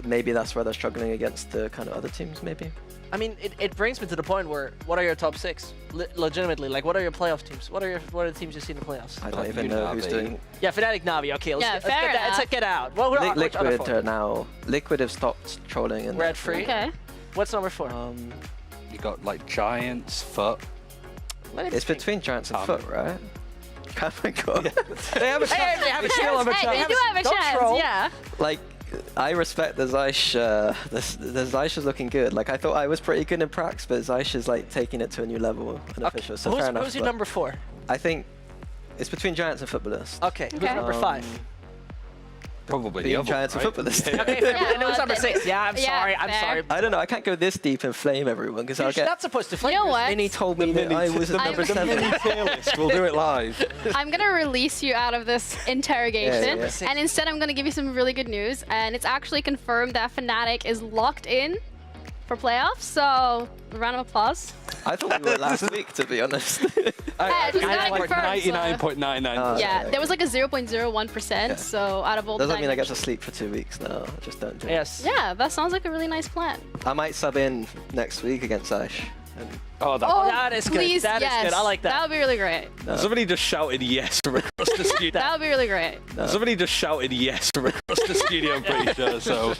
maybe that's where they're struggling against the kind of other teams, maybe. I mean, it brings me to the point where, what are your top 6? Legitimately, like, what are your playoff teams? What are the teams you see in the playoffs? I don't even know who's doing. Yeah, Fnatic, Navi. Okay, let's get out. Well, Liquid are now. Liquid have stopped trolling. And we're at 3. Okay. What's number 4? You got like Giants, Foot. It's between Giants and Foot, right? Oh my god. They have a chance. Hey, they have a chance. They do have a chance. Yeah. Like. I respect the Zeish. The Zeish is looking good. Like I thought I was pretty good in Prax, but Zeish is like taking it to a new level in official. So fair enough. Who's your number 4? I think it's between Giants and Footballists. Okay. Who's number 5? Probably the other Giants and Footballists. Okay, and who's number 6? Yeah, I'm sorry. I don't know. I can't go this deep and flame everyone because I'll get. You're not supposed to flame. You know what? Minnie told me that I was at number 7. We'll do it live. I'm going to release you out of this interrogation, and instead I'm going to give you some really good news, and it's actually confirmed that Fnatic is locked in for playoffs, so a round of applause. I thought we were last week, to be honest. I just got it like confirmed, 99.99%. Yeah, there was like a 0.01%, so out of all Doesn't the mean I get to sleep for 2 weeks now. I just don't do it. Yes. Yeah, that sounds like a really nice plan. I might sub in next week against Zeish. That is good. Please, That is good. I like that. That would be really great. No. Somebody just shouted yes from across the studio. That would be really great. No. Somebody just shouted yes from across the studio, I'm pretty sure. So,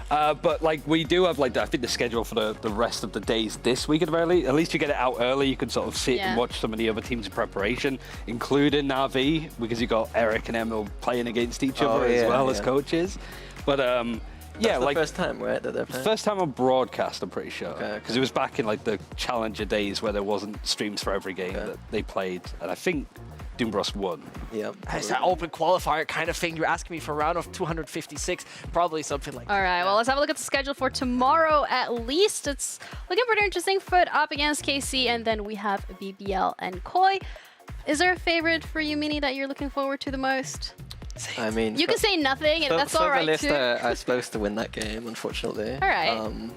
but like we do have like I think the schedule for the rest of the days this week at the very least. At least you get it out early. You can sort of sit and watch some of the other teams in preparation, including Navi, because you got Eric and Emil playing against each other as well as coaches. But yeah, like first time, right? That they're playing? First time on broadcast, I'm pretty sure, Okay. because it was back in like the Challenger days where there wasn't streams for every game that they played, and I think Doombros won. Yeah. It's that open qualifier kind of thing. You're asking me for a round of 256, probably something like that. All right, well, let's have a look at the schedule for tomorrow at least. It's looking pretty interesting. Foot up against KC, and then we have BBL and Koi. Is there a favorite for you, Minnie, that you're looking forward to the most? I mean, you can say nothing, and that's all right too. are supposed to win that game, unfortunately. All right.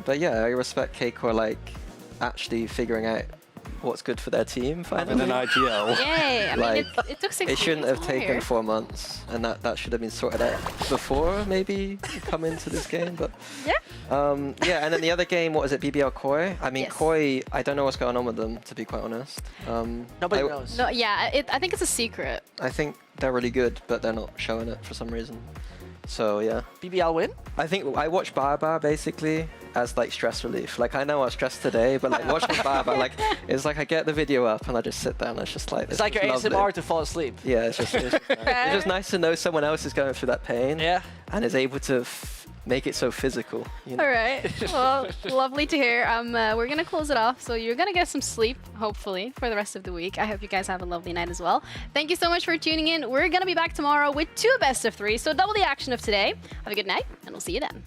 But yeah, I respect K-Core like actually figuring out what's good for their team finally. And an IGL. Yay! I like, mean, it took 6 It shouldn't have months taken here. 4 months, and that should have been sorted out before maybe come into this game. But yeah. Yeah, and then the other game, what is it? BBL Koi. I mean, Yes. Koi. I don't know what's going on with them, to be quite honest. Nobody knows. No, yeah, I think it's a secret. I think they're really good, but they're not showing it for some reason. So yeah. BBL win? I think I watch Barbar basically as like stress relief. Like I know I was stressed today, but like watching Barbar, like it's like I get the video up and I just sit down. It's just like It's like your lovely. ASMR to fall asleep. Yeah, it's just it's just nice to know someone else is going through that pain. Yeah. And is able to make it so physical. You know? All right. Well, lovely to hear. We're going to close it off. So you're going to get some sleep, hopefully, for the rest of the week. I hope you guys have a lovely night as well. Thank you so much for tuning in. We're going to be back tomorrow with 2 best of 3. So double the action of today. Have a good night, and we'll see you then.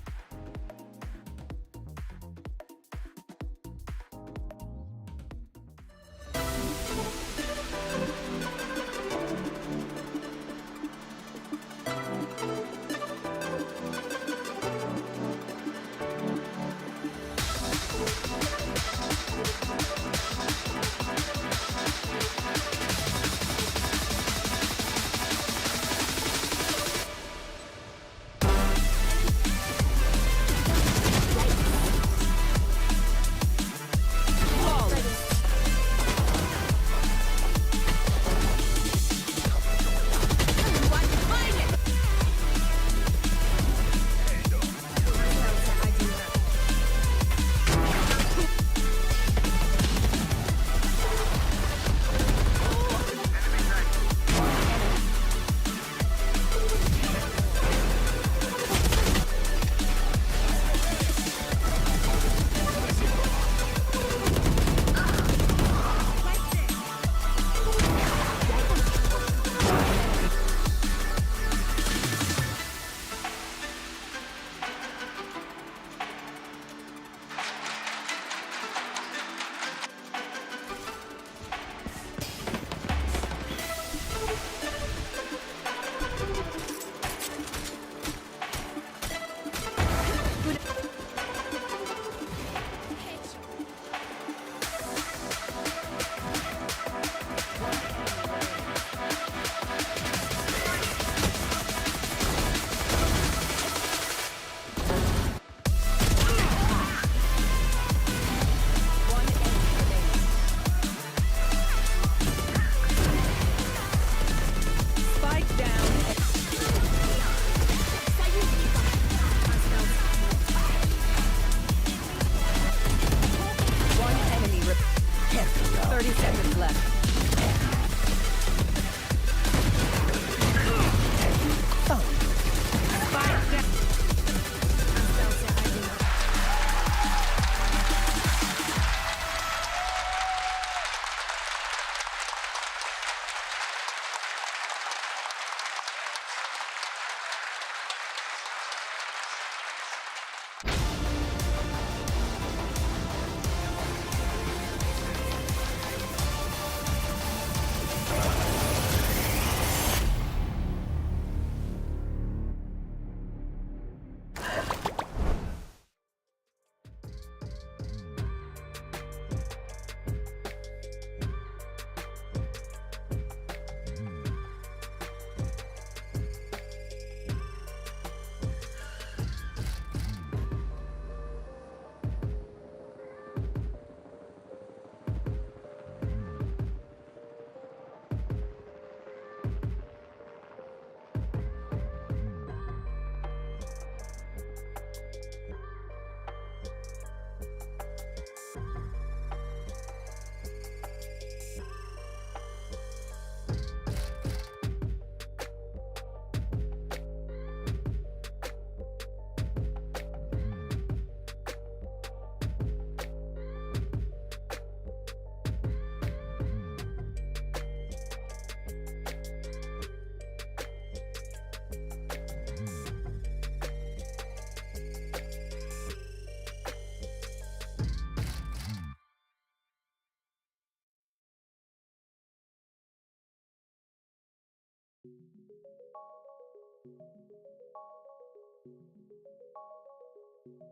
you.